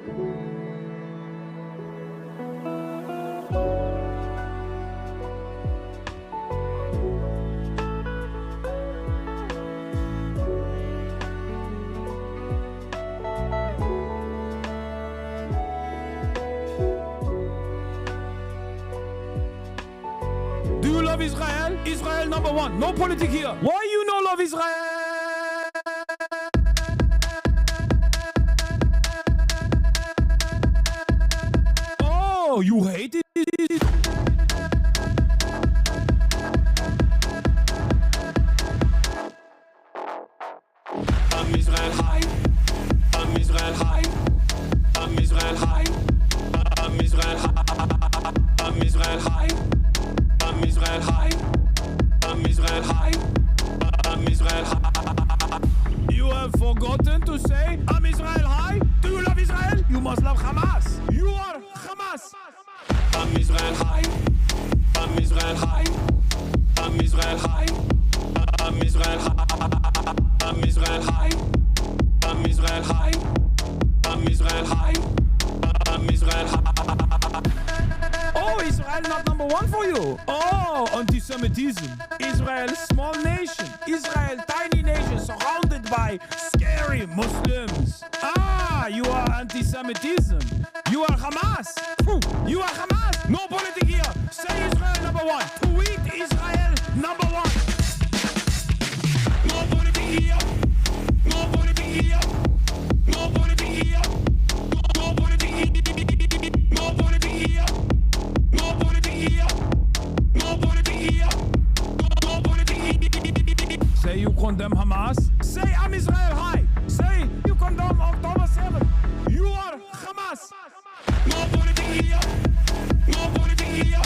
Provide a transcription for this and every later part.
Do you love Israel? Israel number one. No politics here. Why you no love Israel? Oh, you hate it? I'm Israel high. I'm Israel high. I'm Israel high. I'm Israel high. I'm Israel high. I'm Israel high. I'm Israel high. I'm Israel high. You have forgotten to say I'm Israel high? Do you love Israel? You must love Hamas. You are Hamas. I'm Israel high. I'm Israel high. I'm Israel high. I'm Israel high. I'm Israel high. I'm Israel high. I'm Israel high. I'm Israel high. Oh, Israel not number one for you. Oh, anti-Semitism. Israel, small nation. Israel, tiny nation surrounded by scary Muslims. Ah, you are anti-Semitism. You are Hamas. You are Hamas. No politics here. Say Israel number one. Tweet Israel number one. No politics here. No politics here. No politics here. No politics here. No politics here. No politics here. No politics here. No politics here. Say you condemn Hamas. Say I'm Israel high. Say you condemn October 7. You are Hamas. No politics here. No politics here.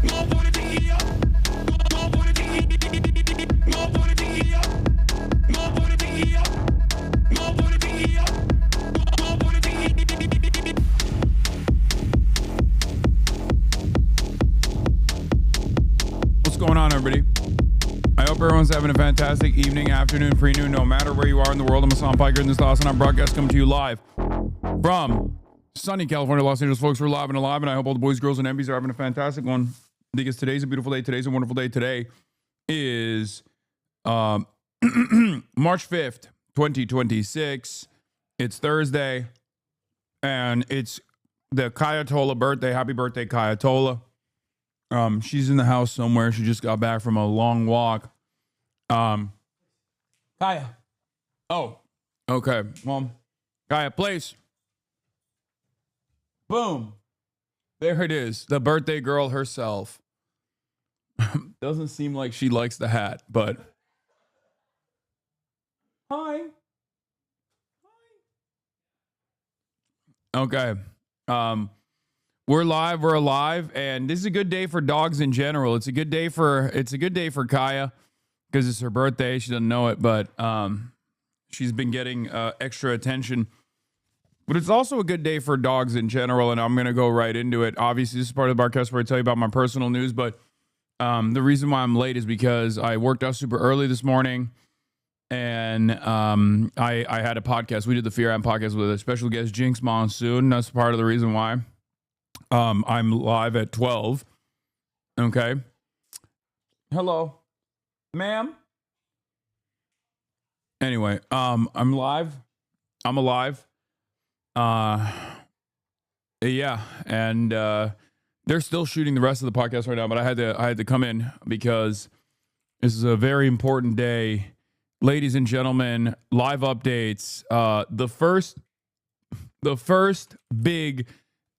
No politics here. No politics here. No politics here. No politics here. No politics here. No politics here. What's going on, everybody? I hope everyone's having a fantastic evening, afternoon, pre-noon, no matter where you are in the world. I'm Hasan Piker, and this is the HasanAbi broadcast coming to you live from sunny California, Los Angeles. Folks, we're live and alive, and I hope all the boys, girls, and MBs are having a fantastic one, because today's a beautiful day. Today's a wonderful day. Today is March 5th, 2026. It's Thursday, and it's the Kayatola birthday. Happy birthday, Kayatola. She's in the house somewhere. She just got back from a long walk. Kaya. Oh, okay. Well, Kaya, place. Boom. There it is. The birthday girl herself. Doesn't seem like she likes the hat, but. Hi. Okay. We're live, we're alive, and this is a good day for dogs in general. It's a good day for Kaya because it's her birthday. She doesn't know it, but she's been getting extra attention. But it's also a good day for dogs in general, and I'm going to go right into it. Obviously, this is part of the broadcast where I tell you about my personal news, but the reason why I'm late is because I worked out super early this morning, and I had a podcast. We did the Fear Am podcast with a special guest, Jinx Monsoon. That's part of the reason why. I'm live at 12. Okay. Hello, ma'am. Anyway, I'm live. I'm alive. Yeah, and they're still shooting the rest of the podcast right now, but I had to come in because this is a very important day. Ladies and gentlemen, live updates. The first big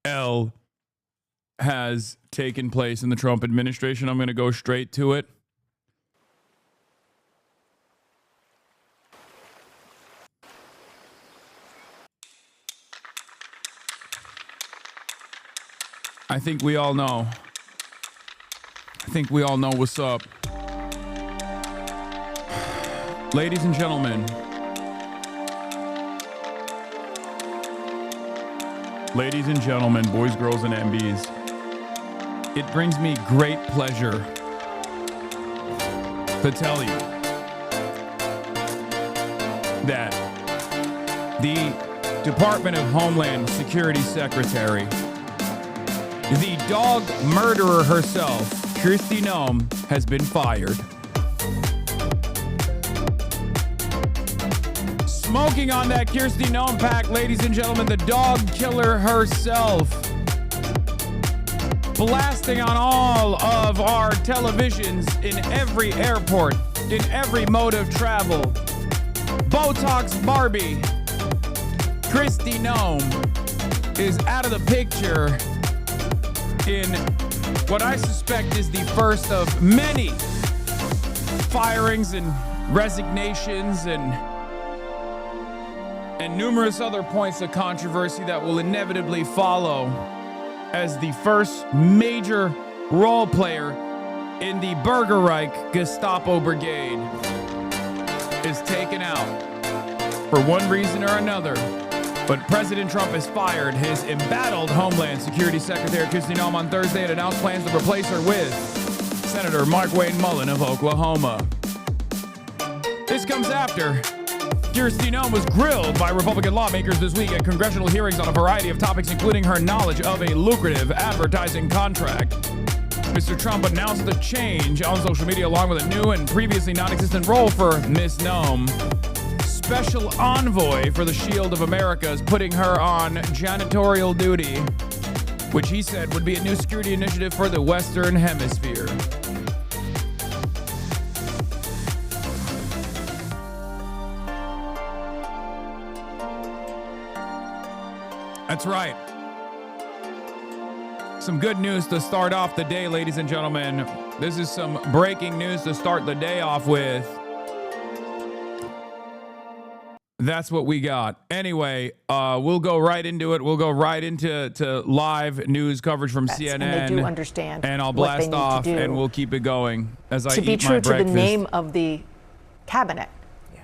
L has taken place in the Trump administration. I'm going to go straight to it. I think we all know. What's up. Ladies and gentlemen. Ladies and gentlemen, boys, girls, and MBs. It brings me great pleasure to tell you that the Department of Homeland Security Secretary, the dog murderer herself, Kristi Noem, has been fired. Smoking on that Kristi Noem pack, ladies and gentlemen, the dog killer herself. Blasting on all of our televisions in every airport, in every mode of travel. Botox Barbie. Kristi Noem is out of the picture in what I suspect is the first of many firings and resignations and numerous other points of controversy that will inevitably follow as the first major role player in the BURGERREICH Gestapo Brigade is taken out for one reason or another. But President Trump has fired his embattled Homeland Security Secretary Kristi Noem on Thursday and announced plans to replace her with Senator Markwayne Mullen of Oklahoma. This comes after Kristi Noem was grilled by Republican lawmakers this week at congressional hearings on a variety of topics, including her knowledge of a lucrative advertising contract. Mr. Trump announced the change on social media along with a new and previously non-existent role for Ms. Noem. Special envoy for the Shield of America is putting her on janitorial duty, which he said would be a new security initiative for the Western Hemisphere. That's right. Some good news to start off the day, ladies and gentlemen. This is some breaking news to start the day off with. That's what we got. Anyway, we'll go right into it. We'll go right into live news coverage from CNN. And they do understand. And I'll blast off, and we'll keep it going as I eat my breakfast. To be true to the name of the cabinet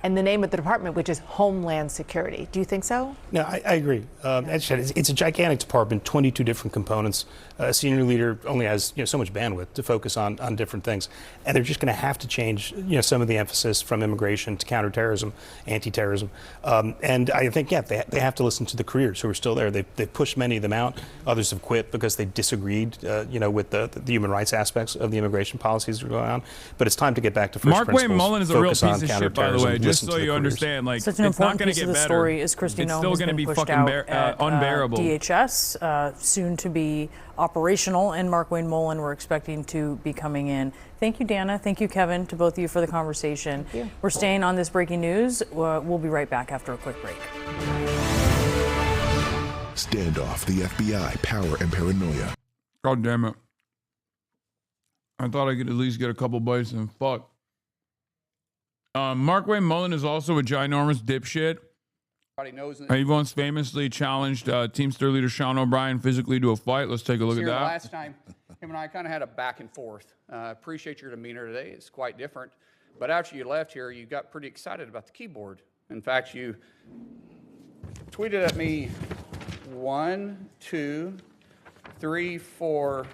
and the name of the department, which is Homeland Security. Do you think so? No, I agree. As I said, it's a gigantic department, 22 different components. A senior leader only has so much bandwidth to focus on different things, and they're just going to have to change some of the emphasis from immigration to counterterrorism, anti-terrorism, and I think they have to listen to the careers who are still there. They've pushed many of them out. Others have quit because they disagreed, with the human rights aspects of the immigration policies that are going on. But it's time to get back to first principles. Markwayne Mullen is a real piece of shit, by the way. Just so you understand, like, such an it's not important going to piece get of the better. story is Kristi It's Noem still has going to been be pushed fucking out at, unbearable. DHS, soon to be operational, and Markwayne Mullen we're expecting to be coming in. Thank you, Dana. Thank you, Kevin, to both of you for the conversation. Thank you. We're staying on this breaking news. We'll be right back after a quick break. Standoff, the FBI, power and paranoia. God damn it. I thought I could at least get a couple bites and fuck. Markwayne Mullen is also a ginormous dipshit. Knows He once famously challenged Teamster leader Sean O'Brien physically to a fight. Let's take a look at that. Last time, him and I kind of had a back and forth. Appreciate your demeanor today. It's quite different. But after you left here, you got pretty excited about the keyboard. In fact, you tweeted at me 1, 2, 3, 4,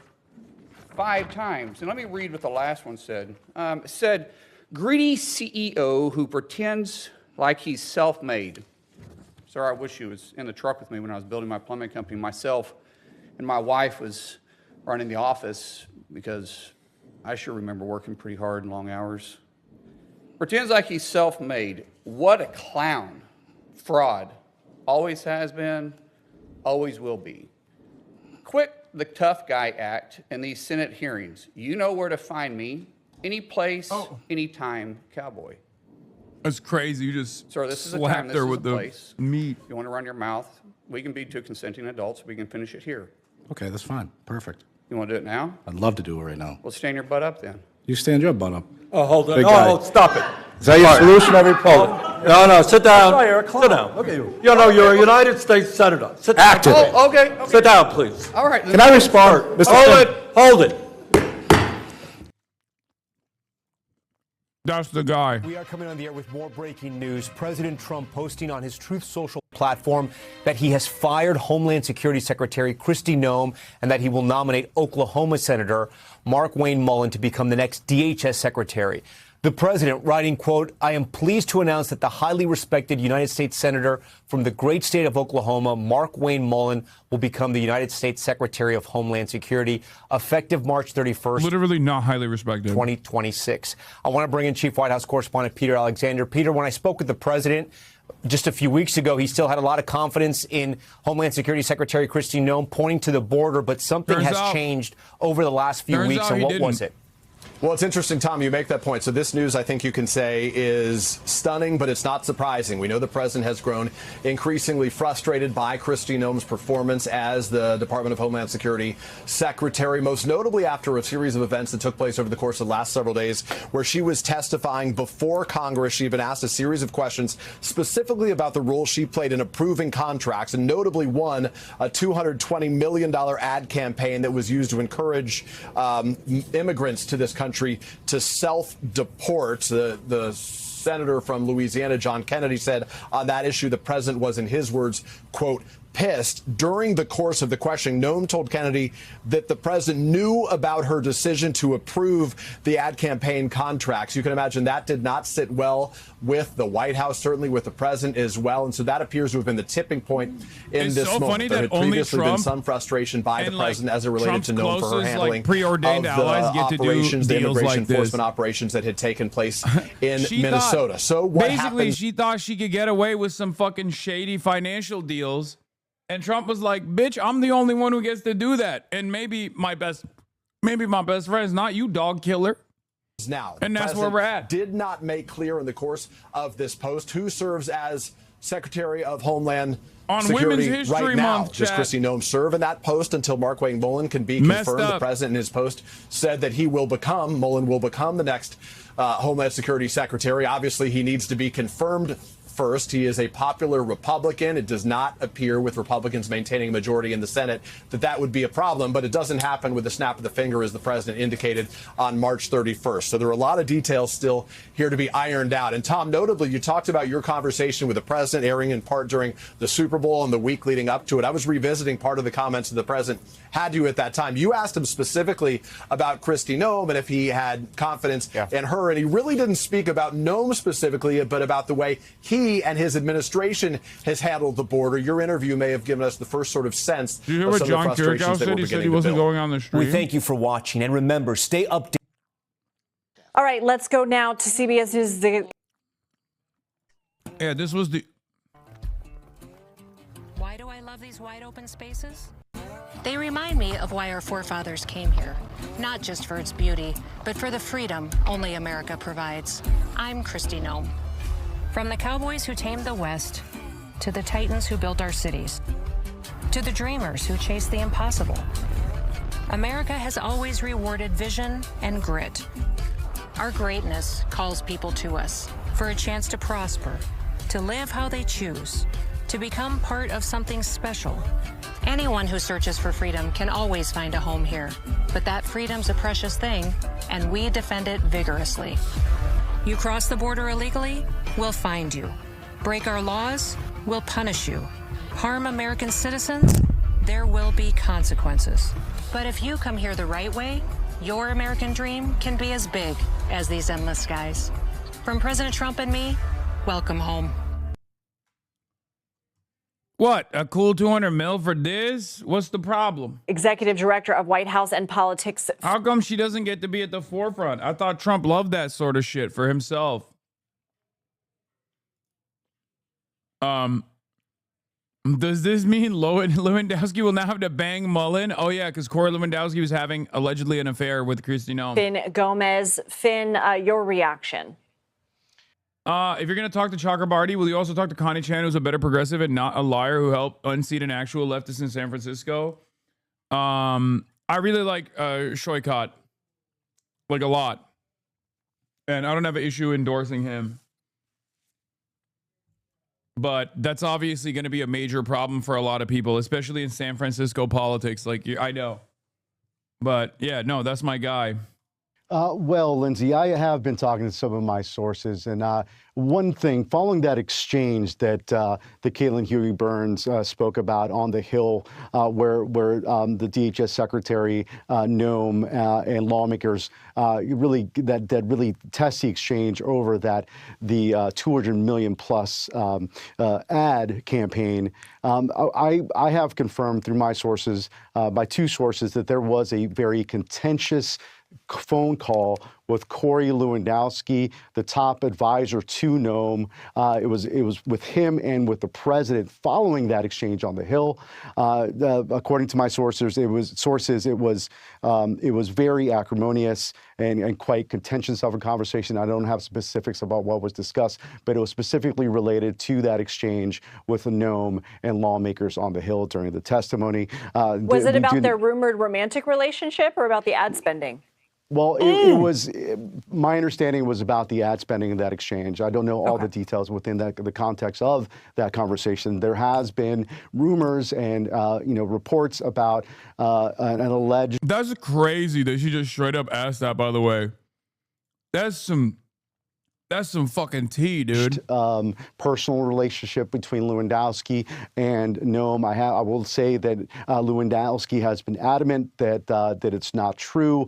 5 times. And let me read what the last one said. It said, greedy CEO who pretends like he's self-made. Sir, I wish you was in the truck with me when I was building my plumbing company. Myself and my wife was running the office because I sure remember working pretty hard and long hours. Pretends like he's self-made. What a clown. Fraud. Always has been, always will be. Quit the tough guy act in these Senate hearings. You know where to find me. Any place, anytime, cowboy. That's crazy. You just Sir, this is a slapped time, this her is with a the place. meat. You want to run your mouth? We can be two consenting adults. We can finish it here. Okay, that's fine. Perfect. You want to do it now? I'd love to do it right now. Well, stand your butt up then. You stand your butt up. Oh, hold on. Big No, guy. stop it. Is that your solution every poll? No, sit down. Sorry, you're a clown. Sit down. Look at you. You know, you're a United States Senator. Sit down. Active. Oh, okay. Sit down, please. All right. Can I respond, Mr. Hold Chairman? it. Hold it. That's the guy. We are coming on the air with more breaking news. President Trump posting on his Truth Social platform that he has fired Homeland Security Secretary Kristi Noem and that he will nominate Oklahoma Senator Markwayne Mullen to become the next DHS Secretary. The president writing, quote, "I am pleased to announce that the highly respected United States Senator from the great state of Oklahoma, Mark Wayne Mullen, will become the United States Secretary of Homeland Security effective March 31st. Literally not highly respected. 2026. I want to bring in Chief White House Correspondent Peter Alexander. Peter, when I spoke with the president just a few weeks ago, he still had a lot of confidence in Homeland Security Secretary Kristi Noem, pointing to the border, but something has changed over the last few weeks, and what was it? Well, it's interesting, Tom, you make that point. So this news, I think you can say, is stunning, but it's not surprising. We know the president has grown increasingly frustrated by Kristi Noem's performance as the Department of Homeland Security secretary, most notably after a series of events that took place over the course of the last several days, where she was testifying before Congress. She'd been asked a series of questions specifically about the role she played in approving contracts, and notably one, a $220 million ad campaign that was used to encourage immigrants to this country to self-deport. The senator from Louisiana, John Kennedy, said on that issue the president was, in his words, quote, pissed. During the course of the questioning, Noem told Kennedy that the president knew about her decision to approve the ad campaign contracts. You can imagine that did not sit well with the White House, certainly with the president as well. And so that appears to have been the tipping point in this moment. Funny there that had only previously Trump been some frustration by the president as it related Trump's to Noem for her handling preordained of the allies get to do operations, the deals immigration like this. enforcement operations that had taken place in Minnesota. So what basically, happened? she thought she could get away with some fucking shady financial deals. And Trump was like, bitch, I'm the only one who gets to do that. And maybe my best friend is not you, dog killer. Now, and that's where we're at. Did not make clear in the course of this post who serves as Secretary of Homeland Security Women's History right now. Month, Does Kristi Noem serve in that post until Mark Wayne Mullen can be confirmed? The president in his post said that Mullen will become the next Homeland Security Secretary. Obviously, he needs to be confirmed first. He is a popular Republican. It does not appear, with Republicans maintaining a majority in the Senate, that would be a problem, but it doesn't happen with a snap of the finger, as the president indicated on March 31st. So there are a lot of details still here to be ironed out. And Tom, notably, you talked about your conversation with the president airing in part during the Super Bowl and the week leading up to it. I was revisiting part of the comments that the president had you at that time. You asked him specifically about Kristi Noem and if he had confidence in her, and he really didn't speak about Noem specifically, but about the way he and his administration has handled the border. Your interview may have given us the first sort of sense of some of the frustrations that we're beginning to build. He said he wasn't going on the street. We thank you for watching, and remember, stay updated. All right, let's go now to CBS News. Yeah, this was the... Why do I love these wide open spaces? They remind me of why our forefathers came here. Not just for its beauty, but for the freedom only America provides. I'm Kristi Noem. From the cowboys who tamed the West, to the titans who built our cities, to the dreamers who chased the impossible, America has always rewarded vision and grit. Our greatness calls people to us for a chance to prosper, to live how they choose, to become part of something special. Anyone who searches for freedom can always find a home here, but that freedom's a precious thing, and we defend it vigorously. You cross the border illegally, we'll find you. Break our laws, we'll punish you. Harm American citizens, there will be consequences. But if you come here the right way, your American dream can be as big as these endless skies. From President Trump and me, welcome home. What, a cool 200 mil for this? What's the problem? Executive Director of White House and Politics. How come she doesn't get to be at the forefront? I thought Trump loved that sort of shit for himself. Does this mean Lewandowski will now have to bang Mullen? Oh, yeah, because Corey Lewandowski was having allegedly an affair with Kristi Noem. Finn Gomez. Finn, your reaction? If you're going to talk to Chakrabarty, will you also talk to Connie Chan, who's a better progressive and not a liar who helped unseat an actual leftist in San Francisco? I really like Shoykot, like a lot. And I don't have an issue endorsing him. But that's obviously going to be a major problem for a lot of people, especially in San Francisco politics. Like, I know. But yeah, no, that's my guy. Well, Lindsay, I have been talking to some of my sources, and one thing, following that exchange that Caitlin Huey Burns spoke about on the Hill, where the DHS Secretary Noem and lawmakers really really test the exchange over the 200 million plus ad campaign. I have confirmed through my sources, by two sources, that there was a very contentious phone call with Corey Lewandowski, the top advisor to Noem. It was with him and with the president following that exchange on the Hill. According to my sources, it was very acrimonious and quite contentious of a conversation. I don't have specifics about what was discussed, but it was specifically related to that exchange with Noem and lawmakers on the Hill during the testimony. Was it about their rumored romantic relationship or about the ad spending? Well, it was, my understanding was about the ad spending in that exchange. I don't know all the details within the context of that conversation. There has been rumors and, reports about an alleged... That's crazy that she just straight up asked that, by the way. That's some fucking tea, dude. Personal relationship between Lewandowski and Noem. I will say that Lewandowski has been adamant that it's not true.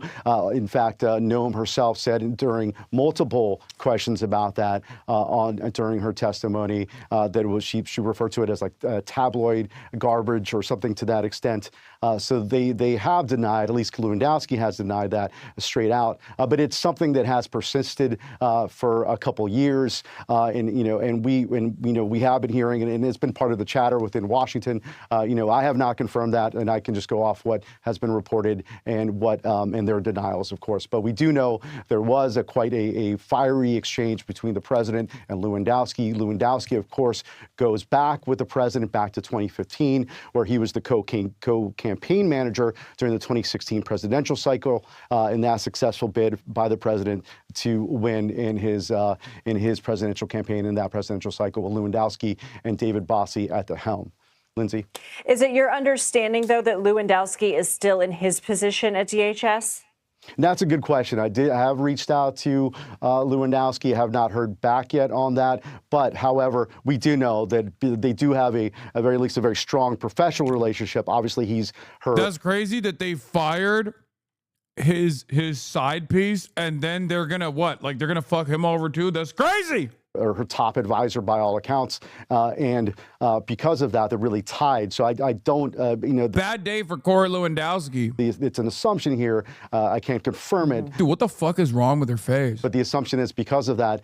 In fact, Noem herself said during multiple questions about that during her testimony that it was she referred to it as like tabloid garbage or something to that extent. So they have denied, at least Lewandowski has denied that straight out. But it's something that has persisted for a couple years, and we have been hearing, and it's been part of the chatter within Washington. I have not confirmed that, and I can just go off what has been reported and and their denials, of course. But we do know there was quite a fiery exchange between the president and Lewandowski. Lewandowski, of course, goes back with the president back to 2015, where he was the co-campaign manager during the 2016 presidential cycle, in that successful bid by the president to win in his presidential campaign in that presidential cycle with Lewandowski and David Bossie at the helm. Lindsay? Is it your understanding, though, that Lewandowski is still in his position at DHS? That's a good question. I have reached out to Lewandowski. I have not heard back yet on that. But, however, we do know that they do have at very least a very strong professional relationship. Obviously, he's her. That's crazy that they fired his side piece and then they're gonna what? Like they're gonna fuck him over too? That's crazy. Or her top advisor by all accounts, and because of that, they're really tied. So I don't, bad day for Corey Lewandowski. It's an assumption here. I can't confirm it. Dude, what the fuck is wrong with her face? But the assumption is because of that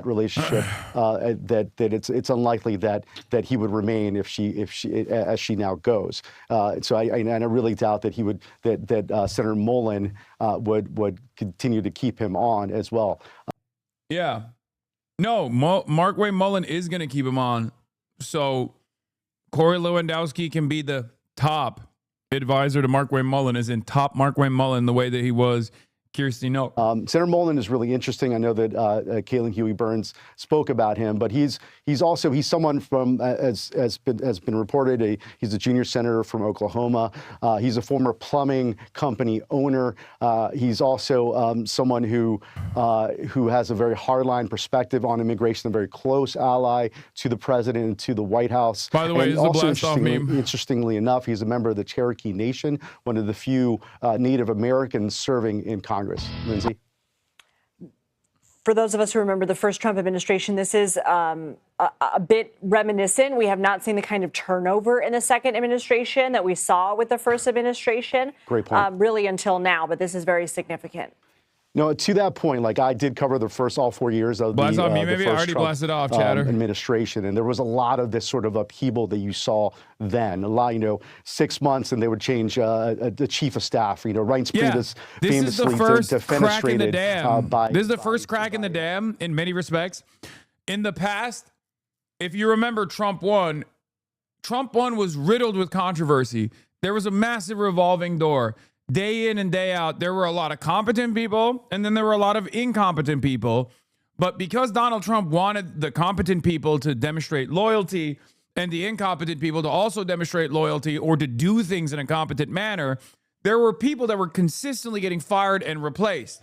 relationship, that it's unlikely that he would remain if she now goes. So I really doubt that that Senator Mullen would continue to keep him on as well. Yeah. No, Markway Mullen is going to keep him on. So Corey Lewandowski can be the top advisor to Markway Mullen, as in top Markway Mullen, the way that he was Kristi Noem. Senator Mullen is really interesting. I know that Caitlin Huey Burns spoke about him, but he's someone from, as been reported, he's a junior senator from Oklahoma. He's a former plumbing company owner. He's also someone who has a very hardline perspective on immigration, a very close ally to the president and to the White House. By the way, and this is a blast off meme. Interestingly enough, he's a member of the Cherokee Nation, one of the few Native Americans serving in Congress. Lindsay? For those of us who remember the first Trump administration, this is a bit reminiscent. We have not seen the kind of turnover in the second administration that we saw with the first administration. Great point. Really until now, but this is very significant. No, to that point, like I did cover the first all 4 years of Blast off me, the maybe I first already Trump, blasted off, chatter. Administration, and there was a lot of this sort of upheaval that you saw then. A lot, 6 months, and they would change the chief of staff. Reince Priebus famously is the first crack in the defenestrated dam. This is the first crack in the dam in many respects. In the past, if you remember, Trump 1 was riddled with controversy. There was a massive revolving door. Day in and day out, there were a lot of competent people, and then there were a lot of incompetent people. But because Donald Trump wanted the competent people to demonstrate loyalty and the incompetent people to also demonstrate loyalty or to do things in a competent manner, there were people that were consistently getting fired and replaced,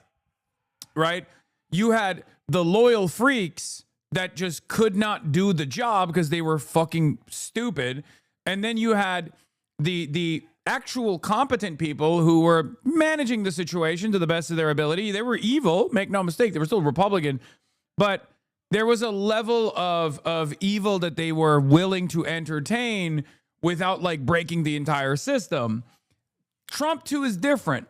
right? You had the loyal freaks that just could not do the job because they were fucking stupid. And then you had the actual competent people who were managing the situation to the best of their ability. They were evil, make no mistake. They were still Republican, but there was a level of evil that they were willing to entertain without like breaking the entire system. Trump too is different.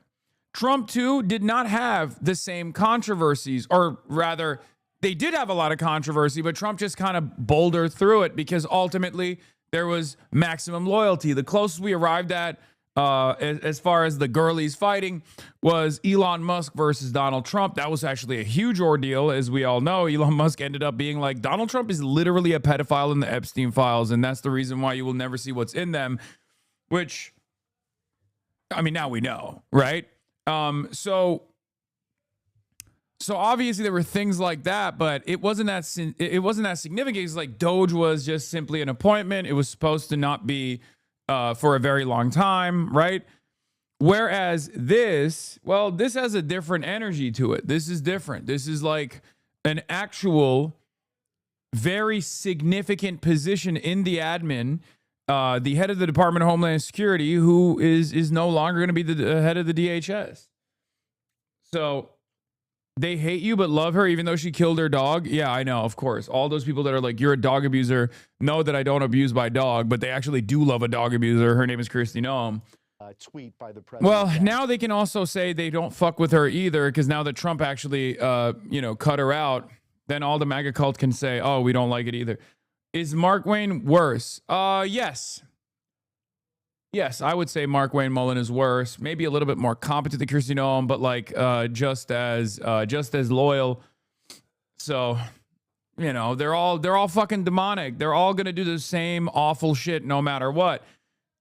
Trump too did not have the same controversies, or rather, they did have a lot of controversy, but Trump just kind of bouldered through it because ultimately there was maximum loyalty. The closest we arrived at, as far as the girlies fighting, was Elon Musk versus Donald Trump. That was actually a huge ordeal. As we all know, Elon Musk ended up being like, Donald Trump is literally a pedophile in the Epstein files, and that's the reason why you will never see what's in them, which, I mean, now we know, right? So obviously there were things like that, but it wasn't that significant. It's like Doge was just simply an appointment. It was supposed to not be for a very long time, right? Whereas this has a different energy to it. This is different. This is like an actual very significant position in the admin. The head of the Department of Homeland Security, who is no longer going to be the head of the DHS. So they hate you but love her even though she killed her dog. Yeah, I know, of course. All those people that are like, you're a dog abuser, know that I don't abuse my dog, but they actually do love a dog abuser. Her name is Kristi Noem. Tweet by the president. Well, now they can also say they don't fuck with her either, because now that Trump actually, cut her out, then all the MAGA cult can say, oh, we don't like it either. Is Mark Wayne worse? Yes. Yes, I would say Mark Wayne Mullen is worse. Maybe a little bit more competent than Kristi Noem, but like just as loyal. So, they're all fucking demonic. They're all gonna do the same awful shit no matter what.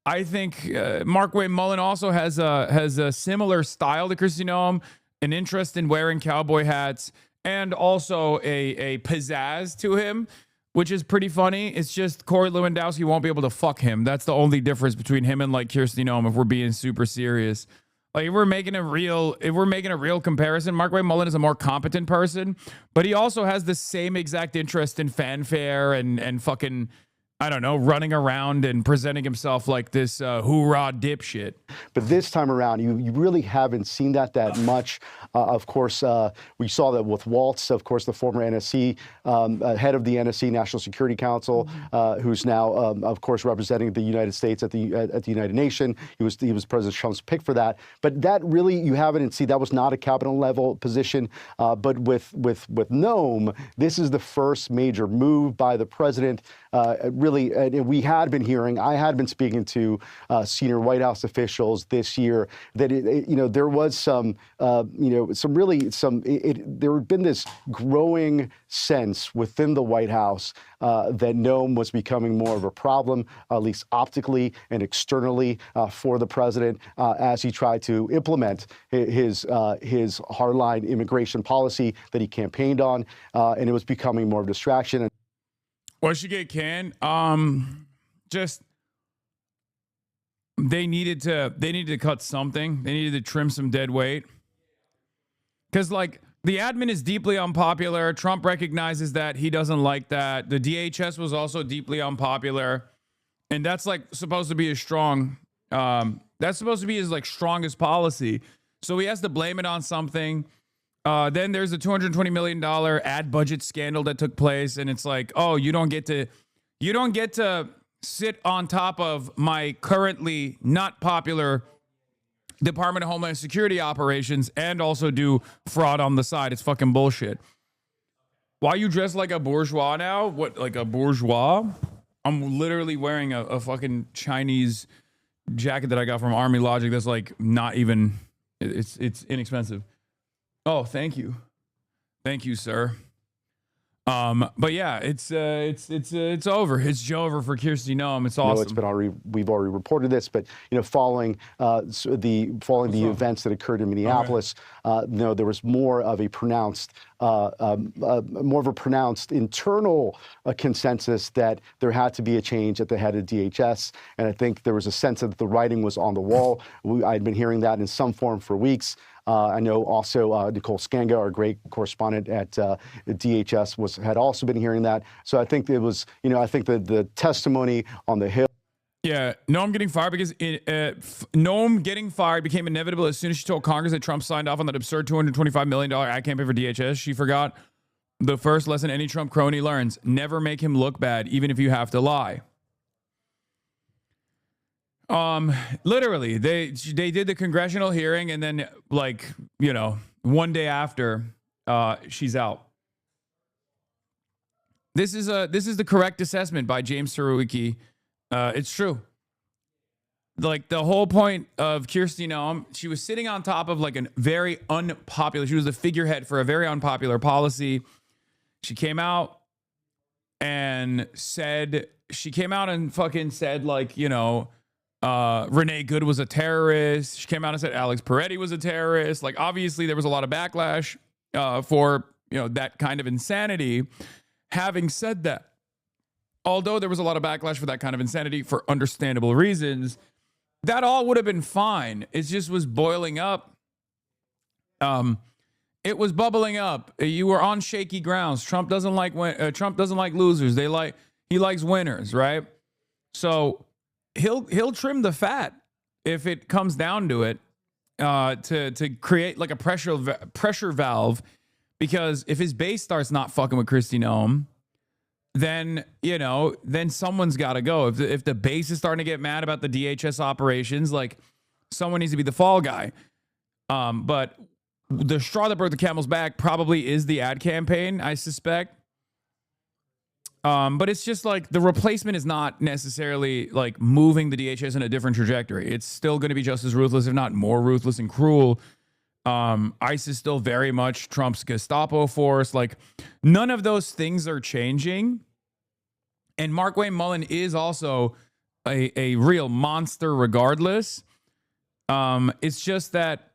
I think Mark Wayne Mullen also has a similar style to Kristi Noem, an interest in wearing cowboy hats, and also a pizzazz to him, which is pretty funny. It's just Corey Lewandowski won't be able to fuck him. That's the only difference between him and like Kristi Noem, if we're being super serious. Like if we're making a real comparison, Mark Wayne Mullen is a more competent person, but he also has the same exact interest in fanfare and fucking, I don't know, running around and presenting himself like this hoorah dipshit. But this time around, you really haven't seen that much. Of course, we saw that with Waltz, of course, the former NSC, head of the NSC, National Security Council, who's now, of course, representing the United States at the United Nations. He was President Trump's pick for that. But that really, you haven't seen, that was not a cabinet level position. But with Noem, this is the first major move by the president. Really, we had been hearing, I had been speaking to senior White House officials this year that there was there had been this growing sense within the White House that Noem was becoming more of a problem, at least optically and externally, for the president as he tried to implement his hardline immigration policy that he campaigned on, and it was becoming more of a distraction. What should get canned? Just they needed to cut something. They needed to trim some dead weight. Because like the admin is deeply unpopular. Trump recognizes that. He doesn't like that. The DHS was also deeply unpopular. And that's like supposed to be his like strongest policy. So he has to blame it on something. Then there's a $220 million ad budget scandal that took place, and it's like, oh, you don't get to sit on top of my currently not popular Department of Homeland Security operations and also do fraud on the side. It's fucking bullshit. Why you dressed like a bourgeois now? What, like a bourgeois? I'm literally wearing a fucking Chinese jacket that I got from Army Logic that's like not even, it's inexpensive. Oh, thank you. Thank you, sir. But yeah, it's over. It's over for Kristi Noem. It's awesome. It's been we've already reported this, but following the events that occurred in Minneapolis, there was more of a pronounced more of a pronounced internal consensus that there had to be a change at the head of DHS. And I think there was a sense that the writing was on the wall. I'd been hearing that in some form for weeks. I know also Nicole Skanga, our great correspondent at DHS, had also been hearing that. So I think it was, I think the testimony on the Hill. Yeah, Noem getting fired because Noem getting fired became inevitable as soon as she told Congress that Trump signed off on that absurd $225 million ad campaign for DHS. She forgot the first lesson any Trump crony learns: never make him look bad, even if you have to lie. Literally, they did the congressional hearing, and then one day after, she's out. This is the correct assessment by James Surowiecki. It's true. Like, the whole point of Kristi Noem, she was sitting on top of like a very unpopular, she was the figurehead for a very unpopular policy. She came out and fucking said, like, Renee Good was a terrorist. She came out and said Alex Peretti was a terrorist. Like, obviously there was a lot of backlash for, that kind of insanity. Having said that, although there was a lot of backlash for that kind of insanity for understandable reasons, that all would have been fine. It just was boiling up. It was bubbling up. You were on shaky grounds. Trump doesn't like losers. He likes winners, right? So he'll trim the fat if it comes down to it, to create like a pressure valve, because if his base starts not fucking with Kristi Noem, then someone's got to go. If the base is starting to get mad about the DHS operations, like, someone needs to be the fall guy. But the straw that broke the camel's back probably is the ad campaign, I suspect. But it's just like the replacement is not necessarily like moving the DHS in a different trajectory. It's still going to be just as ruthless, if not more ruthless and cruel. ICE is still very much Trump's Gestapo force. Like, none of those things are changing. And Markwayne Mullen is also a real monster regardless. It's just that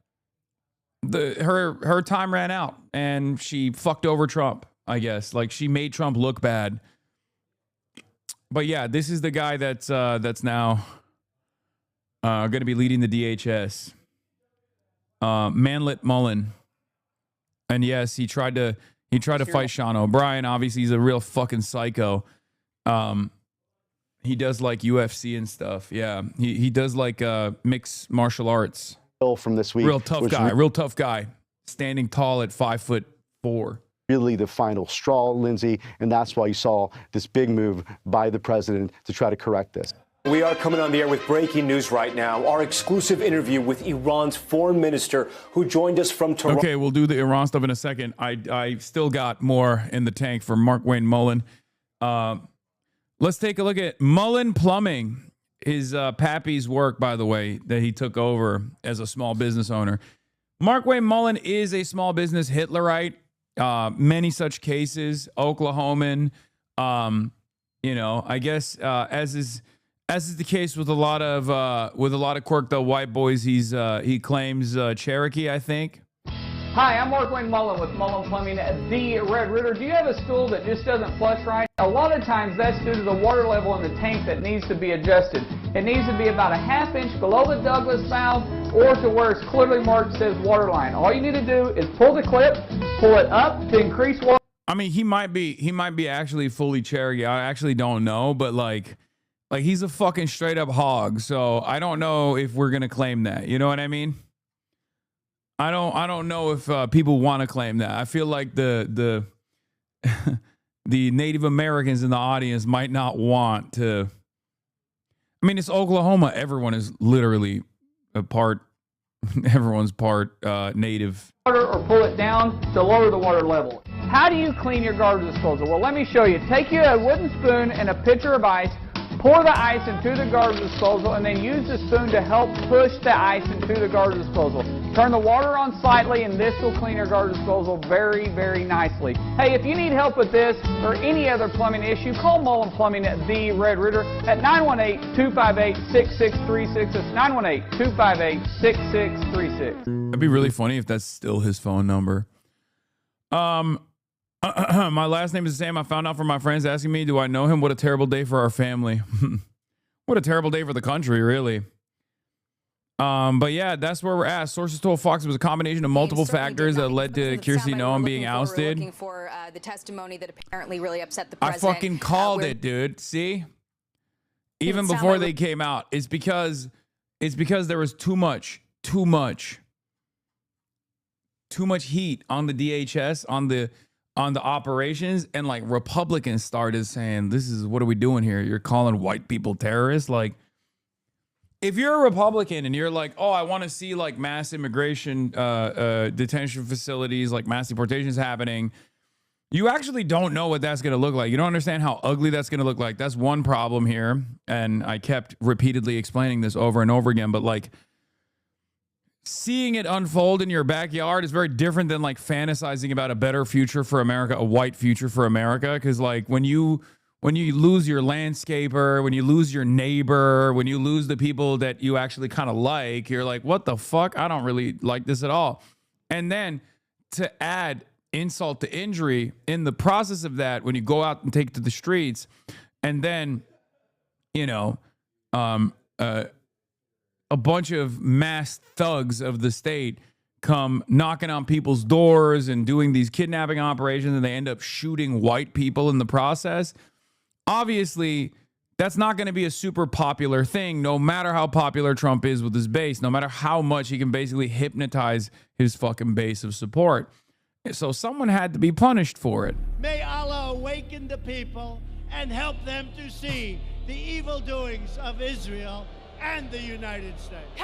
her time ran out and she fucked over Trump, I guess. Like, she made Trump look bad. But yeah, this is the guy that's now going to be leading the DHS. Manlet Mullen. And yes, he tried to fight Sean O'Brien. Obviously, he's a real fucking psycho. He does like UFC and stuff. Yeah, he does like mixed martial arts. From this week, real tough guy, standing tall at 5'4". Really the final straw, Lindsay, and that's why you saw this big move by the president to try to correct this. We are coming on the air with breaking news right now. Our exclusive interview with Iran's foreign minister, who joined us from Toronto. Okay, we'll do the Iran stuff in a second. I still got more in the tank for Markwayne Mullen. Let's take a look at Mullen Plumbing, his pappy's work, by the way, that he took over as a small business owner. Markwayne Mullen is a small business Hitlerite. Many such cases, Oklahoman. I guess as is the case with a lot of quirked up white boys, he claims Cherokee, I think. Hi, I'm Markwayne Mullen with Mullen Plumbing, the Red Ritter. Do you have a stool that just doesn't flush right? A lot of times that's due to the water level in the tank that needs to be adjusted. It needs to be about a ½ inch below the Douglas valve, or to where it's clearly marked says water line. All you need to do is pull the clip, pull it up to increase water. I mean, he might be actually fully Cherokee. I actually don't know, but like he's a fucking straight up hog. So I don't know if we're gonna claim that. You know what I mean? I don't know if people want to claim that. I feel like the the Native Americans in the audience might not want to. I mean, it's Oklahoma. Everyone is literally everyone's part native. Or pull it down to lower the water level. How do you clean your garbage disposal? Well, let me show you. Take you a wooden spoon and a pitcher of ice. Pour the ice into the garbage disposal and then use the spoon to help push the ice into the garbage disposal. Turn the water on slightly and this will clean your garbage disposal very, very nicely. Hey, if you need help with this or any other plumbing issue, call Mullen Plumbing at the Red Ritter at 918-258-6636. That's 918-258-6636. That'd be really funny if that's still his phone number. My last name is Sam. I found out from my friends asking me, do I know him? What a terrible day for our family. What a terrible day for the country, really. But yeah, that's where we're at. Sources told Fox it was a combination of multiple factors that led to Kristi Noem being ousted. Looking for the testimony that apparently really upset the I president. fucking called it, dude. See? Even before they came out. It's because there was too much heat on the DHS, on the operations, and like Republicans started saying, this is, what are we doing here? You're calling white people terrorists? Like, if you're a Republican and you're like, oh, I want to see like mass immigration detention facilities, like mass deportations happening, you actually don't know what that's going to look like. You don't understand how ugly that's going to look like. That's one problem here. And I kept repeatedly explaining this over and over again, but like seeing it unfold in your backyard is very different than like fantasizing about a better future for America, a white future for America. Because like when you lose your landscaper, when you lose your neighbor, when you lose the people that you actually kind of like, you're like, what the fuck? I don't really like this at all. And then to add insult to injury in the process of that, when you go out and take to the streets, and then, you know, a bunch of mass thugs of the state come knocking on people's doors and doing these kidnapping operations, and they end up shooting white people in the process. Obviously, that's not going to be a super popular thing, no matter how popular Trump is with his base, no matter how much he can basically hypnotize his fucking base of support. So someone had to be punished for it. May Allah awaken the people and help them to see the evil doings of Israel and the United States.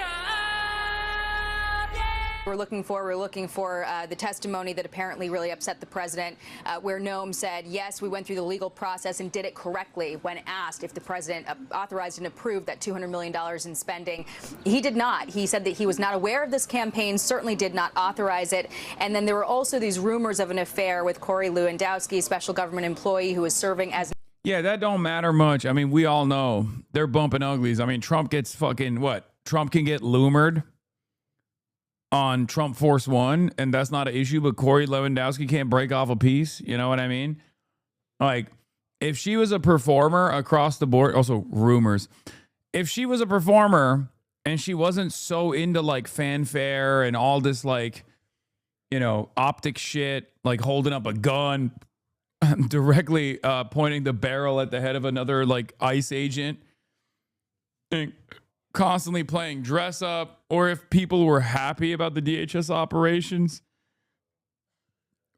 We're looking for the testimony that apparently really upset the president, where Noem said, yes, we went through the legal process and did it correctly when asked if the president authorized and approved that $200 million in spending. He did not. He said that he was not aware of this campaign, certainly did not authorize it. And then there were also these rumors of an affair with Corey Lewandowski, special government employee who was serving as... Yeah, that don't matter much. I mean, we all know they're bumping uglies. I mean, Trump gets fucking what? Trump can get loomered on Trump Force One, and that's not an issue, but Corey Lewandowski can't break off a piece. You know what I mean? Like, if she was a performer across the board, also rumors, if she was a performer and she wasn't so into like fanfare and all this like, you know, optic shit, like holding up a gun, directly pointing the barrel at the head of another like ICE agent, and constantly playing dress up, or if people were happy about the DHS operations,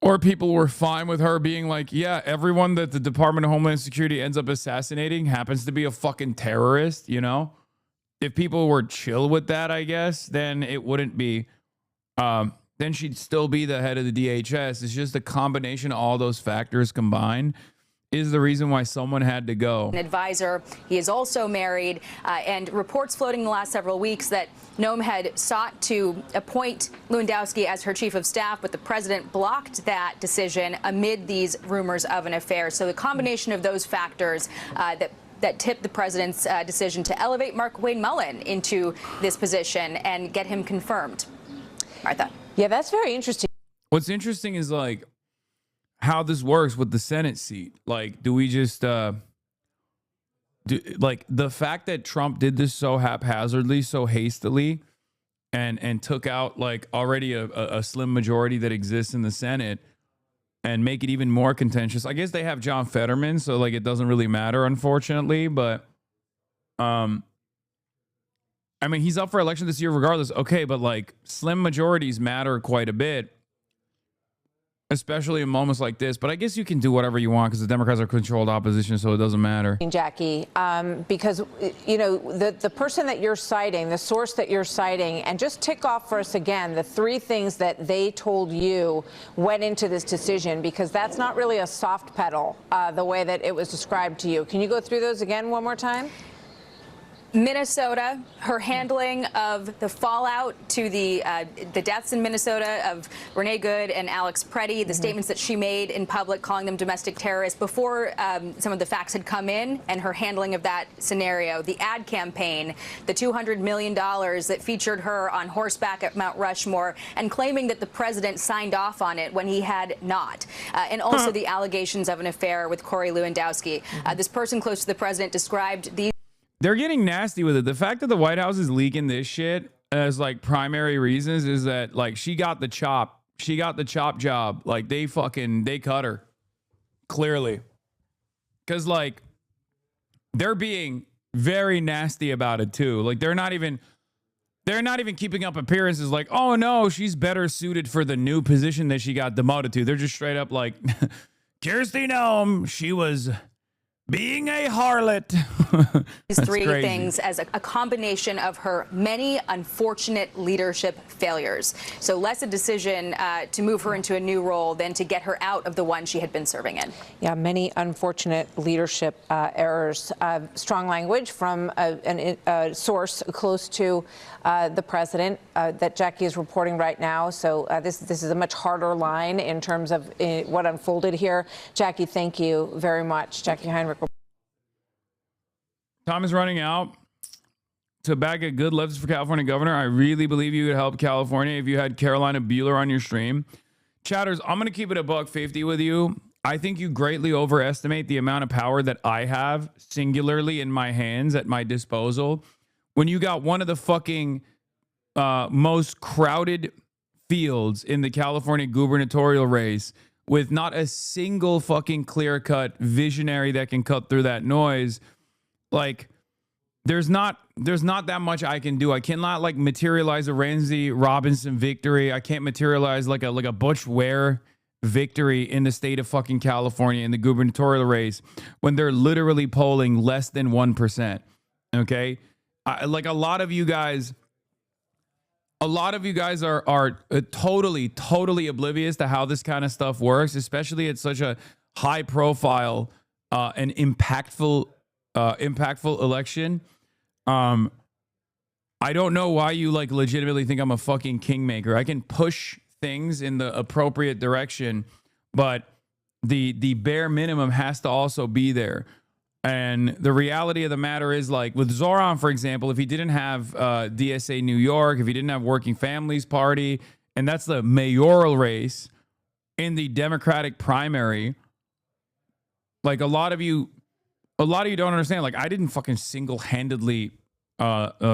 or people were fine with her being like, yeah, everyone that the Department of Homeland Security ends up assassinating happens to be a fucking terrorist, you know? If people were chill with that, I guess, then it wouldn't be, then she'd still be the head of the DHS. It's just a combination of all those factors combined is the reason why someone had to go. An advisor. He is also married, and reports floating in the last several weeks that Noem had sought to appoint Lewandowski as her chief of staff, but the president blocked that decision amid these rumors of an affair. So the combination of those factors that tipped the president's decision to elevate Markwayne Mullen into this position and get him confirmed. Martha. Yeah, that's very interesting. What's interesting is like how this works with the Senate seat. Like, do we just like the fact that Trump did this so haphazardly, so hastily, and took out like already a slim majority that exists in the Senate and make it even more contentious. I guess they have John Fetterman, so like it doesn't really matter, unfortunately, but I mean, he's up for election this year regardless. Okay, but like slim majorities matter quite a bit, especially in moments like this. But I guess you can do whatever you want because the Democrats are controlled opposition, so it doesn't matter. Jackie, because, you know, the person that you're citing, the source that you're citing, and just tick off for us again the three things that they told you went into this decision, because that's not really a soft pedal the way that it was described to you. Can you go through those again one more time? Minnesota, her handling of the fallout to the deaths in Minnesota of Renee Good and Alex Preddy, the statements that she made in public calling them domestic terrorists before some of the facts had come in, and her handling of that scenario, the ad campaign, the $200 million that featured her on horseback at Mount Rushmore and claiming that the president signed off on it when he had not, and also the allegations of an affair with Corey Lewandowski. This person close to the president described these. They're getting nasty with it. The fact that the White House is leaking this shit as like primary reasons is that like she got the chop. She got the chop job. Like they cut her. Clearly. Cause like they're being very nasty about it too. Like they're not even keeping up appearances like, oh no, she's better suited for the new position that she got demoted to. They're just straight up like Kristi Noem, she was being a harlot. These three things as a combination of her many unfortunate leadership failures. So less a decision to move her into a new role than to get her out of the one she had been serving in. Yeah, many unfortunate leadership errors. Strong language from a source close to the president that Jackie is reporting right now. So this is a much harder line in terms of what unfolded here. Jackie, thank you very much. Jackie Heinrich. Time is running out. To bag a good leftist for California governor, I really believe you would help California if you had Carolina Bueller on your stream. Chatters, I'm going to keep it $1.50 with you. I think you greatly overestimate the amount of power that I have singularly in my hands at my disposal. When you got one of the fucking most crowded fields in the California gubernatorial race with not a single fucking clear-cut visionary that can cut through that noise, like there's not that much I can do. I cannot like materialize a Ramsey Robinson victory. I can't materialize like a Butch Ware victory in the state of fucking California in the gubernatorial race when they're literally polling less than 1%. Okay, like a lot of you guys are totally oblivious to how this kind of stuff works, especially at such a high profile and impactful election. I don't know why you like legitimately think I'm a fucking kingmaker. I can push things in the appropriate direction, but the bare minimum has to also be there. And the reality of the matter is, like with Zoran, for example, if he didn't have DSA New York, if he didn't have Working Families Party, and that's the mayoral race in the Democratic primary, like a lot of you don't understand. Like I didn't fucking single-handedly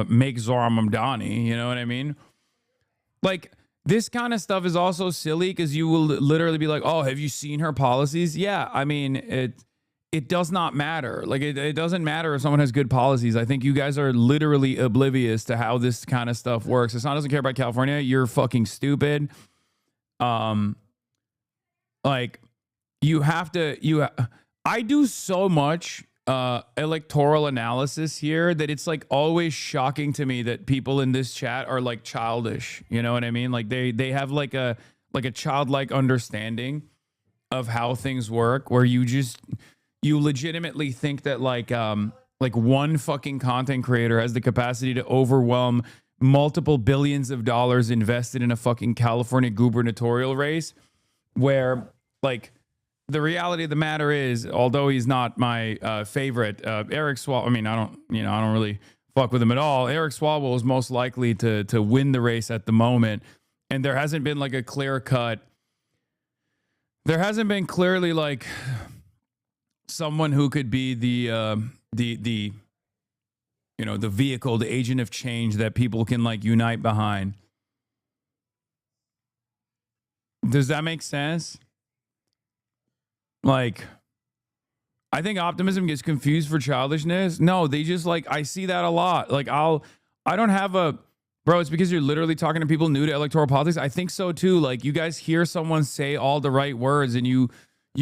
make Zoran Mamdani. You know what I mean? Like this kind of stuff is also silly because you will literally be like, "Oh, have you seen her policies?" Yeah, I mean it does not matter. Like it doesn't matter if someone has good policies. I think you guys are literally oblivious to how this kind of stuff works. Hasan doesn't care about California. You're fucking stupid. Like you have to. I do so much electoral analysis here that it's like always shocking to me that people in this chat are like childish. You know what I mean? Like they have like a childlike understanding of how things work, where you legitimately think that like one fucking content creator has the capacity to overwhelm multiple billions of dollars invested in a fucking California gubernatorial race, where like the reality of the matter is, although he's not my favorite, Eric Swalwell, I mean, I don't really fuck with him at all. Eric Swalwell is most likely to win the race at the moment, and there hasn't been like a clear cut. There hasn't been clearly like someone who could be the vehicle, the agent of change that people can like unite behind. Does that make sense? Like, I think optimism gets confused for childishness. No, they just like, I see that a lot. Like I don't have a, bro, it's because you're literally talking to people new to electoral politics. I think so too. Like you guys hear someone say all the right words and you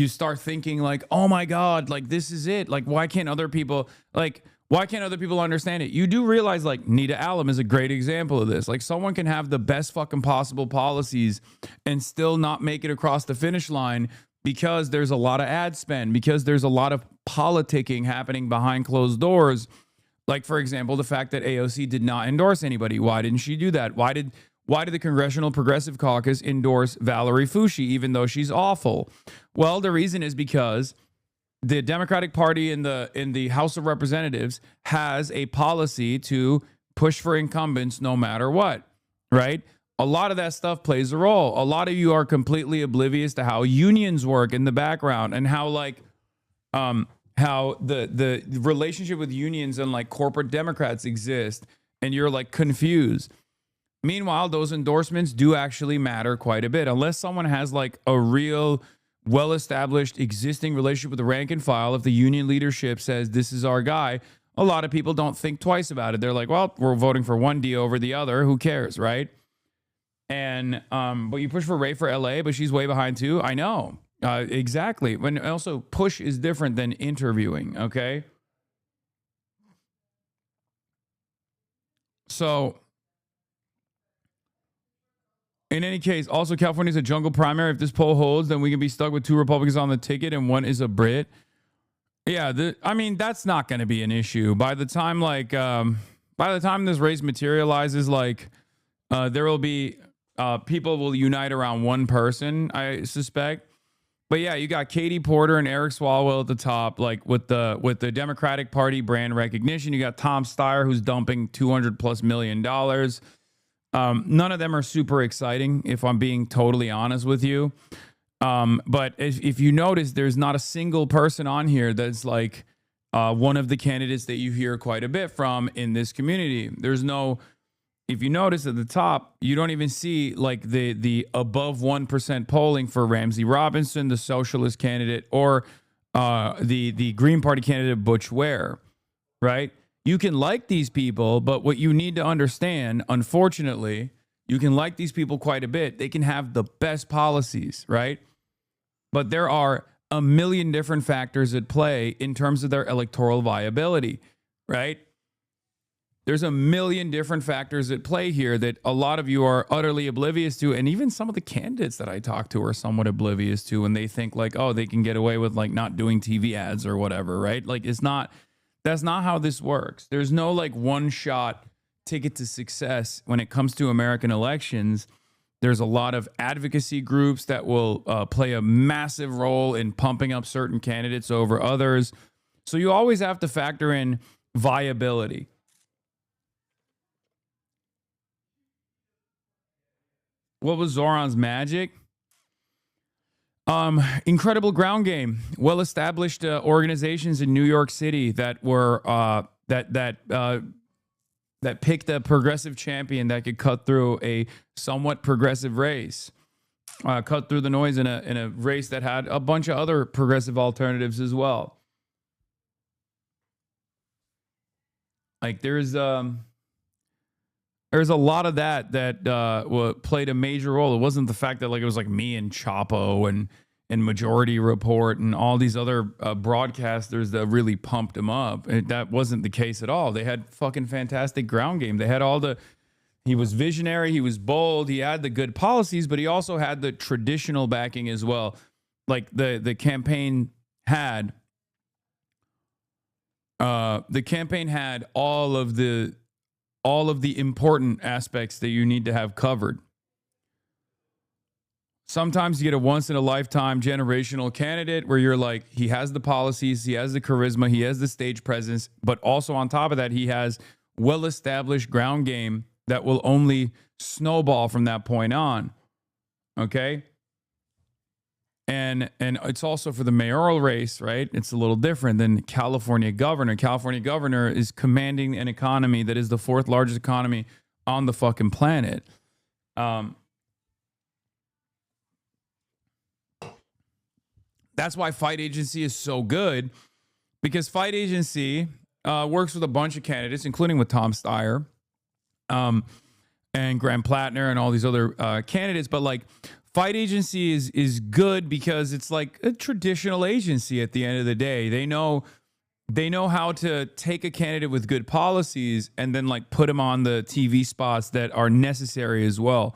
start thinking like, oh my God, like this is it. Like, why can't other people understand it? You do realize like Nita Allen is a great example of this. Like someone can have the best fucking possible policies and still not make it across the finish line because there's a lot of ad spend, because there's a lot of politicking happening behind closed doors Like, for example, the fact that AOC did not endorse anybody. Why didn't she do that? Why did the Congressional Progressive Caucus endorse Valerie Foushee, even though she's awful? Well, the reason is because the Democratic Party in the House of Representatives has a policy to push for incumbents no matter what, right? A lot of that stuff plays a role. A lot of you are completely oblivious to how unions work in the background and how how the relationship with unions and like corporate Democrats exist, and you're like confused. Meanwhile, those endorsements do actually matter quite a bit. Unless someone has like a real well-established existing relationship with the rank and file, if the union leadership says this is our guy, a lot of people don't think twice about it. They're like, well, we're voting for one D over the other. Who cares, right? And but you push for Ray for LA, but she's way behind too. I know. Exactly. When also push is different than interviewing, okay? So in any case, also California is a jungle primary. If this poll holds, then we can be stuck with 2 Republicans on the ticket and 1 is a Brit. Yeah, I mean, that's not going to be an issue. By the time this race materializes, like there will be people will unite around one person, I suspect. But yeah, you got Katie Porter and Eric Swalwell at the top, like with the Democratic Party brand recognition. You got Tom Steyer, who's dumping $200+ million. None of them are super exciting, if I'm being totally honest with you. But if you notice, there's not a single person on here that's like one of the candidates that you hear quite a bit from in this community. There's no, if you notice at the top, you don't even see like the above 1% polling for Ramsey Robinson, the socialist candidate, or the Green Party candidate, Butch Ware, right? You can like these people, but what you need to understand, unfortunately, you can like these people quite a bit. They can have the best policies, right? But there are a million different factors at play in terms of their electoral viability, right? There's a million different factors at play here that a lot of you are utterly oblivious to. And even some of the candidates that I talk to are somewhat oblivious to when they think like, oh, they can get away with like not doing TV ads or whatever, right? Like that's not how this works. There's no like one shot ticket to success when it comes to American elections. There's a lot of advocacy groups that will play a massive role in pumping up certain candidates over others. So you always have to factor in viability. What was Zoran's magic? Incredible ground game. Well-established organizations in New York City that were that picked a progressive champion that could cut through a somewhat progressive race, cut through the noise in a race that had a bunch of other progressive alternatives as well. Like there's a lot of that played a major role. It wasn't the fact that like it was like me and Chapo and Majority Report and all these other broadcasters that really pumped him up. That wasn't the case at all. They had fucking fantastic ground game. They had he was visionary, he was bold, he had the good policies, but he also had the traditional backing as well. Like the campaign had all of the important aspects that you need to have covered. Sometimes you get a once-in-a-lifetime generational candidate where you're like, he has the policies, he has the charisma, he has the stage presence, but also on top of that, he has well-established ground game that will only snowball from that point on. Okay? And it's also for the mayoral race, right? It's a little different than California governor. California governor is commanding an economy that is the 4th largest economy on the fucking planet. That's why Fight Agency is so good, because Fight Agency works with a bunch of candidates, including with Tom Steyer and Graham Plattner and all these other candidates. But like Fight Agency is good because it's like a traditional agency at the end of the day. They know how to take a candidate with good policies and then like put them on the TV spots that are necessary as well.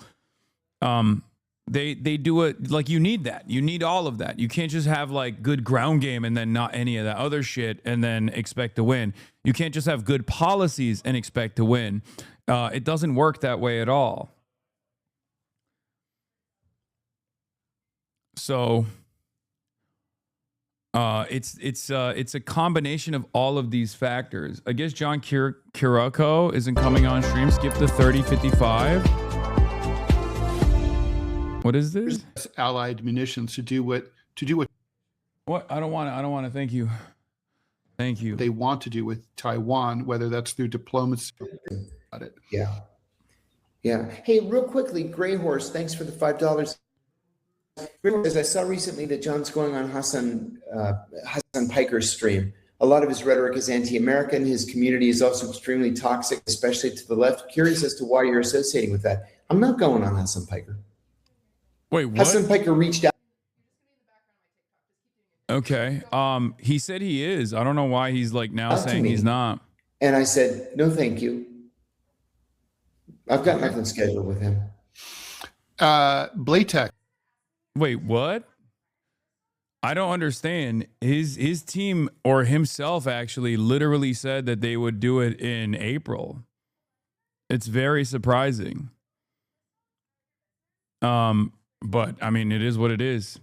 They do it like you need that. You need all of that. You can't just have like good ground game and then not any of that other shit and then expect to win. You can't just have good policies and expect to win. It doesn't work that way at all. So it's a combination of all of these factors. I guess John Kirako isn't coming on stream. Skip the 3055. What is this? Allied munitions to do what What? I don't want to. Thank you. Thank you. they want to do with Taiwan, whether that's through diplomacy. Yeah. Yeah. Hey, real quickly, Grey Horse, thanks for the $5. Grey Horse, I saw recently that John's going on Hasan Piker's stream. A lot of his rhetoric is anti-American. His community is also extremely toxic, especially to the left. Curious as to why you're associating with that. I'm not going on Hasan Piker. Wait, what? Hasan Piker reached out. Okay. He said he is. I don't know why he's like now Up to saying me. he's not. And I said, no, thank you. I've got nothing scheduled with him. Blatek. Wait, what? I don't understand. His team or himself actually literally said that they would do it in April. It's very surprising. But I mean, it is what it is.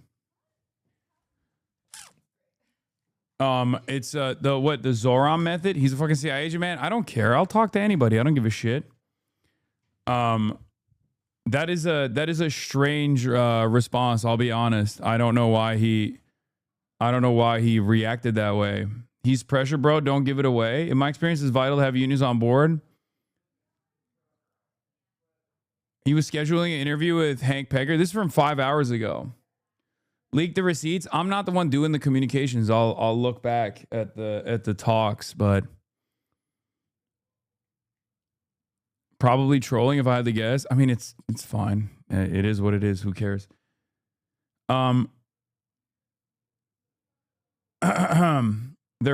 It's the Zoran method. He's a fucking CIA agent, man. I don't care. I'll talk to anybody. I don't give a shit. That is a strange response. I'll be honest. I don't know why he reacted that way. He's pressure, bro. Don't give it away. In my experience, it's vital to have unions on board. He was scheduling an interview with Hank Pegger. This is from 5 hours ago. Leak the receipts. I'm not the one doing the communications. I'll look back at the talks, but probably trolling if I had to guess. I mean, it's fine. It is what it is. Who cares? They're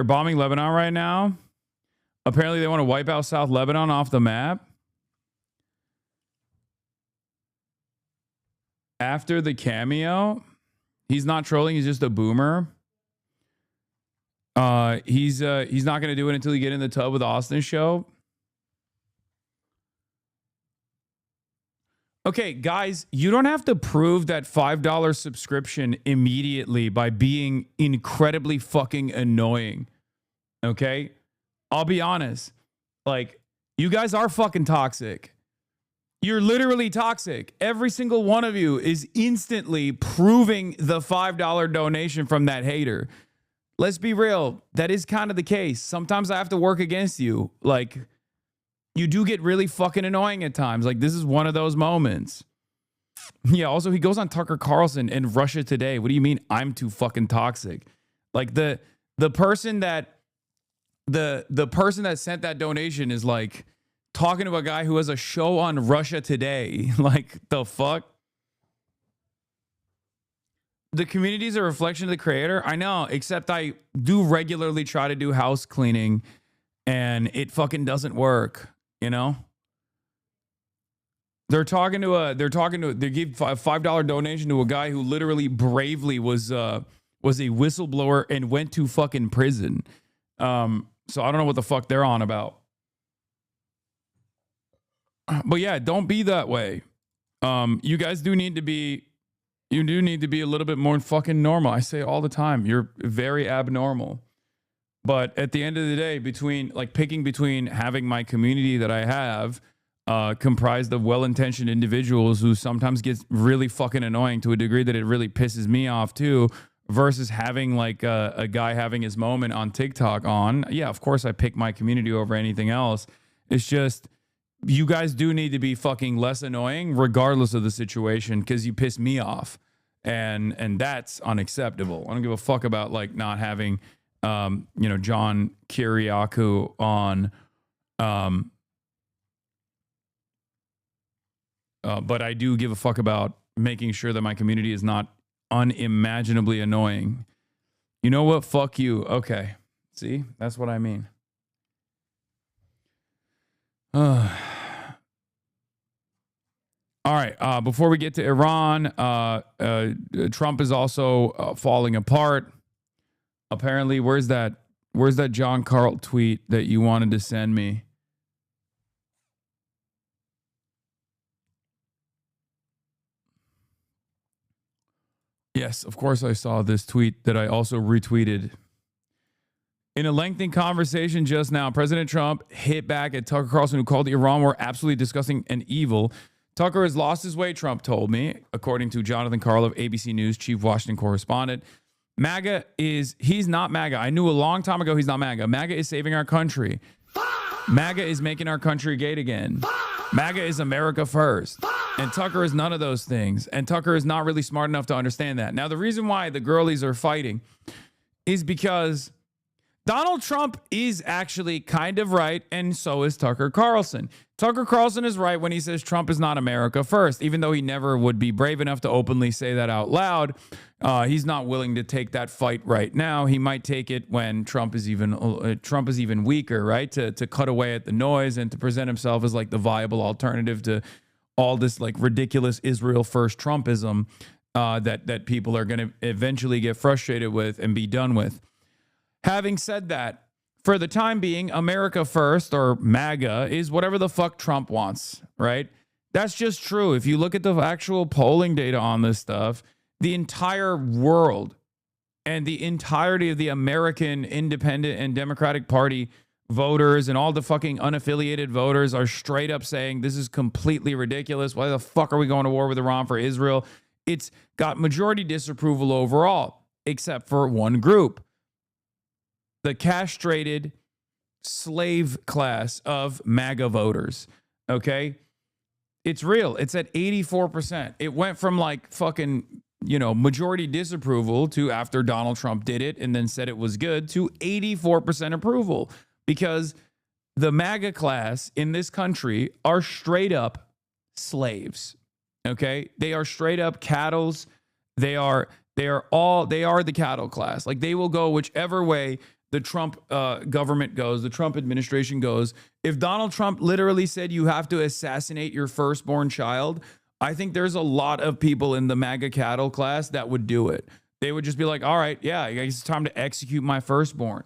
bombing Lebanon right now. Apparently, they want to wipe out South Lebanon off the map. After the cameo, he's not trolling. He's just a boomer. He's not going to do it until he get in the tub with Austin's show. Okay, guys, you don't have to prove that $5 subscription immediately by being incredibly fucking annoying. Okay? I'll be honest. Like, you guys are fucking toxic. You're literally toxic. Every single one of you is instantly proving the $5 donation from that hater. Let's be real. That is kind of the case. Sometimes I have to work against you. Like, you do get really fucking annoying at times. Like, this is one of those moments. Yeah, also, he goes on Tucker Carlson and Russia Today. What do you mean I'm too fucking toxic? Like, the person that sent that donation is like talking to a guy who has a show on Russia Today. Like, the fuck? The community is a reflection of the creator. I know, except I do regularly try to do house cleaning and it fucking doesn't work, you know? They gave a $5 donation to a guy who literally bravely was a whistleblower and went to fucking prison. So I don't know what the fuck they're on about. But yeah, don't be that way. You guys do need to be a little bit more fucking normal. I say all the time, you're very abnormal. But at the end of the day, picking between having my community that I have, comprised of well-intentioned individuals who sometimes gets really fucking annoying to a degree that it really pisses me off too, versus having like a guy having his moment on TikTok on. Yeah, of course I pick my community over anything else. It's just, you guys do need to be fucking less annoying regardless of the situation, because you piss me off. And that's unacceptable. I don't give a fuck about like not having John Kiriakou on. But I do give a fuck about making sure that my community is not unimaginably annoying. You know what? Fuck you. Okay. See? That's what I mean. All right. Before we get to Iran, Trump is also falling apart. Apparently, where's that John Carl tweet that you wanted to send me? Yes, of course I saw this tweet that I also retweeted. In a lengthy conversation just now, President Trump hit back at Tucker Carlson, who called the Iran war absolutely disgusting and evil. Tucker has lost his way, Trump told me, according to Jonathan Karl of ABC News, chief Washington correspondent. He's not MAGA. I knew a long time ago he's not MAGA. MAGA is saving our country. MAGA is making our country great again. MAGA is America first. And Tucker is none of those things. And Tucker is not really smart enough to understand that. Now, the reason why the girlies are fighting is because Donald Trump is actually kind of right, and so is Tucker Carlson. Tucker Carlson is right when he says Trump is not America first, even though he never would be brave enough to openly say that out loud. He's not willing to take that fight right now. He might take it when Trump is even weaker, right? To cut away at the noise and to present himself as like the viable alternative to all this like ridiculous Israel first Trumpism that people are going to eventually get frustrated with and be done with. Having said that, for the time being, America first, or MAGA, is whatever the fuck Trump wants, right? That's just true. If you look at the actual polling data on this stuff, the entire world and the entirety of the American Independent and Democratic Party voters and all the fucking unaffiliated voters are straight up saying this is completely ridiculous. Why the fuck are we going to war with Iran for Israel? It's got majority disapproval overall, except for one group. The castrated slave class of MAGA voters, okay? It's real. It's at 84%. It went from like fucking, majority disapproval to after Donald Trump did it and then said it was good to 84% approval because the MAGA class in this country are straight up slaves, okay? They are straight up cattles. They are the cattle class. Like they will go whichever way the Trump government goes, the Trump administration goes. If Donald Trump literally said you have to assassinate your firstborn child, I think there's a lot of people in the MAGA cattle class that would do it. They would just be like, all right, yeah, it's time to execute my firstborn.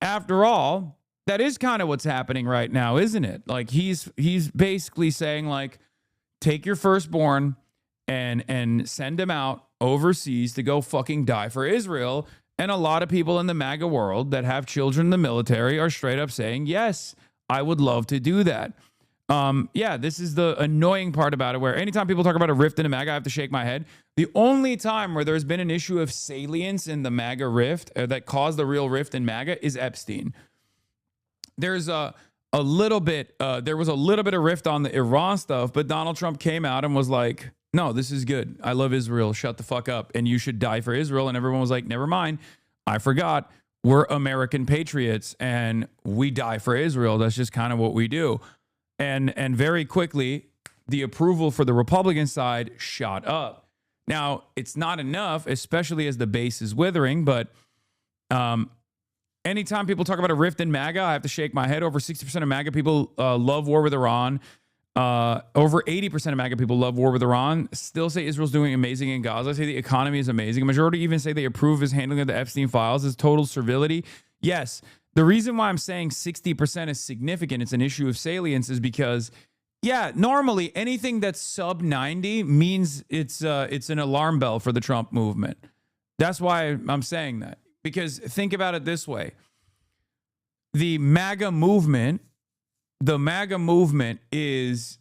After all, that is kind of what's happening right now, isn't it? Like he's basically saying like, take your firstborn and send him out overseas to go fucking die for Israel. And a lot of people in the MAGA world that have children in the military are straight up saying, yes, I would love to do that. This is the annoying part about it, where anytime people talk about a rift in the MAGA, I have to shake my head. The only time where there's been an issue of salience in the MAGA rift that caused the real rift in MAGA is Epstein. There's there was a little bit of rift on the Iran stuff, but Donald Trump came out and was like, no, this is good. I love Israel. Shut the fuck up. And you should die for Israel. And everyone was like, never mind. I forgot. We're American patriots and we die for Israel. That's just kind of what we do. And very quickly, the approval for the Republican side shot up. Now, it's not enough, especially as the base is withering. But anytime people talk about a rift in MAGA, I have to shake my head. Over 60% of MAGA people love war with Iran. Over 80% of MAGA people love war with Iran, still say Israel's doing amazing in Gaza, say the economy is amazing. A majority even say they approve his handling of the Epstein files as total servility. Yes, the reason why I'm saying 60% is significant, it's an issue of salience, is because, normally anything that's sub 90 means it's an alarm bell for the Trump movement. That's why I'm saying that. Because think about it this way. The MAGA movement is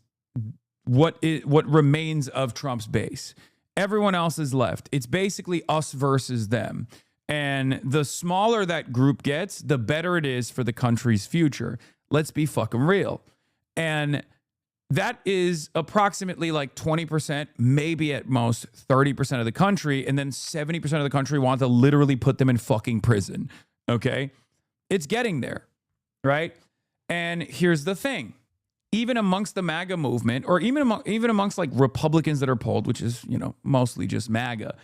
what remains of Trump's base. Everyone else is left. It's basically us versus them. And the smaller that group gets, the better it is for the country's future. Let's be fucking real. And that is approximately like 20%, maybe at most 30% of the country. And then 70% of the country want to literally put them in fucking prison. Okay? It's getting there, right? And here's the thing. Even amongst the MAGA movement, or even amongst like Republicans that are polled, which is, mostly just MAGA,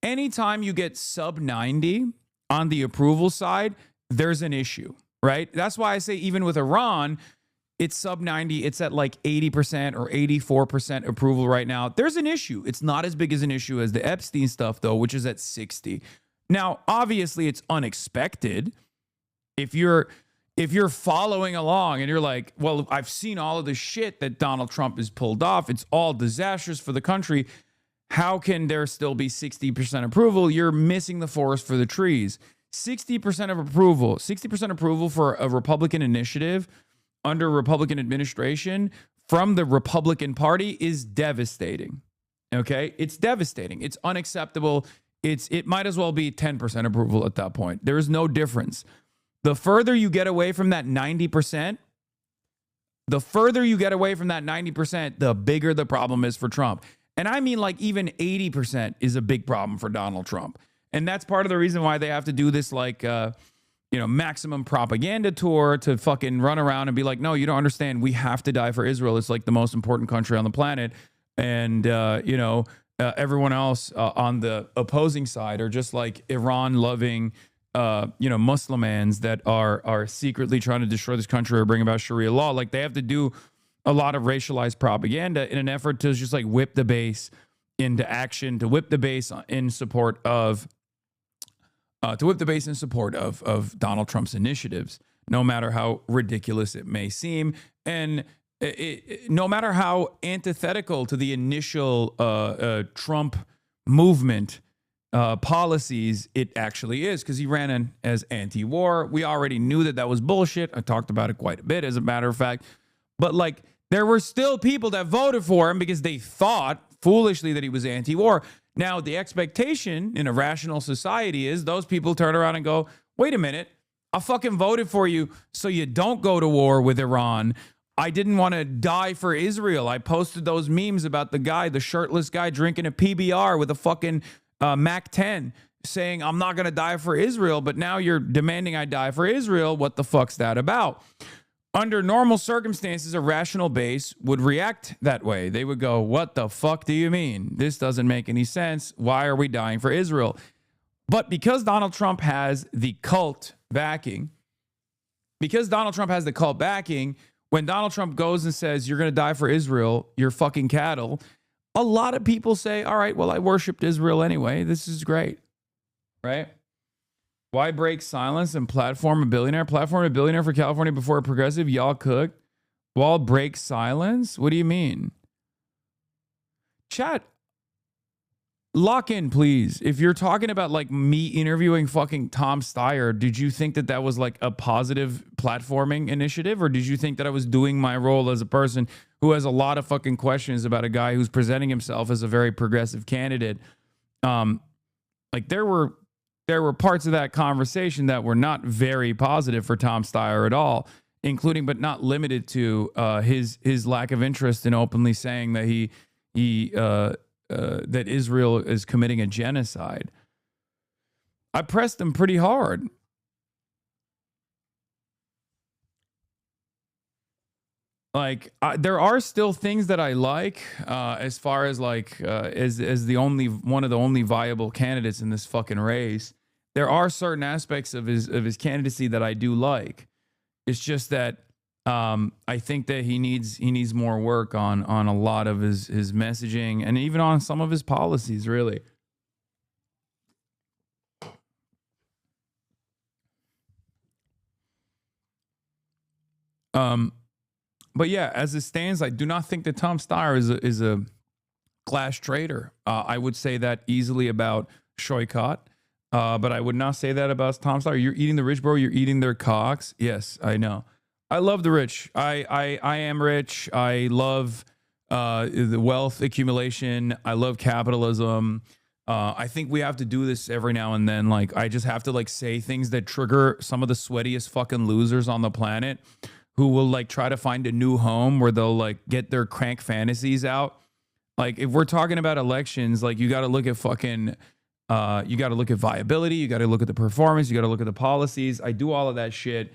anytime you get sub 90 on the approval side, there's an issue, right? That's why I say even with Iran, It's sub 90. It's at like 80% or 84% approval right now. There's an issue. It's not as big as an issue as the Epstein stuff, though, which is at 60. Now, obviously, it's unexpected. If you're following along and you're like, well, I've seen all of the shit that Donald Trump has pulled off. It's all disastrous for the country. How can there still be 60% approval? You're missing the forest for the trees. 60% approval for a Republican initiative under Republican administration from the Republican Party is devastating. Okay? It's devastating. It's unacceptable. It might as well be 10% approval at that point. There is no difference. The further you get away from that 90%, the bigger the problem is for Trump. And I mean, like, even 80% is a big problem for Donald Trump. And that's part of the reason why they have to do this, like, maximum propaganda tour to fucking run around and be like, no, you don't understand. We have to die for Israel. It's like the most important country on the planet. And, everyone else on the opposing side are just like Iran-loving, Muslimans that are secretly trying to destroy this country or bring about Sharia law. Like, they have to do a lot of racialized propaganda in an effort to just like whip the base into action, to whip the base in support of Donald Trump's initiatives, no matter how ridiculous it may seem, and no matter how antithetical to the initial Trump movement policies it actually is, because he ran in as anti-war. We already knew that was bullshit. I talked about it quite a bit, as a matter of fact. But like, there were still people that voted for him because they thought foolishly that he was anti-war. Now, the expectation in a rational society is those people turn around and go, wait a minute, I fucking voted for you so you don't go to war with Iran. I didn't want to die for Israel. I posted those memes about the shirtless guy drinking a PBR with a fucking Mac 10 saying, I'm not going to die for Israel, but now you're demanding I die for Israel. What the fuck's that about? Under normal circumstances, a rational base would react that way. They would go, what the fuck do you mean? This doesn't make any sense. Why are we dying for Israel? But because Donald Trump has the cult backing, when Donald Trump goes and says, you're going to die for Israel, you're fucking cattle, a lot of people say, all right, well, I worshiped Israel anyway. This is great, right? Why break silence and platform a billionaire? Platform a billionaire for California before a progressive? Y'all cooked. Wall break silence? What do you mean? Chat, lock in, please. If you're talking about like me interviewing fucking Tom Steyer, did you think that was like a positive platforming initiative? Or did you think that I was doing my role as a person who has a lot of fucking questions about a guy who's presenting himself as a very progressive candidate? Like there were parts of that conversation that were not very positive for Tom Steyer at all, including but not limited to his lack of interest in openly saying that that Israel is committing a genocide. I pressed him pretty hard. Like there are still things that I like as far as like as one of the only viable candidates in this fucking race. There are certain aspects of his candidacy that I do like. It's just that I think that he needs more work on a lot of his messaging and even on some of his policies, really. But yeah, as it stands, I do not think that Tom Steyer is a class traitor. I would say that easily about Shoykot, but I would not say that about Tom Steyer. You're eating the rich, bro. You're eating their cocks. Yes, I know. I love the rich. I am rich. I love the wealth accumulation. I love capitalism. I think we have to do this every now and then. Like, I just have to like say things that trigger some of the sweatiest fucking losers on the planet, who will like try to find a new home where they'll like get their crank fantasies out. Like, if we're talking about elections, like you got to look at fucking, you got to look at viability. You got to look at the performance. You got to look at the policies. I do all of that shit.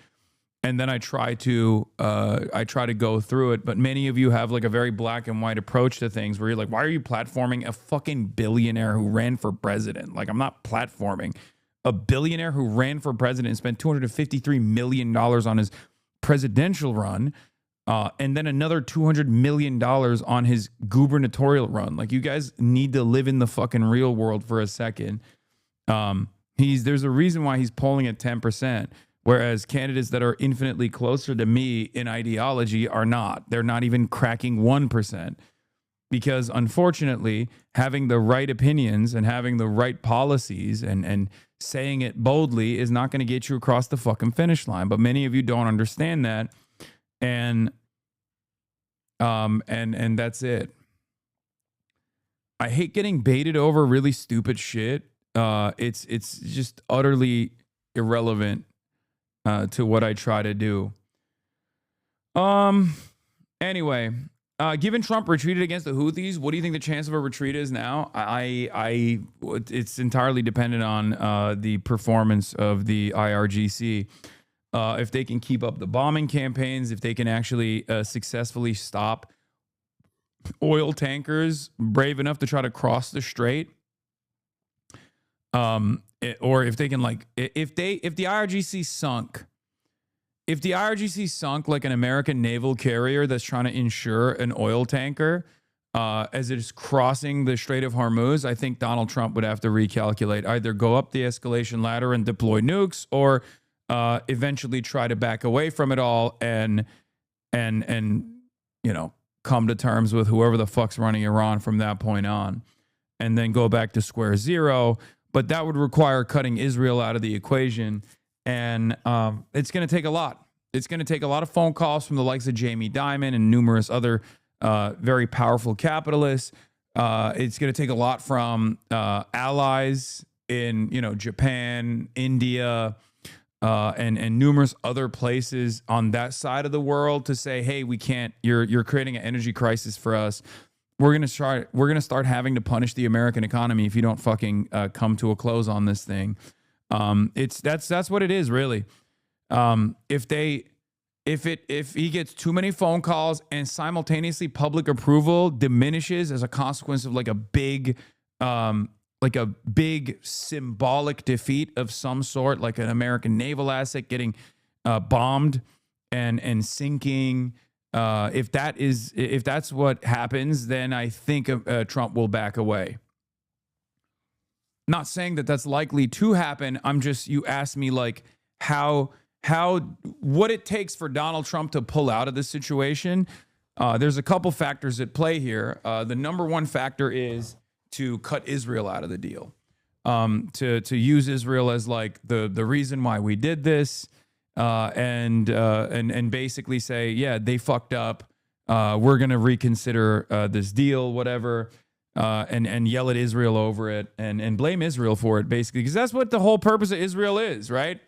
And then I try to go through it. But many of you have like a very black and white approach to things where you're like, why are you platforming a fucking billionaire who ran for president? Like, I'm not platforming a billionaire who ran for president and spent $253 million on his presidential run. and then another $200 million on his gubernatorial run. Like, you guys need to live in the fucking real world for a second. There's a reason why he's polling at 10%, whereas candidates that are infinitely closer to me in ideology are not. They're not even cracking 1%. Because unfortunately, having the right opinions and having the right policies and saying it boldly is not going to get you across the fucking finish line. But many of you don't understand that. And that's it. I hate getting baited over really stupid shit. It's just utterly irrelevant to what I try to do. Anyway, given Trump retreated against the Houthis, what do you think the chance of a retreat is now? It's entirely dependent on the performance of the IRGC. If they can keep up the bombing campaigns, if they can actually successfully stop oil tankers brave enough to try to cross the strait, or if they can, like, if the IRGC sunk. If the IRGC sunk like an American naval carrier that's trying to insure an oil tanker as it is crossing the Strait of Hormuz, I think Donald Trump would have to recalculate, either go up the escalation ladder and deploy nukes, or eventually try to back away from it all and you know, come to terms with whoever the fuck's running Iran from that point on, and then go back to square zero. But that would require cutting Israel out of the equation. And it's going to take a lot. It's going to take a lot of phone calls from the likes of Jamie Dimon and numerous other very powerful capitalists. It's going to take a lot from allies in, you know, Japan, India, and numerous other places on that side of the world to say, hey, we can't. You're creating an energy crisis for us. We're going to start having to punish the American economy if you don't fucking come to a close on this thing. That's what it is, really. If he gets too many phone calls and simultaneously public approval diminishes as a consequence of like a big symbolic defeat of some sort, like an American naval asset getting bombed and sinking. If that's what happens, then I think Trump will back away. Not saying that that's likely to happen. You asked me like what it takes for Donald Trump to pull out of this situation. There's a couple factors at play here. The number one factor is to cut Israel out of the deal, to use Israel as like the reason why we did this, and basically say, yeah, they fucked up. We're gonna reconsider this deal, whatever. And yell at Israel over it and blame Israel for it, basically, because that's what the whole purpose of Israel is, right?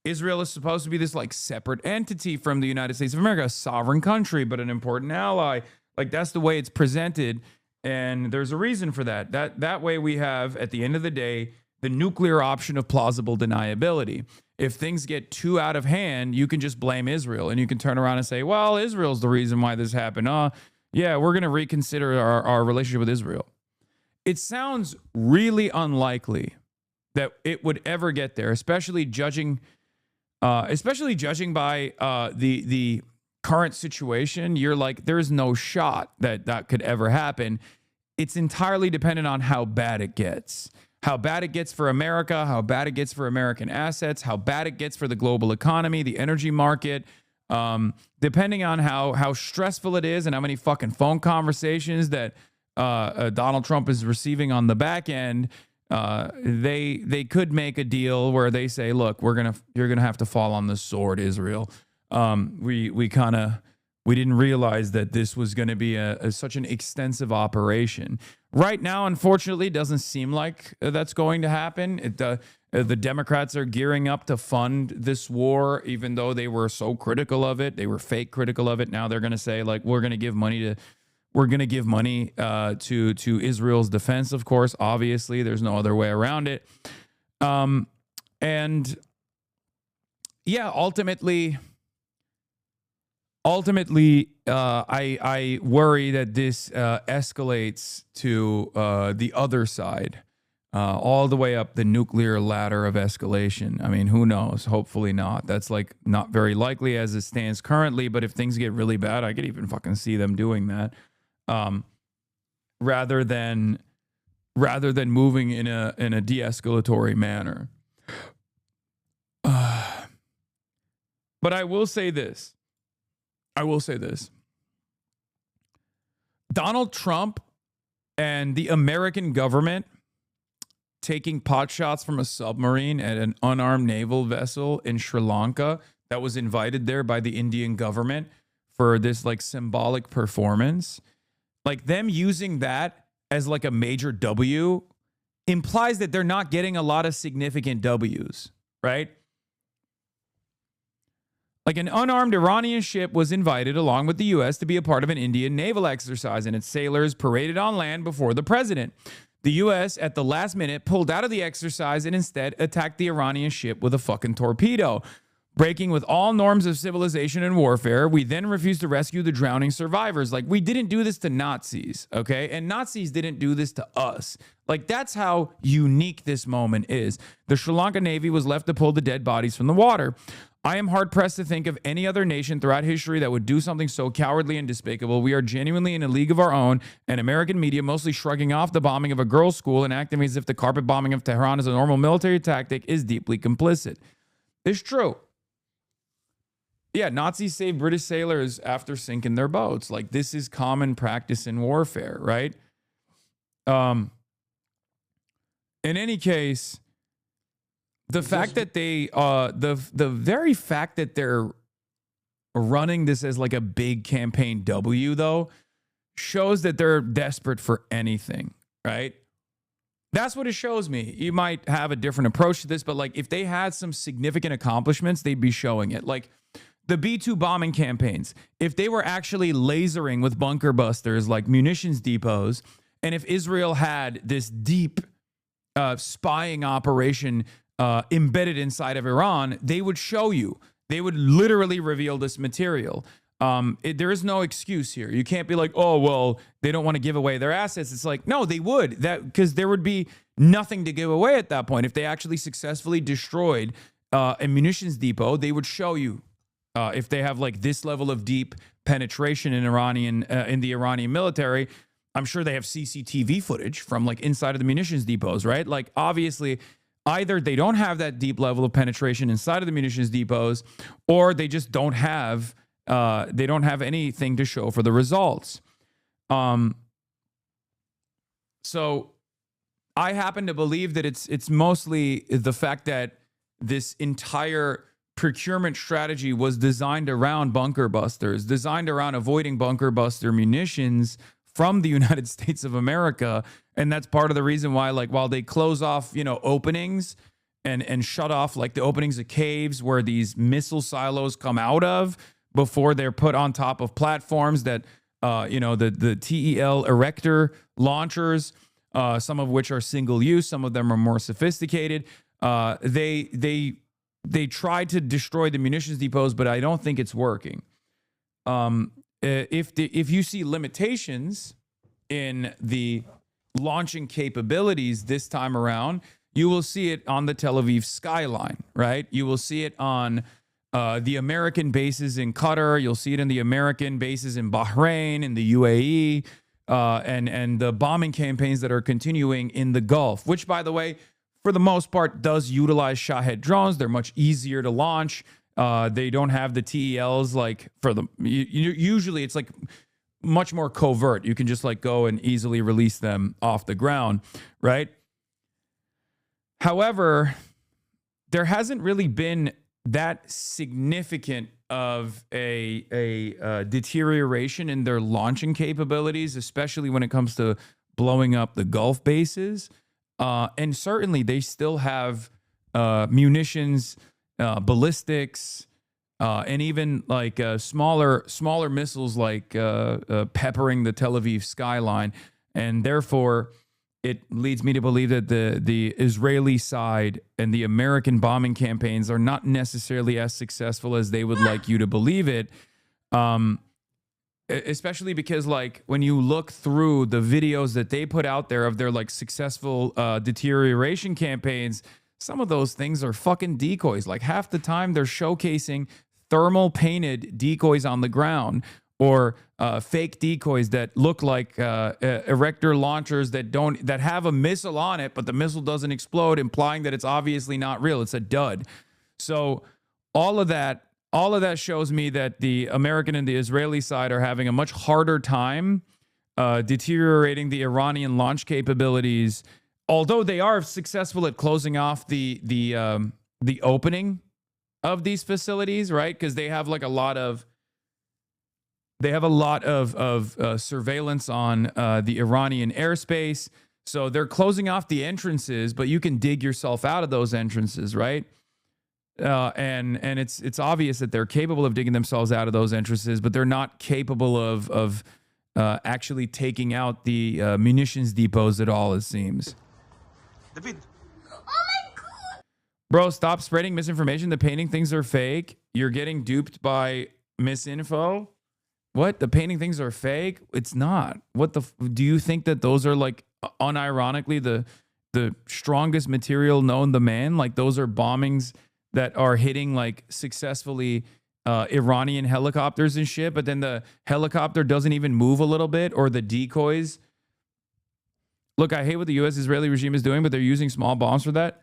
Israel is supposed to be this like separate entity from the United States of America, a sovereign country, but an important ally. Like, that's the way it's presented, and there's a reason for that. That way we have, at the end of the day, the nuclear option of plausible deniability. If things get too out of hand, you can just blame Israel, and you can turn around and say, well, Israel's the reason why this happened. Yeah, we're going to reconsider our relationship with Israel. It sounds really unlikely that it would ever get there, especially judging by the current situation. You're like, there's no shot that could ever happen. It's entirely dependent on how bad it gets. How bad it gets for America, how bad it gets for American assets, how bad it gets for the global economy, the energy market. Depending on how stressful it is and how many fucking phone conversations that Donald Trump is receiving on the back end, they could make a deal where they say, look, you're gonna have to fall on the sword, Israel. We didn't realize that this was going to be such an extensive operation. Right now, unfortunately, it doesn't seem like that's going to happen. The Democrats are gearing up to fund this war, even though they were so critical of it. They were fake critical of it. Now they're going to say, like, we're going to give money to Israel's defense. Of course, obviously, there's no other way around it. And yeah, ultimately, I worry that this escalates to the other side. all the way up the nuclear ladder of escalation. I mean, who knows? Hopefully not. That's like not very likely as it stands currently. But if things get really bad, I could even fucking see them doing that, rather than moving in a de-escalatory manner. But I will say this. Donald Trump and the American government taking pot shots from a submarine at an unarmed naval vessel in Sri Lanka that was invited there by the Indian government for this like symbolic performance, like them using that as like a major W implies that they're not getting a lot of significant W's, right? Like an unarmed Iranian ship was invited along with the U.S. to be a part of an Indian naval exercise, and its sailors paraded on land before the president. The U.S. at the last minute pulled out of the exercise and instead attacked the Iranian ship with a fucking torpedo. Breaking with all norms of civilization and warfare, we then refused to rescue the drowning survivors. Like, we didn't do this to Nazis, okay? And Nazis didn't do this to us. Like, that's how unique this moment is. The Sri Lanka Navy was left to pull the dead bodies from the water. I am hard-pressed to think of any other nation throughout history that would do something so cowardly and despicable. We are genuinely in a league of our own, and American media, mostly shrugging off the bombing of a girls' school and acting as if the carpet bombing of Tehran is a normal military tactic, is deeply complicit. It's true. Yeah, Nazis saved British sailors after sinking their boats. Like, this is common practice in warfare, right? In any case, the fact that they, the very fact that they're running this as like a big campaign W, though, shows that they're desperate for anything, right? That's what it shows me. You might have a different approach to this, but like if they had some significant accomplishments, they'd be showing it. Like the B-2 bombing campaigns, if they were actually lasering with bunker busters like munitions depots, and if Israel had this deep spying operation embedded inside of Iran, they would show you. They would literally reveal this material. There is no excuse here. You can't be like, oh, well, they don't want to give away their assets. It's like, no, they would. That because there would be nothing to give away at that point. If they actually successfully destroyed a munitions depot, they would show you. If they have like this level of deep penetration in the Iranian military, I'm sure they have CCTV footage from like inside of the munitions depots, right? Like obviously, either they don't have that deep level of penetration inside of the munitions depots, or they just don't have anything to show for the results. So I happen to believe that it's mostly the fact that this entire procurement strategy was designed around bunker busters, designed around avoiding bunker buster munitions from the United States of America. And that's part of the reason why, like, while they close off, openings and shut off like the openings of caves where these missile silos come out of before they're put on top of platforms that, the TEL erector launchers, some of which are single use, some of them are more sophisticated. They tried to destroy the munitions depots, but I don't think it's working. If you see limitations in the launching capabilities this time around, you will see it on the Tel Aviv skyline, right? You will see it on the American bases in Qatar. You'll see it in the American bases in Bahrain, in the UAE, and the bombing campaigns that are continuing in the Gulf, which, by the way, for the most part, does utilize Shahed drones. They're much easier to launch. They don't have the TELs like for the. Usually, it's like much more covert. You can just like go and easily release them off the ground, right? However, there hasn't really been that significant of a deterioration in their launching capabilities, especially when it comes to blowing up the Gulf bases. And certainly they still have munitions, ballistics, and even like smaller missiles like peppering the Tel Aviv skyline. And therefore, it leads me to believe that the Israeli side and the American bombing campaigns are not necessarily as successful as they would like you to believe it. And especially because like when you look through the videos that they put out there of their like successful deterioration campaigns, some of those things are fucking decoys. Like half the time they're showcasing thermal painted decoys on the ground, or fake decoys that look like erector launchers that have a missile on it, but the missile doesn't explode, implying that it's obviously not real. It's a dud. So all of that shows me that the American and the Israeli side are having a much harder time deteriorating the Iranian launch capabilities, although they are successful at closing off the opening of these facilities, right? Because they have like a lot of surveillance on the Iranian airspace. So they're closing off the entrances, but you can dig yourself out of those entrances, right? And it's obvious that they're capable of digging themselves out of those entrances, but they're not capable of actually taking out the munitions depots at all, it seems. Bro, stop spreading misinformation. The painting things are fake. You're getting duped by misinfo. What? The painting things are fake? It's not. What the? Do you think that those are like unironically the strongest material known to man? Like those are bombings that are hitting like successfully Iranian helicopters and shit, but then the helicopter doesn't even move a little bit, or the decoys. Look, I hate what the U.S.-Israeli regime is doing, but they're using small bombs for that.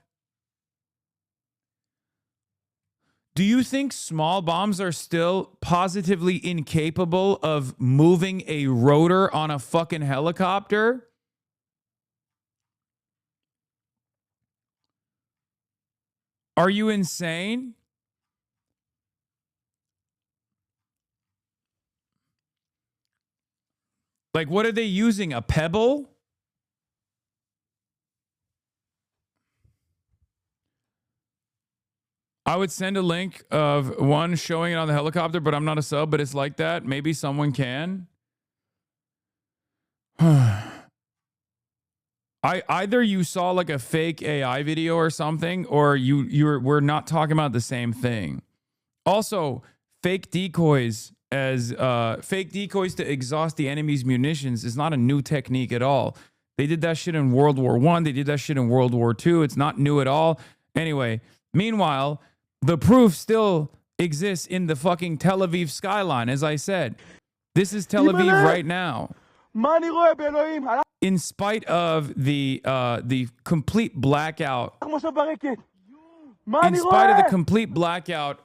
Do you think small bombs are still positively incapable of moving a rotor on a fucking helicopter? Are you insane? Like, what are they using? A pebble? I would send a link of one showing it on the helicopter, but I'm not a sub, but it's like that. Maybe someone can. Either you saw like a fake AI video or something, or we're not talking about the same thing. Also, fake decoys to exhaust the enemy's munitions is not a new technique at all. They did that shit in World War I. They did that shit in World War II. It's not new at all. Anyway, meanwhile, the proof still exists in the fucking Tel Aviv skyline, as I said. This is Tel Aviv right now. In spite of the complete blackout,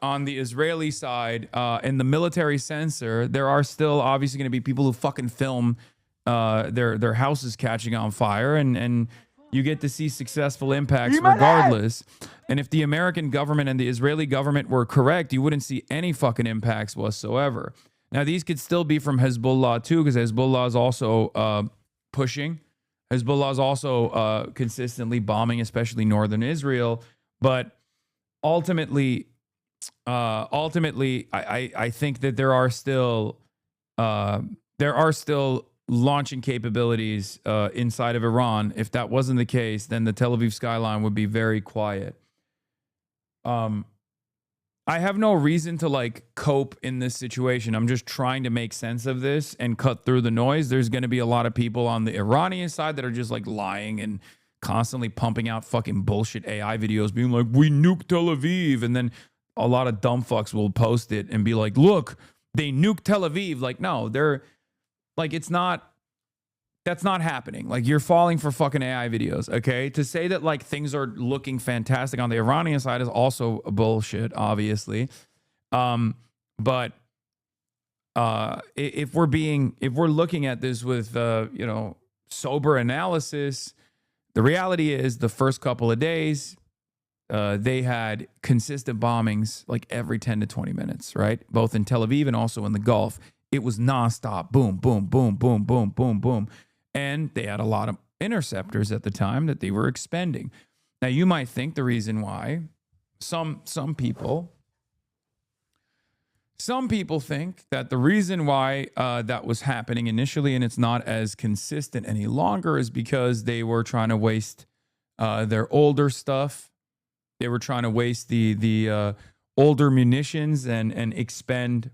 on the Israeli side and the military censor, there are still obviously going to be people who fucking film their houses catching on fire, and you get to see successful impacts regardless. And if the American government and the Israeli government were correct, you wouldn't see any fucking impacts whatsoever. Now, these could still be from Hezbollah too, because Hezbollah is also pushing. Hezbollah is also consistently bombing, especially northern Israel. But ultimately, I think that there are still launching capabilities inside of Iran. If that wasn't the case, then the Tel Aviv skyline would be very quiet. I have no reason to like cope in this situation. I'm just trying to make sense of this and cut through the noise. There's going to be a lot of people on the Iranian side that are just like lying and constantly pumping out fucking bullshit AI videos, being like, we nuked Tel Aviv. And then a lot of dumb fucks will post it and be like, look, they nuked Tel Aviv. Like, no, they're like, that's not happening. Like, you're falling for fucking AI videos, okay? To say that like things are looking fantastic on the Iranian side is also bullshit, obviously. But if we're looking at this with sober analysis, the reality is the first couple of days they had consistent bombings like every 10 to 20 minutes, right? Both in Tel Aviv and also in the Gulf. It was nonstop, boom, boom, boom, boom, boom, boom, boom. And they had a lot of interceptors at the time that they were expending. Now, you might think the reason why some people think that the reason why that was happening initially and it's not as consistent any longer is because they were trying to waste their older stuff. They were trying to waste the older munitions and expend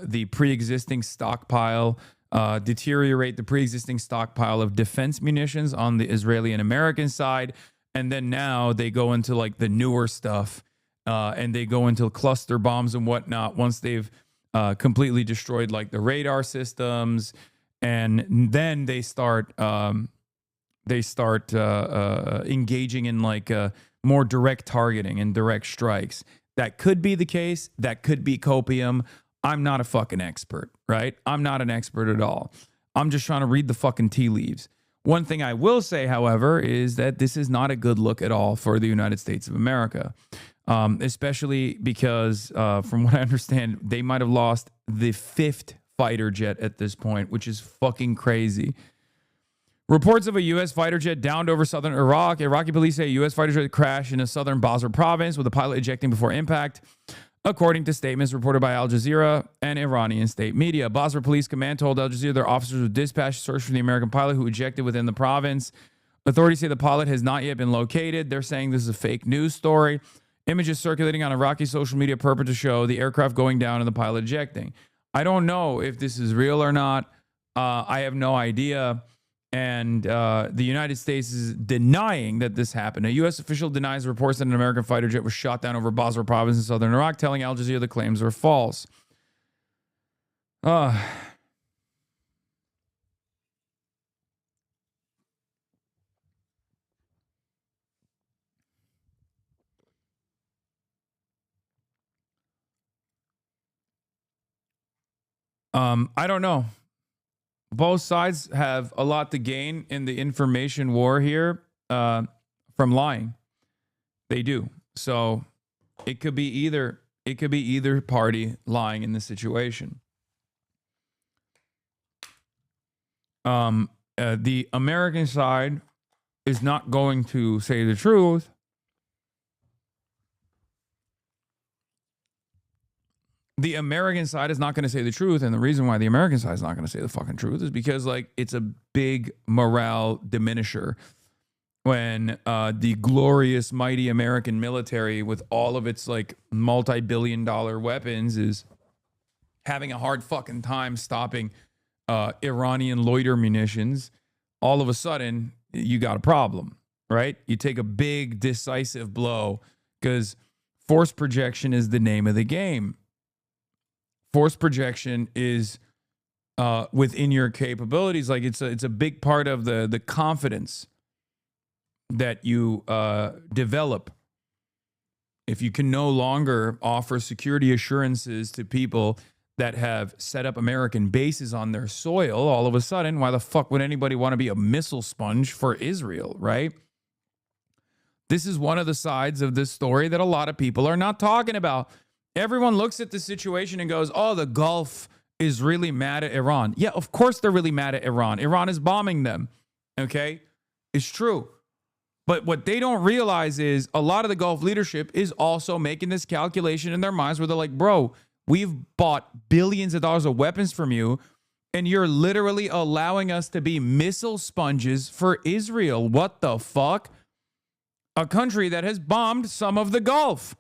the pre-existing stockpile, deteriorate the pre-existing stockpile of defense munitions on the Israeli and American side. And then now they go into like the newer stuff, and they go into cluster bombs and whatnot once they've completely destroyed like the radar systems. And then they start engaging in like more direct targeting and direct strikes. That could be the case. That could be copium. I'm not a fucking expert, right? I'm not an expert at all. I'm just trying to read the fucking tea leaves. One thing I will say, however, is that this is not a good look at all for the United States of America, especially because, from what I understand, they might have lost the 5th fighter jet at this point, which is fucking crazy. Reports of a U.S. fighter jet downed over southern Iraq. Iraqi police say a U.S. fighter jet crashed in a southern Basra province with the pilot ejecting before impact, according to statements reported by Al Jazeera and Iranian state media. Basra Police Command told Al Jazeera their officers would dispatch to search for the American pilot who ejected within the province. Authorities say the pilot has not yet been located. They're saying this is a fake news story. Images circulating on Iraqi social media purport to show the aircraft going down and the pilot ejecting. I don't know if this is real or not. I have no idea. And the United States is denying that this happened. A U.S. official denies reports that an American fighter jet was shot down over Basra province in southern Iraq, telling Al Jazeera the claims are false. I don't know. Both sides have a lot to gain in the information war here from lying. They do. So it could be either party lying in this situation. The American side is not going to say the truth. The American side is not going to say the truth, and the reason why the American side is not going to say the fucking truth is because, like, it's a big morale diminisher when the glorious, mighty American military, with all of its like multi-billion-dollar weapons, is having a hard fucking time stopping Iranian loiter munitions. All of a sudden, you got a problem, right? You take a big, decisive blow because force projection is the name of the game. Force projection is within your capabilities. Like it's a big part of the confidence that you develop. If you can no longer offer security assurances to people that have set up American bases on their soil, all of a sudden, why the fuck would anybody want to be a missile sponge for Israel, right? This is one of the sides of this story that a lot of people are not talking about. Everyone looks at the situation and goes, oh, the Gulf is really mad at Iran. Yeah, of course they're really mad at Iran. Iran is bombing them. Okay? It's true. But what they don't realize is a lot of the Gulf leadership is also making this calculation in their minds where they're like, bro, we've bought billions of dollars of weapons from you, and you're literally allowing us to be missile sponges for Israel. What the fuck? A country that has bombed some of the Gulf.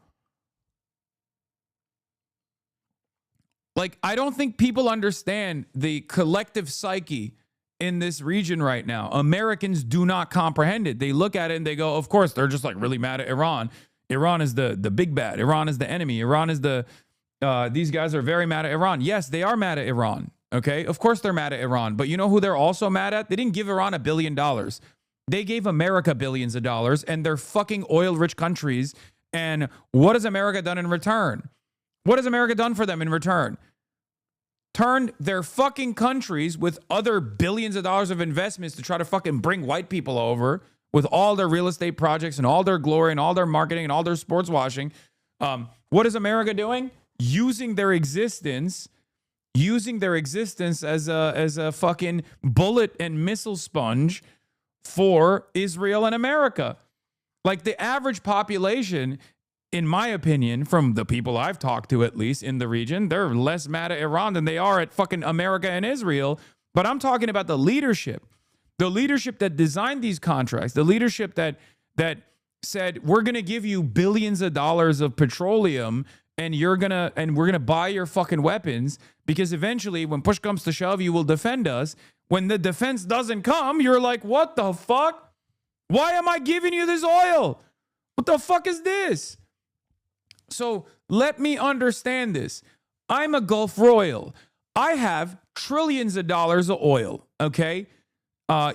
Like, I don't think people understand the collective psyche in this region right now. Americans do not comprehend it. They look at it and they go, of course, they're just like really mad at Iran. Iran is the big bad. Iran is the enemy. Iran is these guys are very mad at Iran. Yes, they are mad at Iran. Okay, of course they're mad at Iran. But you know who they're also mad at? They didn't give Iran $1 billion. They gave America billions of dollars, and they're fucking oil-rich countries. And what has America done in return? What has America done for them in return? Turned their fucking countries with other billions of dollars of investments to try to fucking bring white people over with all their real estate projects and all their glory and all their marketing and all their sports washing. What is America doing? Using their existence as a fucking bullet and missile sponge for Israel and America. Like, the average population, in my opinion, from the people I've talked to, at least in the region, they're less mad at Iran than they are at fucking America and Israel. But I'm talking about the leadership that designed these contracts, the leadership that said, we're going to give you billions of dollars of petroleum and we're gonna buy your fucking weapons, because eventually when push comes to shove, you will defend us. When the defense doesn't come, you're like, what the fuck? Why am I giving you this oil? What the fuck is this? So let me understand this. I'm a Gulf Royal. I have trillions of dollars of oil, okay?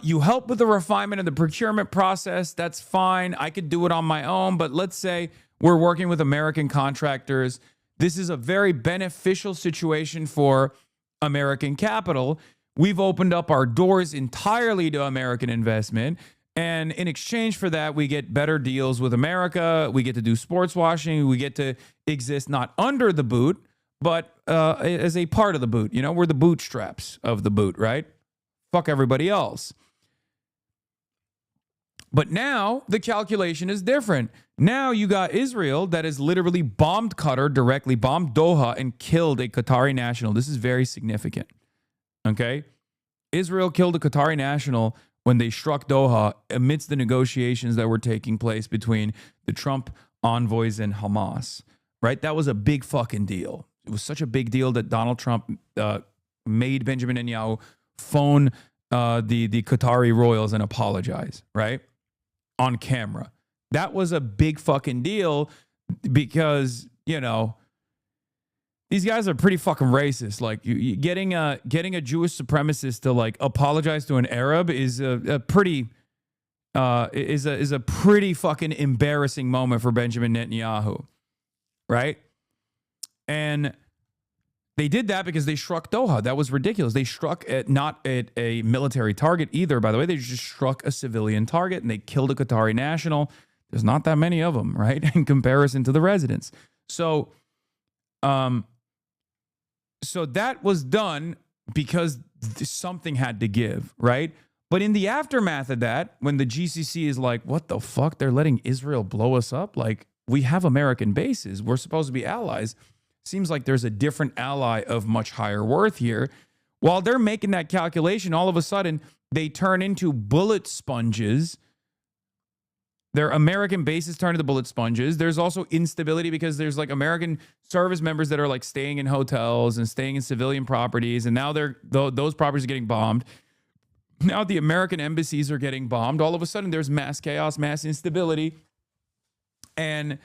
You help with the refinement of the procurement process. That's fine. I could do it on my own, but let's say we're working with American contractors. This is a very beneficial situation for American capital. We've opened up our doors entirely to American investment. And in exchange for that, we get better deals with America. We get to do sports washing. We get to exist not under the boot, but as a part of the boot. You know, we're the bootstraps of the boot, right? Fuck everybody else. But now the calculation is different. Now you got Israel that has literally bombed Qatar directly, bombed Doha, and killed a Qatari national. This is very significant. Okay? Israel killed a Qatari national when they struck Doha amidst the negotiations that were taking place between the Trump envoys and Hamas. Right? That was a big fucking deal. It was such a big deal that Donald Trump made Benjamin Netanyahu phone the Qatari royals and apologize, right? On camera. That was a big fucking deal because, you know, these guys are pretty fucking racist. Like, getting a Jewish supremacist to like apologize to an Arab is a pretty fucking embarrassing moment for Benjamin Netanyahu, right? And they did that because they struck Doha. That was ridiculous. They struck not at a military target either, by the way. They just struck a civilian target and they killed a Qatari national. There's not that many of them, right? In comparison to the residents. So that was done because something had to give, right? But in the aftermath of that, when the GCC is like, what the fuck? They're letting Israel blow us up? Like, we have American bases. We're supposed to be allies. Seems like there's a different ally of much higher worth here. While they're making that calculation, all of a sudden, they turn into bullet sponges. Their American bases turn into bullet sponges. There's also instability because there's like American service members that are like staying in hotels and staying in civilian properties. And now those properties are getting bombed. Now the American embassies are getting bombed. All of a sudden, there's mass chaos, mass instability. And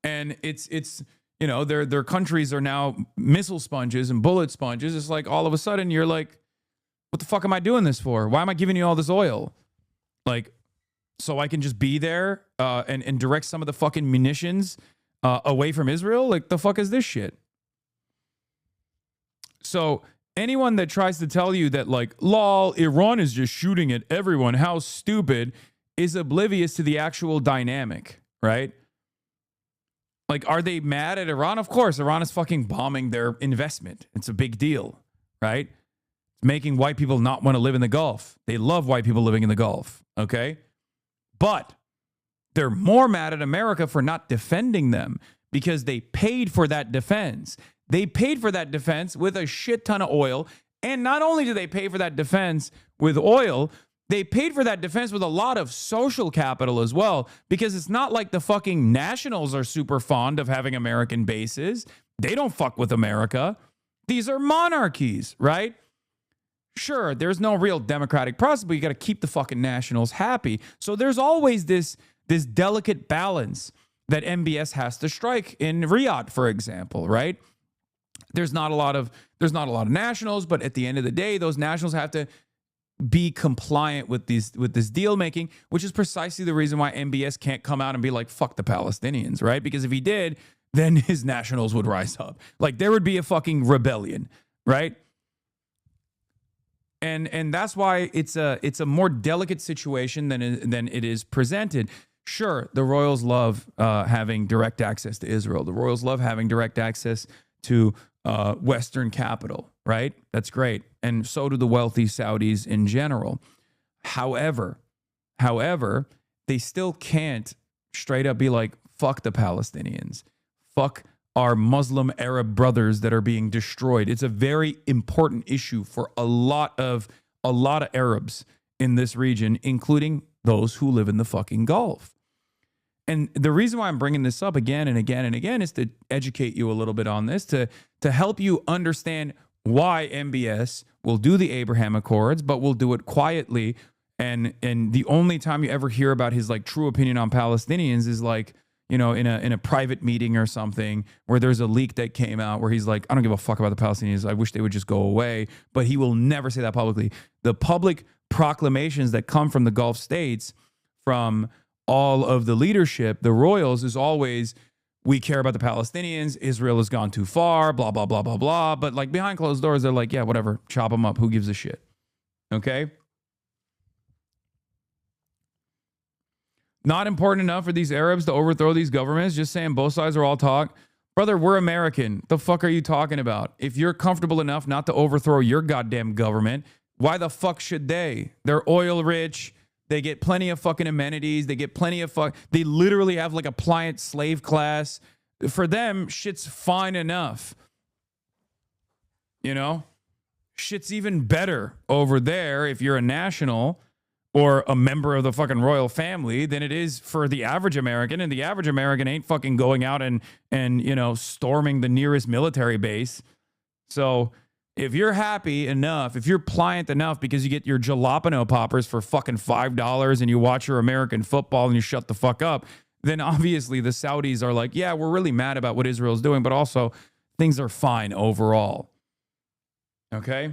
it's you know, their countries are now missile sponges and bullet sponges. It's like all of a sudden you're like, what the fuck am I doing this for? Why am I giving you all this oil? Like, so I can just be there and direct some of the fucking munitions away from Israel? Like, the fuck is this shit? So anyone that tries to tell you that, like, lol, Iran is just shooting at everyone, how stupid, is oblivious to the actual dynamic, right? Like, are they mad at Iran? Of course, Iran is fucking bombing their investment. It's a big deal, right? It's making white people not want to live in the Gulf. They love white people living in the Gulf, okay? But they're more mad at America for not defending them because they paid for that defense. They paid for that defense with a shit ton of oil. And not only do they pay for that defense with oil, they paid for that defense with a lot of social capital as well, because it's not like the fucking nationals are super fond of having American bases. They don't fuck with America. These are monarchies, right? Sure, there's no real democratic process, but you got to keep the fucking nationals happy. So there's always this delicate balance that MBS has to strike in Riyadh, for example, right? There's not a lot of nationals, but at the end of the day, those nationals have to be compliant with this deal making, which is precisely the reason why MBS can't come out and be like, fuck the Palestinians, right? Because if he did, then his nationals would rise up. Like, there would be a fucking rebellion, right? And that's why it's a more delicate situation than it is presented. Sure, the royals love having direct access to Israel. The royals love having direct access to Western capital, right? That's great. And so do the wealthy Saudis in general. However, they still can't straight up be like, fuck the Palestinians. Fuck our Muslim Arab brothers that are being destroyed. It's a very important issue for a lot of Arabs in this region, including those who live in the fucking Gulf. and the reason why I'm bringing this up again and again and again is to educate you a little bit on this, to help you understand why MBS will do the Abraham Accords, but will do it quietly. And the only time you ever hear about his like true opinion on Palestinians is like, you know, in a private meeting or something where there's a leak that came out where he's like, I don't give a fuck about the Palestinians. I wish they would just go away. But he will never say that publicly. The public proclamations that come from the Gulf states, from all of the leadership, the royals, is always, we care about the Palestinians. Israel has gone too far, blah, blah, blah, blah, blah. But like behind closed doors, they're like, yeah, whatever, chop them up. Who gives a shit? Okay. Not important enough for these Arabs to overthrow these governments, just saying both sides are all talk. Brother, we're American. The fuck are you talking about? If you're comfortable enough not to overthrow your goddamn government, why the fuck should they? They're oil rich. They get plenty of fucking amenities. They get plenty of they literally have like a pliant slave class. For them, shit's fine enough. You know? Shit's even better over there if you're a national or a member of the fucking royal family than it is for the average American. And the average American ain't fucking going out and you know, storming the nearest military base. So if you're happy enough, if you're pliant enough because you get your jalapeno poppers for fucking $5 and you watch your American football and you shut the fuck up, then obviously the Saudis are like, yeah, we're really mad about what Israel's doing, but also things are fine overall. Okay?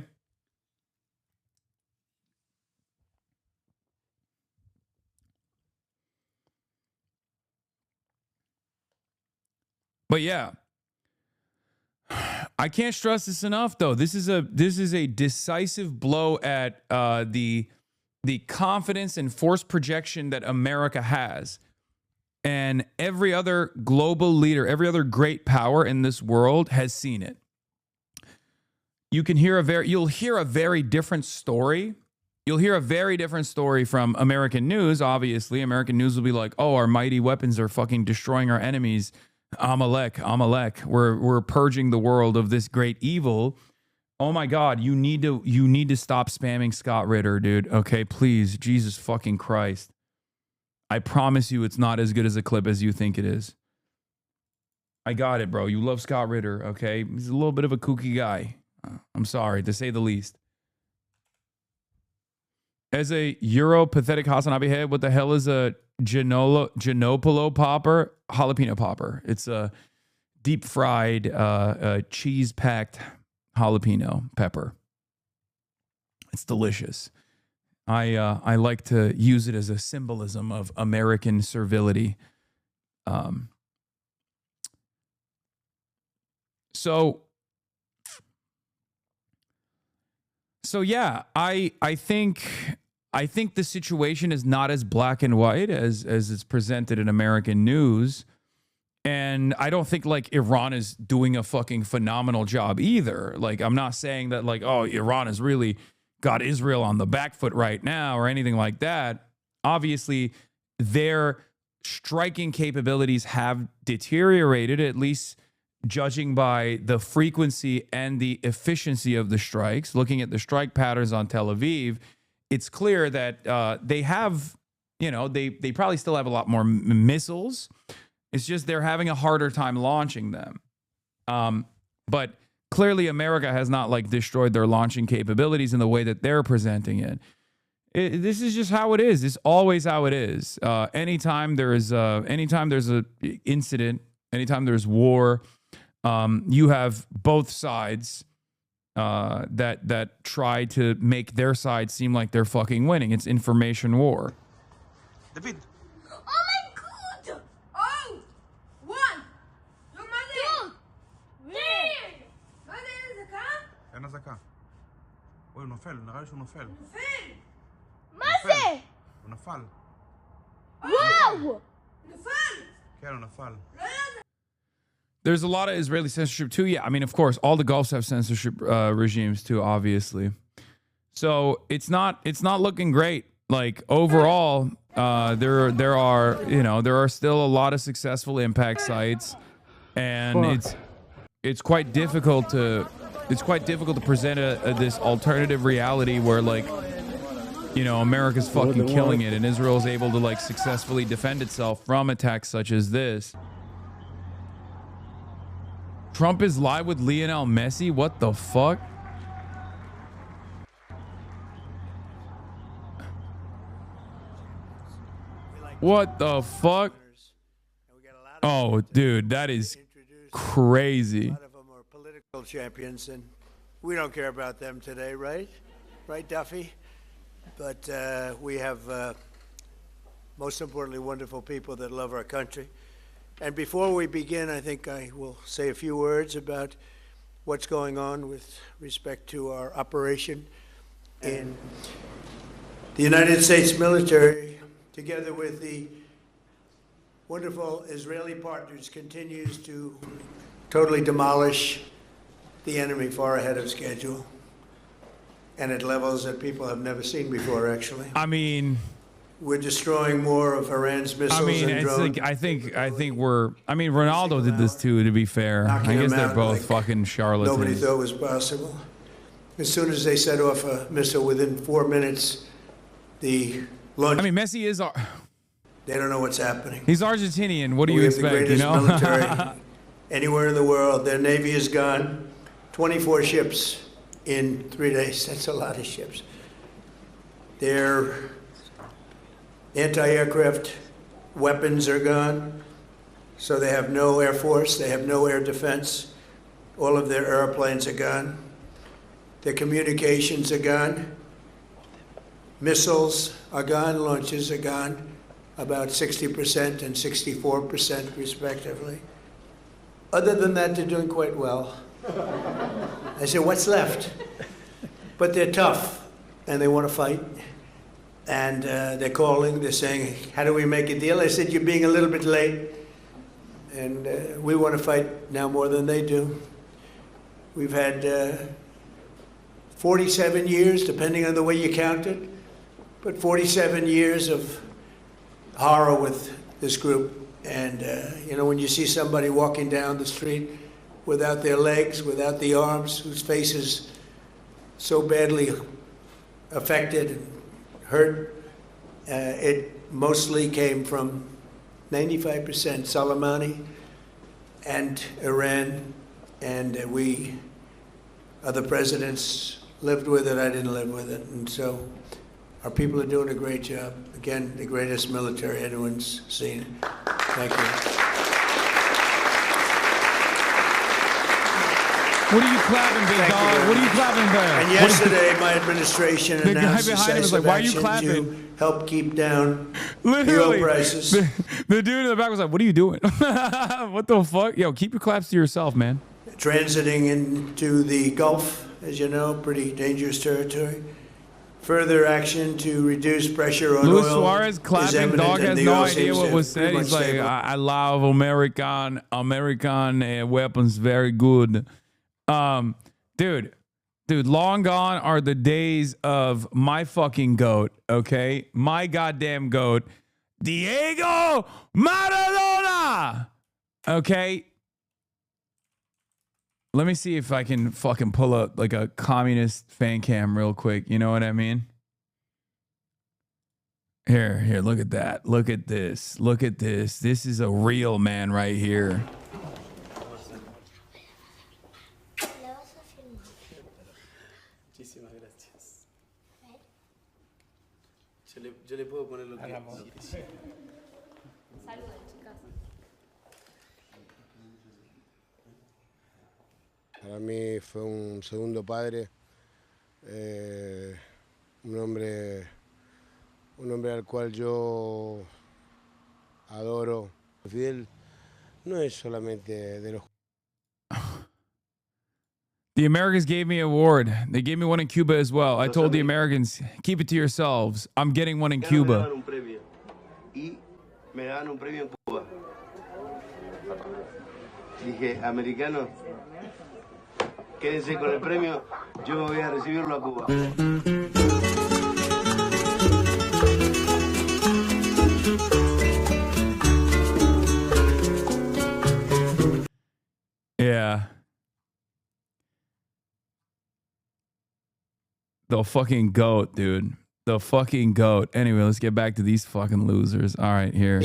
But yeah, I can't stress this enough, though. This is a decisive blow at the confidence and force projection that America has, and every other global leader, every other great power in this world has seen it. You'll hear a very different story. You'll hear a very different story from American news. Obviously, American news will be like, "Oh, our mighty weapons are fucking destroying our enemies." Amalek, we're purging the world of this great evil. Oh my God, you need to stop spamming Scott Ritter, dude. Okay, please, Jesus fucking Christ. I promise you, it's not as good as a clip as you think it is. I got it, bro. You love Scott Ritter, okay? He's a little bit of a kooky guy. I'm sorry, to say the least. As a Euro-pathetic HasanAbi head, what the hell is a Geopolitical popper? Jalapeno popper. It's a deep-fried, cheese-packed jalapeno pepper. It's delicious. I like to use it as a symbolism of American servility. So yeah, I think the situation is not as black and white as it's presented in American news. And I don't think like Iran is doing a fucking phenomenal job either. Like, I'm not saying that like, oh, Iran has really got Israel on the back foot right now or anything like that. Obviously, their striking capabilities have deteriorated, at least judging by the frequency and the efficiency of the strikes. Looking at the strike patterns on Tel Aviv, it's clear that they have, you know, they probably still have a lot more missiles. It's just they're having a harder time launching them. But clearly America has not like destroyed their launching capabilities in the way that they're presenting it. This is just how it is. It's always how it is. Anytime there's an incident, anytime there's war, you have both sides that try to make their side seem like they're fucking winning. It's information war. David. Oh my God! Oh! One! Two! Three! מה זה אזעקה? אין אזעקה. אוי, הוא נופל, נראה לי שהוא נופל. נופל! מה זה? הוא נפל. וואו! נפל! כן, הוא נפל. There's a lot of Israeli censorship too. Yeah, I mean, of course, all the Gulfs have censorship regimes too, obviously. So it's not looking great. Like overall, there are still a lot of successful impact sites, and it's quite difficult to present this alternative reality where like you know, America's fucking killing it, and Israel's able to like successfully defend itself from attacks such as this. Trump is live with Lionel Messi? What the fuck? What the fuck? Oh, dude, that is crazy. Political champions, and we don't care about them today, right? Right, Duffy? But we have, most importantly, wonderful people that love our country. And before we begin, I think I will say a few words about what's going on with respect to our operation in the United States military, together with the wonderful Israeli partners, continues to totally demolish the enemy far ahead of schedule and at levels that people have never seen before, actually. I mean, we're destroying more of Iran's missiles I mean, and it's drones. like I think Ronaldo did this too, to be fair. I guess they're both fucking charlatans. Nobody thought was possible. As soon as they set off a missile, within 4 minutes, the launch. I mean, Messi is. They don't know what's happening. He's Argentinian. What do you We expect? have the You greatest know. military anywhere in the world. Their navy is gone. 24 ships in 3 days. That's a lot of ships. Their anti-aircraft weapons are gone. So they have no air force. They have no air defense. All of their airplanes are gone. Their communications are gone. Missiles are gone. Launches are gone. About 60% and 64% respectively. Other than that, they're doing quite well. I said, what's left? But they're tough, and they want to fight. And they're calling, they're saying, how do we make a deal? I said, you're being a little bit late. And we want to fight now more than they do. We've had 47 years, depending on the way you count it, but 47 years of horror with this group. And, you know, when you see somebody walking down the street without their legs, without the arms, whose face is so badly affected and hurt, it mostly came from 95% Soleimani and Iran. And we, other presidents, lived with it. I didn't live with it. And so our people are doing a great job. Again, the greatest military anyone's seen. Thank you. What are you clapping, big dog? What are you clapping there? And yesterday, my administration The guy announced behind him was decisive like, "Why are you action clapping?" to help keep down Literally, fuel prices. the dude in the back was like, "What are you doing? What the fuck? Yo, keep your claps to yourself, man." Transiting into the Gulf, as you know, pretty dangerous territory. Further action to reduce pressure on Luis oil Suarez is clapping. imminent, Dog and has the no oil idea seems what to was pretty said. He's much like, stable. I love American weapons, very good. Dude, long gone are the days of my fucking goat, okay? My goddamn goat, Diego Maradona, okay? Let me see if I can fucking pull up like a communist fan cam real quick. You know what I mean? Here, look at that. Look at this. Look at this. This is a real man right here. Muchísimas gracias. Yo le puedo poner lo que Para mí fue un segundo padre, un hombre al cual yo adoro. Fidel no es solamente de los. The Americans gave me an award. They gave me one in Cuba as well. I told the Americans, keep it to yourselves. I'm getting one in Cuba. Y me dan un premio en Cuba. Dije, americanos, quédense con el premio, yo me voy a recibirlo a Cuba. Yeah. The fucking goat, dude. The fucking GOAT. Anyway, let's get back to these fucking losers. All right, here.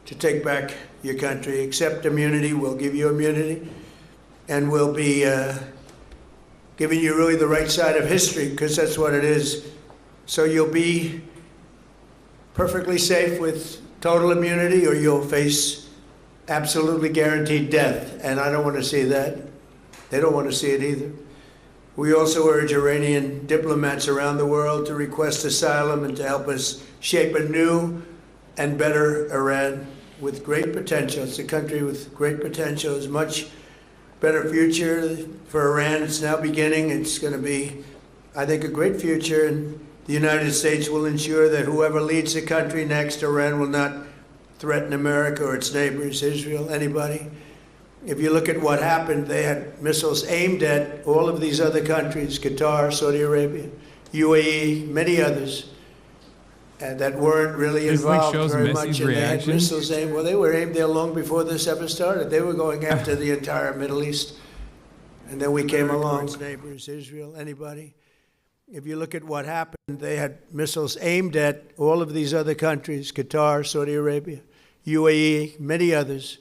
To take back your country. Accept immunity, we'll give you immunity, and we'll be giving you really the right side of history, because that's what it is. So you'll be perfectly safe with total immunity, or you'll face absolutely guaranteed death, and I don't want to see that. They don't want to see it either. We also urge Iranian diplomats around the world to request asylum and to help us shape a new and better Iran with great potential. It's a country with great potential. It's much better future for Iran. It's now beginning. It's going to be, I think, a great future. And the United States will ensure that whoever leads the country next, Iran will not threaten America or its neighbors, Israel, anybody. If you look at what happened, they had missiles aimed at all of these other countries, Qatar, Saudi Arabia, UAE, many others, and that weren't really involved very much. And they had missiles aimed, well, they were aimed there long before this ever started. They were going after the entire Middle East. And then we came along. Its neighbors, Israel, anybody. If you look at what happened, they had missiles aimed at all of these other countries, Qatar, Saudi Arabia, UAE, many others,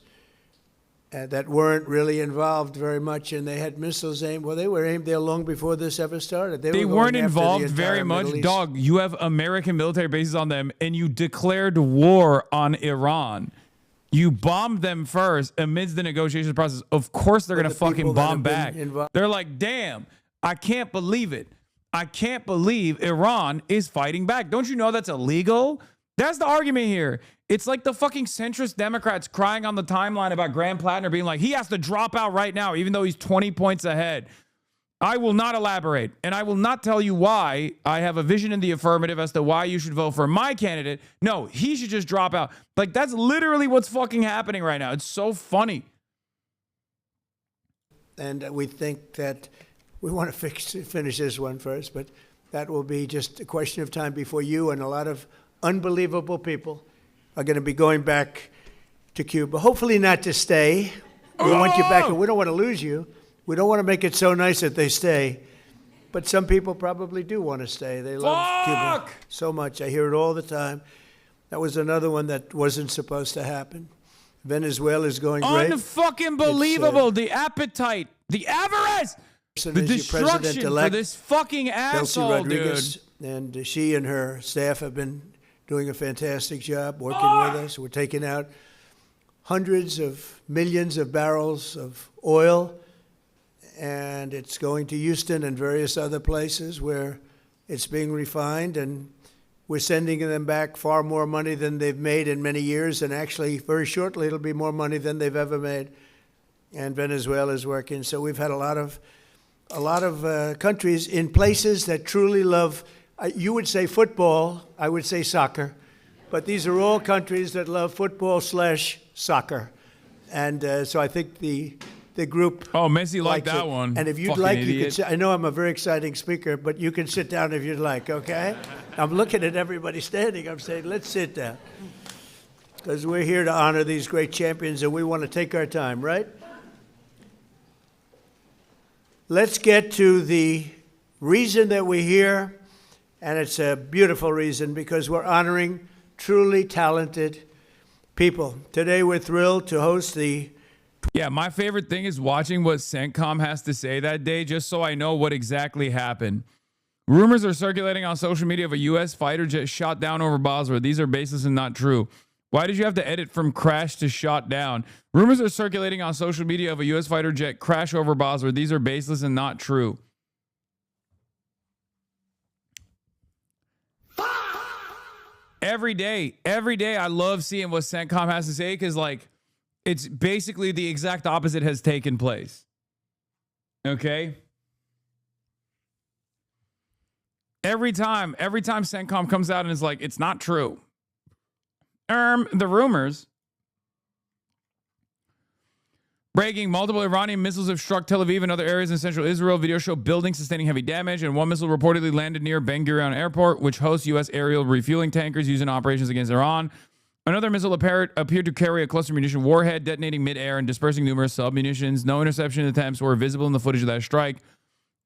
that weren't really involved very much, and they had missiles aimed. Well, they were aimed there long before this ever started. They weren't involved very much. Dog, you have American military bases on them, and you declared war on Iran. You bombed them first amidst the negotiation process. Of course they're going to fucking bomb back. They're like, damn, I can't believe it. I can't believe Iran is fighting back. Don't you know that's illegal? That's the argument here. It's like the fucking centrist Democrats crying on the timeline about Graham Plattner being like, he has to drop out right now, even though he's 20 points ahead. I will not elaborate, and I will not tell you why I have a vision in the affirmative as to why you should vote for my candidate. No, he should just drop out. Like, that's literally what's fucking happening right now. It's so funny. And we think that we want to finish this one first, but that will be just a question of time before you and a lot of unbelievable people are going to be going back to Cuba. Hopefully not to stay. We want you back, and we don't want to lose you. We don't want to make it so nice that they stay. But some people probably do want to stay. They love Cuba so much. I hear it all the time. That was another one that wasn't supposed to happen. Venezuela is going great. Unfucking believable. The appetite, the avarice, the destruction for this fucking asshole, dude. And she and her staff have been doing a fantastic job working with us. We're taking out hundreds of millions of barrels of oil, and it's going to Houston and various other places where it's being refined, and we're sending them back far more money than they've made in many years, and actually very shortly it'll be more money than they've ever made. And Venezuela is working. So we've had a lot of countries in places that truly love, you would say football, I would say soccer, but these are all countries that love football/soccer. And so I think the group. Oh, Messi liked that one. And if you'd like, you could. I know I'm a very exciting speaker, but you can sit down if you'd like. Okay? I'm looking at everybody standing. I'm saying, let's sit down, because we're here to honor these great champions, and we want to take our time, right? Let's get to the reason that we're here, and it's a beautiful reason because we're honoring truly talented people. Today, we're thrilled to host the. Yeah, my favorite thing is watching what CENTCOM has to say that day, just so I know what exactly happened. Rumors are circulating on social media of a U.S. fighter jet shot down over Basra. These are baseless and not true. Why did you have to edit from crash to shot down? Rumors are circulating on social media of a U.S. fighter jet crash over Basra. These are baseless and not true. Every day, I love seeing what CENTCOM has to say because, like, it's basically the exact opposite has taken place. Okay? Every time CENTCOM comes out and is like, it's not true. The rumors. Breaking, multiple Iranian missiles have struck Tel Aviv and other areas in central Israel. Videos show buildings sustaining heavy damage, and one missile reportedly landed near Ben Gurion Airport, which hosts U.S. aerial refueling tankers used in operations against Iran. Another missile appeared to carry a cluster munition warhead, detonating midair and dispersing numerous sub-munitions. No interception attempts were visible in the footage of that strike.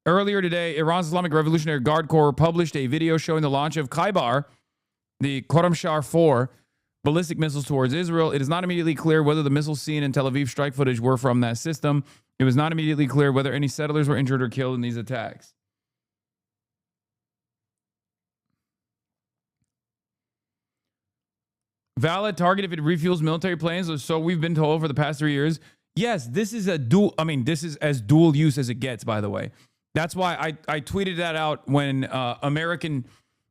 Earlier today, Iran's Islamic Revolutionary Guard Corps published a video showing the launch of Khaybar, the Khorramshahr 4 ballistic missiles towards Israel. It is not immediately clear whether the missiles seen in Tel Aviv strike footage were from that system. It was not immediately clear whether any settlers were injured or killed in these attacks. Valid target if it refuels military planes, or so we've been told for the past 3 years. Yes, this is a dual, I mean, this is as dual use as it gets, by the way. That's why I tweeted that out when American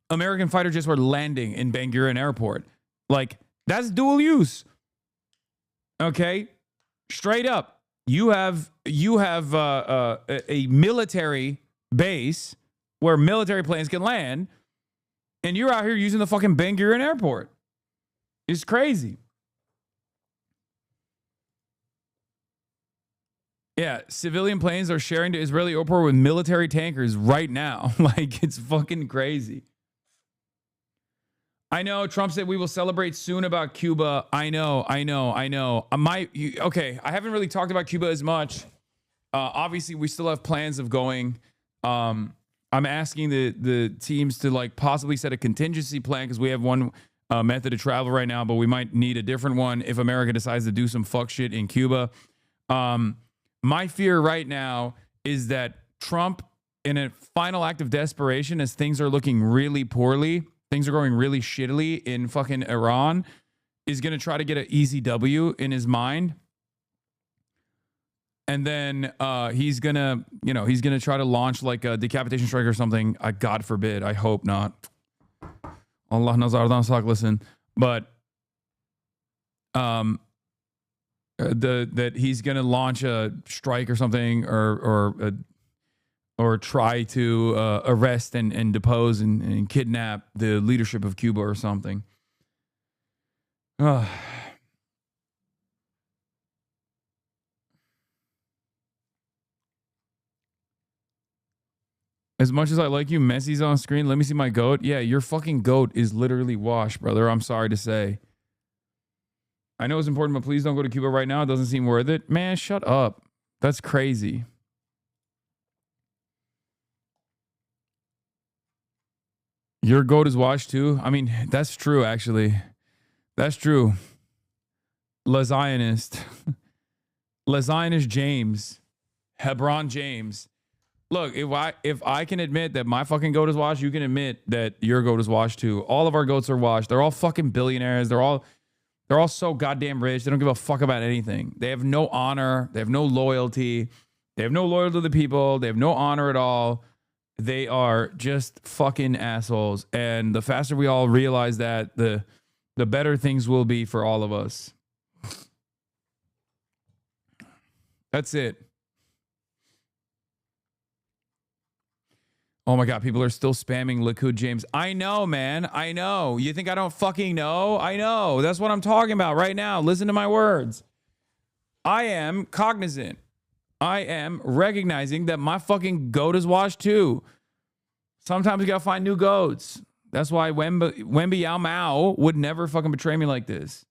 fighter jets were landing in Ben Gurion Airport. Like, that's dual use. Okay? Straight up. You have a military base where military planes can land, and you're out here using the fucking Ben Gurion Airport. It's crazy. Yeah, civilian planes are sharing the Israeli airport with military tankers right now. Like, it's fucking crazy. I know Trump said we will celebrate soon about Cuba. I know. Okay, I haven't really talked about Cuba as much. Obviously, we still have plans of going. I'm asking the teams to like possibly set a contingency plan because we have one method of travel right now, but we might need a different one if America decides to do some fuck shit in Cuba. My fear right now is that Trump, in a final act of desperation, as things are looking really poorly, things are going really shittily in fucking Iran, is going to try to get an easy W in his mind. And then he's going to try to launch like a decapitation strike or something. God forbid. I hope not. Allah nazardan saklasın. But that he's going to launch a strike or something or try to arrest and depose and kidnap the leadership of Cuba or something. As much as I like you, Messi's on screen. Let me see my goat. Yeah, your fucking goat is literally washed, brother. I'm sorry to say. I know it's important, but please don't go to Cuba right now. It doesn't seem worth it. Man, shut up. That's crazy. Your goat is washed too? I mean, that's true, actually. That's true. Lazionist. Lazionist James. Hebron James. Look, if I can admit that my fucking goat is washed, you can admit that your goat is washed too. All of our goats are washed. They're all fucking billionaires. They're all so goddamn rich. They don't give a fuck about anything. They have no honor. They have no loyalty. They have no loyalty to the people. They have no honor at all. They are just fucking assholes. And the faster we all realize that, the better things will be for all of us. That's it. Oh my God, people are still spamming Likud James. I know, man. I know. You think I don't fucking know? I know. That's what I'm talking about right now. Listen to my words. I am cognizant. I am recognizing that my fucking goat is washed too. Sometimes you gotta find new goats. That's why Wemby Yao Mao would never fucking betray me like this.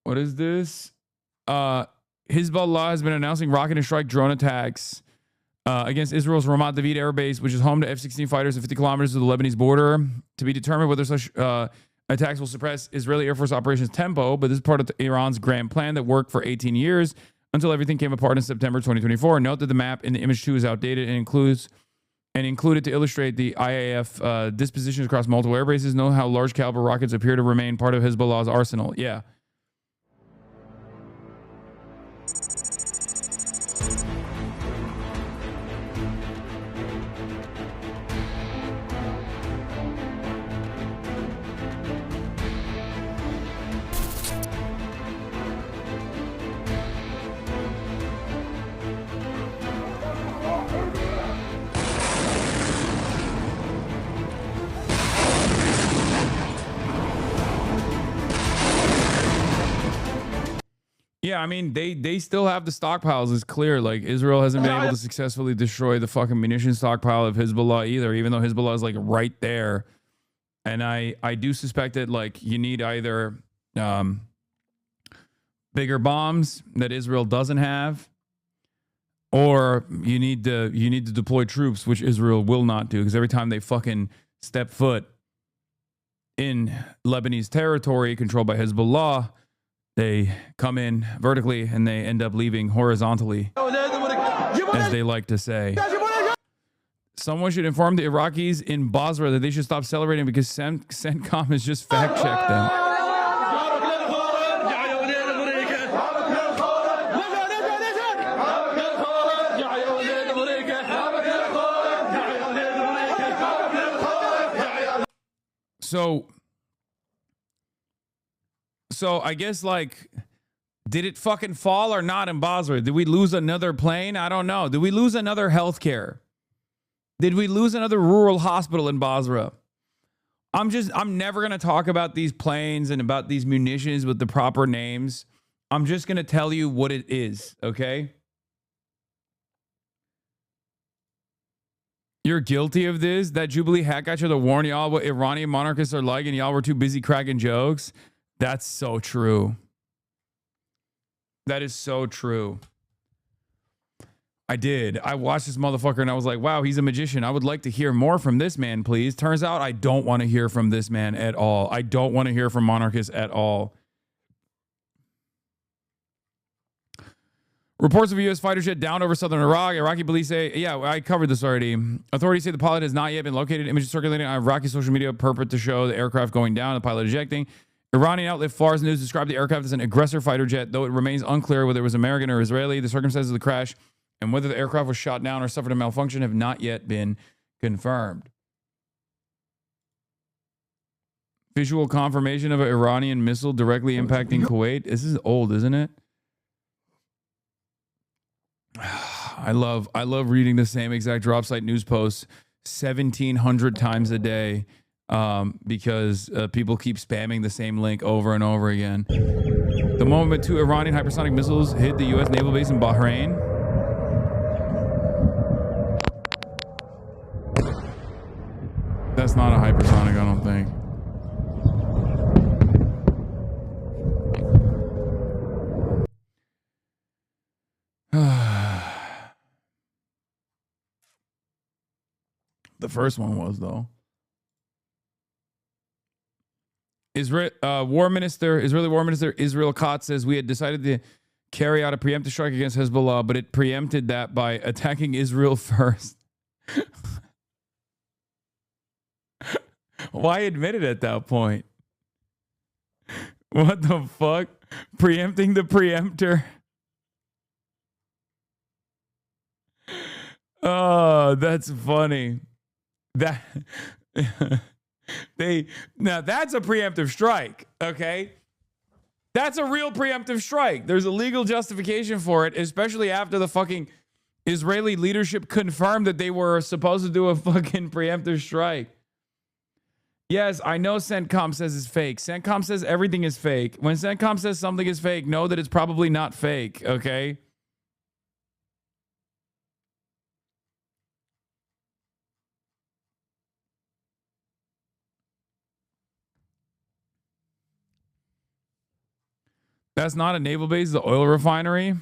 What is this? Hezbollah has been announcing rocket and strike drone attacks against Israel's Ramat David Air Base, which is home to F-16 fighters at 50 kilometers of the Lebanese border, to be determined whether such attacks will suppress Israeli Air Force operations tempo. But this is part of Iran's grand plan that worked for 18 years until everything came apart in September 2024. Note that the map in the image 2 is outdated and included to illustrate the IAF dispositions across multiple air bases. Note how large caliber rockets appear to remain part of Hezbollah's arsenal. Yeah. Yeah, I mean, they still have the stockpiles. It's clear. Like, Israel hasn't been able to successfully destroy the fucking munition stockpile of Hezbollah either, even though Hezbollah is like right there. And I do suspect that like you need either bigger bombs that Israel doesn't have, or you need to deploy troops, which Israel will not do, because every time they fucking step foot in Lebanese territory controlled by Hezbollah, they come in vertically and they end up leaving horizontally, as they like to say. Someone should inform the Iraqis in Basra that they should stop celebrating because CENTCOM has just fact-checked them. So I guess, like, did it fucking fall or not in Basra? Did we lose another plane? I don't know. Did we lose another healthcare? Did we lose another rural hospital in Basra? I'm never going to talk about these planes and about these munitions with the proper names. I'm just going to tell you what it is, okay? You're guilty of this? That Jubilee hack got you to warn y'all what Iranian monarchists are like and y'all were too busy cracking jokes? That's so true. That is so true. I did. I watched this motherfucker and I was like, wow, he's a magician. I would like to hear more from this man, please. Turns out I don't want to hear from this man at all. I don't want to hear from monarchists at all. Reports of a U.S. fighter jet down over southern Iraq. Iraqi police say, yeah, I covered this already. Authorities say the pilot has not yet been located. Images circulating on Iraqi social media purport to show the aircraft going down, the pilot ejecting. Iranian outlet Fars News described the aircraft as an aggressor fighter jet, though it remains unclear whether it was American or Israeli. The circumstances of the crash and whether the aircraft was shot down or suffered a malfunction have not yet been confirmed. Visual confirmation of an Iranian missile directly impacting Kuwait. This is old, isn't it? I love reading the same exact drop site news posts 1,700 times a day because people keep spamming the same link over and over again. The moment two Iranian hypersonic missiles hit the U.S. naval base in Bahrain. That's not a hypersonic, I don't think. The first one was, though. Israeli War Minister Israel Katz says we had decided to carry out a preemptive strike against Hezbollah, but it preempted that by attacking Israel first. Why admit it at that point? What the fuck? Preempting the preemptor. Oh, that's funny. Now that's a preemptive strike, okay? That's a real preemptive strike. There's a legal justification for it, especially after the fucking Israeli leadership confirmed that they were supposed to do a fucking preemptive strike. Yes, I know CENTCOM says it's fake. CENTCOM says everything is fake. When CENTCOM says something is fake, know that it's probably not fake, okay? That's not a naval base, the oil refinery.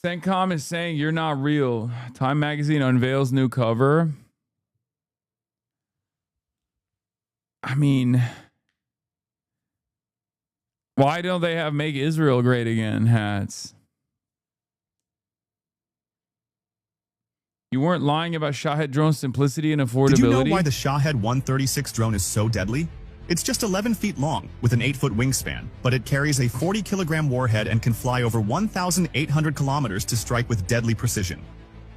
CENTCOM is saying you're not real. Time magazine unveils new cover. I mean, why don't they have Make Israel Great Again hats? You weren't lying about Shahed drone's simplicity and affordability. Did you know why the Shahed 136 drone is so deadly? It's just 11 feet long with an 8-foot wingspan, but it carries a 40-kilogram warhead and can fly over 1,800 kilometers to strike with deadly precision.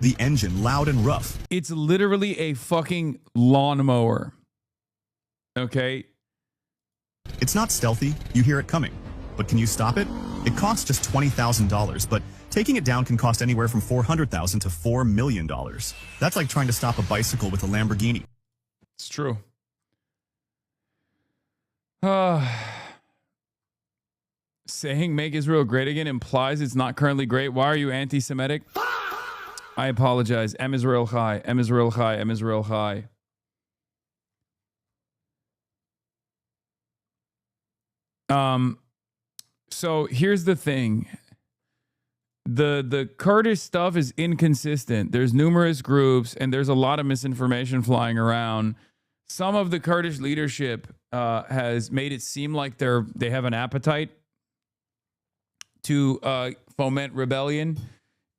The engine loud and rough. It's literally a fucking lawnmower. Okay? It's not stealthy. You hear it coming. But can you stop it? It costs just $20,000, but taking it down can cost anywhere from $400,000 to $4 million. That's like trying to stop a bicycle with a Lamborghini. It's true. Saying Make Israel Great Again implies it's not currently great. Why are you anti-Semitic? I apologize. M Israel Chai. M Israel Chai. M Israel Chai. So here's the thing. The Kurdish stuff is inconsistent. There's numerous groups and there's a lot of misinformation flying around. Some of the Kurdish leadership has made it seem like they have an appetite to foment rebellion,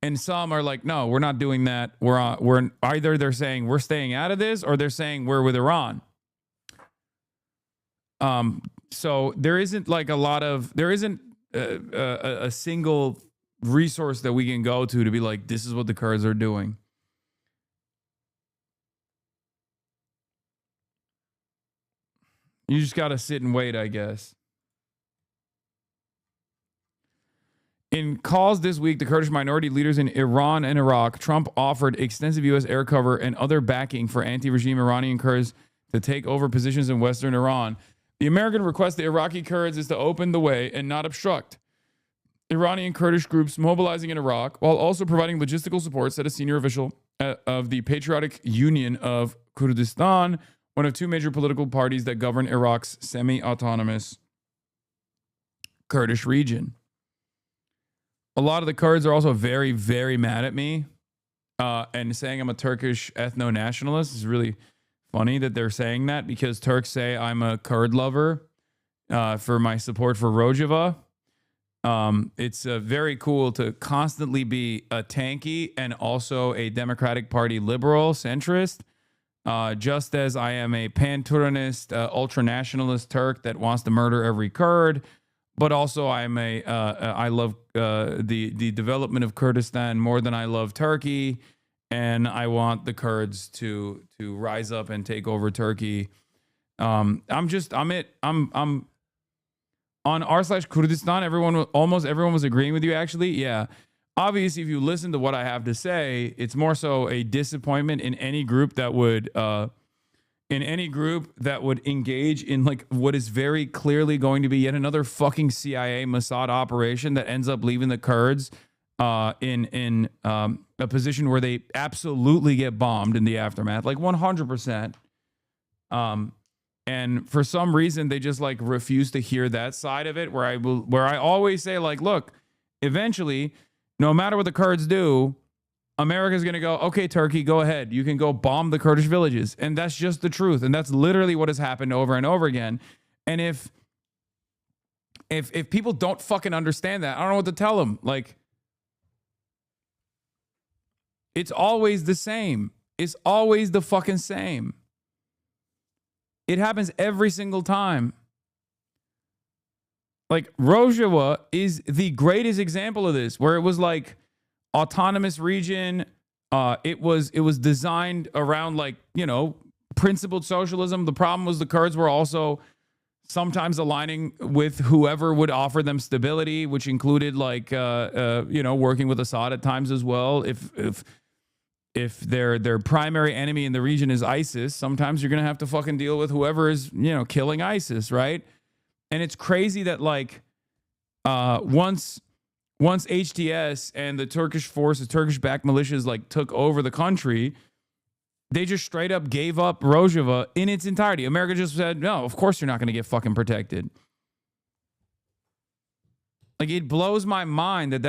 and some are like, no, we're not doing that. We're either they're saying we're staying out of this, or they're saying we're with Iran. So there isn't like a single resource that we can go to be like, this is what the Kurds are doing. You just got to sit and wait, I guess. In calls this week, the Kurdish minority leaders in Iran and Iraq, Trump offered extensive U.S. air cover and other backing for anti-regime Iranian Kurds to take over positions in western Iran. The American request to Iraqi Kurds is to open the way and not obstruct Iranian Kurdish groups mobilizing in Iraq, while also providing logistical support, said a senior official of the Patriotic Union of Kurdistan, one of two major political parties that govern Iraq's semi-autonomous Kurdish region. A lot of the Kurds are also very, very mad at me and saying I'm a Turkish ethno-nationalist. It's really funny that they're saying that, because Turks say I'm a Kurd lover for my support for Rojava. It's very cool to constantly be a tanky and also a Democratic Party liberal centrist, just as I am a pan-Turanist, ultra-nationalist Turk that wants to murder every Kurd. But also I love the development of Kurdistan more than I love Turkey, and I want the Kurds to rise up and take over Turkey. I'm on r/Kurdistan. Almost everyone was agreeing with you, actually. Yeah. Obviously, if you listen to what I have to say, it's more so a disappointment in any group that would engage in like what is very clearly going to be yet another fucking CIA Mossad operation that ends up leaving the Kurds in a position where they absolutely get bombed in the aftermath, like 100%. And for some reason, they just like refuse to hear that side of it, where I always say, like, look, eventually, no matter what the Kurds do, America's going to go, okay, Turkey, go ahead. You can go bomb the Kurdish villages. And that's just the truth. And that's literally what has happened over and over again. And if people don't fucking understand that, I don't know what to tell them. Like, it's always the same. It's always the fucking same. It happens every single time. Like, Rojava is the greatest example of this, where it was like autonomous region. It was designed around, like, you know, principled socialism. The problem was the Kurds were also sometimes aligning with whoever would offer them stability, which included like working with Assad at times as well. If their primary enemy in the region is ISIS, sometimes you're going to have to fucking deal with whoever is, you know, killing ISIS, right? And it's crazy that like once HTS and the Turkish forces, Turkish-backed militias like took over the country, they just straight up gave up Rojava in its entirety. America just said, no, of course you're not going to get fucking protected. Like, it blows my mind that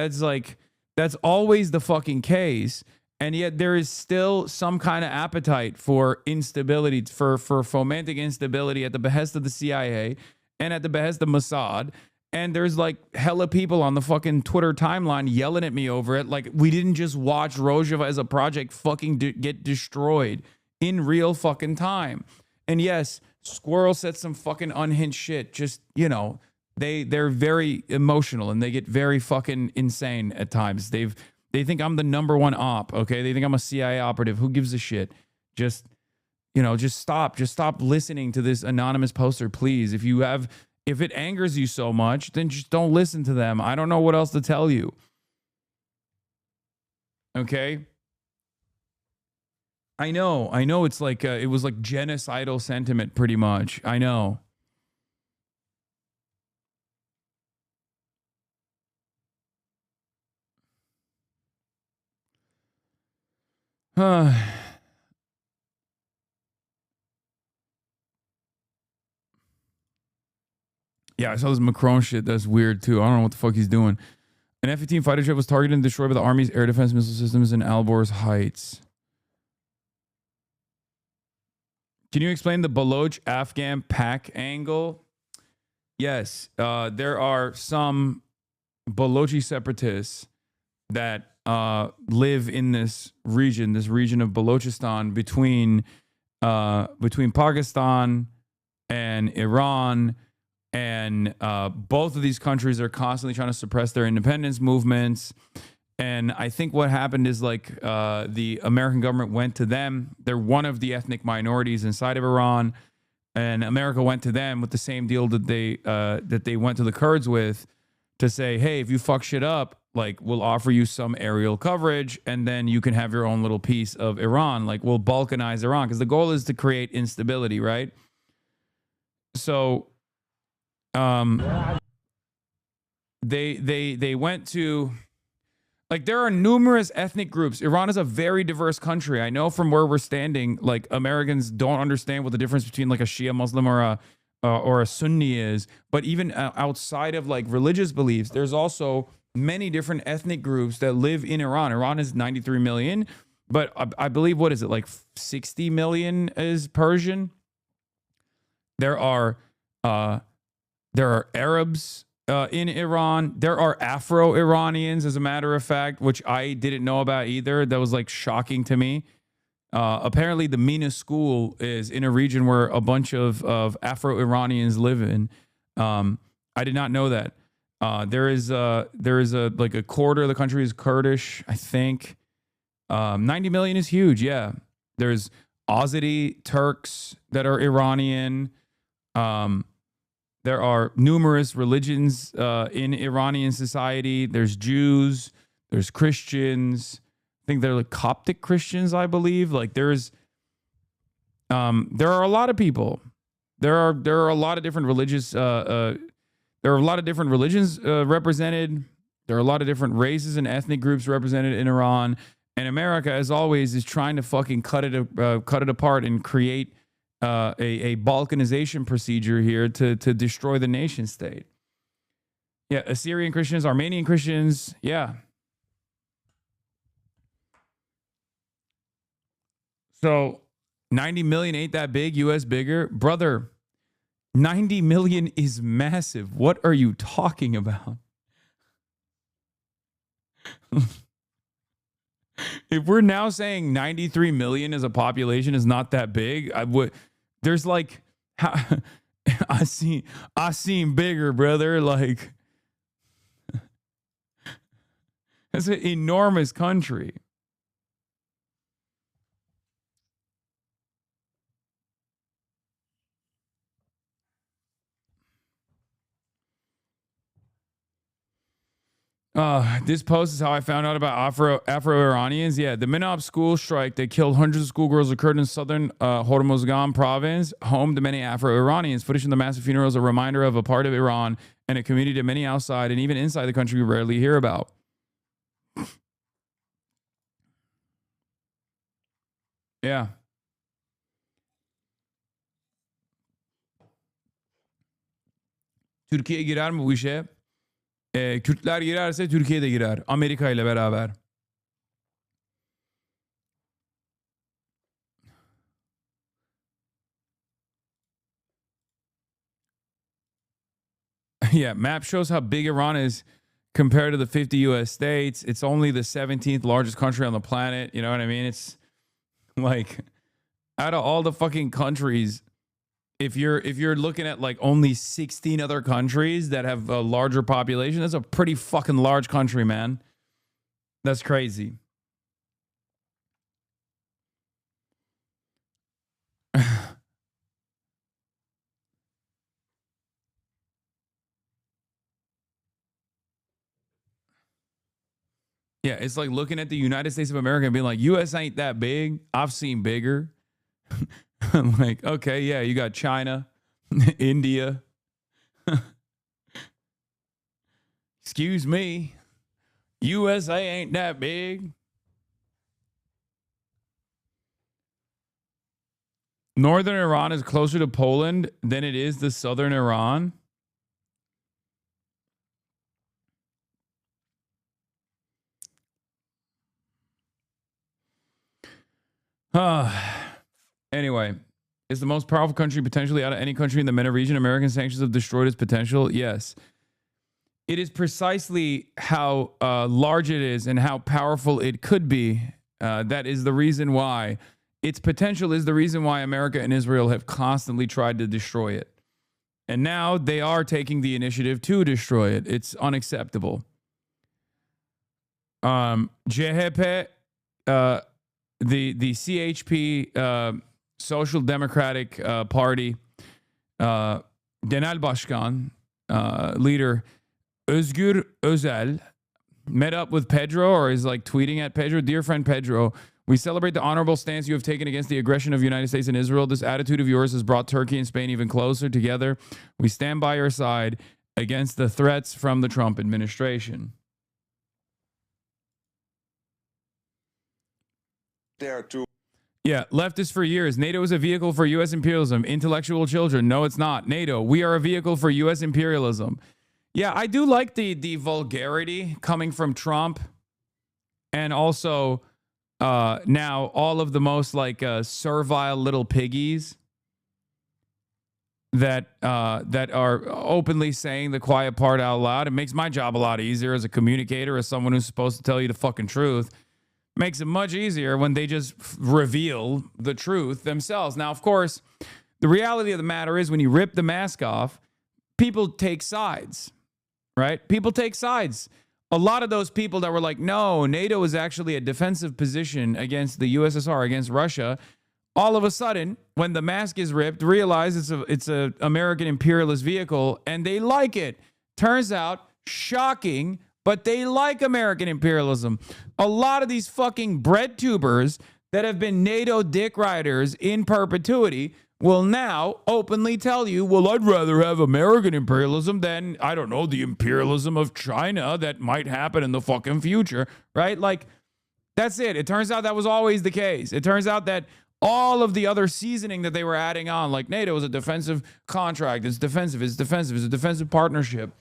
that's always the fucking case. And yet there is still some kind of appetite for instability, for fomenting instability at the behest of the CIA and at the behest of Mossad. And there's like hella people on the fucking Twitter timeline yelling at me over it. Like, we didn't just watch Rojava as a project fucking get destroyed in real fucking time. And yes, Squirrel said some fucking unhinged shit. Just, you know, they're very emotional and they get very fucking insane at times. They think I'm the number one op, okay? They think I'm a CIA operative. Who gives a shit? Just stop. Just stop listening to this anonymous poster, please. If it angers you so much, then just don't listen to them. I don't know what else to tell you. Okay? I know it's like, it was like genocidal sentiment pretty much. I know. Yeah, I saw this Macron shit. That's weird too. I don't know what the fuck he's doing. An F-15 fighter jet was targeted and destroyed by the Army's air defense missile systems in Alborz Heights. Can you explain the Baloch Afghan pack angle? Yes, there are some Balochi separatists that live in this region of Balochistan between Pakistan and Iran. And both of these countries are constantly trying to suppress their independence movements. And I think what happened is like the American government went to them. They're one of the ethnic minorities inside of Iran. And America went to them with the same deal that they went to the Kurds with, to say, hey, if you fuck shit up, like we'll offer you some aerial coverage and then you can have your own little piece of Iran. Like we'll balkanize Iran, because the goal is to create instability, right? So they went to, like, there are numerous ethnic groups. Iran is a very diverse country. I know from where we're standing, like, Americans don't understand what the difference between like a Shia Muslim or a Sunni is. But even outside of like religious beliefs, there's also many different ethnic groups that live in Iran. Iran is 93 million, but I believe, what is it, like 60 million is Persian. There are Arabs in Iran. There are Afro-Iranians, as a matter of fact, which I didn't know about either. That was like shocking to me. Apparently, the MENA school is in a region where a bunch of Afro-Iranians live in. I did not know that. There is like a quarter of the country is Kurdish, I think. 90 million is huge. Yeah, there's Azeri Turks that are Iranian. There are numerous religions in Iranian society. There's Jews, there's Christians. I think they're like Coptic Christians, I believe. Like there are a lot of people. There are a lot of different religious. There are a lot of different religions represented. There are a lot of different races and ethnic groups represented in Iran. And America, as always, is trying to fucking cut it apart and create a balkanization procedure here to destroy the nation state. Yeah, Assyrian Christians, Armenian Christians, yeah. So 90 million ain't that big, US bigger. Brother, 90 million is massive. What are you talking about? If we're now saying 93 million as a population is not that big, there's like, I seen bigger, brother. Like, that's an enormous country. This post is how I found out about Afro-Iranians. Yeah, the Minop school strike, they killed hundreds of schoolgirls occurred in southern Hormozgan province, home to many Afro-Iranians. Footage from the massive funeral is a reminder of a part of Iran and a community that many outside and even inside the country we rarely hear about. Yeah. Türkiye girer mi bu işe? Kürtler girerse Türkiye de girer. Amerika ile beraber. Yeah, map shows how big Iran is compared to the 50 US states. It's only the 17th largest country on the planet. You know what I mean? It's like, out of all the fucking countries, if you're looking at like only 16 other countries that have a larger population, that's a pretty fucking large country, man. That's crazy. Yeah, it's like looking at the United States of America and being like, US ain't that big. I've seen bigger. I'm like, okay, yeah, you got China, India. Excuse me. USA ain't that big. Northern Iran is closer to Poland than it is to southern Iran. Anyway, is the most powerful country potentially out of any country in the MENA region? American sanctions have destroyed its potential? Yes. It is precisely how large it is and how powerful it could be. That is the reason why. Its potential is the reason why America and Israel have constantly tried to destroy it. And now they are taking the initiative to destroy it. It's unacceptable. CHP, the CHP, Social Democratic Party, Genel Başkan, leader Özgür Özel, met up with Pedro, or is like tweeting at Pedro. Dear friend Pedro, we celebrate the honorable stance you have taken against the aggression of the United States and Israel. This attitude of yours has brought Turkey and Spain even closer together. We stand by your side against the threats from the Trump administration. Yeah, leftists for years. NATO is a vehicle for U.S. imperialism. Intellectual children. No, it's not. NATO, we are a vehicle for U.S. imperialism. Yeah, I do like the vulgarity coming from Trump, and also now all of the most like servile little piggies that are openly saying the quiet part out loud. It makes my job a lot easier as a communicator, as someone who's supposed to tell you the fucking truth. Makes it much easier when they just reveal the truth themselves. Now, of course, the reality of the matter is when you rip the mask off, people take sides, right? People take sides. A lot of those people that were like, no, NATO is actually a defensive position against the USSR, against Russia, all of a sudden, when the mask is ripped, realize it's a American imperialist vehicle, and they like it. Turns out, shocking, but they like American imperialism. A lot of these fucking bread tubers that have been NATO dick riders in perpetuity will now openly tell you, well, I'd rather have American imperialism than, I don't know, the imperialism of China that might happen in the fucking future, right? Like, that's it. It turns out that was always the case. It turns out that all of the other seasoning that they were adding on, like NATO is a defensive contract, it's defensive, it's a defensive partnership.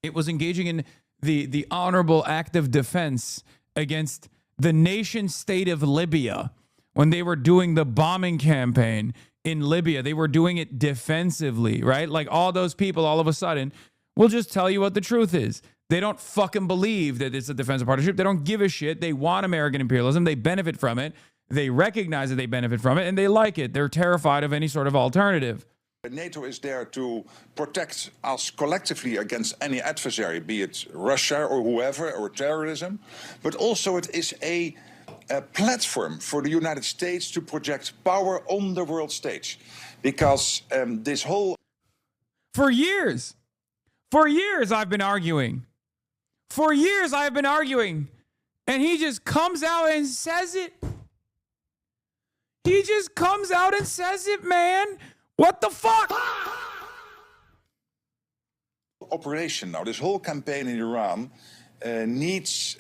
It was engaging in the honorable act of defense against the nation state of Libya. When they were doing the bombing campaign in Libya, they were doing it defensively, right? Like all those people all of a sudden will just tell you what the truth is. They don't fucking believe that it's a defensive partnership. They don't give a shit. They want American imperialism. They benefit from it. They recognize that they benefit from it, and they like it. They're terrified of any sort of alternative. NATO is there to protect us collectively against any adversary, be it Russia or whoever, or terrorism. But also it is a platform for the United States to project power on the world stage. Because this whole... For years I've been arguing. For years I've been arguing. And he just comes out and says it. He just comes out and says it, man. What the fuck? Operation now, this whole campaign in Iran needs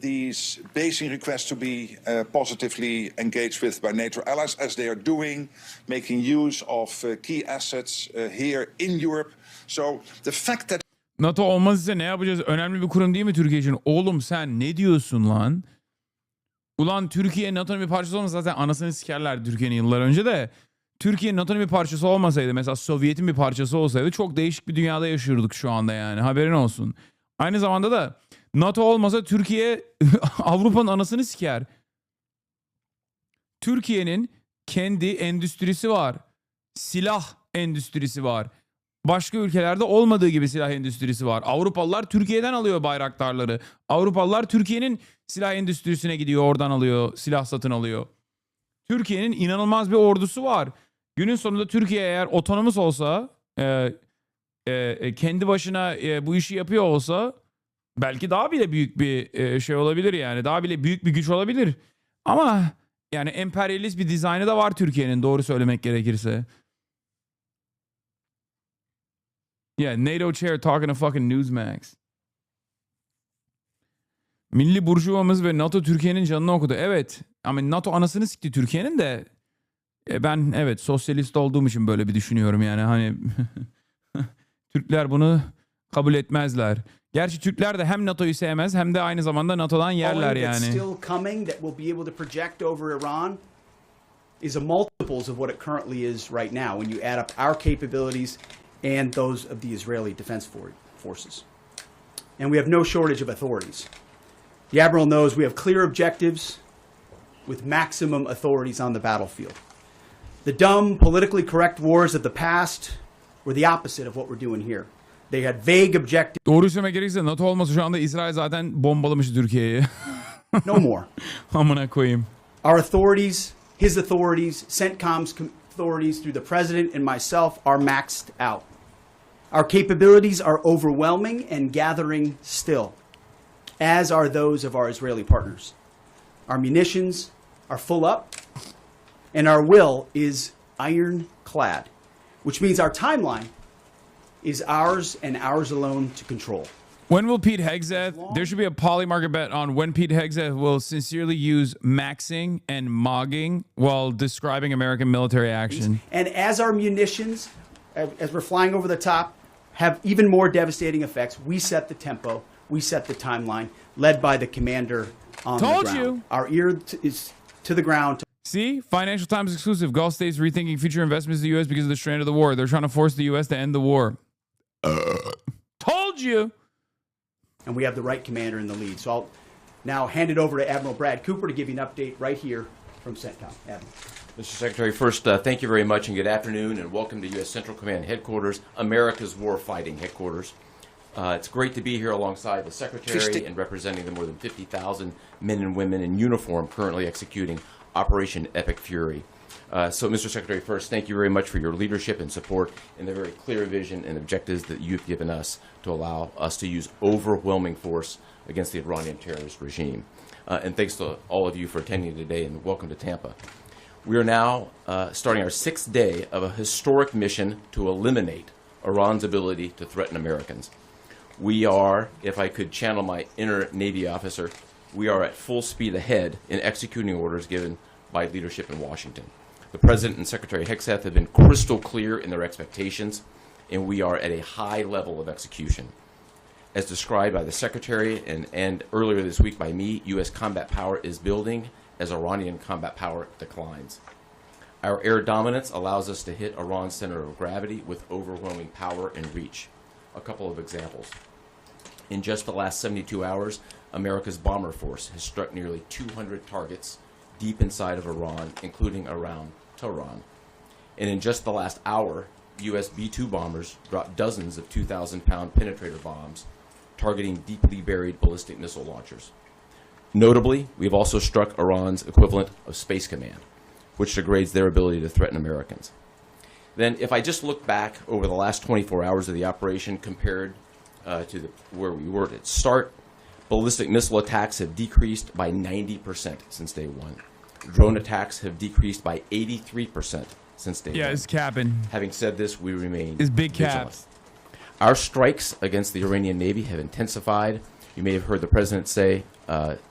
these basing requests to be positively engaged with by NATO allies, as they are doing, making use of key assets here in Europe. So the fact that NATO olmazsa ne yapacağız? Önemli bir kurum değil mi Türkiye için? Oğlum sen ne diyorsun lan? Ulan Türkiye NATO'nun bir parçası olmasa zaten anasını sikerlerdi Türkiye'nin yıllar önce de. Türkiye NATO'nun bir parçası olmasaydı, mesela Sovyet'in bir parçası olsaydı çok değişik bir dünyada yaşıyorduk şu anda yani. Haberin olsun. Aynı zamanda da NATO olmasa Türkiye Avrupa'nın anasını siker. Türkiye'nin kendi endüstrisi var. Silah endüstrisi var. Başka ülkelerde olmadığı gibi silah endüstrisi var. Avrupalılar Türkiye'den alıyor bayraktarları. Avrupalılar Türkiye'nin silah endüstrisine gidiyor, oradan alıyor, silah satın alıyor. Türkiye'nin inanılmaz bir ordusu var. Günün sonunda Türkiye eğer otonomos olsa, kendi başına bu işi yapıyor olsa belki daha bile büyük bir şey olabilir yani. Daha bile büyük bir güç olabilir. Ama yani emperyalist bir dizaynı da var Türkiye'nin, doğru söylemek gerekirse. Yeah, NATO chair talking to fucking Newsmax. Milli burjuvamız ve NATO Türkiye'nin canını okudu. Evet. Ama NATO anasını sikti Türkiye'nin de. Ben evet sosyalist olduğum için böyle bir düşünüyorum yani hani Türkler bunu kabul etmezler. Gerçi Türkler de hem NATO'yu sevmez hem de aynı zamanda NATO'dan yerler yani. Still coming that we'll be able to project over Iran is a multiples of what it currently is right now when you add up our capabilities and those of the Israeli Defense Forces. And we have no shortage of authorities. The Admiral knows we have clear objectives with maximum authorities on the battlefield. The dumb, politically correct wars of the past were the opposite of what we're doing here. They had vague objectives. Doğru söylemek gerekirse NATO olmasa şu anda İsrail zaten bombalamış Türkiye'yi. No more. Amına koyayım. Our authorities, his authorities, CENTCOM's authorities through the president and myself are maxed out. Our capabilities are overwhelming and gathering still, as are those of our Israeli partners. Our munitions are full up, and our will is ironclad, which means our timeline is ours and ours alone to control. When will Pete Hegseth, there should be a polymarket bet on when Pete Hegseth will sincerely use maxing and mogging while describing American military action. And as our munitions, as we're flying over the top, have even more devastating effects, we set the tempo, we set the timeline, led by the commander on the ground. Told you. Our ear is to the ground. See? Financial Times exclusive. Gulf states rethinking future investments in the U.S. because of the strand of the war. They're trying to force the U.S. to end the war. Told you. And we have the right commander in the lead. So I'll now hand it over to Admiral Brad Cooper to give you an update right here from CENTCOM. Admiral. Mr. Secretary, first, thank you very much and good afternoon and welcome to U.S. Central Command Headquarters, America's Warfighting Headquarters. It's great to be here alongside the Secretary and representing the more than 50,000 men and women in uniform currently executing Operation Epic Fury. So, Mr. Secretary, first, thank you very much for your leadership and support and the very clear vision and objectives that you've given us to allow us to use overwhelming force against the Iranian terrorist regime. And thanks to all of you for attending today and welcome to Tampa. We are now starting our 6th day of a historic mission to eliminate Iran's ability to threaten Americans. We are, if I could channel my inner Navy officer, we are at full speed ahead in executing orders given by leadership in Washington. The President and Secretary Hegseth have been crystal clear in their expectations, and we are at a high level of execution. As described by the Secretary and earlier this week by me, U.S. combat power is building as Iranian combat power declines. Our air dominance allows us to hit Iran's center of gravity with overwhelming power and reach. A couple of examples. In just the last 72 hours, America's bomber force has struck nearly 200 targets deep inside of Iran, including around Tehran. And in just the last hour, U.S. B-2 bombers dropped dozens of 2,000-pound penetrator bombs targeting deeply buried ballistic missile launchers. Notably, we've also struck Iran's equivalent of Space Command, which degrades their ability to threaten Americans. Then, if I just look back over the last 24 hours of the operation compared to where we were at start, ballistic missile attacks have decreased by 90% since day one. Drone attacks have decreased by 83% since day one. Yeah, it's capping. Having said this, we remain It's big vigilant. caps. Our strikes against the Iranian Navy have intensified. You may have heard the President say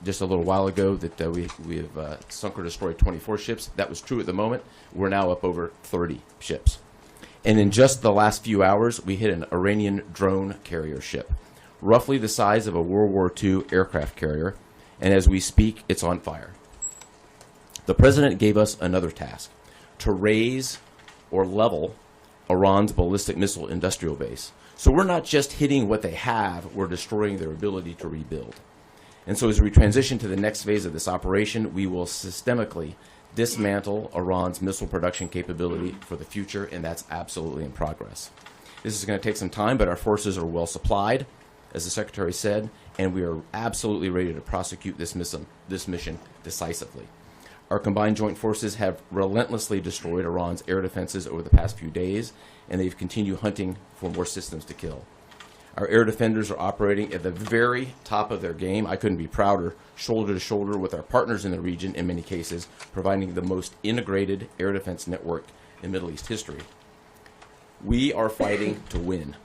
just a little while ago that we have sunk or destroyed 24 ships. That was true at the moment. We're now up over 30 ships. And in just the last few hours, we hit an Iranian drone carrier ship, roughly the size of a World War II aircraft carrier, and as we speak, it's on fire. The President gave us another task, to raise or level Iran's ballistic missile industrial base. So we're not just hitting what they have, we're destroying their ability to rebuild. And so as we transition to the next phase of this operation, we will systemically dismantle Iran's missile production capability for the future, and that's absolutely in progress. This is going to take some time, but our forces are well supplied, as the Secretary said, and we are absolutely ready to prosecute this mission decisively. Our combined joint forces have relentlessly destroyed Iran's air defenses over the past few days, and they've continued hunting for more systems to kill. Our air defenders are operating at the very top of their game. I couldn't be prouder, shoulder to shoulder with our partners in the region in many cases, providing the most integrated air defense network in Middle East history. We are fighting to win.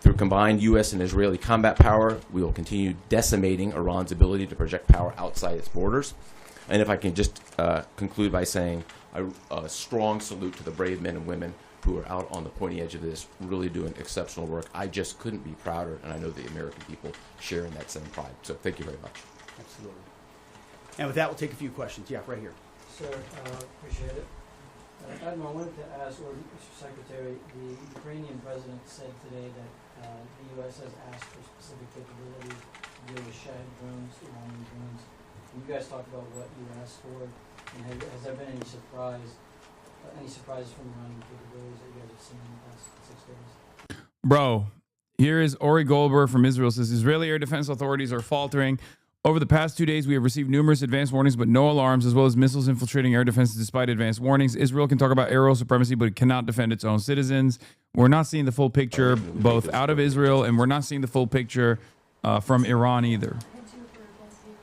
Through combined U.S. and Israeli combat power, we will continue decimating Iran's ability to project power outside its borders. And if I can just conclude by saying, A strong salute to the brave men and women who are out on the pointy edge of this, really doing exceptional work. I just couldn't be prouder, and I know the American people share in that same pride. So thank you very much. Absolutely. And with that, we'll take a few questions. Yeah, right here. Sir, appreciate it. Admiral, I wanted to ask, or Mr. Secretary, the Ukrainian president said today that the U.S. has asked for specific capabilities to deal with Shad drones, Iranian drones. And you guys talked about what you asked for, and has there been any surprises from Iranian capabilities that you guys have seen in the past 6 days? Bro, here is Ori Goldberg from Israel. Says Israeli air defense authorities are faltering. Over the past 2 days, we have received numerous advanced warnings, but no alarms, as well as missiles infiltrating air defenses despite advanced warnings. Israel can talk about aerial supremacy, but it cannot defend its own citizens. We're not seeing the full picture, both out of Israel, and we're not seeing the full picture from Iran either.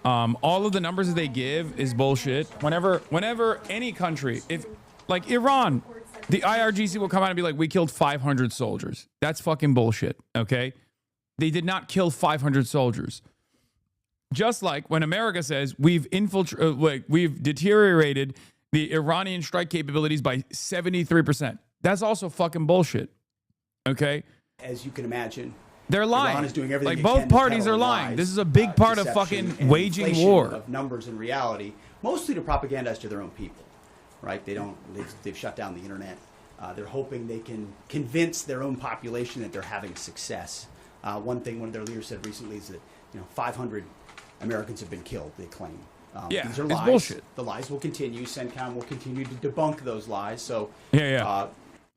All of the numbers that they give is bullshit. Whenever any country, like Iran, the IRGC will come out and be like, we killed 500 soldiers. That's fucking bullshit, okay? They did not kill 500 soldiers. Just like when America says we've deteriorated the Iranian strike capabilities by 73%. That's also fucking bullshit. Okay? As you can imagine, they're lying. Iran is doing everything like it both can to parties are peddle lying. lies, This is a big part of deception, fucking and waging inflation war. Of numbers and reality, mostly to propagandize to their own people, right? They've shut down the internet. They're hoping they can convince their own population that they're having success. One thing one of their leaders said recently is that 500 Americans have been killed, they claim. Yeah, these are it's lies. bullshit. The lies will continue. CENTCOM will continue to debunk those lies. So Yeah.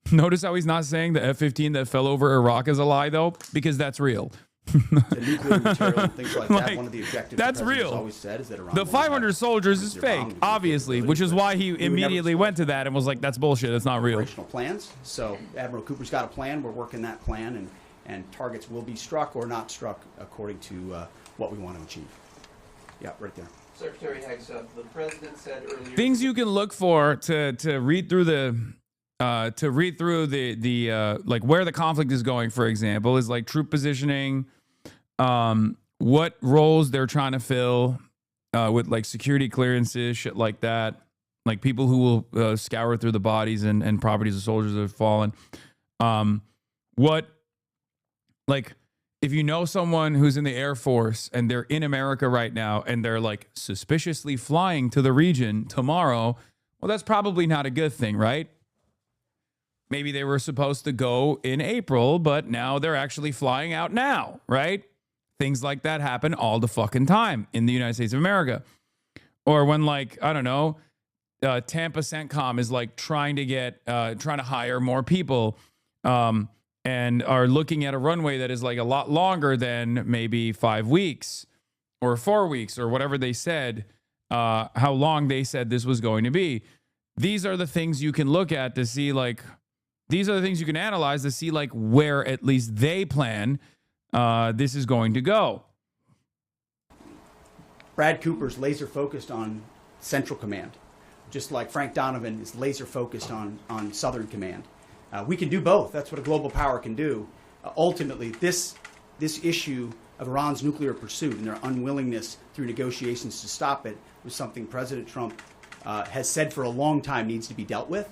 Notice how he's not saying the F-15 that fell over Iraq is a lie, though, because that's real. the nuclear material and things like that. One of the objectives that's the president's real. always said is that Iran The 500 soldiers is fake, obviously, which is why he immediately went to that and was like, that's bullshit. That's not real. Operational plans. So Admiral Cooper's got a plan. We're working that plan, and targets will be struck or not struck according to what we want to achieve. Yeah, right there. Secretary Hegseth, the president said earlier. Things you can look for to read through the like where the conflict is going, for example, is like troop positioning, what roles they're trying to fill with like security clearances, shit like that, like people who will scour through the bodies and properties of soldiers that have fallen. If you know someone who's in the Air Force and they're in America right now and they're like suspiciously flying to the region tomorrow, well, that's probably not a good thing, right? Maybe they were supposed to go in April, but now they're actually flying out now, right? Things like that happen all the fucking time in the United States of America. Or when, like, I don't know, Tampa CENTCOM is like trying to hire more people, and are looking at a runway that is like a lot longer than maybe 5 weeks or 4 weeks or whatever they said, how long they said this was going to be. These are the things you can look at to see, like, these are the things you can analyze to see, like, where at least they plan this is going to go. Brad Cooper's laser focused on Central Command, just like Frank Donovan is laser focused on Southern Command. We can do both. That's what a global power can do. Ultimately, this issue of Iran's nuclear pursuit and their unwillingness through negotiations to stop it was something President Trump has said for a long time needs to be dealt with.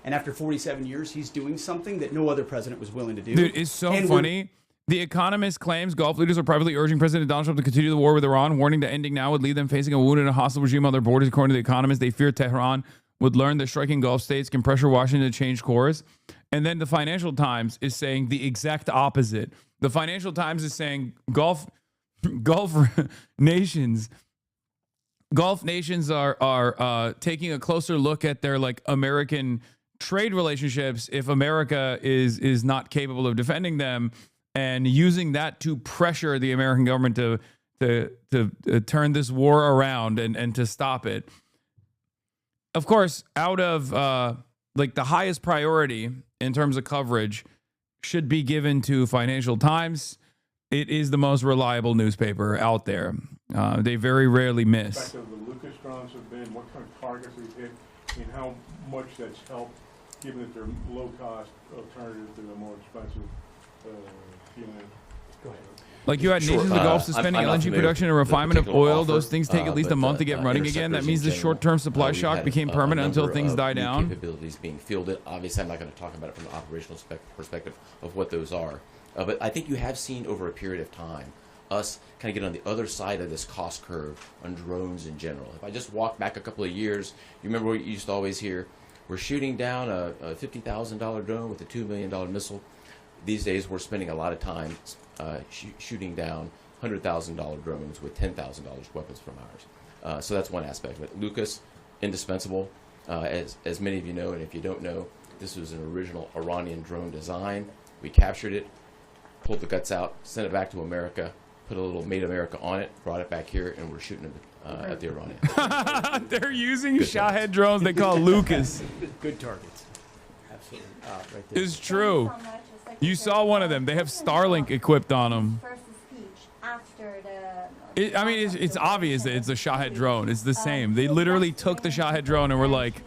And after 47 years, he's doing something that no other president was willing to do. Dude, it's so funny. The Economist claims Gulf leaders are privately urging President Donald Trump to continue the war with Iran, warning that ending now would leave them facing a wounded and hostile regime on their borders. According to The Economist, they fear Tehran would learn that striking Gulf states can pressure Washington to change course. And then the Financial Times is saying the exact opposite. The Financial Times is saying Gulf nations are taking a closer look at their like American trade relationships if America is not capable of defending them, and using that to pressure the American government to turn this war around and to stop it. Of course, out of like the highest priority in terms of coverage should be given to Financial Times. It is the most reliable newspaper out there. They very rarely miss. The Lucas drones have been, what kind of targets we've hit, and how much that's helped, given that they're low-cost alternative to the more expensive fueling. Like you had nations of the Gulf suspending LNG production and refinement of oil. Those things take at least a month to get running again. That means the short-term supply shock became permanent until things die down. Capabilities being fielded. Obviously, I'm not going to talk about it from the operational perspective of what those are. But I think you have seen over a period of time us kind of get on the other side of this cost curve on drones in general. If I just walk back a couple of years, you remember what you used to always hear? We're shooting down a $50,000 drone with a $2 million missile. These days, we're spending a lot of time shooting down $100,000 drones with $10,000 weapons from ours. So that's one aspect of it. Lucas, indispensable. As many of you know, and if you don't know, this was an original Iranian drone design. We captured it, pulled the guts out, sent it back to America, put a little Made America on it, brought it back here, and we're shooting it at the Iranians. They're using Shahed drones they call Lucas. Good targets. Absolutely. Right there. It's true. You saw one of them. They have Starlink equipped on them. I mean, it's obvious that it's a Shahed drone. It's the same. They literally took the Shahed drone and were like,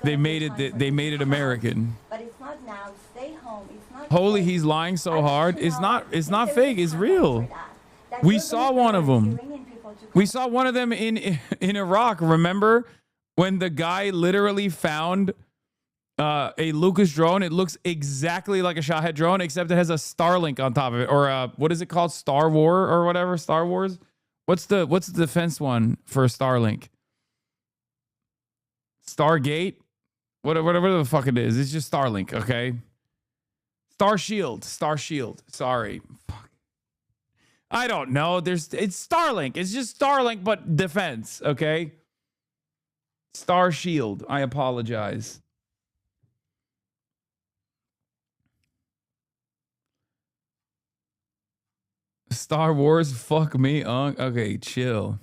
they made it American. But it's not now. Stay home. It's not. Holy, he's lying so hard. It's not fake. It's real. We saw one of them. We saw one of them in Iraq. Remember when the guy literally found a Lucas drone? It looks exactly like a Shahed drone, except it has a Starlink on top of it, or what is it called? Star War or whatever. Star Wars. What's the defense one for Starlink? Stargate. Whatever the fuck it is. It's just Starlink. Okay. Star Shield. Sorry. Fuck. I don't know. It's Starlink. It's just Starlink, but defense. Okay. Star Shield. I apologize. Star Wars, fuck me, okay, chill.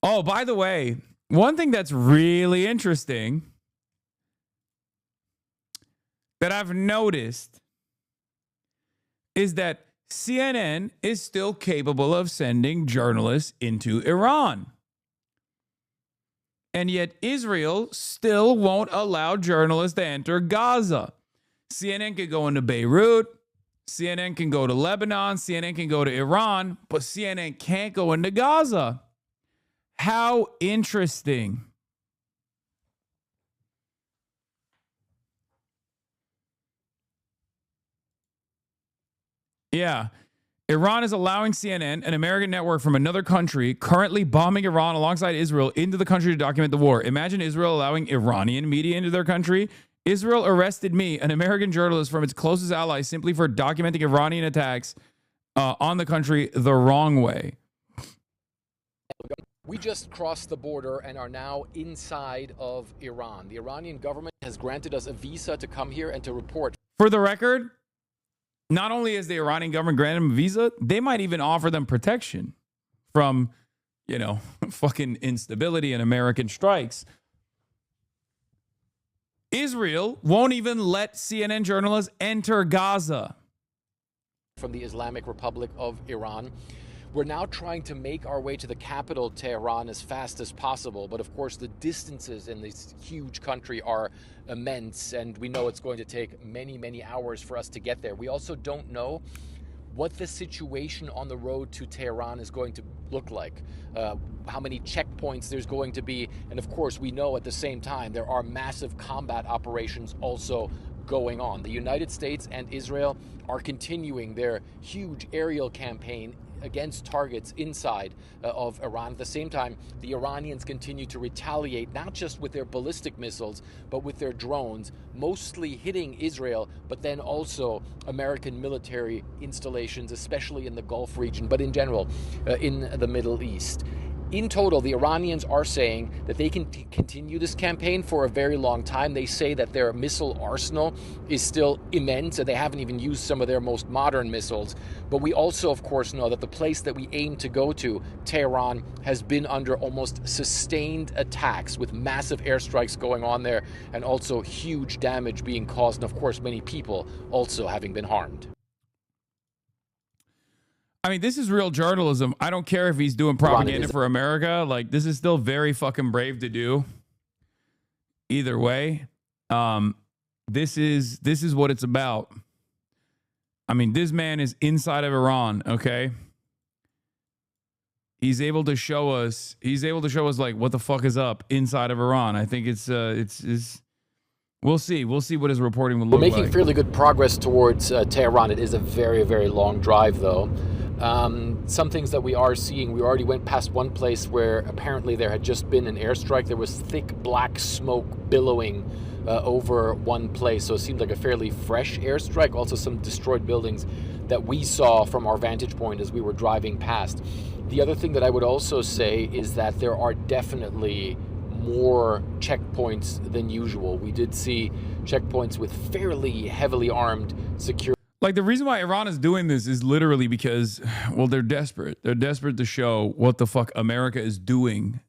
Oh, by the way, one thing that's really interesting that I've noticed is that CNN is still capable of sending journalists into Iran. And yet Israel still won't allow journalists to enter Gaza. CNN could go into Beirut. CNN can go to Lebanon, CNN can go to Iran, but CNN can't go into Gaza. How interesting. Yeah. Iran is allowing CNN, an American network from another country, currently bombing Iran alongside Israel, into the country to document the war. Imagine Israel allowing Iranian media into their country. Israel arrested me, an American journalist, from its closest ally simply for documenting Iranian attacks on the country the wrong way. We just crossed the border and are now inside of Iran. The Iranian government has granted us a visa to come here and to report. For the record, not only has the Iranian government granted them a visa, they might even offer them protection from, fucking instability and American strikes. Israel won't even let CNN journalists enter Gaza. From the Islamic Republic of Iran. We're now trying to make our way to the capital, Tehran, as fast as possible. But of course, the distances in this huge country are immense, and we know it's going to take many, many hours for us to get there. We also don't know what the situation on the road to Tehran is going to look like, how many checkpoints there's going to be. And of course, we know at the same time there are massive combat operations also going on. The United States and Israel are continuing their huge aerial campaign against targets inside of Iran. At the same time, the Iranians continue to retaliate, not just with their ballistic missiles, but with their drones, mostly hitting Israel, but then also American military installations, especially in the Gulf region, but in general, in the Middle East. In total, the Iranians are saying that they can continue this campaign for a very long time. They say that their missile arsenal is still immense, and they haven't even used some of their most modern missiles. But we also, of course, know that the place that we aim to go to, Tehran, has been under almost sustained attacks with massive airstrikes going on there and also huge damage being caused, and of course, many people also having been harmed. I mean, this is real journalism. I don't care if he's doing propaganda for America. Like, this is still very fucking brave to do. Either way, this is what it's about. I mean, this man is inside of Iran, okay? He's able to show us like what the fuck is up inside of Iran. I think it's we'll see. We'll see what his reporting will look like. We're making fairly good progress towards Tehran. It is a very, very long drive, though. Some things that we are seeing, we already went past one place where apparently there had just been an airstrike. There was thick black smoke billowing over one place, so it seemed like a fairly fresh airstrike. Also some destroyed buildings that we saw from our vantage point as we were driving past. The other thing that I would also say is that there are definitely more checkpoints than usual. We did see checkpoints with fairly heavily armed security. Like, the reason why Iran is doing this is literally because, well, they're desperate. They're desperate to show what the fuck America is doing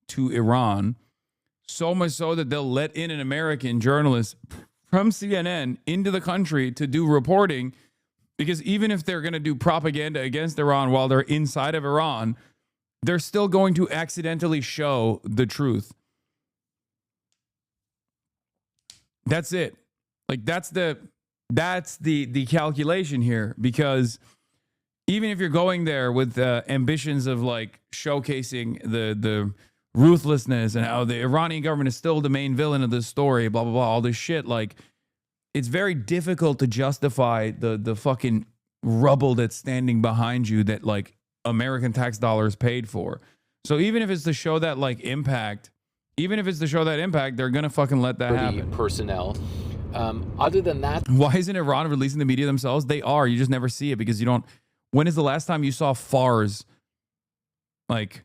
to Iran. So much so that they'll let in an American journalist from CNN into the country to do reporting. Because even if they're going to do propaganda against Iran while they're inside of Iran, they're still going to accidentally show the truth. That's it. Like, that's the calculation here, because even if you're going there with ambitions of like showcasing the ruthlessness and how the Iranian government is still the main villain of this story, blah, blah, blah, all this shit, like, it's very difficult to justify the fucking rubble that's standing behind you that like American tax dollars paid for. So even if it's to show that like impact, they're going to fucking let that happen. Personnel. Other than that, why isn't Iran releasing the media themselves? They are. You just never see it because you don't. When is the last time you saw FARS? Like,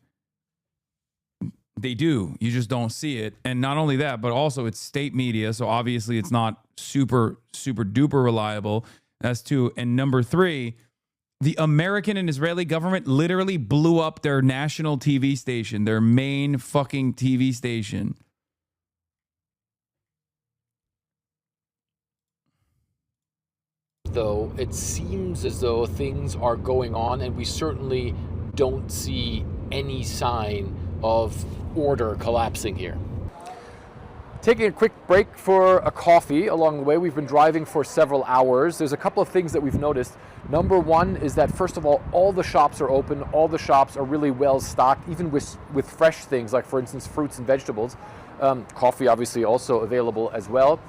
they do. You just don't see it. And not only that, but also it's state media. So obviously it's not super, super duper reliable. That's two. And number three, the American and Israeli government literally blew up their national TV station, their main fucking TV station. Though it seems as though things are going on, and we certainly don't see any sign of order collapsing here. Taking a quick break for a coffee along the way. We've been driving for several hours. There's a couple of things that we've noticed. Number one is that, first of all the shops are open. All the shops are really well stocked, even with fresh things, like, for instance, fruits and vegetables. Coffee obviously also available as well.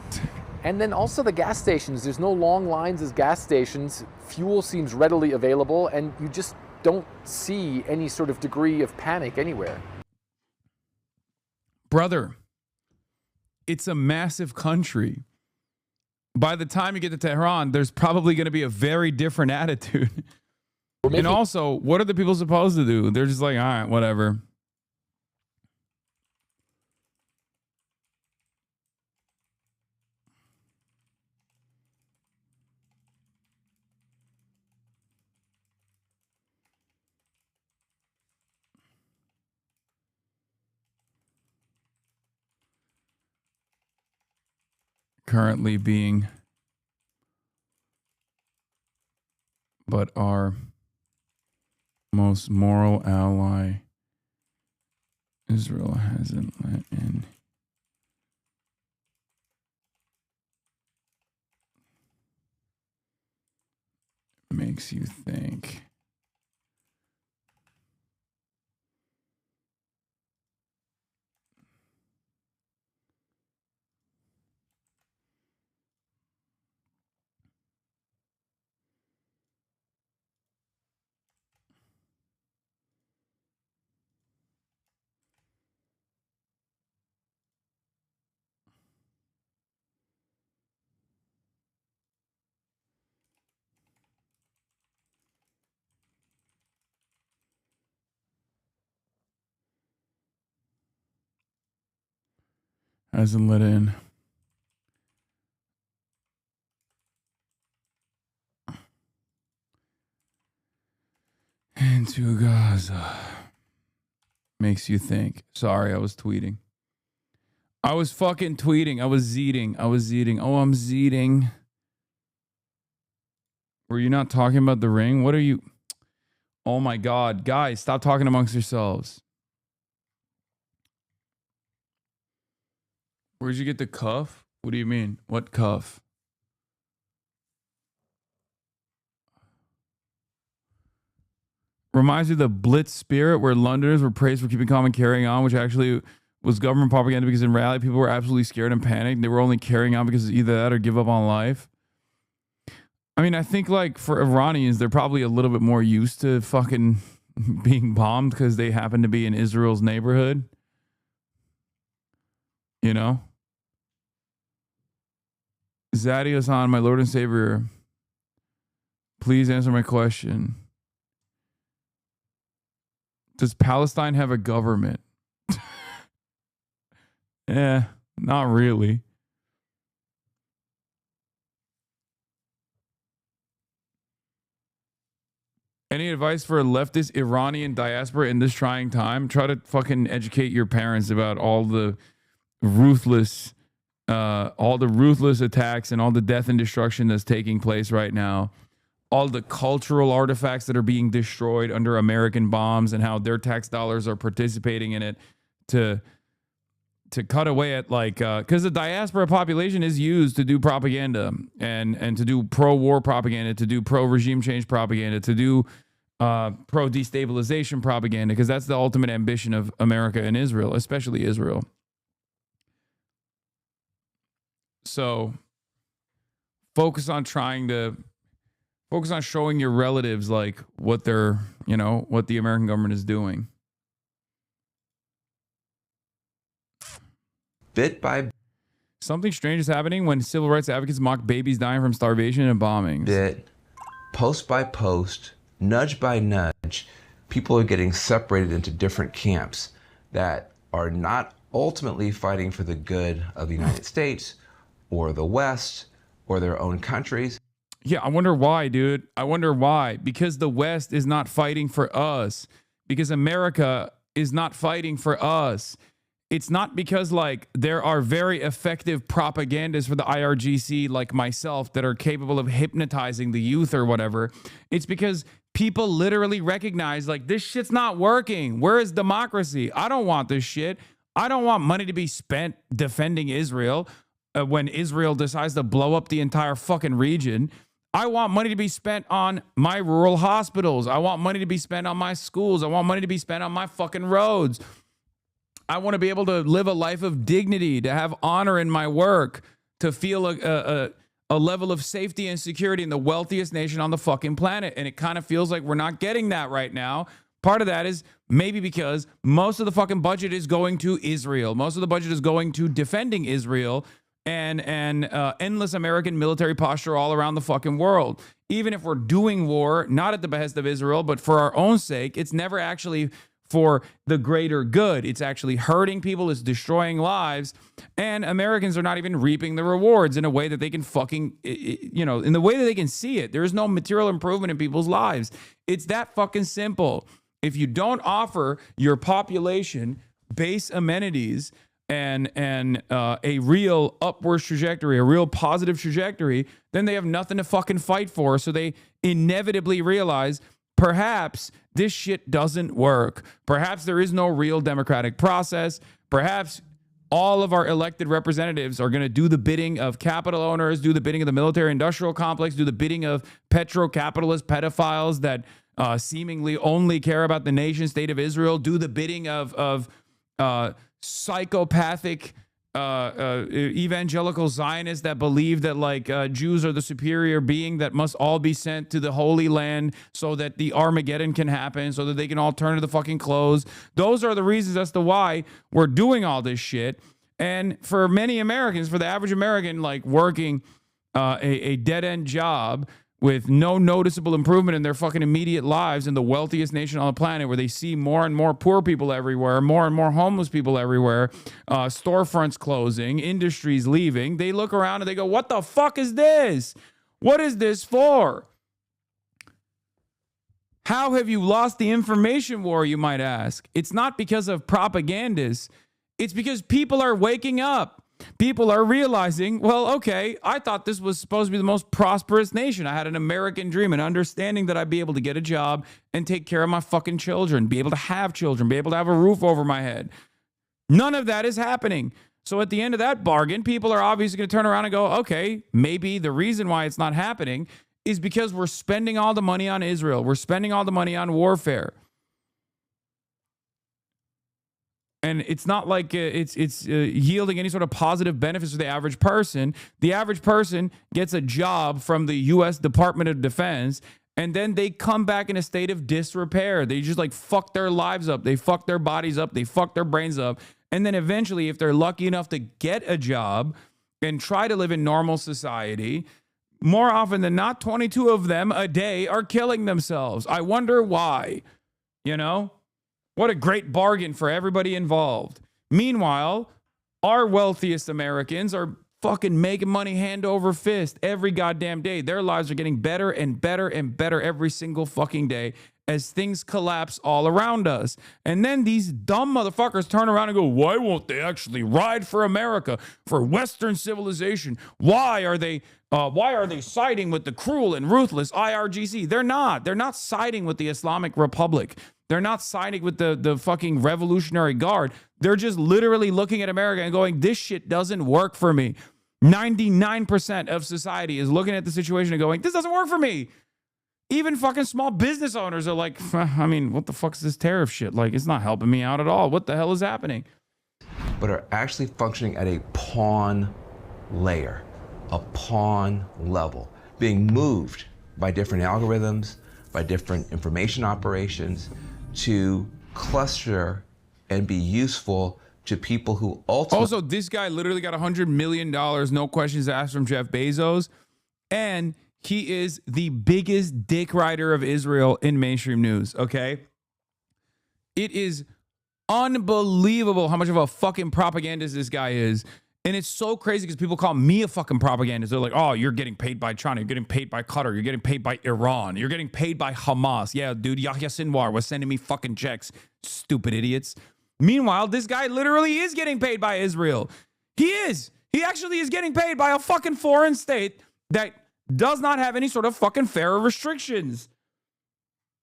And then also the gas stations. There's no long lines as gas stations. Fuel seems readily available, and you just don't see any sort of degree of panic anywhere. Brother, it's a massive country. By the time you get to Tehran, there's probably going to be a very different attitude. And also, what are the people supposed to do? They're just like, all right, whatever. Currently being, but our most moral ally, Israel, hasn't let in. Makes you think. Hasn't let in. Into Gaza. Makes you think. Sorry, I was tweeting. I was fucking tweeting. I was zeeting. Oh, I'm zeeting. Were you not talking about the ring? What are you? Oh my God. Guys, stop talking amongst yourselves. Where'd you get the cuff? What do you mean? What cuff? reminds me of the Blitz spirit, where Londoners were praised for keeping calm and carrying on, which actually was government propaganda, because in reality, people were absolutely scared and panicked. They were only carrying on because of either that or give up on life. I mean, I think like for Iranians, they're probably a little bit more used to fucking being bombed because they happen to be in Israel's neighborhood. You know? Zadie Hasan, my Lord and Savior, please answer my question. Does Palestine have a government? Not really. Any advice for a leftist Iranian diaspora in this trying time? Try to fucking educate your parents about all the ruthless attacks and all the death and destruction that's taking place right now. All the cultural artifacts that are being destroyed under American bombs, and how their tax dollars are participating in it to cut away at, like, because the diaspora population is used to do propaganda and to do pro-war propaganda, to do pro-regime change propaganda, to do pro-destabilization propaganda, because that's the ultimate ambition of America and Israel, especially Israel. So focus on showing your relatives like what they're, what the American government is doing. Bit by something strange is happening when civil rights advocates mock babies dying from starvation and bombings. bit, post by post, nudge by nudge, people are getting separated into different camps that are not ultimately fighting for the good of the United States or the West or their own countries. Yeah, I wonder why, dude. I wonder why. Because the West is not fighting for us. Because America is not fighting for us. It's not because, like, there are very effective propagandists for the IRGC like myself that are capable of hypnotizing the youth or whatever. It's because people literally recognize, like, this shit's not working. Where is democracy? I don't want this shit. I don't want money to be spent defending Israel when Israel decides to blow up the entire fucking region. I want money to be spent on my rural hospitals. I want money to be spent on my schools. I want money to be spent on my fucking roads. I want to be able to live a life of dignity, to have honor in my work, to feel a level of safety and security in the wealthiest nation on the fucking planet. And it kind of feels like we're not getting that right now. Part of that is maybe because most of the fucking budget is going to Israel. Most of the budget is going to defending Israel and endless American military posture all around the fucking world. Even if we're doing war, not at the behest of Israel, but for our own sake, it's never actually for the greater good. It's actually hurting people. It's destroying lives. And Americans are not even reaping the rewards in a way that they can fucking, in the way that they can see it. There is no material improvement in people's lives. It's that fucking simple. If you don't offer your population base amenities and a real upward trajectory, a real positive trajectory, then they have nothing to fucking fight for. So they inevitably realize perhaps this shit doesn't work. Perhaps there is no real democratic process. Perhaps all of our elected representatives are going to do the bidding of capital owners, do the bidding of the military industrial complex, do the bidding of petro-capitalist pedophiles that seemingly only care about the nation state of Israel, do the bidding of psychopathic evangelical Zionists that believe that, like, Jews are the superior being that must all be sent to the Holy Land so that the Armageddon can happen, so that they can all turn to the fucking clothes. Those are the reasons as to why we're doing all this shit. And for many Americans, for the average American, like, working a dead-end job with no noticeable improvement in their fucking immediate lives in the wealthiest nation on the planet, where they see more and more poor people everywhere, more and more homeless people everywhere, storefronts closing, industries leaving, they look around and they go, what the fuck is this? What is this for? How have you lost the information war, you might ask? It's not because of propagandists. It's because people are waking up. People are realizing, well, okay, I thought this was supposed to be the most prosperous nation. I had an American dream, an understanding that I'd be able to get a job and take care of my fucking children, be able to have children, be able to have a roof over my head. None of that is happening. So at the end of that bargain, people are obviously going to turn around and go, okay, maybe the reason why it's not happening is because we're spending all the money on Israel. We're spending all the money on warfare. And it's not like it's yielding any sort of positive benefits to the average person. The average person gets a job from the U.S. Department of Defense, and then they come back in a state of disrepair. They just like fuck their lives up. They fuck their bodies up. They fuck their brains up. And then eventually, if they're lucky enough to get a job and try to live in normal society, more often than not, 22 of them a day are killing themselves. I wonder why, you know? What a great bargain for everybody involved. Meanwhile, our wealthiest Americans are fucking making money hand over fist every goddamn day. Their lives are getting better and better and better every single fucking day as things collapse all around us. And then these dumb motherfuckers turn around and go, why won't they actually ride for America, for Western civilization? Why are they siding with the cruel and ruthless IRGC? They're not. They're not siding with the Islamic Republic. They're not siding with the fucking Revolutionary Guard. They're just literally looking at America and going, this shit doesn't work for me. 99% of society is looking at the situation and going, this doesn't work for me. Even fucking small business owners are like, I mean, what the fuck is this tariff shit? Like, it's not helping me out at all. What the hell is happening? But are actually functioning at a pawn layer, a pawn level, being moved by different algorithms, by different information operations to cluster and be useful to people who ultimately... Also, this guy literally got $100 million, no questions asked, from Jeff Bezos. And he is the biggest dick rider of Israel in mainstream news, okay? It is unbelievable how much of a fucking propagandist this guy is. And it's so crazy because people call me a fucking propagandist. They're like, oh, you're getting paid by China. You're getting paid by Qatar. You're getting paid by Iran. You're getting paid by Hamas. Yeah, dude, Yahya Sinwar was sending me fucking checks. Stupid idiots. Meanwhile, this guy literally is getting paid by Israel. He is. He actually is getting paid by a fucking foreign state that does not have any sort of fucking fair restrictions.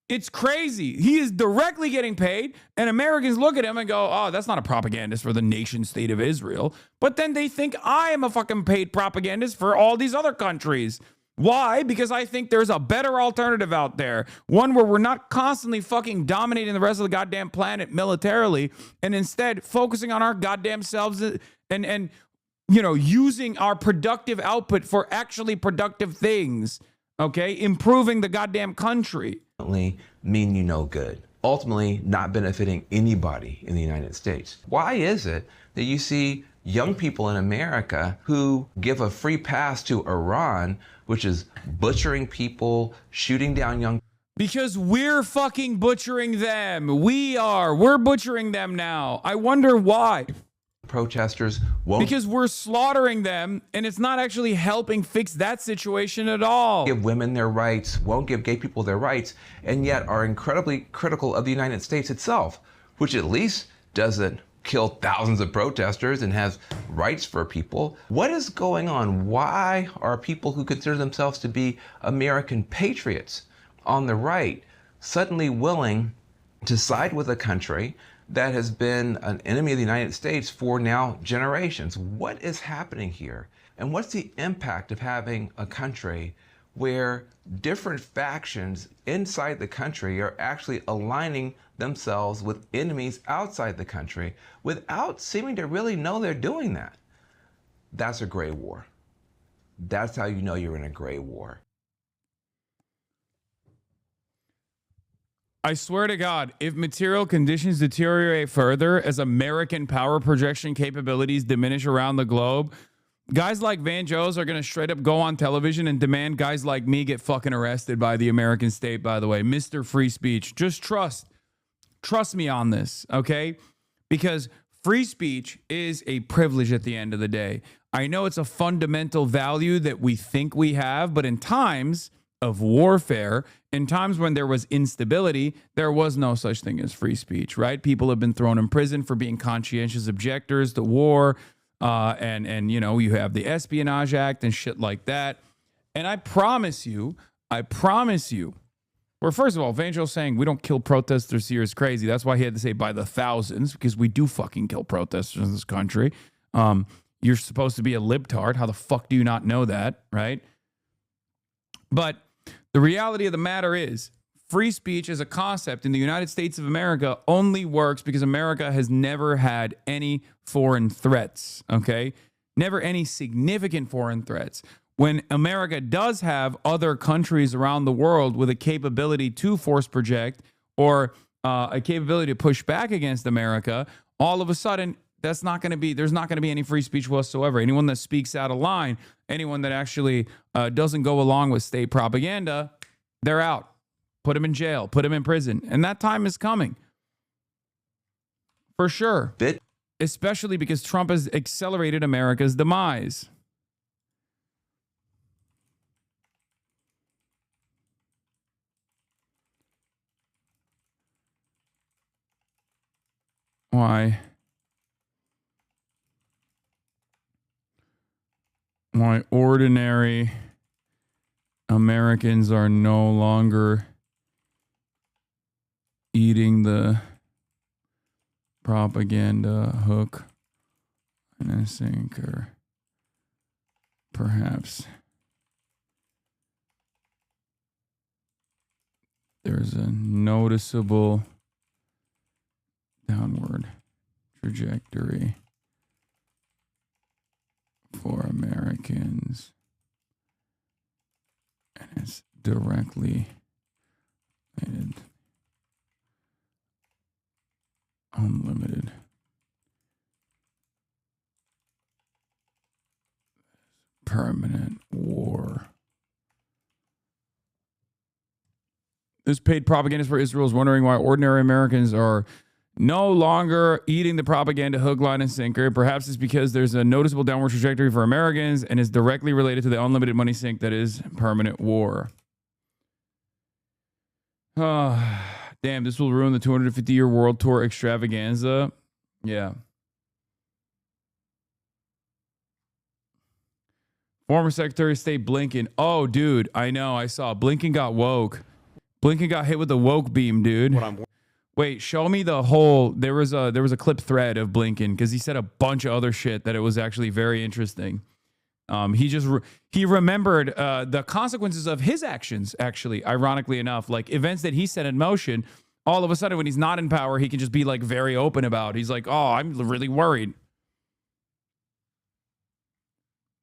It's crazy. He is directly getting paid, and Americans look at him and go, oh, that's not a propagandist for the nation state of Israel. But then they think I am a fucking paid propagandist for all these other countries. Why? Because I think there's a better alternative out there. One where we're not constantly fucking dominating the rest of the goddamn planet militarily, and instead focusing on our goddamn selves and you know, using our productive output for actually productive things. Okay? Improving the goddamn country. Mean you no good, ultimately not benefiting anybody in the United States. Why is it that you see young people in America who give a free pass to Iran, which is butchering people, shooting down young people? Because we're fucking butchering them. We're butchering them now. I wonder why. Protesters won't... Because we're slaughtering them, and it's not actually helping fix that situation at all. Give women their rights, won't give gay people their rights, and yet are incredibly critical of the United States itself, which at least doesn't kill thousands of protesters and has rights for people. What is going on? Why are people who consider themselves to be American patriots on the right suddenly willing to side with a country that has been an enemy of the United States for now generations? What is happening here? And what's the impact of having a country where different factions inside the country are actually aligning themselves with enemies outside the country without seeming to really know they're doing that? That's a gray war. That's how you know you're in a gray war. I swear to God, if material conditions deteriorate further as American power projection capabilities diminish around the globe, guys like Van Joes are going to straight up go on television and demand guys like me get fucking arrested by the American state, by the way. Mr. Free Speech. Just trust me on this, okay? Because free speech is a privilege at the end of the day. I know it's a fundamental value that we think we have, but in times of warfare, in times when there was instability, there was no such thing as free speech, right? People have been thrown in prison for being conscientious objectors to war, and you know, you have the Espionage Act and shit like that. And I promise you, well, first of all, Vangel's saying we don't kill protesters here is crazy. That's why he had to say by the thousands, because we do fucking kill protesters in this country. You're supposed to be a libtard. How the fuck do you not know that, right? But The reality of the matter is free speech as a concept in the United States of America only works because America has never had any foreign threats, okay? Never any significant foreign threats. When America does have other countries around the world with a capability to force project or a capability to push back against America, all of a sudden, there's not going to be any free speech whatsoever. Anyone that speaks out of line, anyone that actually doesn't go along with state propaganda, they're out. Put them in jail, put them in prison. And that time is coming. For sure. Especially because Trump has accelerated America's demise. Why ordinary Americans are no longer eating the propaganda hook and a sinker. Perhaps there's a noticeable downward trajectory for Americans, and it's directly related. Unlimited permanent war. This paid propagandist for Israel is wondering why ordinary Americans are no longer eating the propaganda hook, line, and sinker. Perhaps it's because there's a noticeable downward trajectory for Americans and is directly related to the unlimited money sink that is permanent war. Damn, this will ruin the 250-year world tour extravaganza. Yeah. Former Secretary of State Blinken. Oh, dude, I know. I saw. Blinken got woke. Blinken got hit with the woke beam, dude. Wait, show me the whole. There was a clip thread of Blinken because he said a bunch of other shit that it was actually very interesting. He remembered the consequences of his actions, actually, ironically enough, like events that he set in motion. All of a sudden, when he's not in power, he can just be like very open about. He's like, oh, I'm really worried.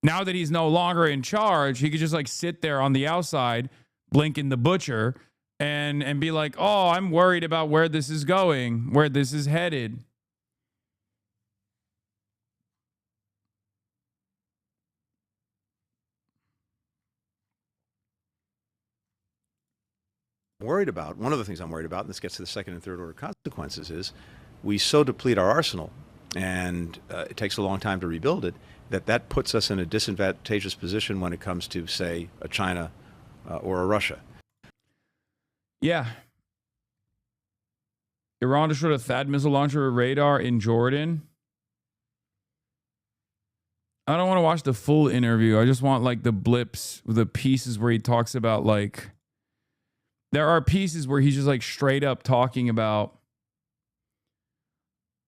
Now that he's no longer in charge, he could just like sit there on the outside, Blinken the butcher, and be like, oh, I'm worried about where this is going, where this is headed. Worried about, one of the things I'm worried about, and this gets to the second and third order consequences, is we so deplete our arsenal, and it takes a long time to rebuild it, that puts us in a disadvantageous position when it comes to, say, a China or a Russia. Yeah. Iran destroyed a THAAD missile launcher radar in Jordan. I don't want to watch the full interview. I just want like the blips, the pieces where he talks about like, there are pieces where he's just like straight up talking about,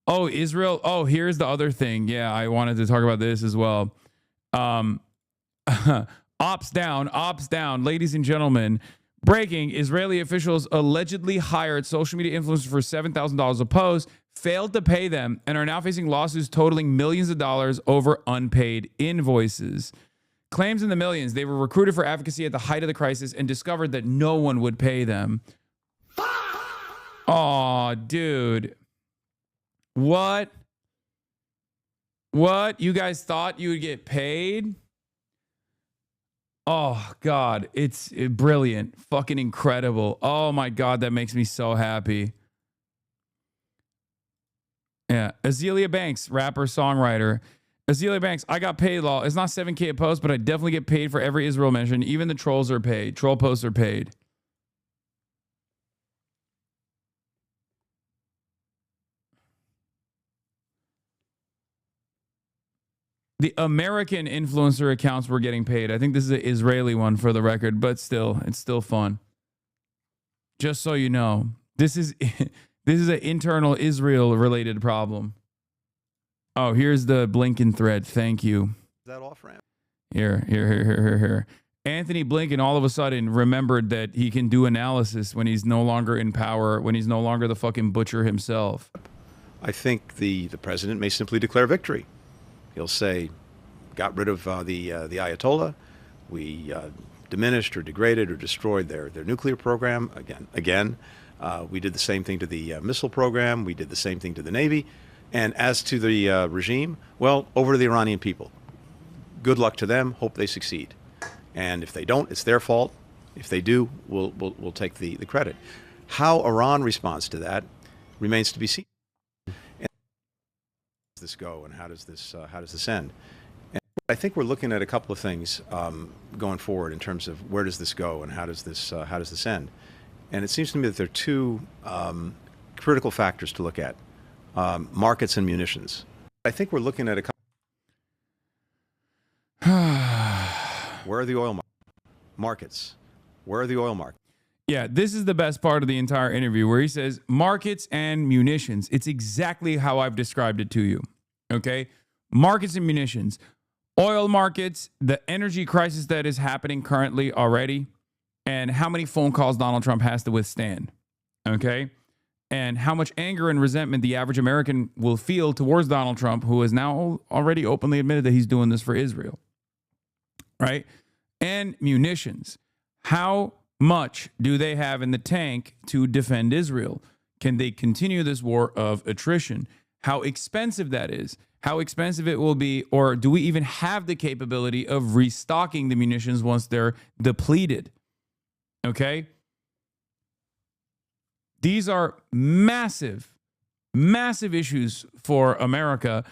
oh, Israel. Oh, here's the other thing. Yeah, I wanted to talk about this as well. Ops down, ladies and gentlemen. Breaking, Israeli officials allegedly hired social media influencers for $7,000 a post, failed to pay them, and are now facing lawsuits totaling millions of dollars over unpaid invoices. Claims in the millions. They were recruited for advocacy at the height of the crisis and discovered that no one would pay them. Aw, dude. What? You guys thought you would get paid? Oh, God. It's brilliant. Fucking incredible. Oh, my God. That makes me so happy. Yeah. Azealia Banks, rapper, songwriter. Azealia Banks, I got paid, law. It's not $7K a post, but I definitely get paid for every Israel mention. Even the trolls are paid. Troll posts are paid. The American influencer accounts were getting paid. I think this is an Israeli one for the record, but still, it's still fun. Just so you know, this is an internal Israel-related problem. Oh, here's the Blinken thread. Thank you. Is that off-ramp? Here. Anthony Blinken all of a sudden remembered that he can do analysis when he's no longer in power, when he's no longer the fucking butcher himself. I think the president may simply declare victory. He'll say, got rid of the Ayatollah. We diminished or degraded or destroyed their nuclear program again. We did the same thing to the missile program. We did the same thing to the Navy. And as to the regime, well, over to the Iranian people. Good luck to them. Hope they succeed. And if they don't, it's their fault. If they do, we'll take the credit. How Iran responds to that remains to be seen. And how does this go, and how does this end? And I think we're looking at a couple of things going forward in terms of where does this go and how does this end. And it seems to me that there are two critical factors to look at: markets and munitions. I think we're looking at a couple. Where are the oil markets? Where are the oil markets? Yeah, this is the best part of the entire interview where he says markets and munitions. It's exactly how I've described it to you. Okay? Markets and munitions. Oil markets, the energy crisis that is happening currently already, and how many phone calls Donald Trump has to withstand. Okay? And how much anger and resentment the average American will feel towards Donald Trump, who has now already openly admitted that he's doing this for Israel. Right? And munitions. How much do they have in the tank to defend Israel? Can they continue this war of attrition? How expensive that is? How expensive it will be? Or do we even have the capability of restocking the munitions once they're depleted? Okay? These are massive, massive issues for America.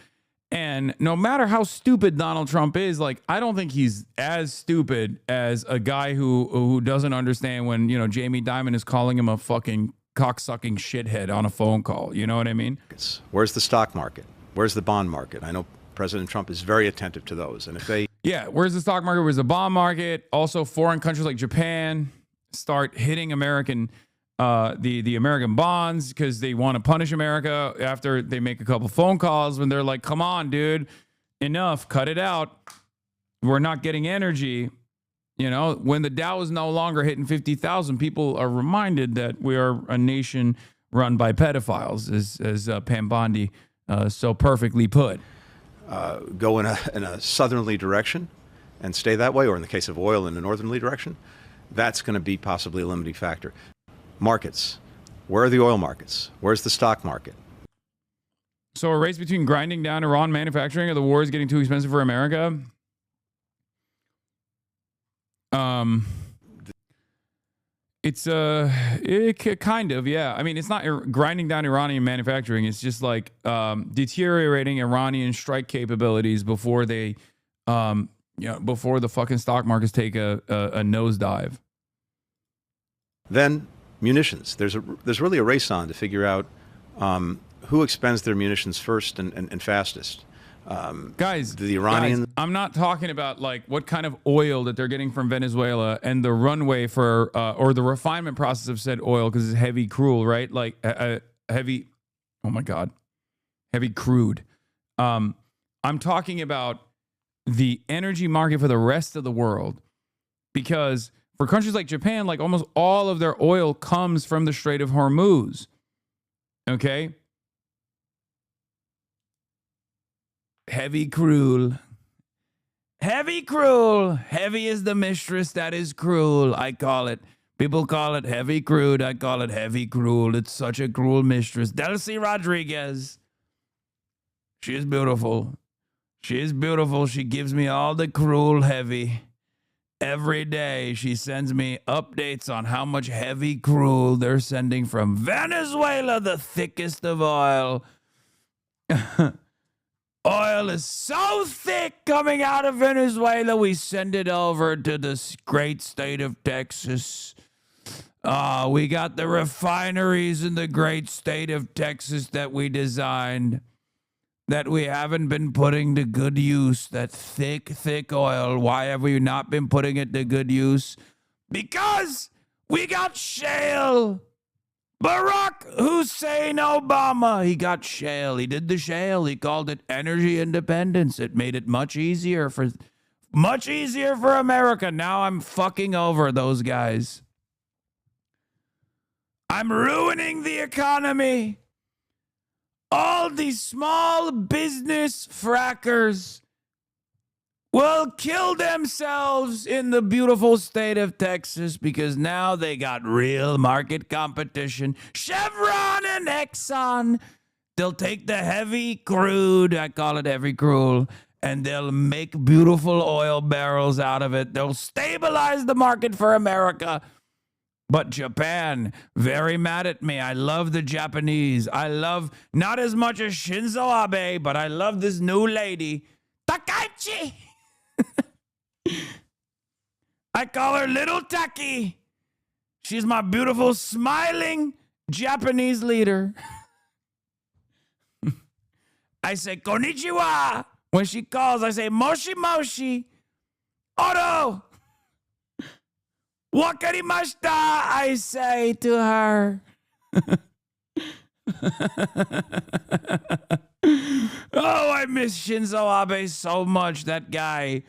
And no matter how stupid Donald Trump is, like, I don't think he's as stupid as a guy who doesn't understand when, you know, Jamie Dimon is calling him a fucking cocksucking shithead on a phone call. You know what I mean? Where's the stock market? Where's the bond market? I know President Trump is very attentive to those. And if they... Yeah, where's the stock market? Where's the bond market? Also, foreign countries like Japan start hitting American... the American bonds because they want to punish America after they make a couple phone calls when they're like, come on, dude, enough, cut it out. We're not getting energy. You know, when the Dow is no longer hitting 50,000, people are reminded that we are a nation run by pedophiles, as Pam Bondi so perfectly put. Go in a southerly direction and stay that way, or in the case of oil, in a northerly direction, that's going to be possibly a limiting factor. Markets. Where are the oil markets? Where's the stock market? So a race between grinding down Iran manufacturing or the war is getting too expensive for America? It's kind of, yeah. I mean, it's not grinding down Iranian manufacturing. It's just like deteriorating Iranian strike capabilities before they, before the fucking stock markets take a nosedive. Then munitions. There's really a race on to figure out who expends their munitions first and fastest. Guys, the Iranians. I'm not talking about like what kind of oil that they're getting from Venezuela and the runway for or the refinement process of said oil because it's heavy crude, right? Like heavy. Oh my God, heavy crude. I'm talking about the energy market for the rest of the world because. For countries like Japan, like almost all of their oil comes from the Strait of Hormuz. Okay? Heavy cruel. Heavy cruel. Heavy is the mistress that is cruel. I call it. People call it heavy crude. I call it heavy cruel. It's such a cruel mistress. Delcy Rodriguez. She is beautiful. She is beautiful. She gives me all the cruel heavy. Every day, she sends me updates on how much heavy crude they're sending from Venezuela, the thickest of oil. Oil is so thick coming out of Venezuela, we send it over to the great state of Texas. We got the refineries in the great state of Texas that we designed. That we haven't been putting to good use, that thick, thick oil. Why have we not been putting it to good use? Because we got shale. Barack Hussein Obama, he got shale. He did the shale. He called it energy independence. It made it much easier for much easier for America. Now I'm fucking over those guys. I'm ruining the economy. All these small business frackers will kill themselves in the beautiful state of Texas because now they got real market competition. Chevron and Exxon, they'll take the heavy crude, I call it heavy crude, and they'll make beautiful oil barrels out of it. They'll stabilize the market for America. But Japan, very mad at me. I love the Japanese. I love, not as much as Shinzo Abe, but I love this new lady, Takaichi. I call her Little Taki. She's my beautiful, smiling Japanese leader. I say, konnichiwa. When she calls, I say, moshi moshi. Oro. Wakarimashita, I say to her. Oh, I miss Shinzo Abe so much. That guy,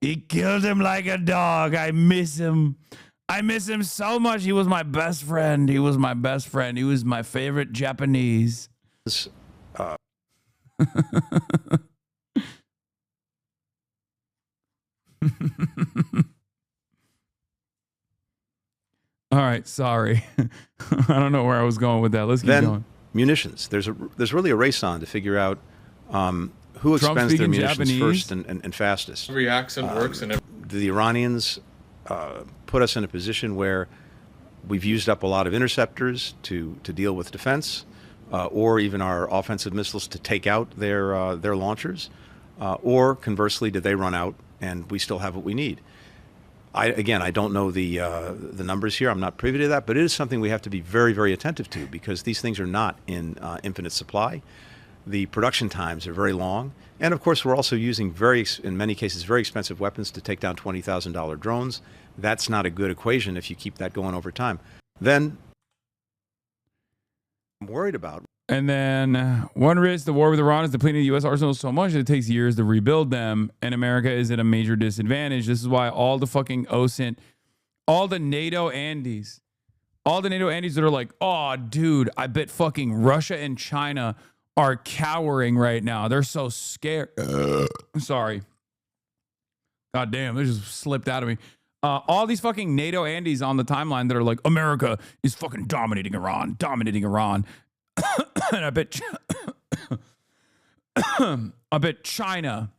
he killed him like a dog. I miss him. I miss him so much. He was my best friend. He was my best friend. He was my favorite Japanese. All right, sorry. I don't know where I was going with that. Let's keep going. Munitions. There's really a race on to figure out who expends their munitions Japanese first and fastest. Every accent works and the Iranians put us in a position where we've used up a lot of interceptors to deal with defense, or even our offensive missiles to take out their launchers, or conversely, did they run out and we still have what we need? I don't know the numbers here. I'm not privy to that, but it is something we have to be very, very attentive to because these things are not in infinite supply. The production times are very long. And of course, we're also using in many cases, very expensive weapons to take down $20,000 drones. That's not a good equation if you keep that going over time. Then I'm worried about. And then one risk, the war with Iran is depleting the U.S. arsenals so much that it takes years to rebuild them, and America is at a major disadvantage. This is why all the fucking OSINT, all the NATO Andes that are like, oh, dude, I bet fucking Russia and China are cowering right now. They're so scared. Sorry. God damn, they just slipped out of me. All these fucking NATO Andes on the timeline that are like, America is fucking dominating Iran. And I bet China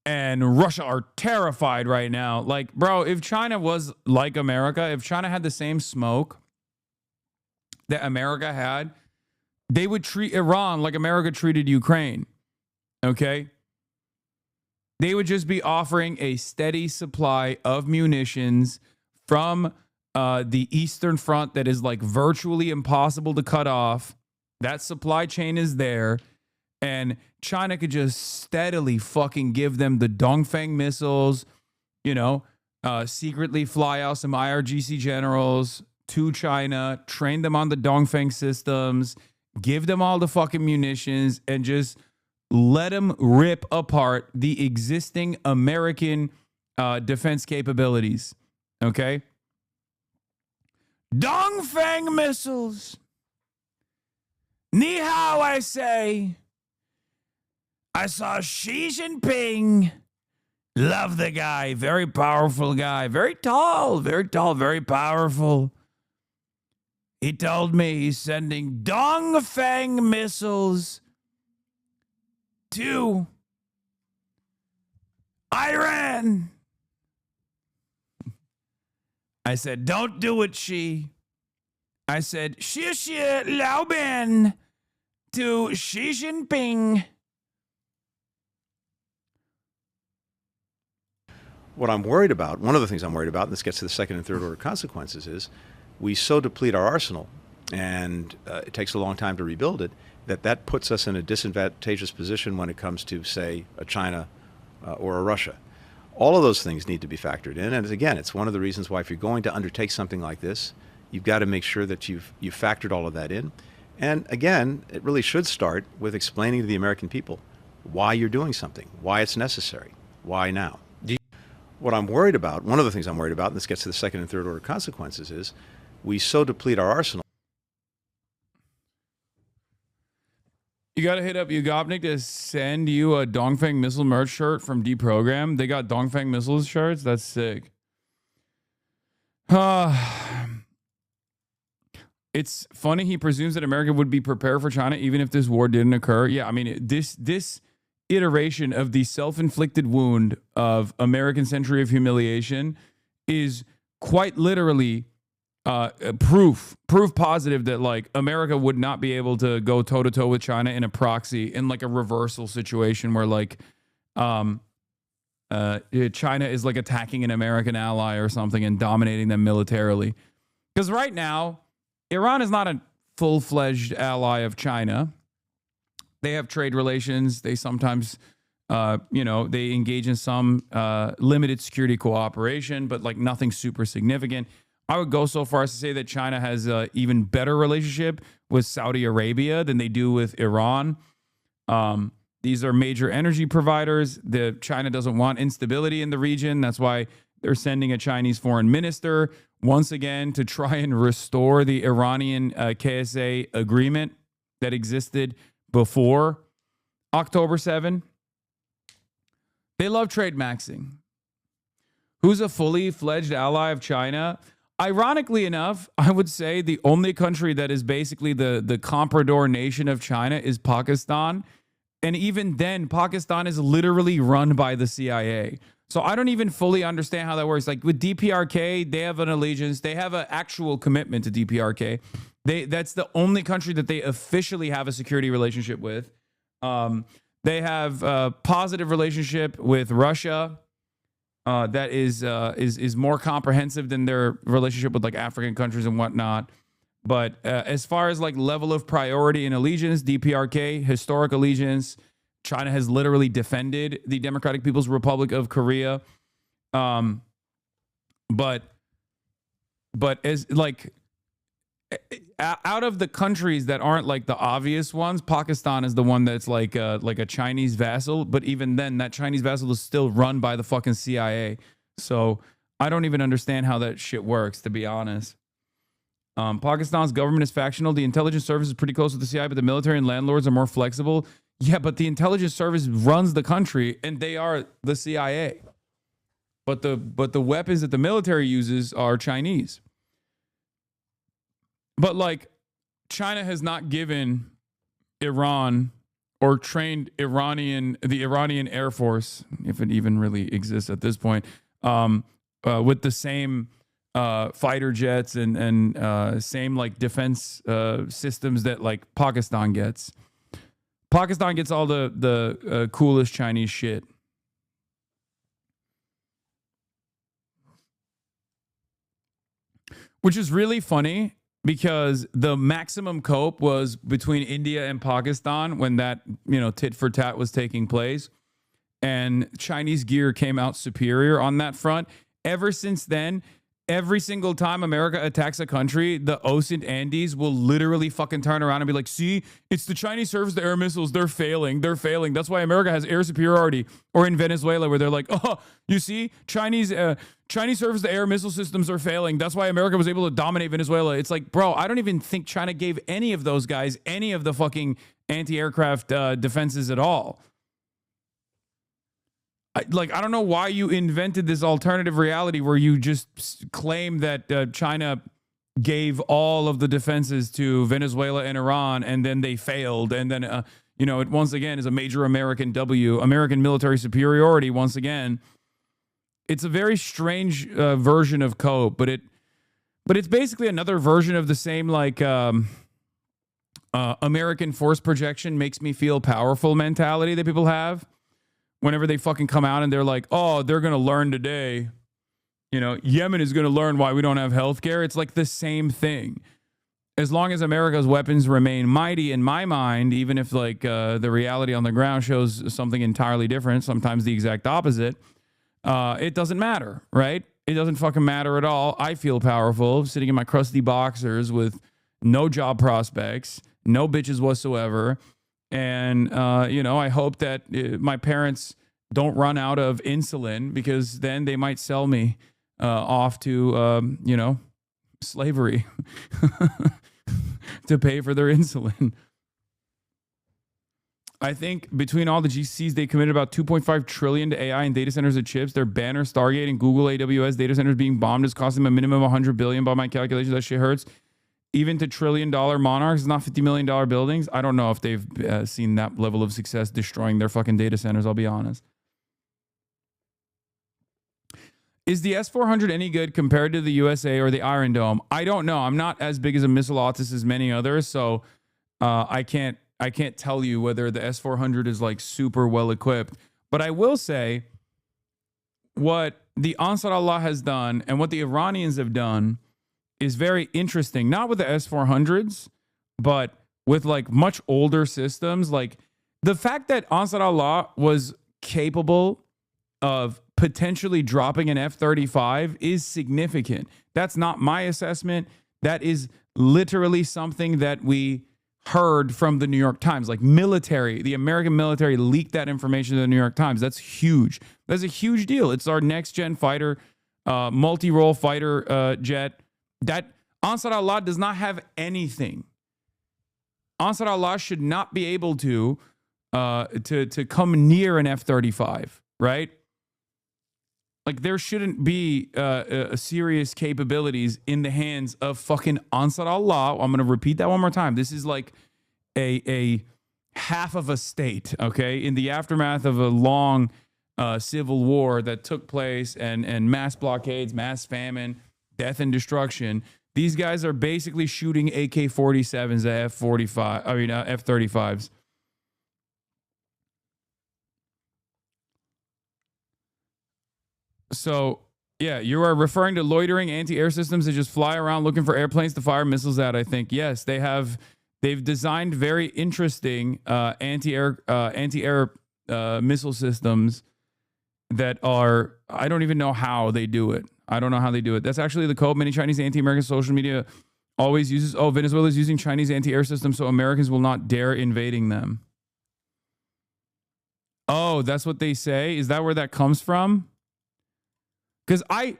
and Russia are terrified right now. Like, bro, if China was like America, if China had the same smoke that America had, they would treat Iran like America treated Ukraine. Okay? They would just be offering a steady supply of munitions from the Eastern Front that is like virtually impossible to cut off. That supply chain is there, and China could just steadily fucking give them the Dongfeng missiles, secretly fly out some IRGC generals to China, train them on the Dongfeng systems, give them all the fucking munitions, and just let them rip apart the existing American defense capabilities. Okay? Dongfeng missiles. Ni hao, I say. I saw Xi Jinping. Love the guy. Very powerful guy. Very tall, very powerful. He told me he's sending Dongfeng missiles to Iran. I said, don't do it, Xi. I said, Xie Lao Ben to Xi Jinping. What I'm worried about, one of the things I'm worried about, and this gets to the second and third order consequences, is we so deplete our arsenal, and it takes a long time to rebuild it, that puts us in a disadvantageous position when it comes to, say, a China or a Russia. All of those things need to be factored in, and again, it's one of the reasons why if you're going to undertake something like this, you've got to make sure that you've factored all of that in. And again, it really should start with explaining to the American people why you're doing something, why it's necessary, why now. What I'm worried about, one of the things I'm worried about, and this gets to the second and third order consequences, is we so deplete our arsenal. You got to hit up Ugopnik to send you a Dongfeng missile merch shirt from Deprogram. They got Dongfeng missiles shirts. That's sick. It's funny he presumes that America would be prepared for China even if this war didn't occur. Yeah, I mean, this iteration of the self-inflicted wound of American century of humiliation is quite literally proof positive that like America would not be able to go toe to toe with China in a proxy, in like a reversal situation where like China is like attacking an American ally or something and dominating them militarily. Because right now, Iran is not a full-fledged ally of China. They have trade relations. They sometimes, they engage in some limited security cooperation, but like nothing super significant. I would go so far as to say that China has an even better relationship with Saudi Arabia than they do with Iran. These are major energy providers. China doesn't want instability in the region. That's why they're sending a Chinese foreign minister once again to try and restore the Iranian KSA agreement that existed before October 7. They love trade maxing. Who's a fully fledged ally of China? Ironically enough, I would say the only country that is basically the comprador nation of China is Pakistan. And even then, Pakistan is literally run by the CIA. So I don't even fully understand how that works. Like with DPRK, they have an allegiance. They have an actual commitment to DPRK. That's the only country that they officially have a security relationship with. They have a positive relationship with Russia. That is more comprehensive than their relationship with like African countries and whatnot. But as far as like level of priority and allegiance, DPRK, historic allegiance, China has literally defended the Democratic People's Republic of Korea. But as like out of the countries that aren't like the obvious ones, Pakistan is the one that's like a Chinese vassal. But even then, that Chinese vassal is still run by the fucking CIA. So I don't even understand how that shit works, to be honest. Pakistan's government is factional. The intelligence service is pretty close with the CIA, but the military and landlords are more flexible. Yeah, but the intelligence service runs the country, and they are the CIA. But the weapons that the military uses are Chinese. But like, China has not given Iran or trained the Iranian Air Force, if it even really exists at this point, with the same fighter jets and same like defense systems that like Pakistan gets. Pakistan gets all the coolest Chinese shit. Which is really funny because the maximum cope was between India and Pakistan when that, tit for tat was taking place. And Chinese gear came out superior on that front. Ever since then, every single time America attacks a country, the OSINT Andes will literally fucking turn around and be like, see, it's the Chinese surface to air missiles. They're failing. They're failing. That's why America has air superiority. Or in Venezuela, where they're like, oh, you see, Chinese surface to air missile systems are failing. That's why America was able to dominate Venezuela. It's like, bro, I don't even think China gave any of those guys any of the fucking anti-aircraft defenses at all. I don't know why you invented this alternative reality where you just claim that China gave all of the defenses to Venezuela and Iran, and then they failed. And then, it once again is a major American W, American military superiority once again. It's a very strange version of COPE, but it's basically another version of the same, like, American force projection makes me feel powerful mentality that people have. Whenever they fucking come out and they're like, oh, they're going to learn today. Yemen is going to learn why we don't have healthcare. It's like the same thing. As long as America's weapons remain mighty in my mind, even if like the reality on the ground shows something entirely different, sometimes the exact opposite, it doesn't matter, right? It doesn't fucking matter at all. I feel powerful sitting in my crusty boxers with no job prospects, no bitches whatsoever. And, I hope that my parents don't run out of insulin, because then they might sell me off to, slavery to pay for their insulin. I think between all the GCs, they committed about $2.5 trillion to AI and data centers and chips. Their banner, Stargate and Google AWS data centers being bombed is costing them a minimum of $100 billion by my calculations. That shit hurts. Even to $1 trillion monarchs, not $50 million buildings. I don't know if they've seen that level of success destroying their fucking data centers, I'll be honest. Is the S-400 any good compared to the USA or the Iron Dome? I don't know. I'm not as big as a missile autist as many others, so I can't tell you whether the S-400 is like super well equipped. But I will say what the Ansar Allah has done and what the Iranians have done is very interesting. Not with the S-400s, but with like much older systems. Like the fact that Ansar Allah was capable of potentially dropping an F-35 is significant. That's not my assessment. That is literally something that we heard from the New York Times. Like military, the American military leaked that information to the New York Times. That's huge. That's a huge deal. It's our next gen fighter, multi-role fighter jet. That Ansar Allah does not have anything. Ansar Allah should not be able to come near an F-35, right? Like there shouldn't be serious capabilities in the hands of fucking Ansar Allah. I'm going to repeat that one more time. This is like a half of a state, okay? In the aftermath of a long civil war that took place and mass blockades, mass famine, death and destruction. These guys are basically shooting AK-47s at F-35s. So, yeah, you are referring to loitering anti-air systems that just fly around looking for airplanes to fire missiles at, I think. Yes, they've designed very interesting anti-air missile systems that are, I don't even know how they do it. I don't know how they do it. That's actually the code many Chinese anti-American social media always uses. Oh, Venezuela is using Chinese anti-air systems so Americans will not dare invading them. Oh, that's what they say? Is that where that comes from? Because I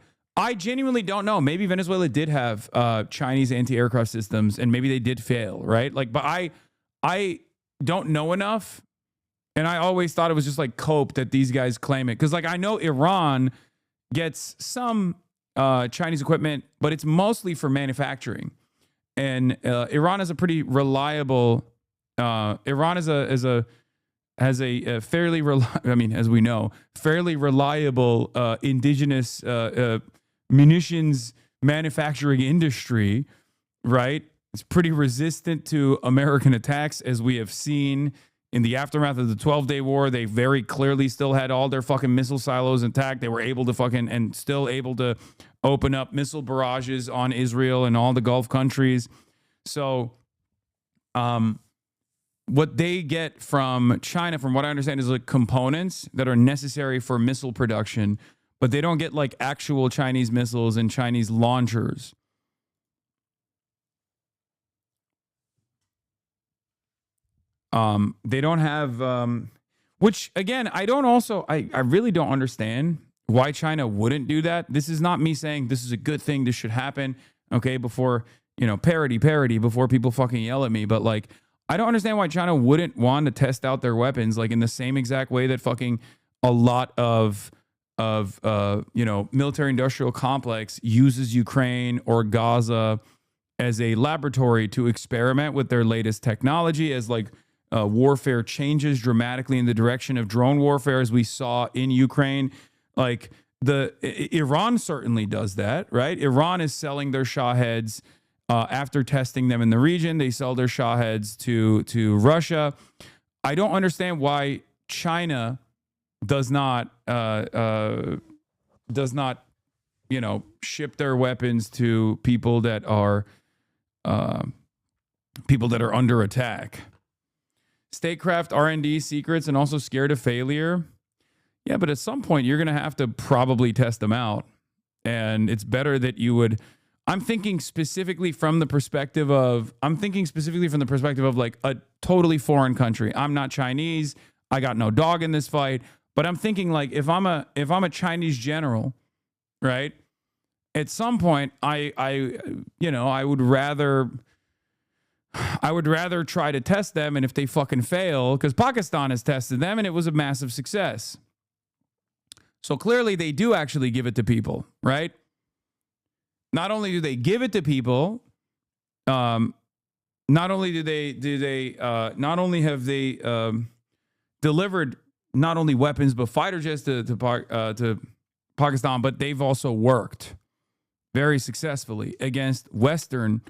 genuinely don't know. Maybe Venezuela did have Chinese anti-aircraft systems and maybe they did fail, right? Like, but I don't know enough. And I always thought it was just like cope that these guys claim it. Because like I know Iran gets some Chinese equipment, but it's mostly for manufacturing. And Iran is a pretty reliable. Iran is has a fairly, as we know, fairly reliable indigenous munitions manufacturing industry, right? It's pretty resistant to American attacks, as we have seen in the aftermath of the 12-Day War. They very clearly still had all their fucking missile silos intact. They were able to and still able to open up missile barrages on Israel and all the Gulf countries. So, what they get from China, from what I understand, is like components that are necessary for missile production, but they don't get like actual Chinese missiles and Chinese launchers. They don't have, which again, I really don't understand why China wouldn't do that. This is not me saying this is a good thing, this should happen, okay, before, parody, before people fucking yell at me, but like, I don't understand why China wouldn't want to test out their weapons like in the same exact way that fucking a lot of military industrial complex uses Ukraine or Gaza as a laboratory to experiment with their latest technology, as like warfare changes dramatically in the direction of drone warfare, as we saw in Ukraine. Like Iran certainly does that, right? Iran is selling their Shaheds. After testing them in the region, they sell their Shaheds to Russia. I don't understand why China does not ship their weapons to people that are under attack. Statecraft R&D secrets and also scared of failure. Yeah, but at some point you're going to have to probably test them out, and it's better that you would. I'm thinking specifically from the perspective of like a totally foreign country. I'm not Chinese. I got no dog in this fight, But I'm thinking like if I'm a Chinese general, right? At some point, I would rather try to test them, and if they fucking fail, because Pakistan has tested them and it was a massive success. So clearly they do actually give it to people, right? Not only do they give it to people, not only have they delivered not only weapons but fighter jets to Pakistan, but they've also worked very successfully against Western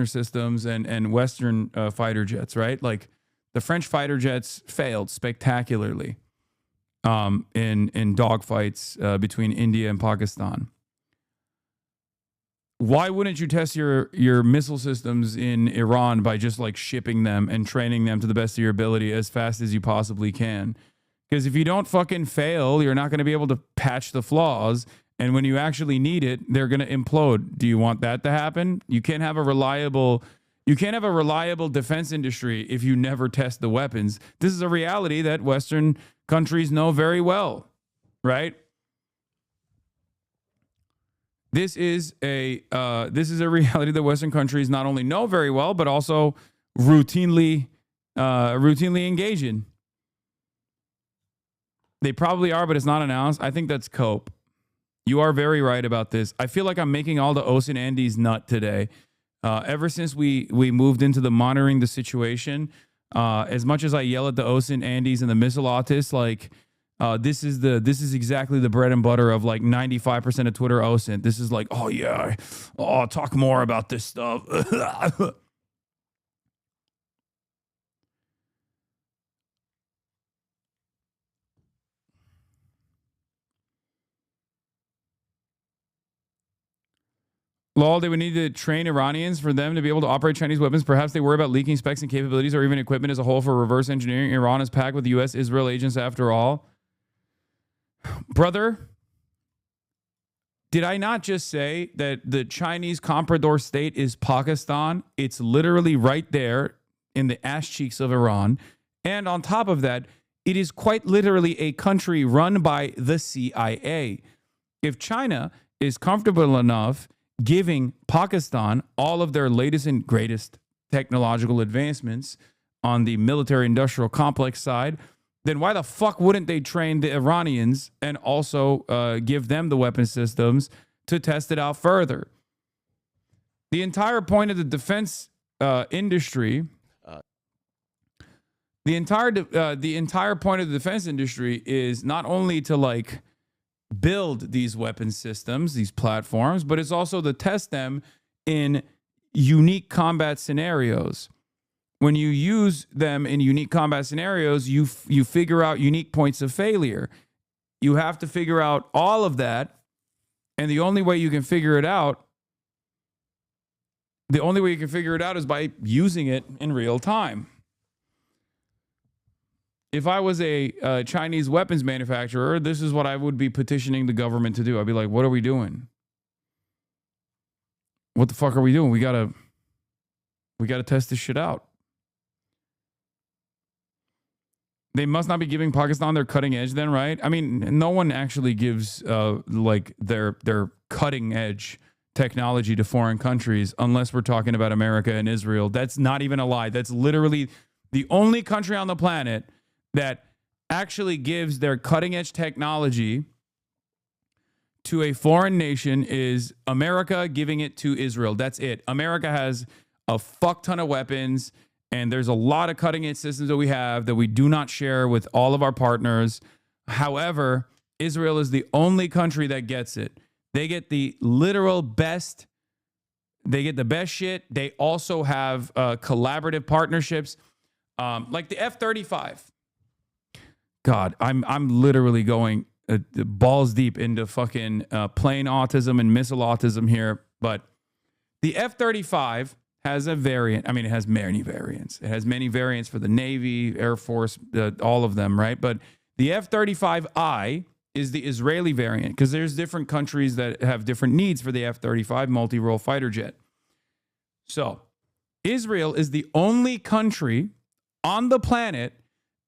systems and Western fighter jets, right? Like the French fighter jets failed spectacularly in dogfights between India and Pakistan. Why wouldn't you test your missile systems in Iran by just like shipping them and training them to the best of your ability as fast as you possibly can? Because if you don't fucking fail, you're not going to be able to patch the flaws. And when you actually need it, they're going to implode. Do you want that to happen? You can't have a reliable defense industry if you never test the weapons. This is a reality that Western countries know very well, right? This is a reality that Western countries not only know very well, but also routinely engage in. They probably are, but it's not announced. I think that's cope. You are very right about this. I feel like I'm making all the Os and Andes nut today. Ever since we moved into the monitoring the situation, as much as I yell at the Os and Andes and the missile autists, like this is exactly the bread and butter of like 95% of Twitter OSINT. This is like, oh yeah, talk more about this stuff. Lol, they would need to train Iranians for them to be able to operate Chinese weapons. Perhaps they worry about leaking specs and capabilities or even equipment as a whole for reverse engineering. Iran is packed with U.S. Israel agents after all. Brother, did I not just say that the Chinese comprador state is Pakistan? It's literally right there in the ass cheeks of Iran. And on top of that, it is quite literally a country run by the CIA. If China is comfortable enough giving Pakistan all of their latest and greatest technological advancements on the military-industrial complex side, then why the fuck wouldn't they train the Iranians and also give them the weapon systems to test it out further? The entire point of the defense industry, the entire point of the defense industry is not only to like build these weapon systems, these platforms, but it's also to test them in unique combat scenarios. When you use them in unique combat scenarios, you figure out unique points of failure. You have to figure out all of that, and the only way you can figure it out is by using it in real time. If I was a Chinese weapons manufacturer, this is what I would be petitioning the government to do. I'd be like, what are we doing? What the fuck are we doing? We gotta test this shit out. They must not be giving Pakistan their cutting edge then, right? I mean, no one actually gives like their cutting edge technology to foreign countries unless we're talking about America and Israel. That's not even a lie. That's literally the only country on the planet that actually gives their cutting edge technology to a foreign nation is America giving it to Israel. That's it. America has a fuck ton of weapons, and there's a lot of cutting edge systems that we have that we do not share with all of our partners. However, Israel is the only country that gets it. They get the literal best. They get the best shit. They also have collaborative partnerships, like the F-35. God, I'm literally going balls deep into fucking plane autism and missile autism here. But the F-35 has a variant. I mean, it has many variants. It has many variants for the Navy, Air Force, all of them, right? But the F-35I is the Israeli variant because there's different countries that have different needs for the F-35 multi-role fighter jet. So Israel is the only country on the planet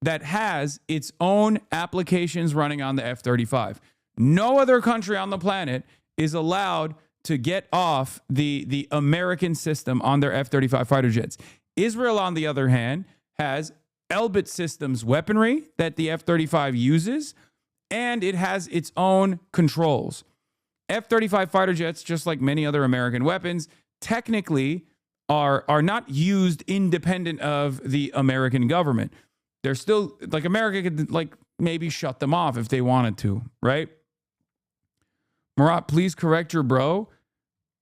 that has its own applications running on the F-35. No other country on the planet is allowed to get off the American system on their F-35 fighter jets. Israel, on the other hand, has Elbit Systems weaponry that the F-35 uses, and it has its own controls. F-35 fighter jets, just like many other American weapons, technically are not used independent of the American government. They're still, like, America could, like, maybe shut them off if they wanted to, right? Murat, please correct your bro.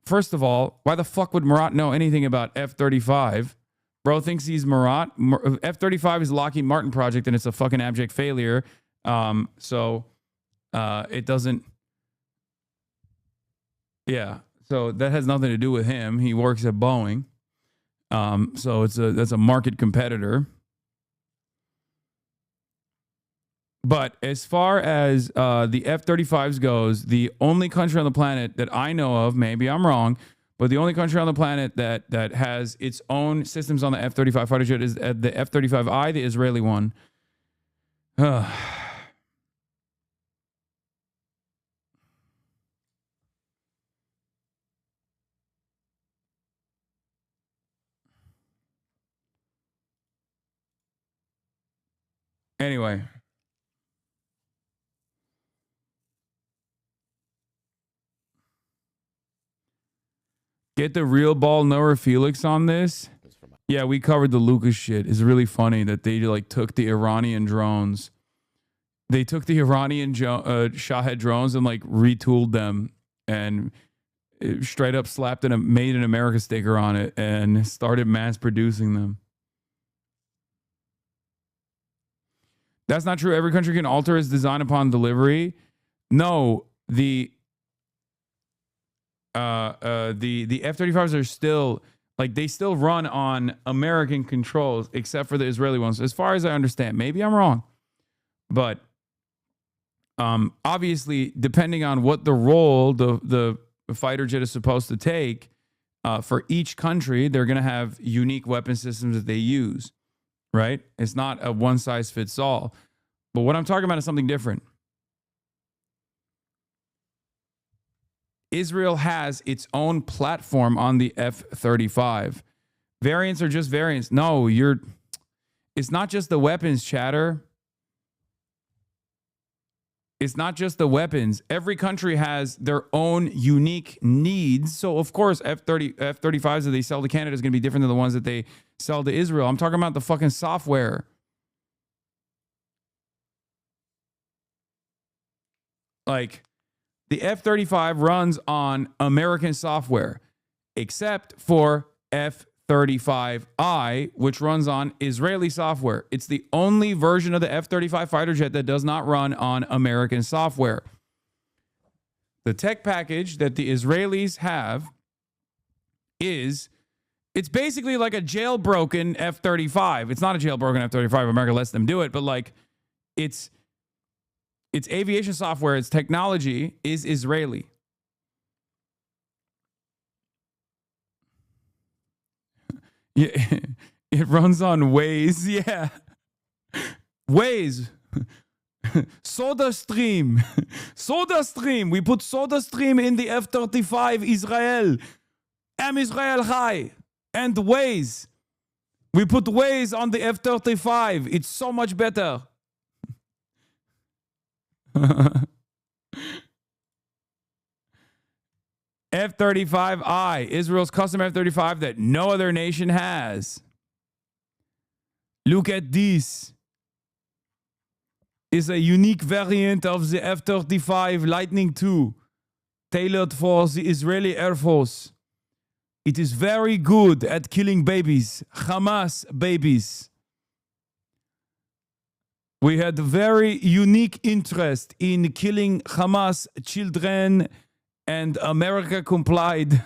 First of all, why the fuck would Murat know anything about F-35? Bro thinks he's Murat. F-35 is a Lockheed Martin project, and it's a fucking abject failure. So it doesn't... Yeah, so that has nothing to do with him. He works at Boeing. So that's a market competitor. But as far as the F-35s goes, the only country on the planet that I know of, maybe I'm wrong, but the only country on the planet that has its own systems on the F-35 fighter jet is the F-35I, the Israeli one. Anyway. Get the real ball Noah Felix on this. Yeah, we covered the Lucas shit. It's really funny that they like took the Iranian drones. They took the Iranian Shahed drones and like retooled them and straight up slapped made an America sticker on it and started mass producing them. That's not true. Every country can alter its design upon delivery. No, the F-35s are still, like, they still run on American controls except for the Israeli ones, as far as I understand. Maybe I'm wrong, but obviously, depending on what the role the fighter jet is supposed to take, for each country, they're going to have unique weapon systems that they use, right? It's not a one size fits all. But what I'm talking about is something different. Israel has its own platform on the F-35. Variants are just variants. No, it's not just the weapons, chatter. It's not just the weapons. Every country has their own unique needs. So, of course, F-35s that they sell to Canada is going to be different than the ones that they sell to Israel. I'm talking about the fucking software. Like, the F-35 runs on American software, except for F-35I, which runs on Israeli software. It's the only version of the F-35 fighter jet that does not run on American software. The tech package that the Israelis have it's basically like a jailbroken F-35. It's not a jailbroken F-35. America lets them do it, but like it's aviation software, its technology is Israeli. Yeah, it runs on Waze. Yeah. Waze. SodaStream. SodaStream. We put SodaStream in the F-35 Israel. Israel High. And Waze. We put Waze on the F-35. It's so much better. F-35I, Israel's custom F-35 that no other nation has. Look at this. It's a unique variant of the F-35 Lightning II, tailored for the Israeli Air Force. It is very good at killing babies, Hamas babies. We had very unique interest in killing Hamas children, and America complied.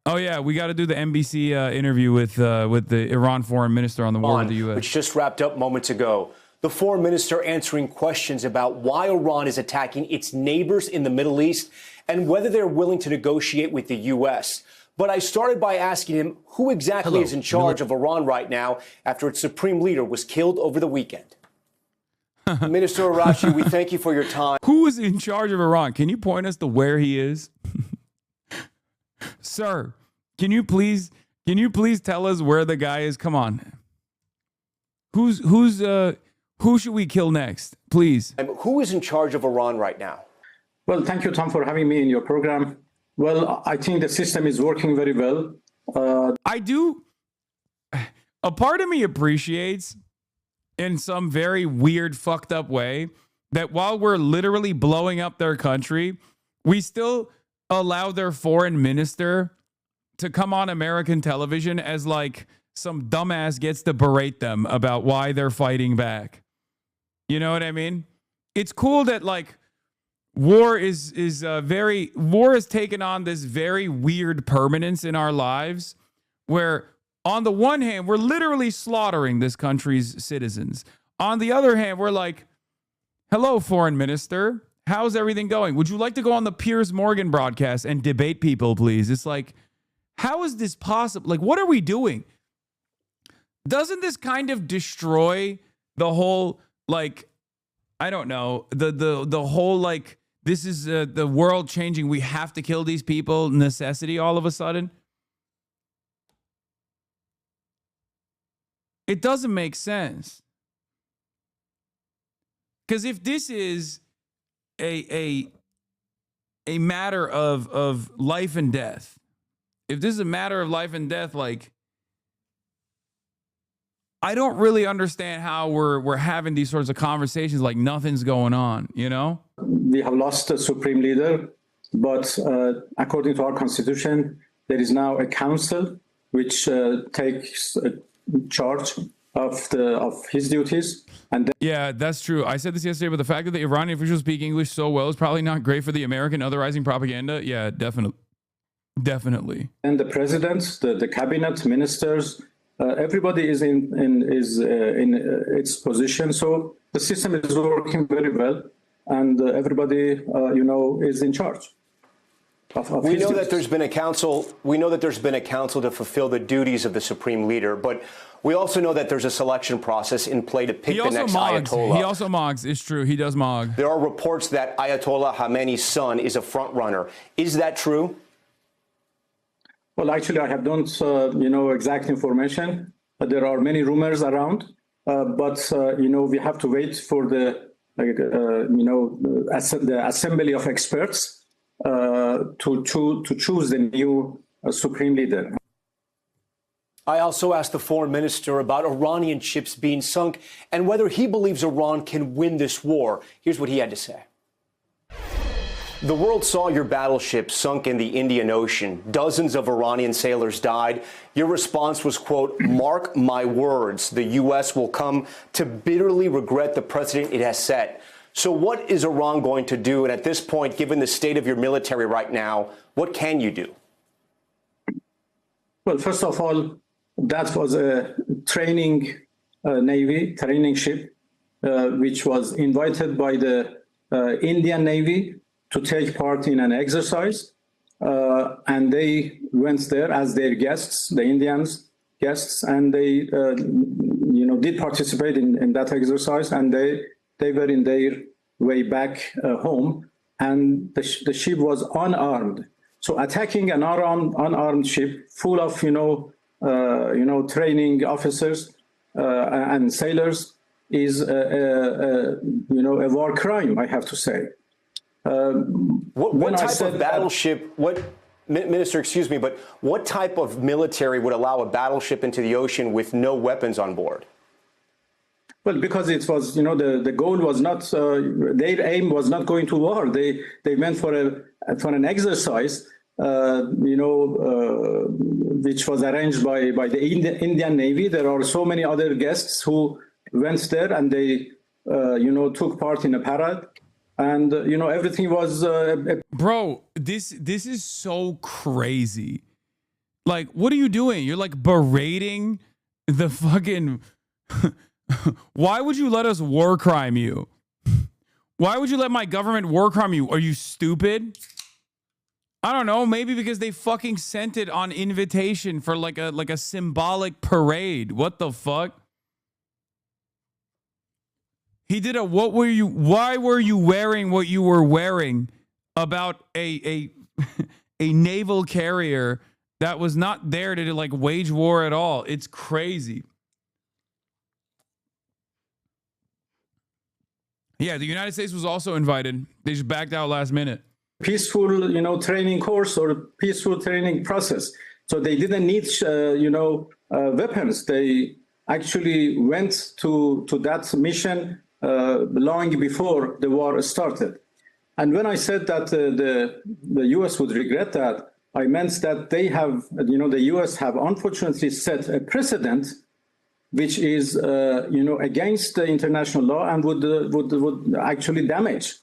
Oh yeah, we got to do the NBC interview with the Iran foreign minister on the war with the U.S. Which just wrapped up moments ago. The foreign minister answering questions about why Iran is attacking its neighbors in the Middle East and whether they're willing to negotiate with the U.S. But I started by asking him who exactly is in charge of Iran right now after its supreme leader was killed over the weekend. Minister Arashi, we thank you for your time. Who is in charge of Iran? Can you point us to where he is? Sir, can you please tell us where the guy is? Come on. Who should we kill next? Please. Who is in charge of Iran right now? Well, thank you, Tom, for having me in your program. Well, I think the system is working very well. I do. A part of me appreciates, in some very weird, fucked up way, that while we're literally blowing up their country, we still allow their foreign minister to come on American television as like some dumbass gets to berate them about why they're fighting back. You know what I mean? It's cool that like war has taken on this very weird permanence in our lives where on the one hand, we're literally slaughtering this country's citizens. On the other hand, we're like, hello, foreign minister. How's everything going? Would you like to go on the Piers Morgan broadcast and debate people, please? It's like, how is this possible? Like, what are we doing? Doesn't this kind of destroy the whole, like, I don't know, the whole, like, this is the world changing, we have to kill these people necessity all of a sudden? It doesn't make sense. Because if this is a matter of life and death, if this is a matter of life and death, like, I don't really understand how we're having these sorts of conversations like nothing's going on, you know? We have lost a supreme leader, but according to our constitution, there is now a council which takes charge of his duties. And then yeah, that's true. I said this yesterday, but the fact that the Iranian officials speak English so well is probably not great for the American otherizing propaganda. Yeah, definitely. And the president, the cabinet, ministers, everybody is in its position. So the system is working very well, and everybody, is in charge. We know that there's been a council. We know that there's been a council to fulfill the duties of the supreme leader, but we also know that there's a selection process in play to pick the next Ayatollah. He also mogs. It's true. He does mog. There are reports that Ayatollah Khamenei's son is a front runner. Is that true? Well, actually, I have don't exact information. There are many rumors around, but we have to wait for the assembly of experts to choose the new supreme leader. I also asked the foreign minister about Iranian ships being sunk and whether he believes Iran can win this war. Here's what he had to say. The world saw your battleship sunk in the Indian Ocean. Dozens of Iranian sailors died. Your response was, quote, "Mark my words, the U.S. will come to bitterly regret the precedent it has set." So what is Iran going to do? And at this point, given the state of your military right now, what can you do? Well, first of all, that was a training training ship, which was invited by the Indian Navy to take part in an exercise. And they went there as their guests, the Indians guests, and they, did participate in that exercise, and they were in their way back home, and the ship was unarmed. So attacking an unarmed ship full of, training officers and sailors is, a war crime, I have to say. What type of battleship, Minister, excuse me, but what type of military would allow a battleship into the ocean with no weapons on board? Well, because it was, the goal was not, their aim was not going to war. They went for an exercise, which was arranged by the Indian Navy. There are so many other guests who went there, and they, took part in a parade. And, everything was... Bro, this is so crazy. Like, what are you doing? You're like berating the fucking... Why would you let us war crime you? Why would you let my government war crime you? Are you stupid? I don't know, maybe because they fucking sent it on invitation for like a symbolic parade. What the fuck? He did a why were you wearing what you were wearing about a naval carrier that was not there to like wage war at all. It's crazy. Yeah, the United States was also invited. They just backed out last minute. Peaceful, training course or peaceful training process. So they didn't need, weapons. They actually went to that mission long before the war started. And when I said that the U.S. would regret that, I meant that they have, the U.S. have unfortunately set a precedent which is, against the international law and would actually damage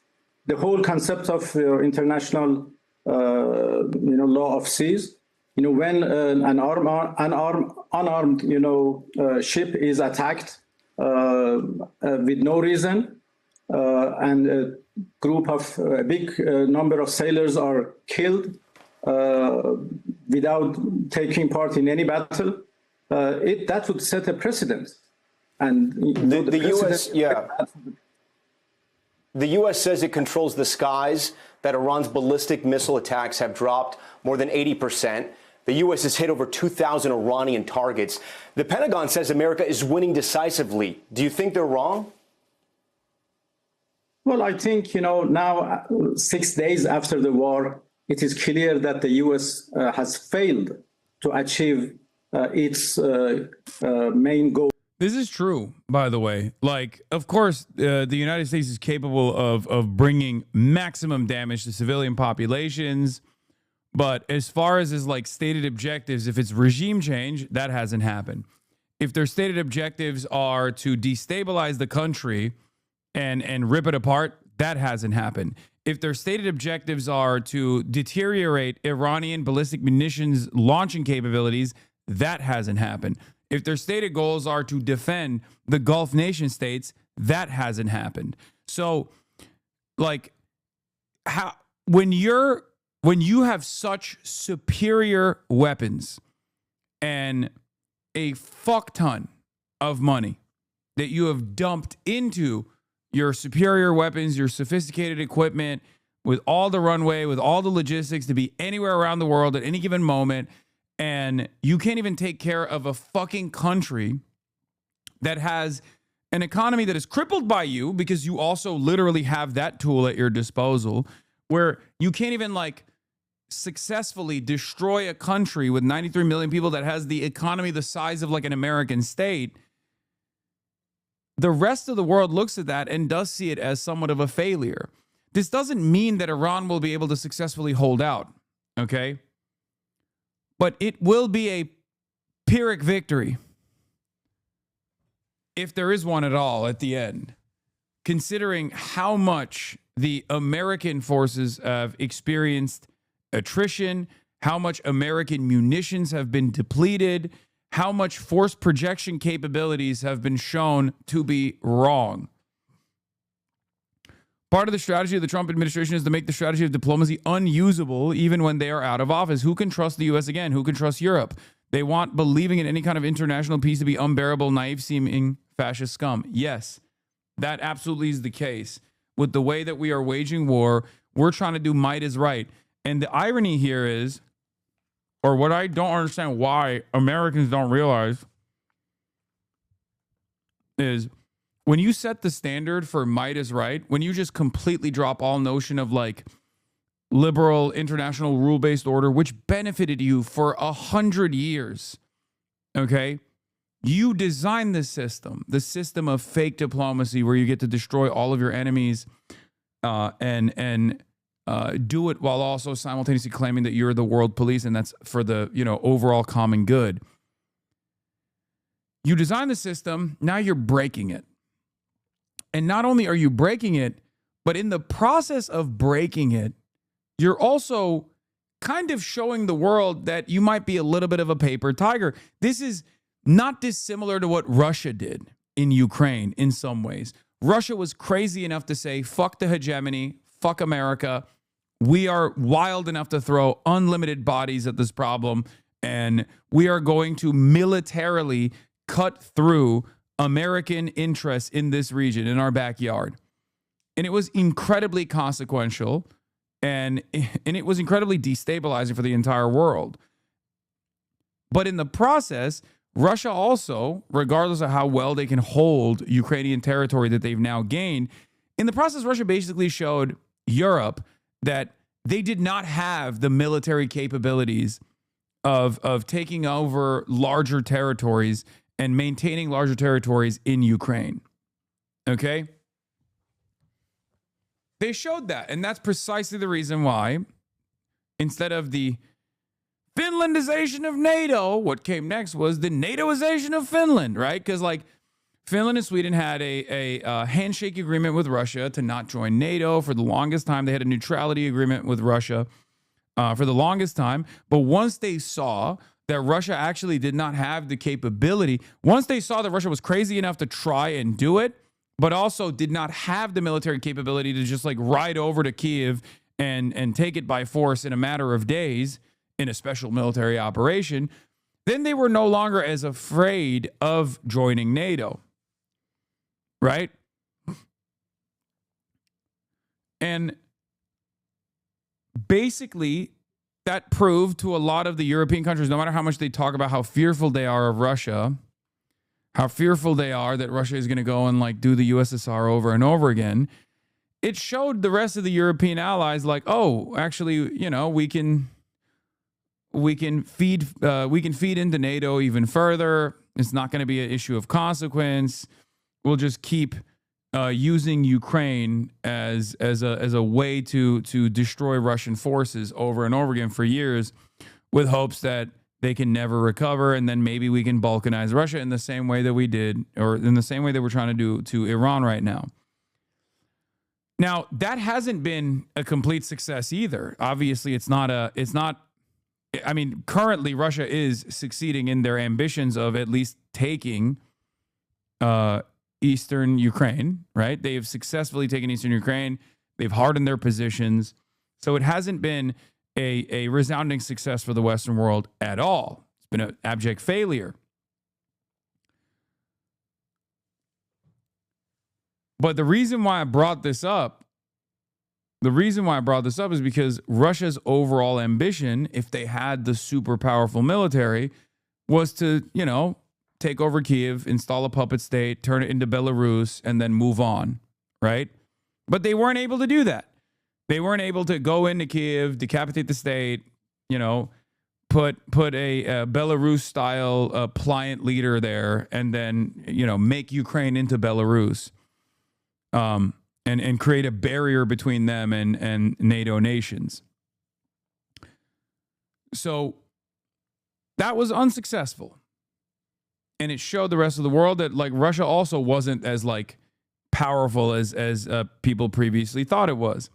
the whole concept of international, law of seas. When an unarmed, ship is attacked with no reason, and a big number of sailors are killed without taking part in any battle, that would set a precedent. And the U.S. The U.S. says it controls the skies, that Iran's ballistic missile attacks have dropped more than 80%. The U.S. has hit over 2,000 Iranian targets. The Pentagon says America is winning decisively. Do you think they're wrong? Well, I think, now 6 days after the war, it is clear that the U.S. Has failed to achieve its main goal. This is true, by the way. Like, of course, the United States is capable of bringing maximum damage to civilian populations. But as far as his like stated objectives, if it's regime change, that hasn't happened. If their stated objectives are to destabilize the country and rip it apart, that hasn't happened. If their stated objectives are to deteriorate Iranian ballistic munitions launching capabilities, that hasn't happened. If their stated goals are to defend the Gulf nation states, that hasn't happened. So, like, when you have such superior weapons and a fuck ton of money that you have dumped into your superior weapons, your sophisticated equipment, with all the runway, with all the logistics to be anywhere around the world at any given moment, and you can't even take care of a fucking country that has an economy that is crippled by you because you also literally have that tool at your disposal, where you can't even like successfully destroy a country with 93 million people that has the economy the size of like an American state. The rest of the world looks at that and does see it as somewhat of a failure. This doesn't mean that Iran will be able to successfully hold out, okay? But it will be a Pyrrhic victory, if there is one at all at the end, considering how much the American forces have experienced attrition, how much American munitions have been depleted, how much force projection capabilities have been shown to be wrong. Part of the strategy of the Trump administration is to make the strategy of diplomacy unusable even when they are out of office. Who can trust the U.S. again? Who can trust Europe? They want believing in any kind of international peace to be unbearable, naive-seeming fascist scum. Yes, that absolutely is the case. With the way that we are waging war, we're trying to do might is right. And the irony here is, or what I don't understand why Americans don't realize, is when you set the standard for might is right, when you just completely drop all notion of like liberal international rule-based order, which benefited you for 100 years, okay? You designed this system, the system of fake diplomacy where you get to destroy all of your enemies and do it while also simultaneously claiming that you're the world police and that's for the, overall common good. You design the system, now you're breaking it. And not only are you breaking it, but in the process of breaking it, you're also kind of showing the world that you might be a little bit of a paper tiger. This is not dissimilar to what Russia did in Ukraine in some ways. Russia was crazy enough to say, fuck the hegemony, fuck America. we are wild enough to throw unlimited bodies at this problem, and we are going to militarily cut through American interests in this region, in our backyard. And it was incredibly consequential, and it was incredibly destabilizing for the entire world. But in the process, Russia also, regardless of how well they can hold Ukrainian territory that they've now gained, in the process, Russia basically showed Europe that they did not have the military capabilities of taking over larger territories and maintaining larger territories in Ukraine. Okay? They showed that, and that's precisely the reason why, instead of the Finlandization of NATO, what came next was the NATOization of Finland, right? Because like Finland and Sweden had a handshake agreement with Russia to not join NATO for the longest time. They had a neutrality agreement with Russia for the longest time. But once they saw that Russia actually did not have the capability, once they saw that Russia was crazy enough to try and do it, but also did not have the military capability to just like ride over to Kyiv and take it by force in a matter of days in a special military operation, then they were no longer as afraid of joining NATO. Right? And basically, that proved to a lot of the European countries, no matter how much they talk about how fearful they are of Russia, how fearful they are that Russia is going to go and like do the USSR over and over again, it showed the rest of the European allies like, oh, actually, you know, we can feed into NATO even further. It's not going to be an issue of consequence. We'll just keep using Ukraine as a way to destroy Russian forces over and over again for years, with hopes that they can never recover, and then maybe we can balkanize Russia in the same way that we did, or in the same way that we're trying to do to Iran right now. Now, that hasn't been a complete success either. Obviously, I mean, currently Russia is succeeding in their ambitions of at least taking eastern Ukraine, right? They've successfully taken eastern Ukraine. They've hardened their positions. So it hasn't been a resounding success for the Western world at all. It's been an abject failure. But the reason why I brought this up is because Russia's overall ambition, if they had the super powerful military, was to, you know, take over Kyiv, install a puppet state, turn it into Belarus, and then move on, right? But they weren't able to do that. They weren't able to go into Kyiv, decapitate the state, you know, put a Belarus-style pliant leader there, and then, you know, make Ukraine into Belarus, and create a barrier between them and NATO nations. So that was unsuccessful. And it showed the rest of the world that like Russia also wasn't as like powerful as people previously thought it was.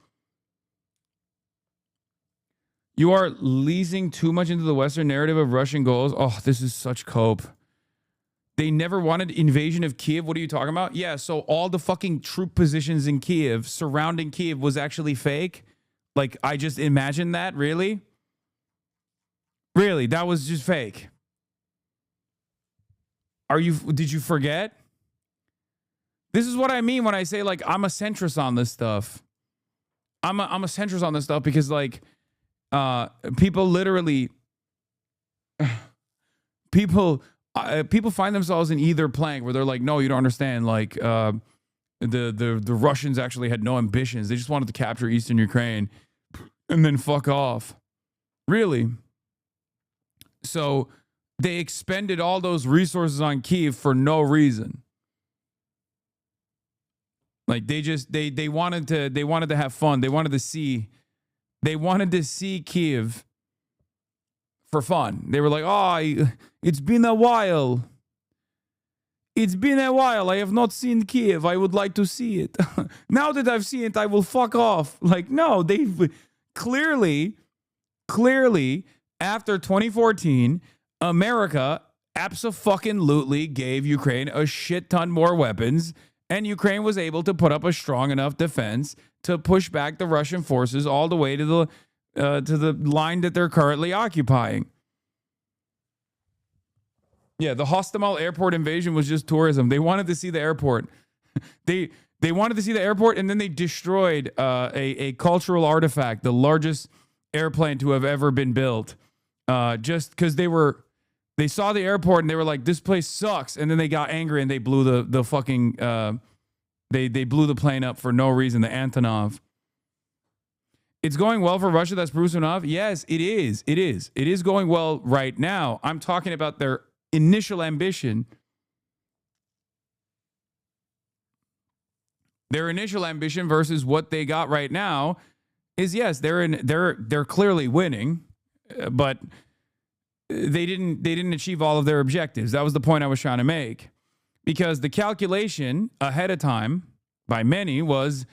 You are leasing too much into the Western narrative of Russian goals. Oh, this is such cope. They never wanted invasion of Kyiv. What are you talking about? Yeah, so all the fucking troop positions in Kyiv, surrounding Kyiv, was actually fake? Like, I just imagined that? Really? Really, that was just fake. Did you forget? This is what I mean when I say, like, I'm a centrist on this stuff. I'm a centrist on this stuff because, like, people literally... People find themselves in either plank where they're like, no, you don't understand. Like, the Russians actually had no ambitions. They just wanted to capture Eastern Ukraine and then fuck off. Really? So they expended all those resources on Kyiv for no reason. Like they wanted to have fun. They wanted to see Kyiv for fun. They were like, oh, it's been a while. It's been a while. I have not seen Kyiv. I would like to see it. Now that I've seen it, I will fuck off. Like, no, they've clearly, after 2014, America abso-fucking-lutely gave Ukraine a shit ton more weapons And Ukraine was able to put up a strong enough defense to push back the Russian forces all the way to the line that they're currently occupying. Yeah, the Hostomel airport invasion was just tourism. They wanted to see the airport. They wanted to see the airport, and then they destroyed a cultural artifact, the largest airplane to have ever been built, just because they saw the airport and they were like, this place sucks. And then they got angry and they blew the fucking, they blew the plane up for no reason, the Antonov. It's going well for Russia, that's proven enough? Yes, it is. It is. It is going well right now. I'm talking about their initial ambition. Their initial ambition versus what they got right now is, yes, they're clearly winning, but they didn't achieve all of their objectives. That was the point I was trying to make, because the calculation ahead of time by many was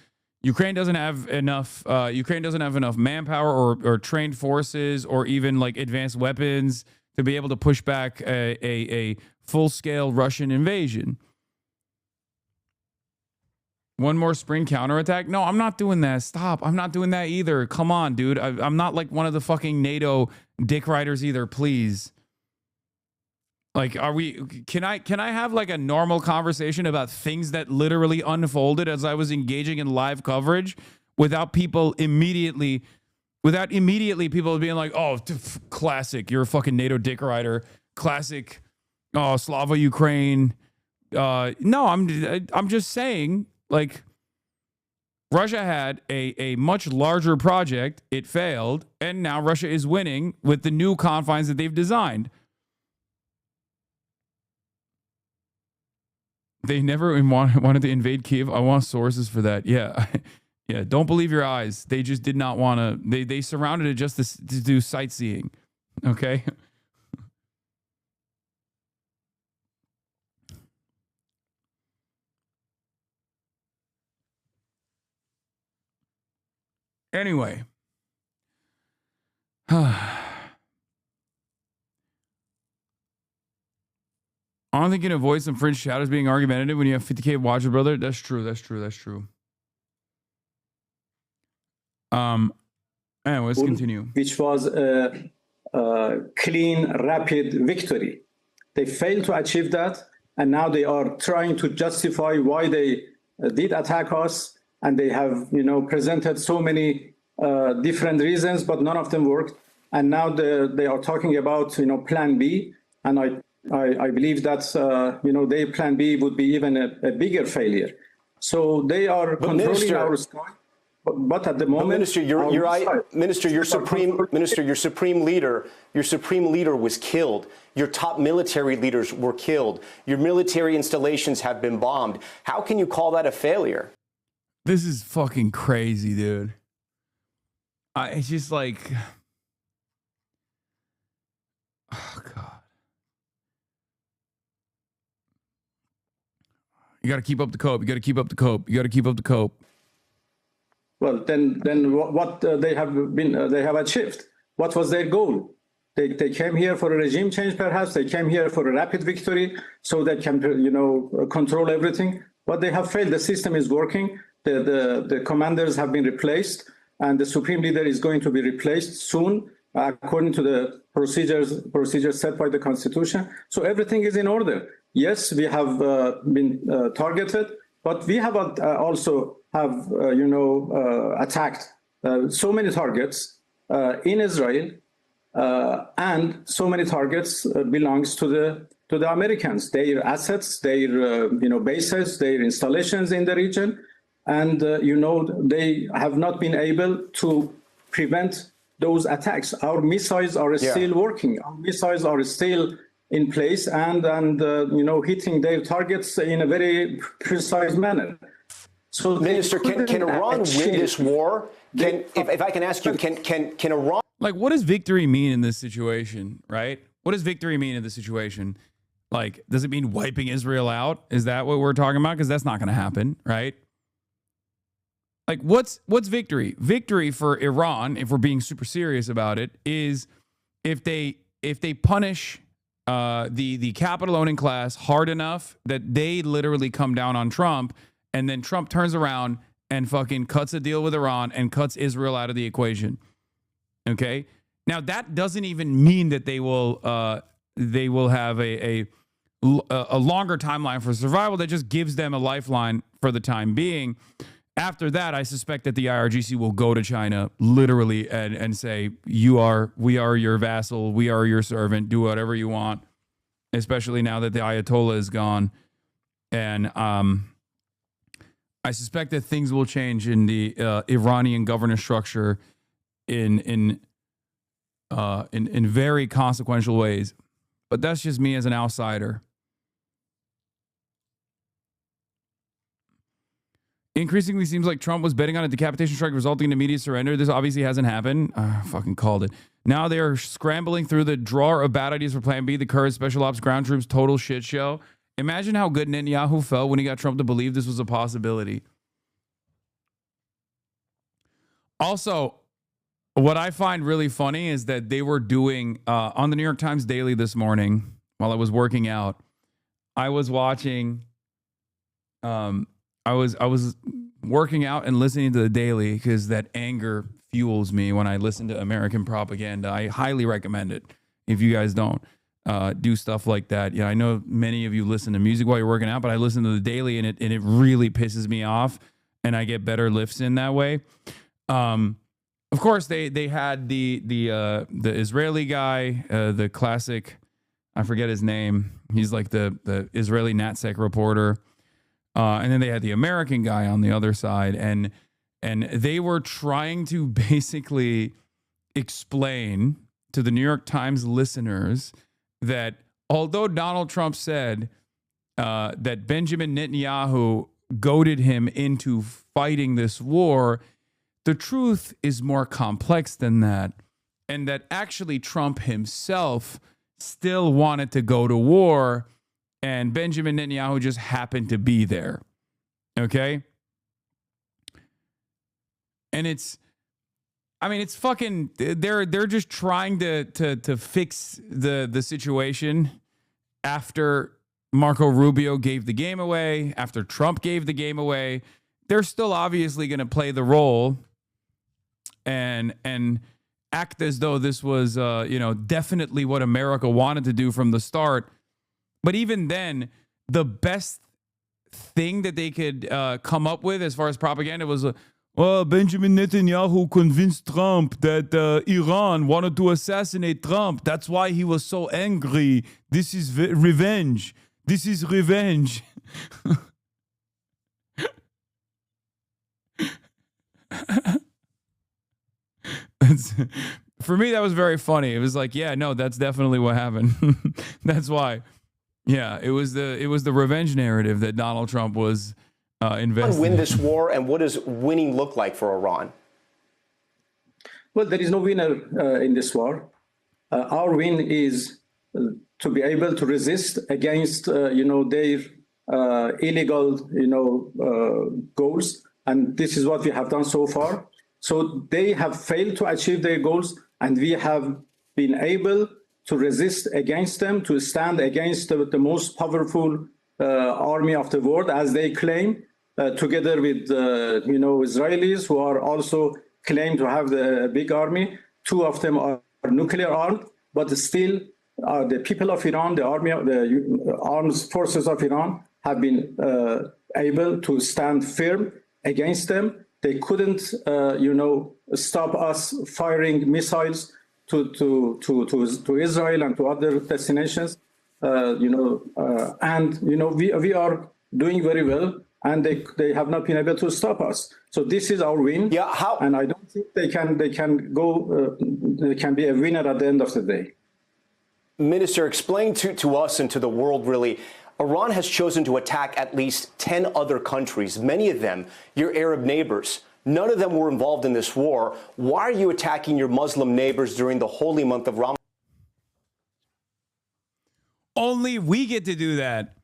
Ukraine doesn't have enough manpower or trained forces or even like advanced weapons to be able to push back a full-scale Russian invasion. One more spring counterattack? No, I'm not doing that. Stop. I'm not doing that either. Come on, dude. I'm not like one of the fucking NATO dick riders either, please. Like, can I have like a normal conversation about things that literally unfolded as I was engaging in live coverage without immediately people being like, oh, classic, you're a fucking NATO dick rider. Classic, oh, Slava Ukraine. No, I'm just saying, like, Russia had a much larger project. It failed. And now Russia is winning with the new confines that they've designed. They never wanted to invade Kiev. I want sources for that. Yeah. Yeah. Don't believe your eyes. They just did not want to. They surrounded it just to do sightseeing. Okay. Anyway. I don't think you can avoid some fringe shadows being argumentative when you have 50K watcher, brother. That's true. That's true. That's true. Anyway, let's continue. Which was a clean, rapid victory. They failed to achieve that, and now they are trying to justify why they did attack us, and they have, presented so many different reasons, but none of them worked. And now they are talking about, Plan B, and I believe that, their Plan B would be even a bigger failure. So they are controlling our sky. But at the moment, Minister, your supreme leader was killed. Your top military leaders were killed. Your military installations have been bombed. How can you call that a failure? This is fucking crazy, dude. It's just like, oh God. You got to keep up the cope. You got to keep up the cope. You got to keep up the cope. Well, then what they have achieved? What was their goal? They came here for a regime change, perhaps. They came here for a rapid victory, so they can, control everything. But they have failed. The system is working. The commanders have been replaced, and the supreme leader is going to be replaced soon, according to the procedures set by the Constitution. So everything is in order. Yes, we have been targeted, but we have also attacked so many targets in Israel, and so many targets belongs to the Americans. Their assets, their bases, their installations in the region, and they have not been able to prevent those attacks. Our missiles are still working. Our missiles are still in place and hitting their targets in a very precise manner. So, Minister, can Iran win this war? If I can ask you, can Iran? Like, what does victory mean in this situation, right? What does victory mean in this situation? Like, does it mean wiping Israel out? Is that what we're talking about? Because that's not going to happen, right? Like, what's victory? Victory for Iran, if we're being super serious about it, is if they punish the capital owning class hard enough that they literally come down on Trump, and then Trump turns around and fucking cuts a deal with Iran and cuts Israel out of the equation. Okay? Now that doesn't even mean that they will have a longer timeline for survival. That just gives them a lifeline for the time being. After that, I suspect that the IRGC will go to China literally and say, we are your vassal, we are your servant, do whatever you want, especially now that the Ayatollah is gone. And I suspect that things will change in the Iranian governance structure in very consequential ways. But that's just me as an outsider. Increasingly seems like Trump was betting on a decapitation strike resulting in immediate surrender. This obviously hasn't happened. Fucking called it. Now they are scrambling through the drawer of bad ideas for Plan B, the Kurds, special ops, ground troops, total shit show. Imagine how good Netanyahu felt when he got Trump to believe this was a possibility. Also, what I find really funny is that they were doing, on the New York Times Daily this morning, while I was working out, I was watching... I was working out and listening to the Daily because that anger fuels me when I listen to American propaganda. I highly recommend it if you guys don't do stuff like that. Yeah, I know many of you listen to music while you're working out, but I listen to the Daily and it really pisses me off, and I get better lifts in that way. Of course, they had the Israeli guy, the classic, I forget his name. He's like the Israeli NatSec reporter. And then they had the American guy on the other side, and they were trying to basically explain to the New York Times listeners that although Donald Trump said that Benjamin Netanyahu goaded him into fighting this war, the truth is more complex than that, and that actually Trump himself still wanted to go to war, and Benjamin Netanyahu just happened to be there. Okay? And it's fucking, they're just trying to fix the situation after Marco Rubio gave the game away, after Trump gave the game away. They're still obviously going to play the role and act as though this was definitely what America wanted to do from the start. But even then, the best thing that they could come up with as far as propaganda was, Benjamin Netanyahu convinced Trump that Iran wanted to assassinate Trump. That's why he was so angry. This is revenge. This is revenge. For me, that was very funny. It was like, yeah, no, that's definitely what happened. That's why. Yeah, it was the revenge narrative that Donald Trump was investing. Win this war, and what does winning look like for Iran? Well, there is no winner in this war. Our win is to be able to resist against their illegal goals, and this is what we have done so far. So they have failed to achieve their goals, and we have been able to resist against them, to stand against the most powerful army of the world, as they claim, together with Israelis, who are also claim to have the big army. Two of them are nuclear armed, but still the people of Iran, the armed forces of Iran, have been able to stand firm against them. They couldn't, stop us firing missiles to Israel and to other destinations, we are doing very well, and they have not been able to stop us. So this is our win. Yeah, how? And I don't think they can be a winner at the end of the day. Minister, explain to us and to the world, really, Iran has chosen to attack at least 10 other countries, many of them your Arab neighbors. None of them were involved in this war. Why are you attacking your Muslim neighbors during the holy month of Ramadan? Only we get to do that.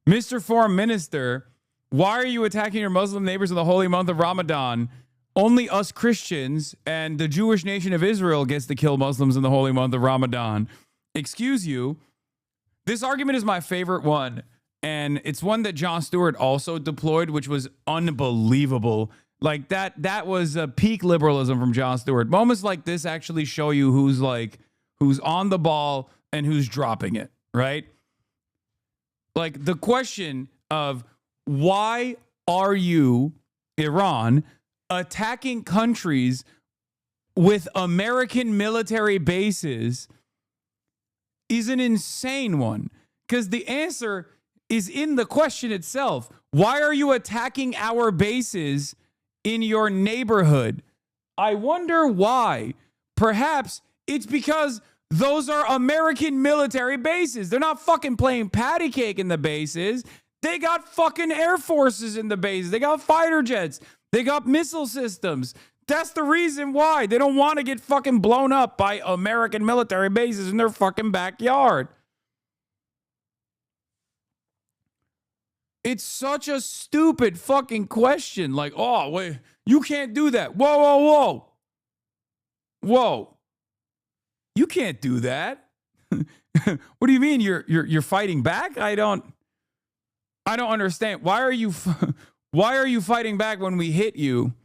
Mr. Foreign Minister, why are you attacking your Muslim neighbors in the holy month of Ramadan? Only us Christians and the Jewish nation of Israel gets to kill Muslims in the holy month of Ramadan. Excuse you, This argument is my favorite one, and it's one that Jon Stewart also deployed, which was unbelievable. Like that was a peak liberalism from Jon Stewart. Moments like this actually show you who's on the ball and who's dropping it, right? Like the question of why are you, Iran, attacking countries with American military bases is an insane one, because the answer is in the question itself. Why are you attacking our bases in your neighborhood? I wonder why. Perhaps it's because those are American military bases. They're not fucking playing patty cake in the bases. They got fucking air forces in the bases. They got fighter jets. They got missile systems. That's the reason why. They don't want to get fucking blown up by American military bases in their fucking backyard. It's such a stupid fucking question. Like, oh, wait, you can't do that. Whoa, whoa, whoa. Whoa. You can't do that. What do you mean you're fighting back? I don't understand. Why are you fighting back when we hit you?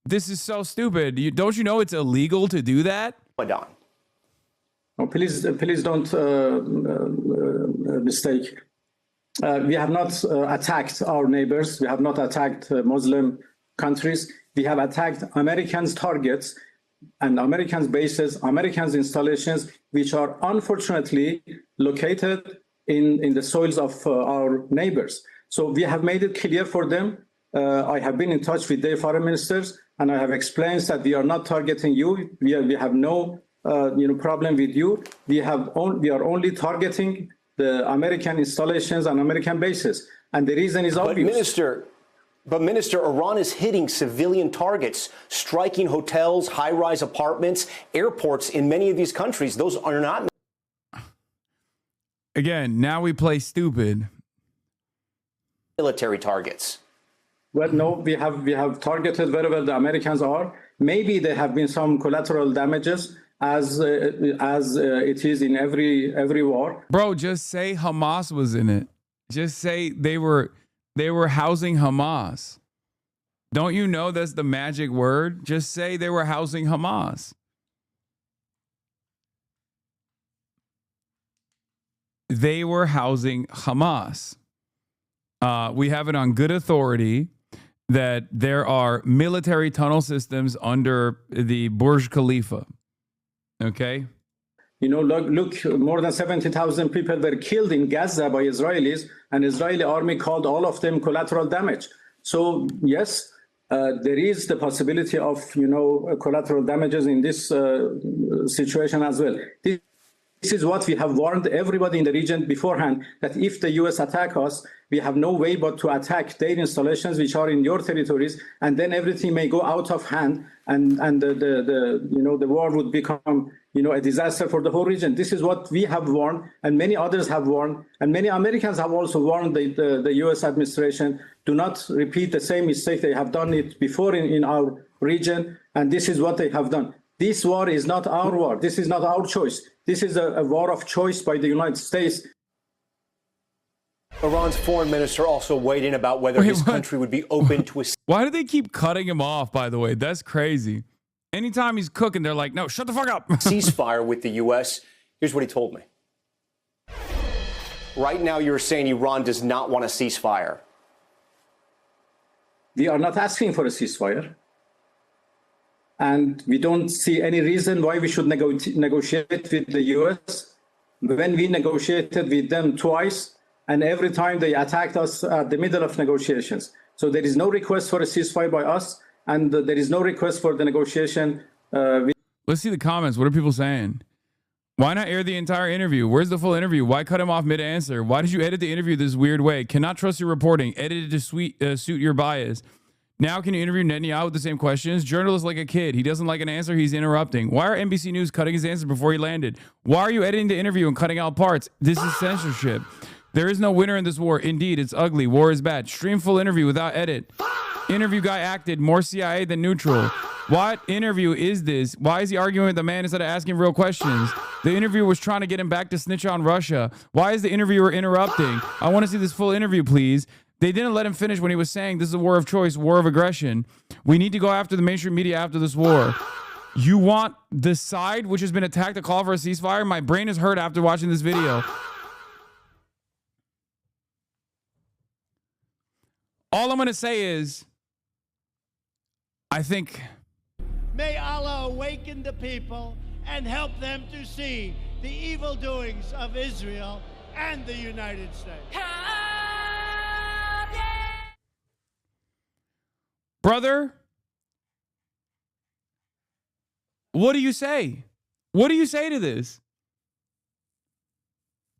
This is so stupid. Don't you know it's illegal to do that? Oh, please don't mistake. We have not attacked our neighbors. We have not attacked Muslim countries. We have attacked Americans' targets and Americans' bases, Americans' installations, which are unfortunately located in the soils of our neighbors. So we have made it clear for them. I have been in touch with their foreign ministers, and I have explained that we are not targeting you. We have no problem with you. We are only targeting the American installations and American bases. And the reason is obvious. But Minister, Iran is hitting civilian targets, striking hotels, high-rise apartments, airports in many of these countries. Those are not. Again, now we play stupid. Military targets. Well, no, we have targeted wherever the Americans are. Maybe there have been some collateral damages, as it is in every war. Bro, just say Hamas was in it. Just say they were housing Hamas. Don't you know that's the magic word? Just say they were housing Hamas. They were housing Hamas. We have it on good authority that there are military tunnel systems under the Burj Khalifa. Okay? You know, look, more than 70,000 people were killed in Gaza by Israelis, and Israeli army called all of them collateral damage. So, yes, there is the possibility of, collateral damages in this situation as well. This is what we have warned everybody in the region beforehand, that if the U.S. attack us, we have no way but to attack their installations, which are in your territories, and then everything may go out of hand, and the war would become, a disaster for the whole region. This is what we have warned, and many others have warned, and many Americans have also warned the U.S. administration, do not repeat the same mistake. They have done it before in our region, and this is what they have done. This war is not our war. This is not our choice. This is a war of choice by the United States. Iran's foreign minister also weighed in about whether his country would be open to a... Why do they keep cutting him off, by the way? That's crazy. Anytime he's cooking, they're like, no, shut the fuck up. ceasefire with the U.S. Here's what he told me. Right now, you're saying Iran does not want a ceasefire. We are not asking for a ceasefire. And we don't see any reason why we should negotiate with the U.S. When we negotiated with them twice, and every time they attacked us at the middle of negotiations. So there is no request for a ceasefire by us, and there is no request for the negotiation. Let's see the comments. What are people saying? Why not air the entire interview? Where's the full interview? Why cut him off mid-answer? Why did you edit the interview this weird way? Cannot trust your reporting. Edited to suit your bias. Now can you interview Netanyahu with the same questions? Journalist like a kid. He doesn't like an answer. He's interrupting. Why are NBC News cutting his answer before he landed? Why are you editing the interview and cutting out parts? This is censorship. There is no winner in this war. Indeed, it's ugly. War is bad. Stream full interview without edit. Interview guy acted more CIA than neutral. What interview is this? Why is he arguing with the man instead of asking real questions? The interviewer was trying to get him back to snitch on Russia. Why is the interviewer interrupting? I want to see this full interview, please. They didn't let him finish when he was saying this is a war of choice, war of aggression. We need to go after the mainstream media after this war. You want the side which has been attacked to call for a ceasefire? My brain is hurt after watching this video. All I'm going to say is, I think... May Allah awaken the people and help them to see the evil doings of Israel and the United States. Brother, what do you say? What do you say to this?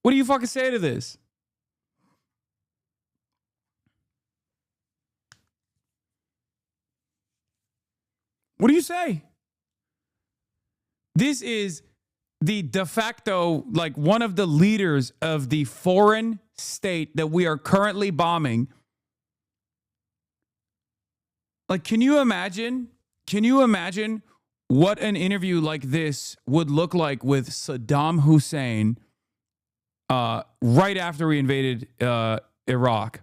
What do you fucking say to this? What do you say? This is the de facto, like one of the leaders of the foreign state that we are currently bombing. Like, can you imagine? Can you imagine what an interview like this would look like with Saddam Hussein right after we invaded Iraq?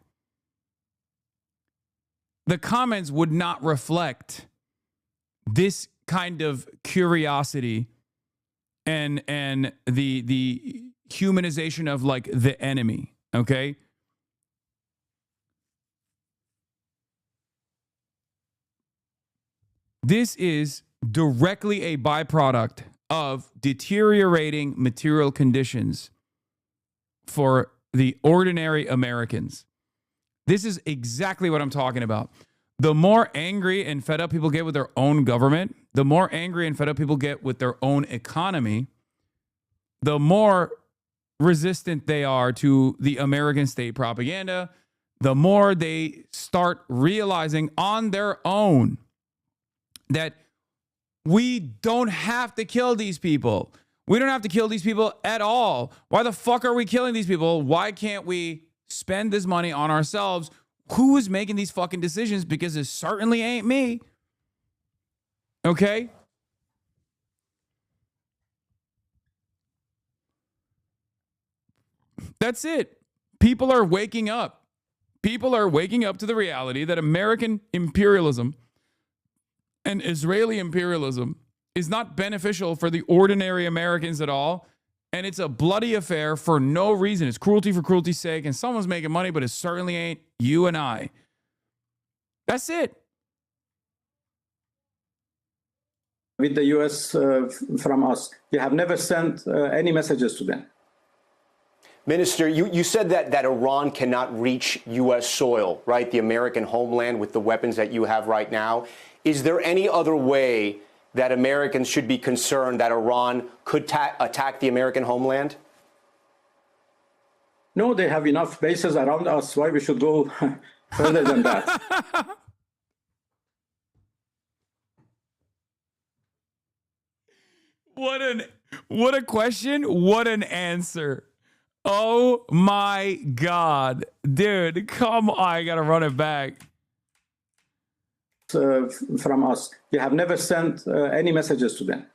The comments would not reflect this kind of curiosity and the humanization of like the enemy, okay? This is directly a byproduct of deteriorating material conditions for the ordinary Americans. This is exactly what I'm talking about. The more angry and fed up people get with their own government, the more angry and fed up people get with their own economy, the more resistant they are to the American state propaganda, the more they start realizing on their own that we don't have to kill these people. We don't have to kill these people at all. Why the fuck are we killing these people? Why can't we spend this money on ourselves? Who is making these fucking decisions? Because it certainly ain't me. Okay? That's it. People are waking up. People are waking up to the reality that American imperialism and Israeli imperialism is not beneficial for the ordinary Americans at all. And it's a bloody affair for no reason. It's cruelty for cruelty's sake. And someone's making money, but it certainly ain't you and I. That's it. With the U.S. From us, you have never sent any messages to them. Minister, you said that Iran cannot reach U.S. soil, right? The American homeland with the weapons that you have right now. Is there any other way that Americans should be concerned that Iran could attack the American homeland? No, they have enough bases around us. Why we should go further than that? What a question. What an answer. Oh my God. Dude, come on. I got to run it back. From us. You have never sent any messages to them.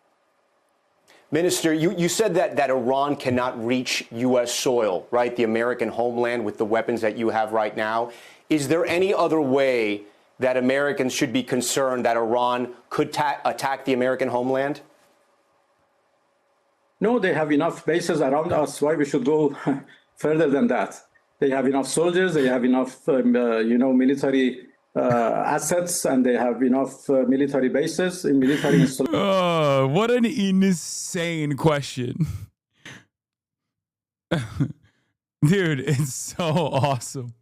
Minister, you said that Iran cannot reach U.S. soil, right? The American homeland with the weapons that you have right now. Is there any other way that Americans should be concerned that Iran could attack the American homeland? No, they have enough bases around us. Why we should go further than that? They have enough soldiers. They have enough, military assets, and they have enough military bases in military installations. Oh, what an insane question. Dude, it's so awesome.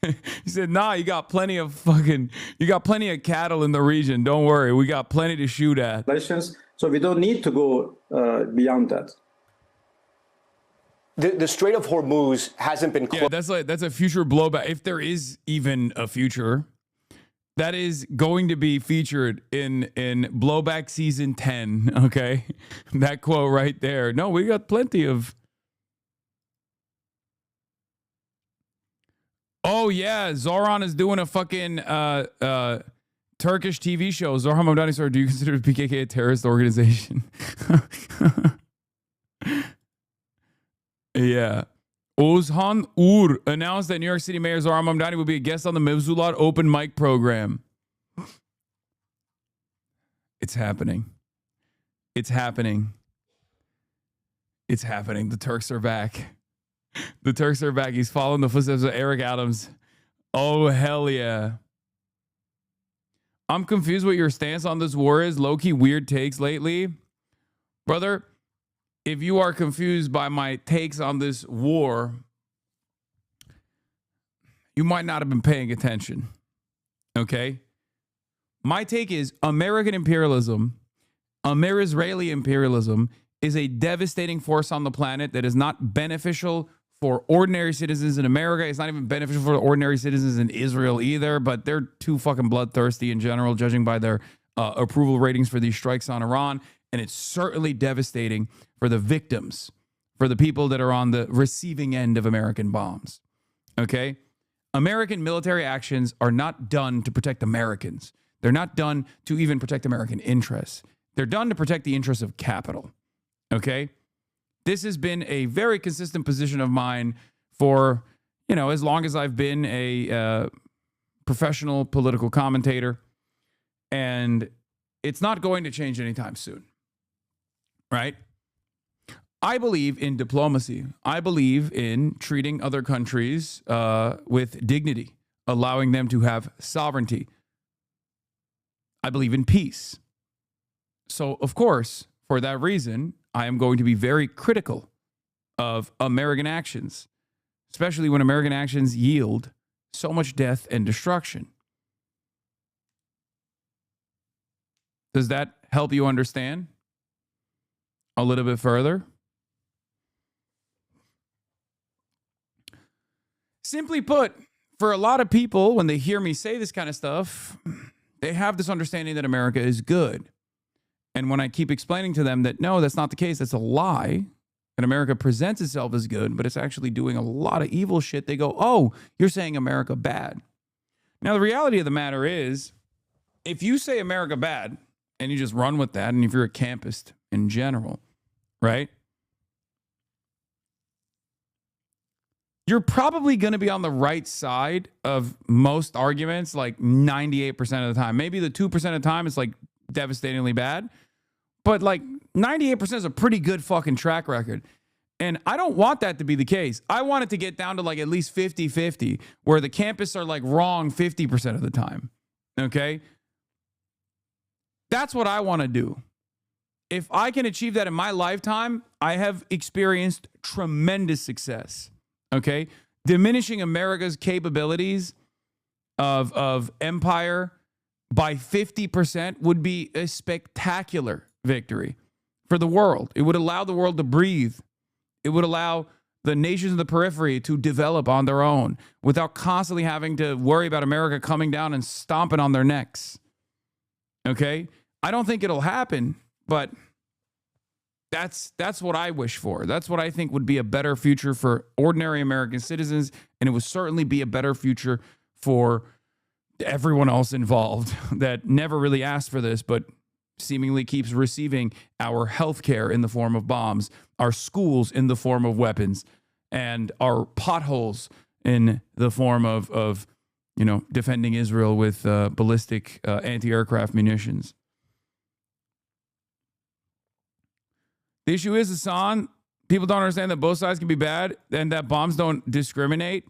He said, nah, you got plenty of cattle in the region. Don't worry. We got plenty to shoot at. So we don't need to go beyond that. The Strait of Hormuz hasn't been closed. Yeah, that's a future blowback. If there is even a future, that is going to be featured in blowback season 10. Okay, that quote right there. No, we got plenty of. Oh yeah, Zoran is doing a fucking Turkish TV show. Zohar Mamdani, sir, do you consider PKK a terrorist organization? Yeah. Ozhan Ur announced that New York City Mayor Zohar Mamdani will be a guest on the Mevzulat open mic program. It's happening. It's happening. It's happening. The Turks are back. The Turks are back. He's following the footsteps of Eric Adams. Oh, hell yeah. I'm confused what your stance on this war is. Low-key weird takes lately. Brother, if you are confused by my takes on this war, you might not have been paying attention. Okay? My take is American imperialism, Israeli imperialism, is a devastating force on the planet that is not beneficial for ordinary citizens in America. It's not even beneficial for ordinary citizens in Israel either, but they're too fucking bloodthirsty in general, judging by their approval ratings for these strikes on Iran. And it's certainly devastating for the victims, for the people that are on the receiving end of American bombs. Okay? American military actions are not done to protect Americans. They're not done to even protect American interests. They're done to protect the interests of capital. Okay? This has been a very consistent position of mine for, as long as I've been a professional political commentator. And it's not going to change anytime soon. Right? I believe in diplomacy. I believe in treating other countries with dignity, allowing them to have sovereignty. I believe in peace. So, of course, for that reason, I am going to be very critical of American actions, especially when American actions yield so much death and destruction. Does that help you understand a little bit further? Simply put, for a lot of people, when they hear me say this kind of stuff, they have this understanding that America is good. And when I keep explaining to them that, no, that's not the case, that's a lie, and America presents itself as good, but it's actually doing a lot of evil shit, they go, oh, you're saying America bad. Now, the reality of the matter is, if you say America bad, and you just run with that, and if you're a campist in general, right, you're probably going to be on the right side of most arguments, like 98% of the time. Maybe the 2% of the time it's like devastatingly bad, but like 98% is a pretty good fucking track record. And I don't want that to be the case. I want it to get down to like at least 50-50, where the campists are like wrong 50% of the time. Okay? That's what I want to do. If I can achieve that in my lifetime, I have experienced tremendous success. Okay? Diminishing America's capabilities of empire by 50% would be a spectacular victory for the world. It would allow the world to breathe. It would allow the nations of the periphery to develop on their own without constantly having to worry about America coming down and stomping on their necks. Okay? I don't think it'll happen, but that's what I wish for. That's what I think would be a better future for ordinary American citizens, and it would certainly be a better future for everyone else involved that never really asked for this, but seemingly keeps receiving our health care in the form of bombs, our schools in the form of weapons, and our potholes in the form of defending Israel with ballistic anti-aircraft munitions. The issue is, Hasan, people don't understand that both sides can be bad and that bombs don't discriminate.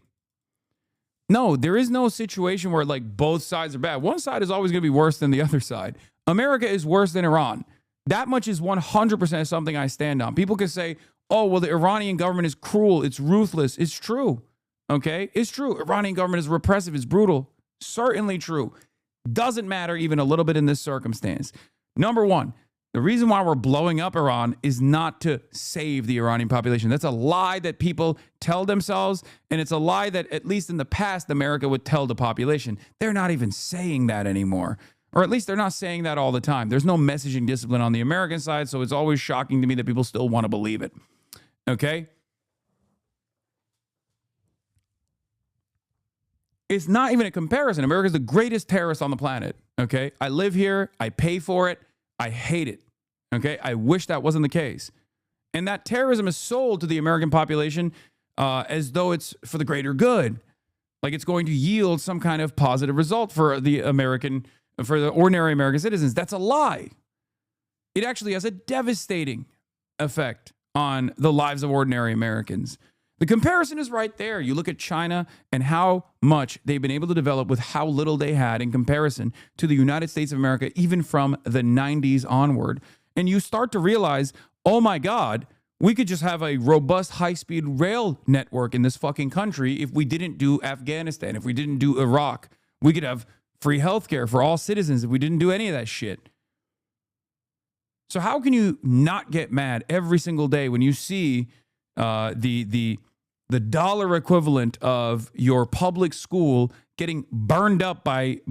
No, there is no situation where like both sides are bad. One side is always going to be worse than the other side. America is worse than Iran. That much is 100% something I stand on. People can say, oh, well, the Iranian government is cruel. It's ruthless. It's true. Okay? It's true. Iranian government is repressive. It's brutal. Certainly true. Doesn't matter even a little bit in this circumstance. Number one, the reason why we're blowing up Iran is not to save the Iranian population. That's a lie that people tell themselves, and it's a lie that, at least in the past, America would tell the population. They're not even saying that anymore, or at least they're not saying that all the time. There's no messaging discipline on the American side, so it's always shocking to me that people still want to believe it. Okay? It's not even a comparison. America's the greatest terrorist on the planet. Okay. I live here. I pay for it. I hate it. Okay. I wish that wasn't the case. And that terrorism is sold to the American population as though it's for the greater good. Like it's going to yield some kind of positive result for the ordinary American citizens. That's a lie. It actually has a devastating effect on the lives of ordinary Americans. The comparison is right there. You look at China and how much they've been able to develop with how little they had in comparison to the United States of America, even from the 90s onward. And you start to realize, oh my God, we could just have a robust high-speed rail network in this fucking country if we didn't do Afghanistan, if we didn't do Iraq. We could have free healthcare for all citizens if we didn't do any of that shit. So how can you not get mad every single day when you see the dollar equivalent of your public school getting burned up burned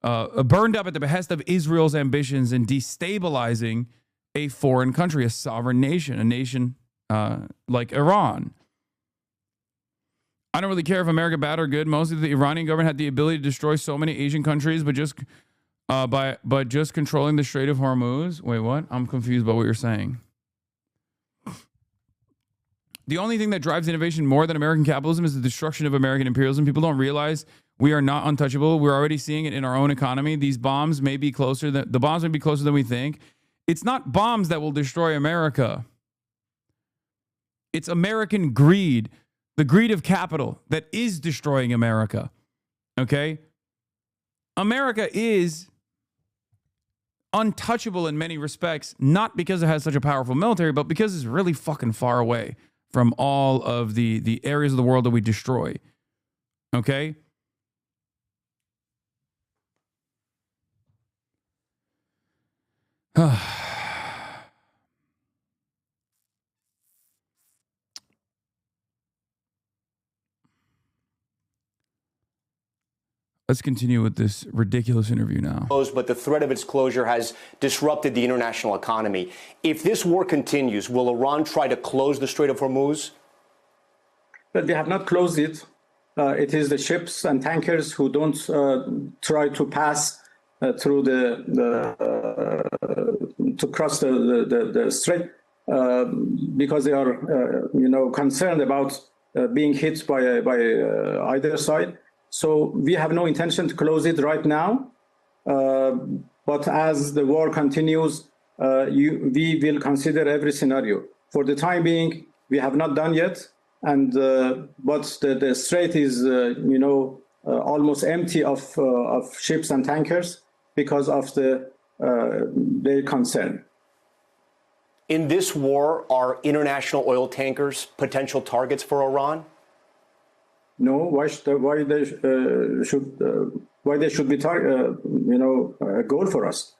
up at the behest of Israel's ambitions and destabilizing a foreign country, a sovereign nation, a nation like Iran? I don't really care if America bad or good. Mostly the Iranian government had the ability to destroy so many Asian countries, but just controlling the Strait of Hormuz. Wait, what? I'm confused by what you're saying. The only thing that drives innovation more than American capitalism is the destruction of American imperialism. People don't realize we are not untouchable. We're already seeing it in our own economy. These bombs may be closer than the bombs may be closer than we think. It's not bombs that will destroy America. It's American greed, the greed of capital that is destroying America. Okay? America is untouchable in many respects, not because it has such a powerful military, but because it's really fucking far away from all of the areas of the world that we destroy. Okay? Let's continue with this ridiculous interview now. But the threat of its closure has disrupted the international economy. If this war continues, will Iran try to close the Strait of Hormuz? But they have not closed it. It is the ships and tankers who don't try to pass through to cross the strait because they are, concerned about being hit by either side. So we have no intention to close it right now. But as the war continues, we will consider every scenario. For the time being, we have not done yet. And but the strait is, almost empty of ships and tankers because of their concern. In this war, are international oil tankers potential targets for Iran? No. Why they should be a goal for us?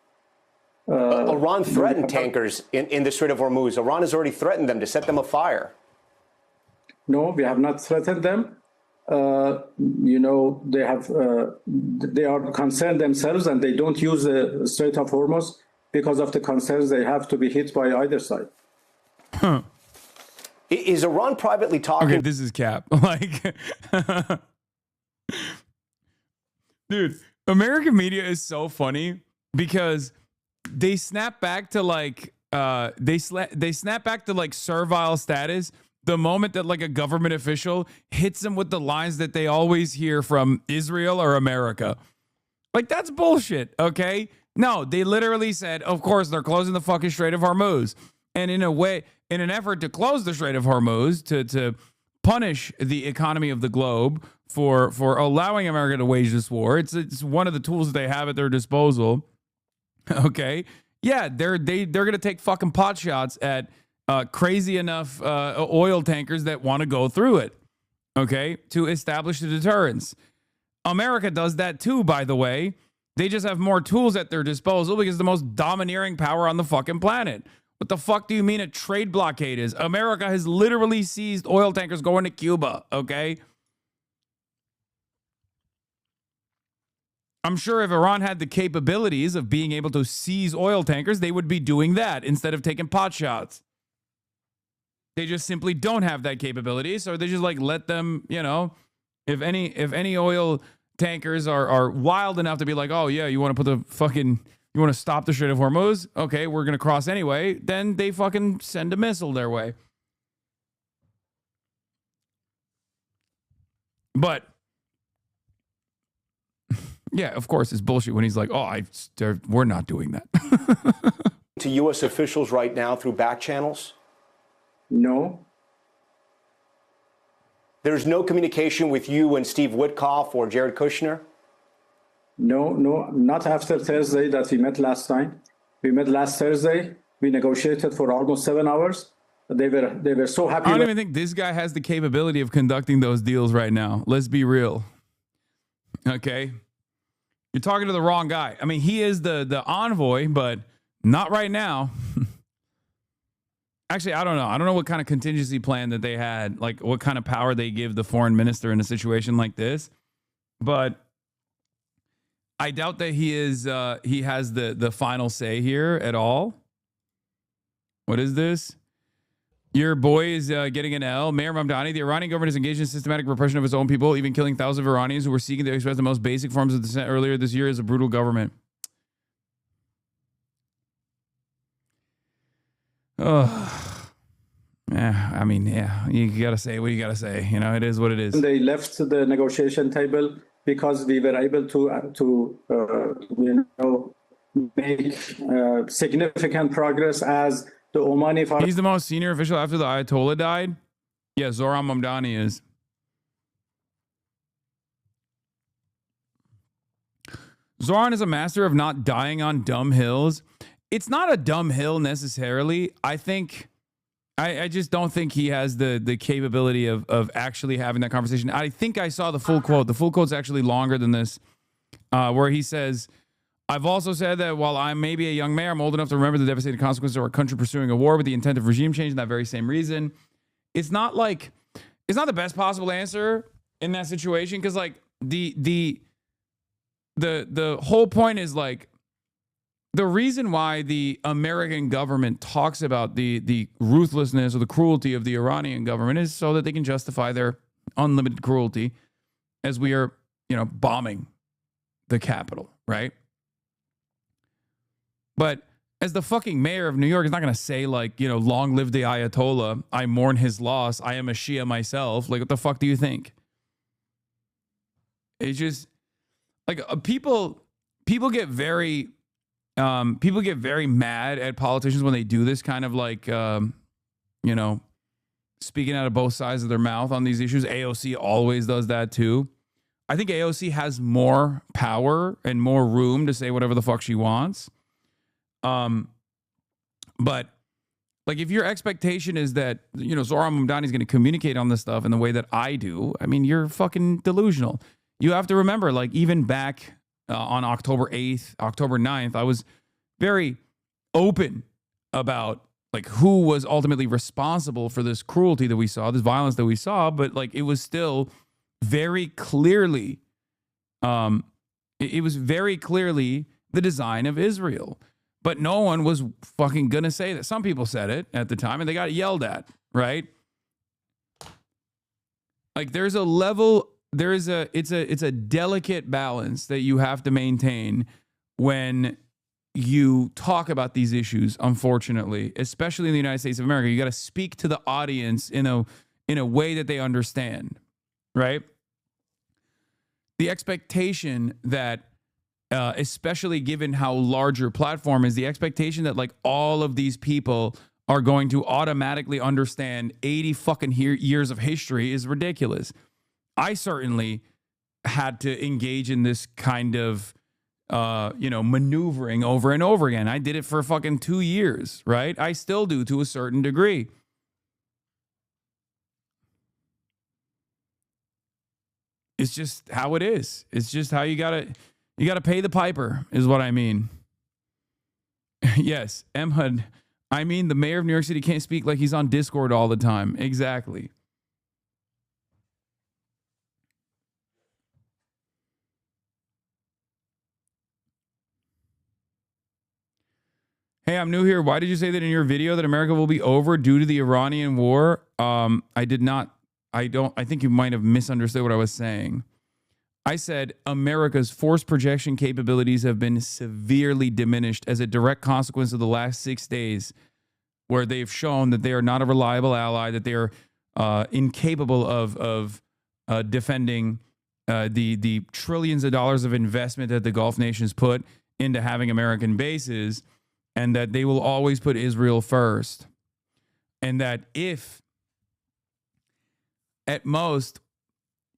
Iran threatened tankers in the Strait of Hormuz. Iran has already threatened them to set them afire. No, we have not threatened them. They are concerned themselves, and they don't use the Strait of Hormuz because of the concerns they have to be hit by either side. Huh. Is Iran privately talking? Okay, this is cap. Like, dude, American media is so funny because they snap back to like they snap back to like servile status the moment that like a government official hits them with the lines that they always hear from Israel or America. Like, that's bullshit, okay? No, they literally said, of course, they're closing the fucking Strait of Hormuz. And in a way, in an effort to close the Strait of Hormuz, to punish the economy of the globe for allowing America to wage this war, it's one of the tools that they have at their disposal, okay? Yeah, they're going to take fucking pot shots at crazy enough oil tankers that want to go through it, okay, to establish the deterrence. America does that too, by the way. They just have more tools at their disposal because the most domineering power on the fucking planet. What the fuck do you mean a trade blockade is? America has literally seized oil tankers going to Cuba, okay? I'm sure if Iran had the capabilities of being able to seize oil tankers, they would be doing that instead of taking pot shots. They just simply don't have that capability, so they just like let them, If any oil tankers are wild enough to be like, oh yeah, you want to put the fucking, you want to stop the Strait of Hormuz? Okay, we're gonna cross anyway. Then they fucking send a missile their way. But yeah, of course, it's bullshit when he's like, oh, we're not doing that. To U.S. officials right now through back channels? No. There's no communication with you and Steve Witkoff or Jared Kushner? No, not after Thursday that we met last time. We met last Thursday. We negotiated for almost 7 hours. They were so happy. I don't even think this guy has the capability of conducting those deals right now. Let's be real. Okay? You're talking to the wrong guy. I mean, he is the envoy, but not right now. Actually, I don't know. I don't know what kind of contingency plan that they had, like what kind of power they give the foreign minister in a situation like this. But I doubt that he has the final say here at all. What is this? Your boy is getting an L. Mayor Mamdani, the Iranian government is engaged in systematic repression of its own people, even killing thousands of Iranians who were seeking to express the most basic forms of dissent earlier this year as a brutal government. Oh, yeah. I mean, yeah. You gotta say what you gotta say. You know, it is what it is. They left the negotiation table because we were able to make significant progress as the Omani. He's the most senior official after the Ayatollah died. Yeah, Zoran Mamdani is. Zoran is a master of not dying on dumb hills. It's not a dumb hill necessarily. I think, I just don't think he has the capability of actually having that conversation. I think I saw the full quote. The full quote's actually longer than this, where he says, I've also said that while I may be a young mayor, I'm old enough to remember the devastating consequences of our country pursuing a war with the intent of regime change, and that very same reason. It's not the best possible answer in that situation, because like the whole point is like, the reason why the American government talks about the ruthlessness or the cruelty of the Iranian government is so that they can justify their unlimited cruelty as we are, bombing the Capitol, right? But as the fucking mayor of New York is not going to say like, long live the Ayatollah, I mourn his loss, I am a Shia myself. Like, what the fuck do you think? It's just like people get very mad at politicians when they do this kind of like, speaking out of both sides of their mouth on these issues. AOC always does that too. I think AOC has more power and more room to say whatever the fuck she wants. But like, if your expectation is that, Zoran Mamdani is going to communicate on this stuff in the way that I do, I mean, you're fucking delusional. You have to remember, like, even back on October 8th, October 9th, I was very open about like who was ultimately responsible for this cruelty that we saw, this violence that we saw, but like it was still very clearly, it was very clearly the design of Israel. But no one was fucking gonna say that. Some people said it at the time and they got yelled at, right? Like there's a level, it's a delicate balance that you have to maintain when you talk about these issues, unfortunately, especially in the United States of America. You got to speak to the audience in a way that they understand, right? The expectation that, especially given how large your platform is, the expectation that like all of these people are going to automatically understand 80 fucking years of history is ridiculous. I certainly had to engage in this kind of, maneuvering over and over again. I did it for fucking 2 years, right? I still do to a certain degree. It's just how it is. It's just how you gotta pay the piper, is what I mean. Yes, Emhud. I mean, the mayor of New York City can't speak like he's on Discord all the time. Exactly. Hey, I'm new here. Why did you say that in your video that America will be over due to the Iranian war? I did not I think you might have misunderstood what I was saying. I said America's force projection capabilities have been severely diminished as a direct consequence of the last 6 days, where they've shown that they are not a reliable ally, that they are incapable of defending the trillions of dollars of investment that the Gulf nations put into having American bases, and that they will always put Israel first. And that if, at most,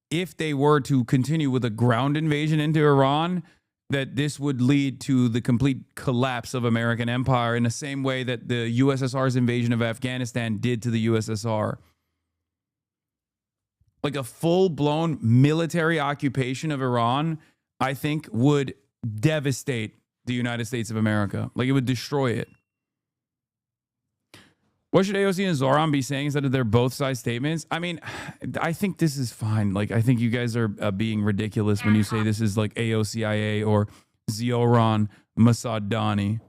if they were to continue with a ground invasion into Iran, that this would lead to the complete collapse of American empire in the same way that the USSR's invasion of Afghanistan did to the USSR. Like a full-blown military occupation of Iran, I think, would devastate the United States of America. Like, it would destroy it. What should AOC and Zoran be saying instead of their both side statements? I mean, I think this is fine. Like, I think you guys are being ridiculous when you say this is like AOCIA or Zoran Masadani.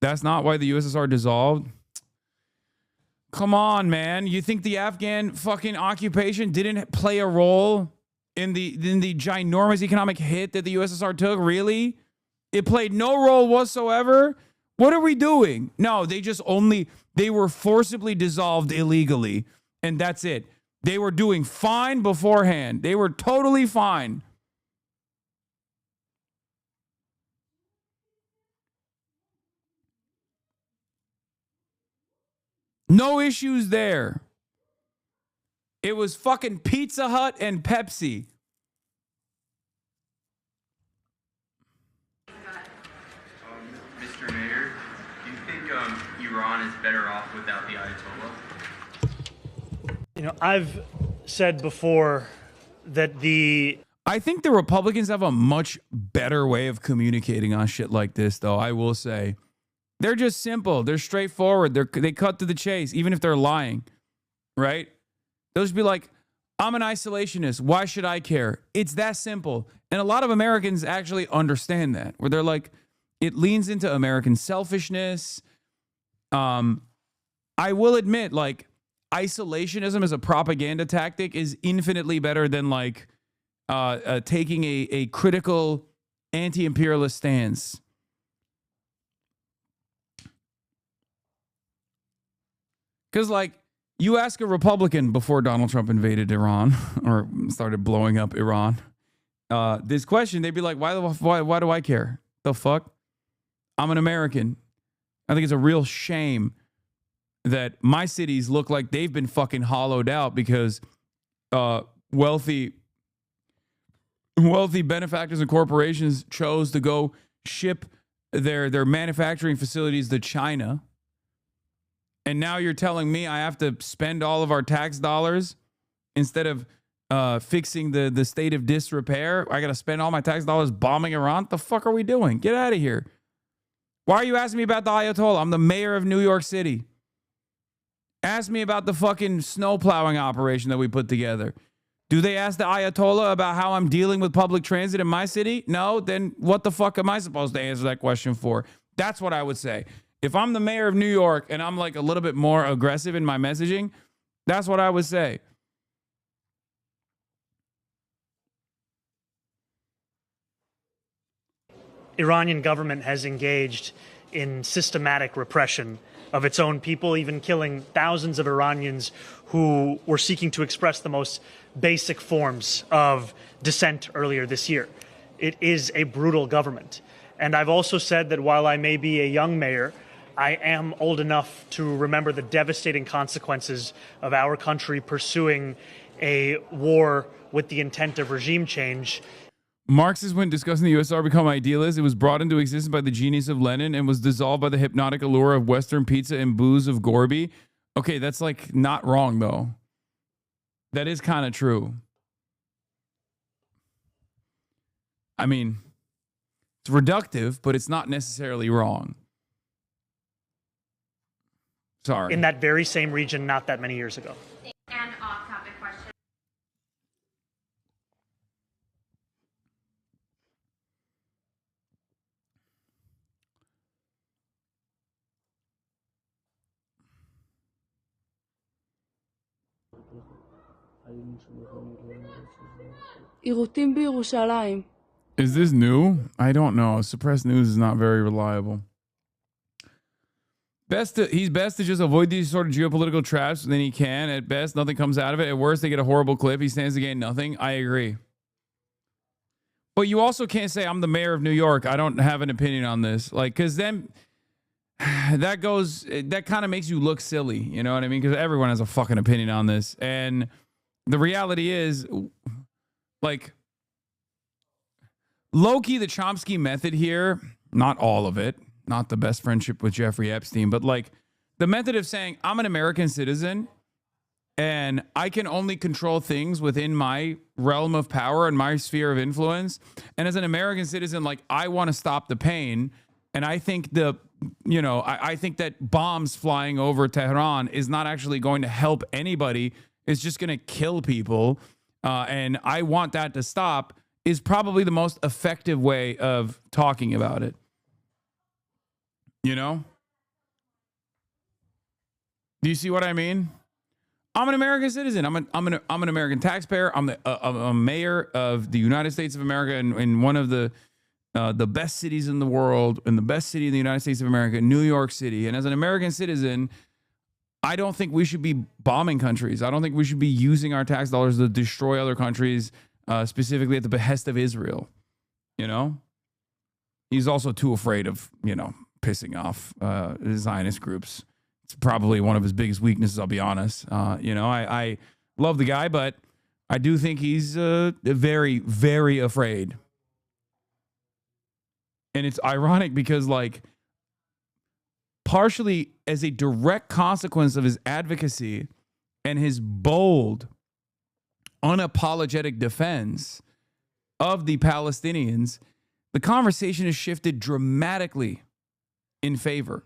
That's not why the USSR dissolved. Come on, man. You think the Afghan fucking occupation didn't play a role in the ginormous economic hit that the USSR took? Really? It played no role whatsoever? What are we doing? No, they were forcibly dissolved illegally, and that's it. They were doing fine beforehand. They were totally fine. No issues there. It was fucking Pizza Hut and Pepsi. Mr. Mayor, do you think Iran is better off without the Ayatollah? You know, I've said before that I think the Republicans have a much better way of communicating on shit like this, though, I will say. They're just simple. They're straightforward. They cut to the chase, even if they're lying, right? They'll just be like, I'm an isolationist. Why should I care? It's that simple. And a lot of Americans actually understand that, where they're like, it leans into American selfishness. I will admit, like, isolationism as a propaganda tactic is infinitely better than, like, taking a critical anti-imperialist stance. Because, like, you ask a Republican before Donald Trump invaded Iran or started blowing up Iran, this question, they'd be like, why do I care? The fuck? I'm an American. I think it's a real shame that my cities look like they've been fucking hollowed out because wealthy benefactors and corporations chose to go ship their manufacturing facilities to China. And now you're telling me I have to spend all of our tax dollars instead of fixing the state of disrepair? I got to spend all my tax dollars bombing Iran? What the fuck are we doing? Get out of here. Why are you asking me about the Ayatollah? I'm the mayor of New York City. Ask me about the fucking snow plowing operation that we put together. Do they ask the Ayatollah about how I'm dealing with public transit in my city? No? Then what the fuck am I supposed to answer that question for? That's what I would say. If I'm the mayor of New York and I'm like a little bit more aggressive in my messaging, that's what I would say. Iranian government has engaged in systematic repression of its own people, even killing thousands of Iranians who were seeking to express the most basic forms of dissent earlier this year. It is a brutal government. And I've also said that while I may be a young mayor, I am old enough to remember the devastating consequences of our country pursuing a war with the intent of regime change. Marxists, when discussing the USSR, become idealists. It was brought into existence by the genius of Lenin and was dissolved by the hypnotic allure of Western pizza and booze of Gorby. Okay, that's like not wrong, though. That is kind of true. I mean, it's reductive, but it's not necessarily wrong. Sorry. In that very same region not that many years ago. An off-topic question. Is this new? I don't know. Suppressed news is not very reliable. He's best to just avoid these sort of geopolitical traps than he can. At best, nothing comes out of it. At worst, they get a horrible clip. He stands to gain nothing. I agree. But you also can't say, I'm the mayor of New York, I don't have an opinion on this. Like, because then that kind of makes you look silly. You know what I mean? Because everyone has a fucking opinion on this. And the reality is, like, low-key, the Chomsky method here, not all of it, not the best friendship with Jeffrey Epstein, but like the method of saying, I'm an American citizen and I can only control things within my realm of power and my sphere of influence. And as an American citizen, like, I want to stop the pain. And I think I think that bombs flying over Tehran is not actually going to help anybody. It's just going to kill people. And I want that to stop is probably the most effective way of talking about it. You know? Do you see what I mean? I'm an American citizen. I'm an American taxpayer. I'm a mayor of the United States of America in one of the best cities in the world, and the best city in the United States of America, New York City. And as an American citizen, I don't think we should be bombing countries. I don't think we should be using our tax dollars to destroy other countries, specifically at the behest of Israel. You know? He's also too afraid of, pissing off Zionist groups. It's probably one of his biggest weaknesses, I'll be honest. I love the guy, but I do think he's very, very afraid. And it's ironic because, like, partially as a direct consequence of his advocacy and his bold, unapologetic defense of the Palestinians, the conversation has shifted dramatically in favor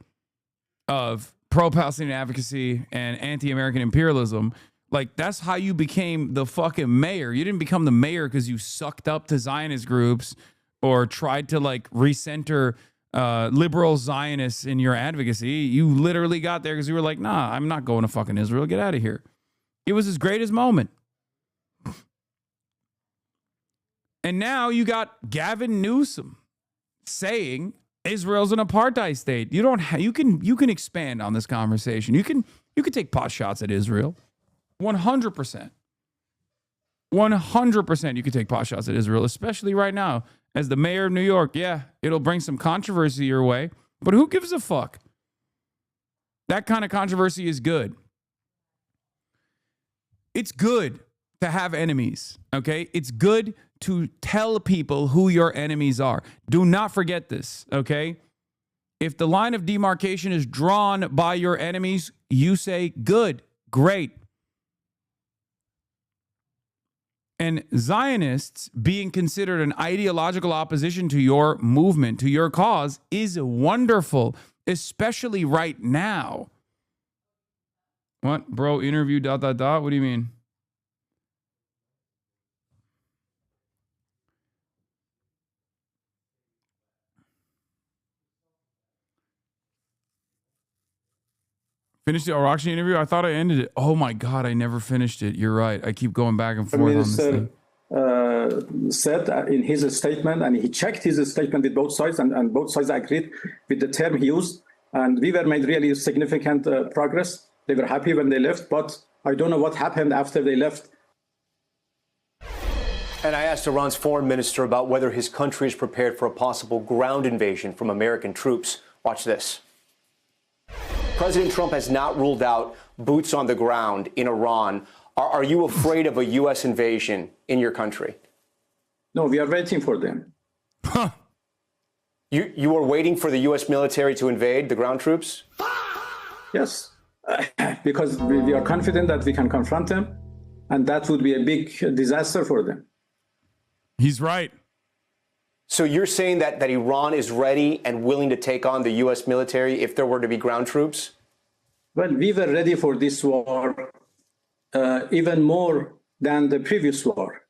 of pro-Palestinian advocacy and anti-American imperialism. Like, that's how you became the fucking mayor. You didn't become the mayor because you sucked up to Zionist groups or tried to, like, recenter liberal Zionists in your advocacy. You literally got there because you were like, nah, I'm not going to fucking Israel. Get out of here. It was his greatest moment. And now you got Gavin Newsom saying Israel's an apartheid state. You can expand on this conversation. You can take pot shots at Israel. 100%. 100% you can take pot shots at Israel, especially right now. As the mayor of New York, yeah, it'll bring some controversy your way, but who gives a fuck? That kind of controversy is good. It's good to have enemies, okay? It's good to tell people who your enemies are. Do not forget this, okay? If the line of demarcation is drawn by your enemies, you say, good, great. And Zionists being considered an ideological opposition to your movement, to your cause, is wonderful, especially right now. What? Bro, interview, ... What do you mean? Finished the Arakshi interview? I thought I ended it. Oh my God, I never finished it. You're right. I keep going back and forth on this thing. Said in his statement, and he checked his statement with both sides, and both sides agreed with the term he used. And we were made really significant progress. They were happy when they left, but I don't know what happened after they left. And I asked Iran's foreign minister about whether his country is prepared for a possible ground invasion from American troops. Watch this. President Trump has not ruled out boots on the ground in Iran. Are you afraid of a U.S. invasion in your country? No, we are waiting for them. Huh. You are waiting for the U.S. military to invade the ground troops? Yes, because we are confident that we can confront them, and that would be a big disaster for them. He's right. So you're saying that Iran is ready and willing to take on the U.S. military if there were to be ground troops? Well, we were ready for this war even more than the previous war.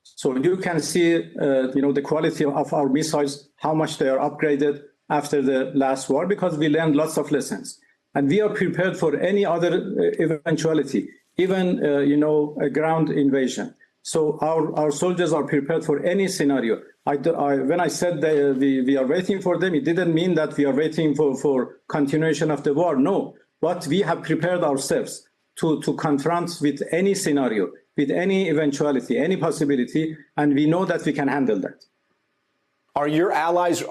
So you can see, the quality of our missiles, how much they are upgraded after the last war, because we learned lots of lessons. And we are prepared for any other eventuality. even a ground invasion. So our soldiers are prepared for any scenario. When I said that we are waiting for them, it didn't mean that we are waiting for continuation of the war. No, but we have prepared ourselves to confront with any scenario, with any eventuality, any possibility, and we know that we can handle that. Are your allies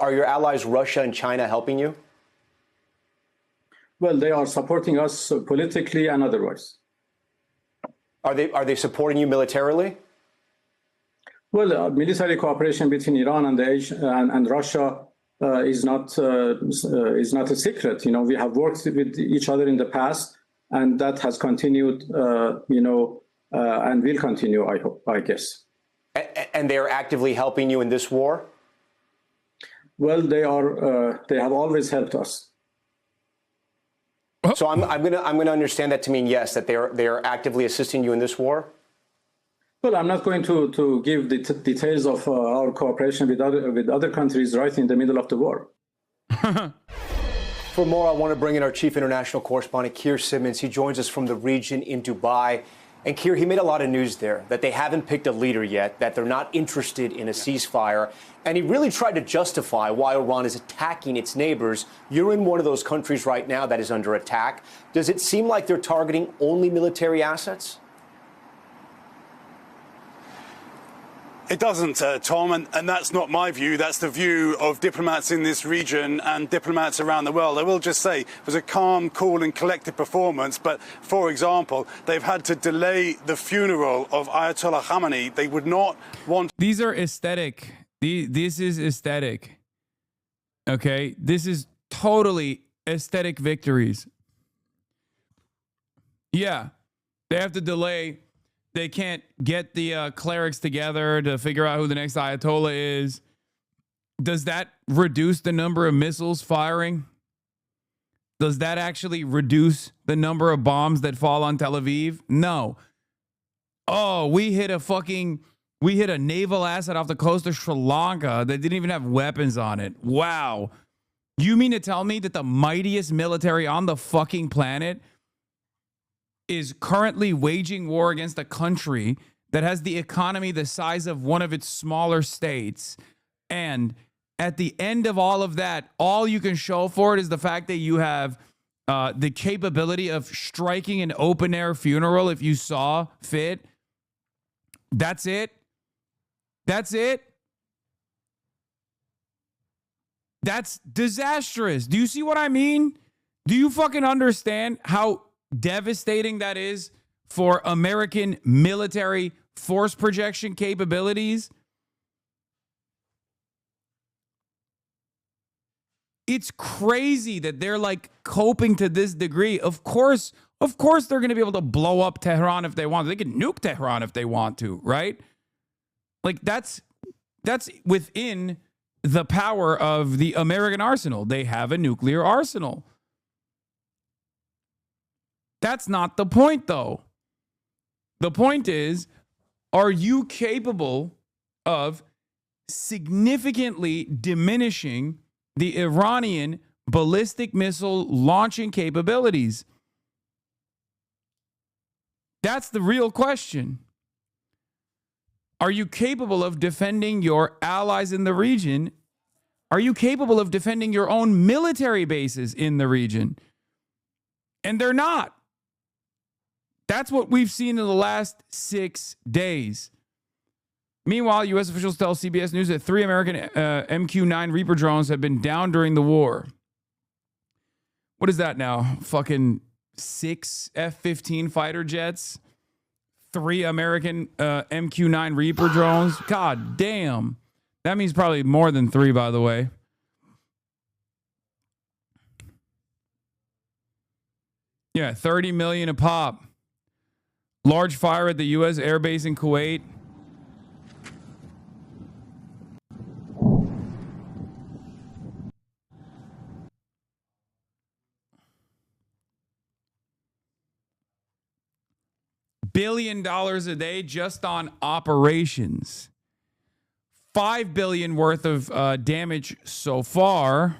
Russia and China helping you? Well, they are supporting us politically and otherwise. Are they supporting you militarily? Well, military cooperation between Iran and Russia is not a secret. We have worked with each other in the past, and that has continued, and will continue. I guess. And they are actively helping you in this war? Well, they have always helped us. So I'm gonna understand that to mean yes, that they are actively assisting you in this war. Well, I'm not going to give the details of our cooperation with other countries right in the middle of the war. For more, I want to bring in our chief international correspondent, Keir Simmons. He joins us from the region in Dubai. And Keir, he made a lot of news there, that they haven't picked a leader yet, that they're not interested in a ceasefire. And he really tried to justify why Iran is attacking its neighbors. You're in one of those countries right now that is under attack. Does it seem like they're targeting only military assets? It doesn't, Tom, and that's not my view. That's the view of diplomats in this region and diplomats around the world. I will just say it was a calm, cool and collected performance. But, for example, they've had to delay the funeral of Ayatollah Khamenei. They would not want... These are aesthetic. This is aesthetic. Okay? This is totally aesthetic victories. Yeah. They have to delay... They can't get the clerics together to figure out who the next Ayatollah is. Does that reduce the number of missiles firing? Does that actually reduce the number of bombs that fall on Tel Aviv? No. Oh, we hit a naval asset off the coast of Sri Lanka that didn't even have weapons on it. Wow. You mean to tell me that the mightiest military on the fucking planet is currently waging war against a country that has the economy the size of one of its smaller states, and at the end of all of that, all you can show for it is the fact that you have the capability of striking an open-air funeral if you saw fit? That's it? That's it? That's disastrous. Do you see what I mean? Do you fucking understand how devastating that is for American military force projection capabilities? It's crazy that they're like coping to this degree. Of course they're going to be able to blow up Tehran if they want. They can nuke Tehran if they want to, right? Like that's within the power of the American arsenal. They have a nuclear arsenal. That's not the point, though. The point is, are you capable of significantly diminishing the Iranian ballistic missile launching capabilities? That's the real question. Are you capable of defending your allies in the region? Are you capable of defending your own military bases in the region? And they're not. That's what we've seen in the last 6 days. Meanwhile, U.S. officials tell CBS News that 3 American MQ-9 Reaper drones have been down during the war. What is that now? Fucking 6 F-15 fighter jets? 3 American MQ-9 Reaper drones? God damn. That means probably more than 3, by the way. Yeah, 30 million a pop. Large fire at the U.S. Air Base in Kuwait. $1 billion a day just on operations. $5 billion worth of damage so far.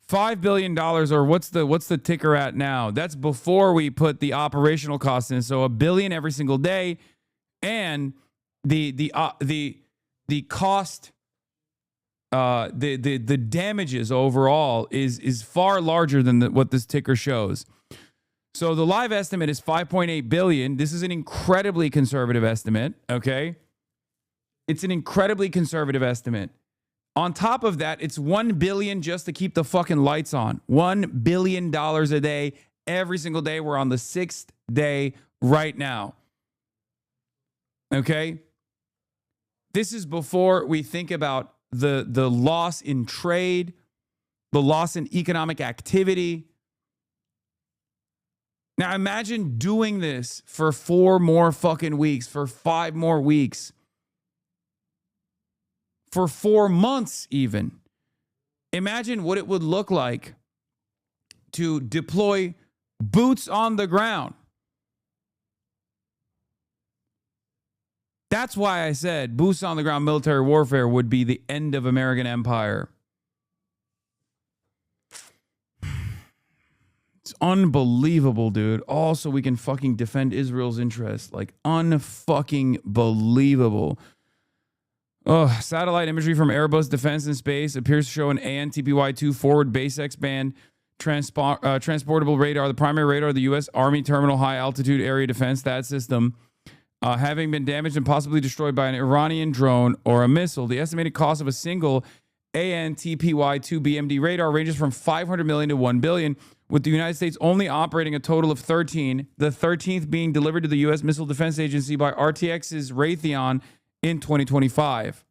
$5 billion, or what's the ticker at now? That's before we put the operational costs in. So $1 billion every single day, and the cost, the damages overall is far larger than what this ticker shows. So the live estimate is 5.8 billion. This is an incredibly conservative estimate. Okay, it's an incredibly conservative estimate. On top of that, it's $1 billion just to keep the fucking lights on. $1 billion a day, every single day. We're on the 6th day right now. Okay? This is before we think about the loss in trade, the loss in economic activity. Now imagine doing this for 4 more fucking weeks, for 5 more weeks. For 4 months even. Imagine what it would look like to deploy boots on the ground. That's why I said boots on the ground military warfare would be the end of American empire. It's unbelievable, dude. Also, we can fucking defend Israel's interests. Like, unfucking believable. Oh, satellite imagery from Airbus Defense and Space appears to show an ANTPY-2 forward base X-band transportable radar, the primary radar of the U.S. Army Terminal High Altitude Area Defense, that system, having been damaged and possibly destroyed by an Iranian drone or a missile. The estimated cost of a single ANTPY-2 BMD radar ranges from $500 million to $1 billion, with the United States only operating a total of 13, the 13th being delivered to the U.S. Missile Defense Agency by RTX's Raytheon in 2025.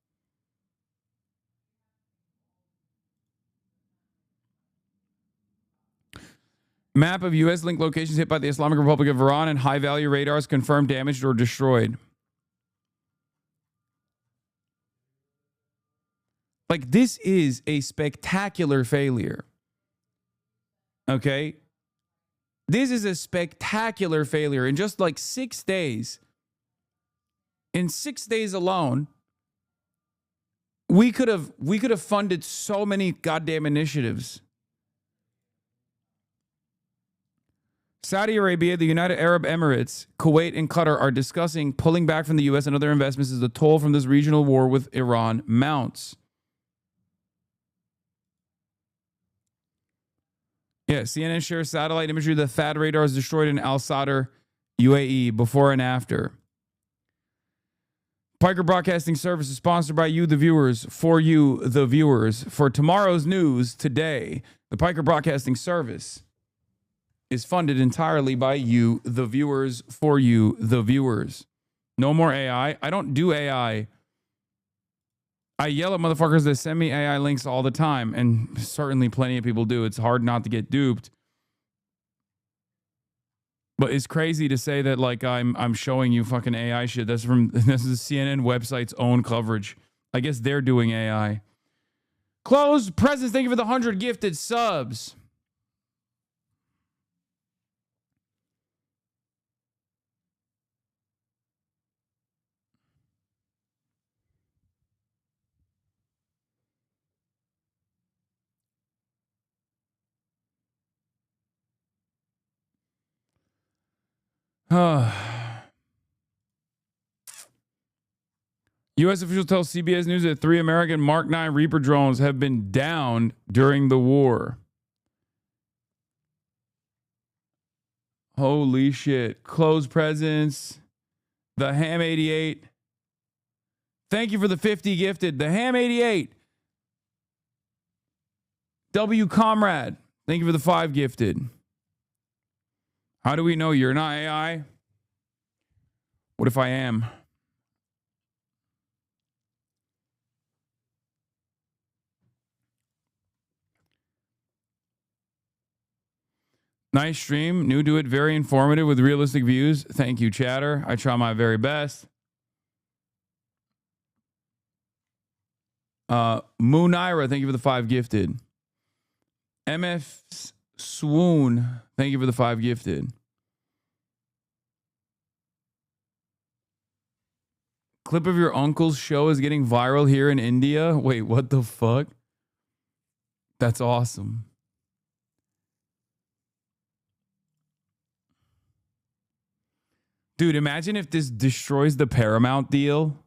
Map of U.S. linked locations hit by the Islamic Republic of Iran and high-value radars confirmed damaged or destroyed. Like, this is a spectacular failure. Okay? This is a spectacular failure. In just like 6 days, in 6 days alone, we could have funded so many goddamn initiatives. Saudi Arabia, the United Arab Emirates, Kuwait, and Qatar are discussing pulling back from the U.S. and other investments as the toll from this regional war with Iran mounts. Yeah, CNN shares satellite imagery of the THAAD radars destroyed in Al Sadr, UAE, before and after. Piker Broadcasting Service is sponsored by you, the viewers, for you, the viewers. For tomorrow's news today, the Piker Broadcasting Service is funded entirely by you, the viewers, for you, the viewers. No more AI. I don't do AI. I yell at motherfuckers that send me AI links all the time, and certainly plenty of people do. It's hard not to get duped. But it's crazy to say that, like, I'm showing you fucking AI shit. This is the CNN website's own coverage. I guess they're doing AI. Closed presents. Thank you for the 100 gifted subs. U.S. officials tell CBS News that 3 American Mark 9 Reaper drones have been downed during the war. Holy shit. Closed presents. The Ham 88. Thank you for the 50 gifted. The Ham 88. W Comrade. Thank you for the 5 gifted. How do we know you're not AI? What if I am? Nice stream. New to it. Very informative with realistic views. Thank you, chatter. I try my very best. Moonira, thank you for the 5 gifted. MF Swoon, thank you for the 5 gifted. Clip of your uncle's show is getting viral here in India. Wait, what the fuck? That's awesome. Dude, imagine if this destroys the Paramount deal.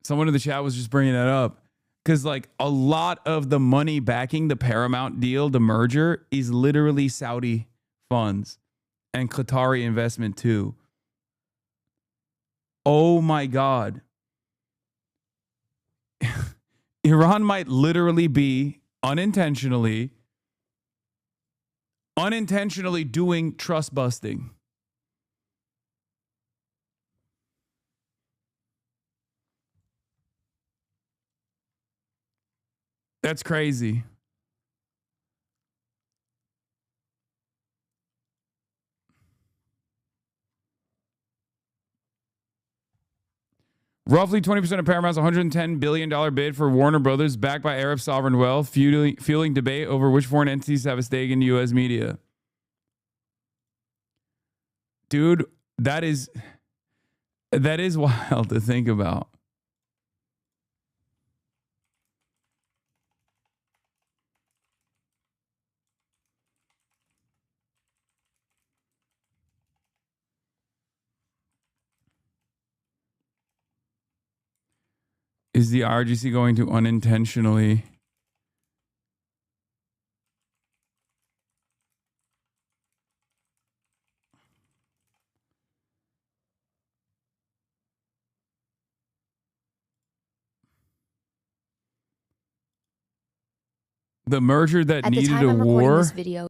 Someone in the chat was just bringing that up. Because, like, a lot of the money backing the Paramount deal, the merger, is literally Saudi funds and Qatari investment, too. Oh, my God. Iran might literally be unintentionally doing trust busting. That's crazy. Roughly 20% of Paramount's $110 billion bid for Warner Brothers, backed by Arab sovereign wealth, fueling debate over which foreign entities have a stake in U.S. media. Dude, that is wild to think about. Is the RGC going to unintentionally... The merger that needed a war. This video.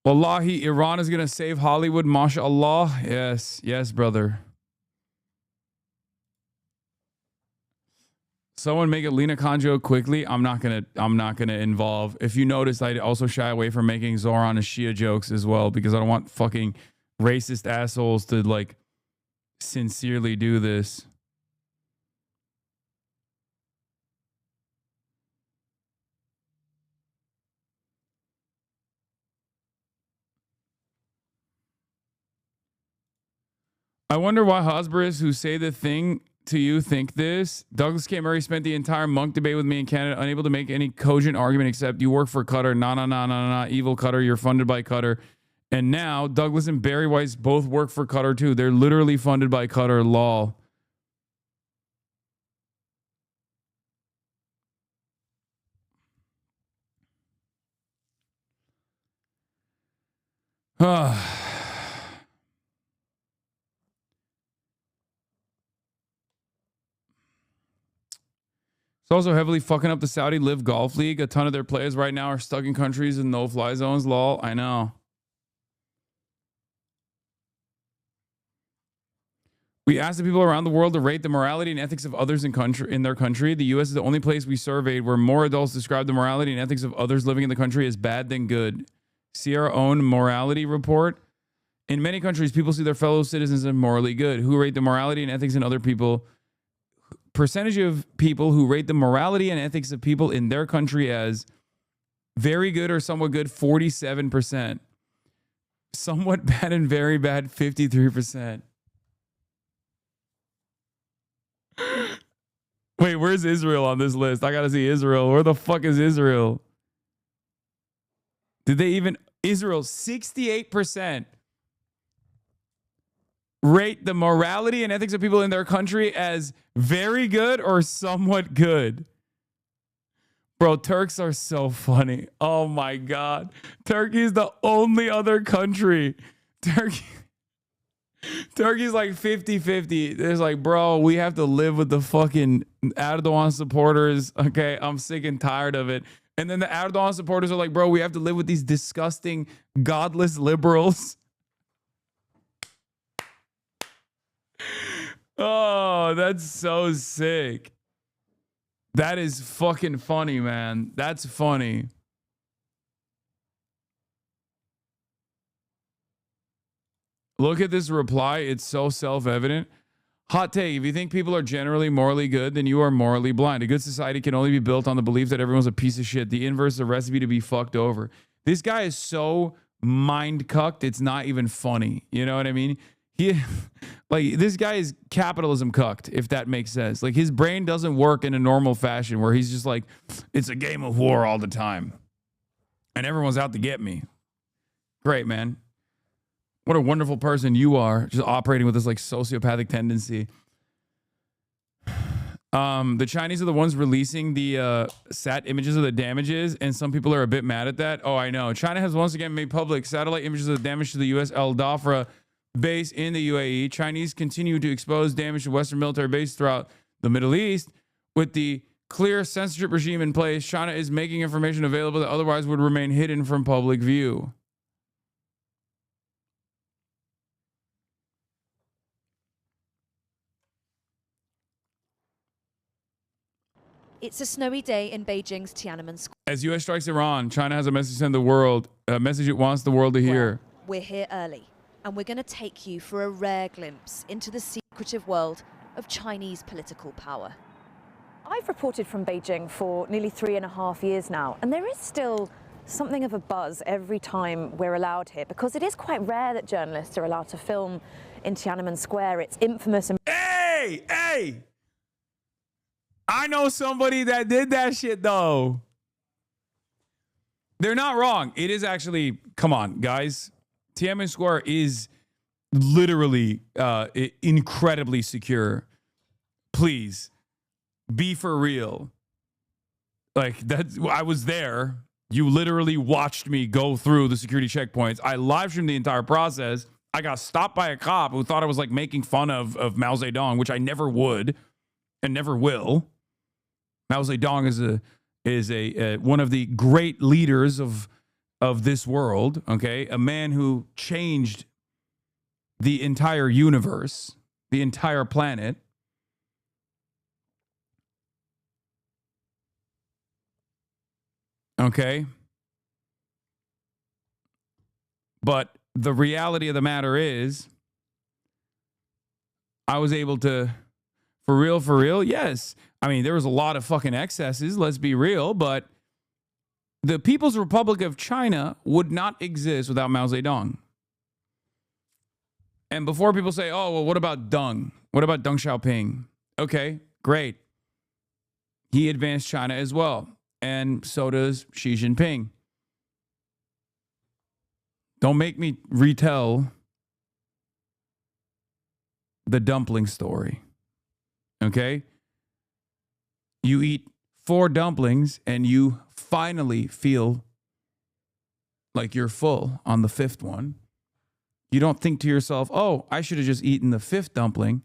Wallahi, Iran is going to save Hollywood, mashallah. Yes, yes, brother. Someone make a Lena Khan joke quickly. I'm not gonna involve. If you notice, I also shy away from making Zoran and Shia jokes as well because I don't want fucking racist assholes to like sincerely do this. I wonder why Hosbris, who say the thing to you, think this. Douglas K. Murray spent the entire Monk debate with me in Canada, unable to make any cogent argument except you work for Qatar. Nah, evil Qatar. You're funded by Qatar. And now Douglas and Barry Weiss both work for Qatar too. They're literally funded by Qatar. Lol. It's also heavily fucking up the Saudi Live Golf League. A ton of their players right now are stuck in countries with no-fly zones. Lol, I know. We asked the people around the world to rate the morality and ethics of others in their country. The U.S. is the only place we surveyed where more adults describe the morality and ethics of others living in the country as bad than good. See our own morality report. In many countries, people see their fellow citizens as morally good. Who rate the morality and ethics in other people? Percentage of people who rate the morality and ethics of people in their country as very good or somewhat good, 47%. Somewhat bad and very bad, 53%. Wait, where's Israel on this list? I gotta see Israel. Where the fuck is Israel? Did they even... Israel, 68%. Rate the morality and ethics of people in their country as very good or somewhat good. Bro, Turks are so funny. Oh my God. Turkey is the only other country. Turkey's like 50-50. There's like, bro, we have to live with the fucking Erdogan supporters. Okay, I'm sick and tired of it. And then the Erdogan supporters are like, bro, we have to live with these disgusting, godless liberals. Oh, that's so sick. That is fucking funny, man. That's funny. Look at this reply. It's so self-evident. Hot take. If you think people are generally morally good, then you are morally blind. A good society can only be built on the belief that everyone's a piece of shit. The inverse is a recipe to be fucked over. This guy is so mind-cucked, it's not even funny. You know what I mean? This guy is capitalism cucked, if that makes sense. Like, his brain doesn't work in a normal fashion where he's just like, it's a game of war all the time. And everyone's out to get me. Great, man. What a wonderful person you are, just operating with this like sociopathic tendency. The Chinese are the ones releasing the sat images of the damages, and some people are a bit mad at that. Oh, I know. China has once again made public satellite images of the damage to the U.S. Al Dhafra base in the UAE. Chinese continue to expose damage to Western military bases throughout the Middle East. With the clear censorship regime in place, China is making information available that otherwise would remain hidden from public view. It's a snowy day in Beijing's Tiananmen Square. As U.S. strikes Iran, China has a message to send the world, a message it wants the world to hear. We're here early, and we're going to take you for a rare glimpse into the secretive world of Chinese political power. I've reported from Beijing for nearly 3.5 years now, and there is still something of a buzz every time we're allowed here, because it is quite rare that journalists are allowed to film in Tiananmen Square. It's infamous. And Hey! I know somebody that did that shit, though. They're not wrong. It is actually, come on, guys. Tiananmen Square is literally incredibly secure. Please, be for real. Like, that's, I was there. You literally watched me go through the security checkpoints. I live streamed the entire process. I got stopped by a cop who thought I was like making fun of Mao Zedong, which I never would and never will. Mao Zedong is a one of the great leaders of this world, okay? A man who changed the entire universe, the entire planet. Okay? But the reality of the matter is, I was able to, for real, yes. I mean, there was a lot of fucking excesses, let's be real, but the People's Republic of China would not exist without Mao Zedong. And before people say, oh, well, what about Deng? What about Deng Xiaoping? Okay, great. He advanced China as well. And so does Xi Jinping. Don't make me retell the dumpling story. Okay? You eat 4 dumplings and you finally feel like you're full on the 5th one. You don't think to yourself, oh, I should have just eaten the 5th dumpling.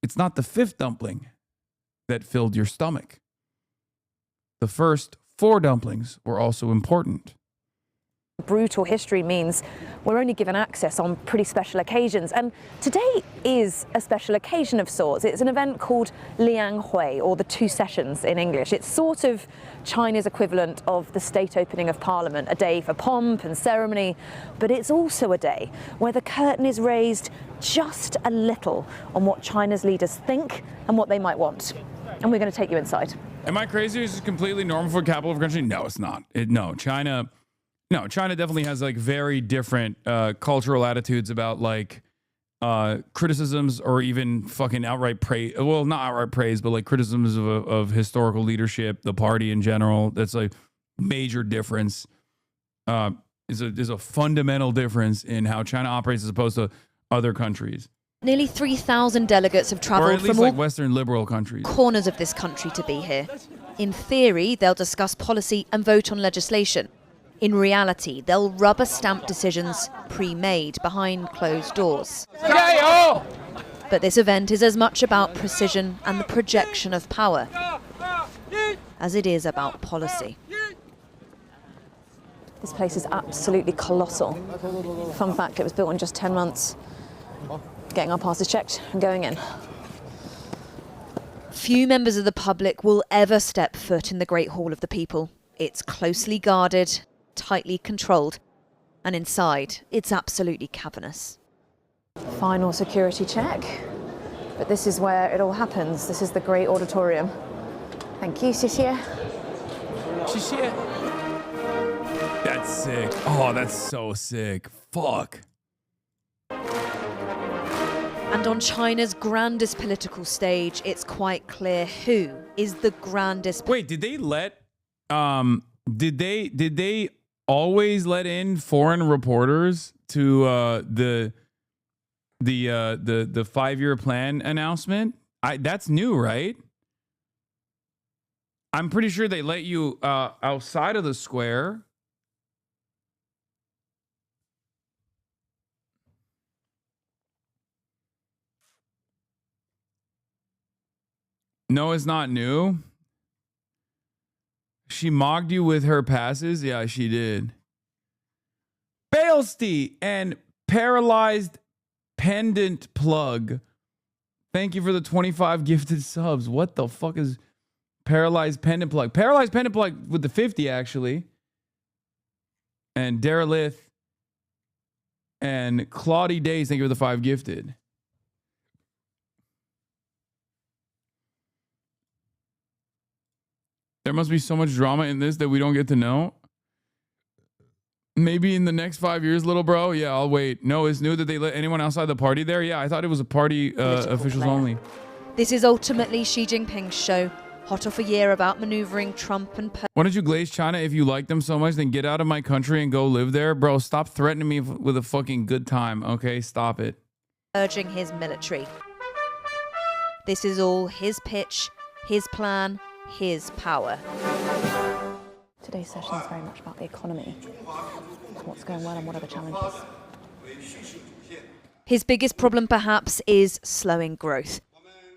It's not the 5th dumpling that filled your stomach. The first 4 dumplings were also important. Brutal history means we're only given access on pretty special occasions, and today is a special occasion of sorts. It's an event called Liang Hui, or the 2 sessions in English. It's sort of China's equivalent of the state opening of Parliament, a day for pomp and ceremony, but it's also a day where the curtain is raised just a little on what China's leaders think and what they might want. And we're going to take you inside. Am I crazy? Is this completely normal for a capital of a country? No, it's not. China definitely has like very different cultural attitudes about like criticisms or even fucking outright praise. Well, not outright praise, but like criticisms of historical leadership, the party in general. That's a major difference. Is a fundamental difference in how China operates as opposed to other countries. Nearly 3,000 delegates have travelled from all Western liberal countries. corners of this country to be here. In theory, they'll discuss policy and vote on legislation. In reality, they'll rubber stamp decisions pre-made behind closed doors. But this event is as much about precision and the projection of power as it is about policy. This place is absolutely colossal. Fun fact, it was built in just 10 months. Getting our passes checked and going in. Few members of the public will ever step foot in the Great Hall of the People. It's closely guarded, tightly controlled, and inside, it's absolutely cavernous. Final security check. But this is where it all happens. This is the Great Auditorium. Thank you, Xie. That's sick. Oh, that's so sick. Fuck. And on China's grandest political stage, it's quite clear who is the grandest. Wait, did they let did they always let in foreign reporters to the 5-year plan announcement? That's new, right? I'm pretty sure they let you outside of the square. No, it's not new. She mocked you with her passes? Yeah, she did. Bailsty and Paralyzed Pendant Plug. Thank you for the 25 gifted subs. What the fuck is Paralyzed Pendant Plug? Paralyzed Pendant Plug with the 50, actually. And Derelith and Claudie Days, thank you for the 5 gifted. There must be so much drama in this that we don't get to know. Maybe in the next 5 years, little bro. Yeah, I'll wait. No, it's new that they let anyone outside the party there. Yeah, I thought it was a party officials only. This is ultimately Xi Jinping's show. Hot off a year about maneuvering Trump and Why don't you glaze China? If you like them so much, then get out of my country and go live there. Bro, stop threatening me with a fucking good time, okay? Stop it. urging his military. This is all his pitch, his plan, his power. Today's session is very much about the economy, what's going well and what are the challenges. His biggest problem, perhaps, is slowing growth.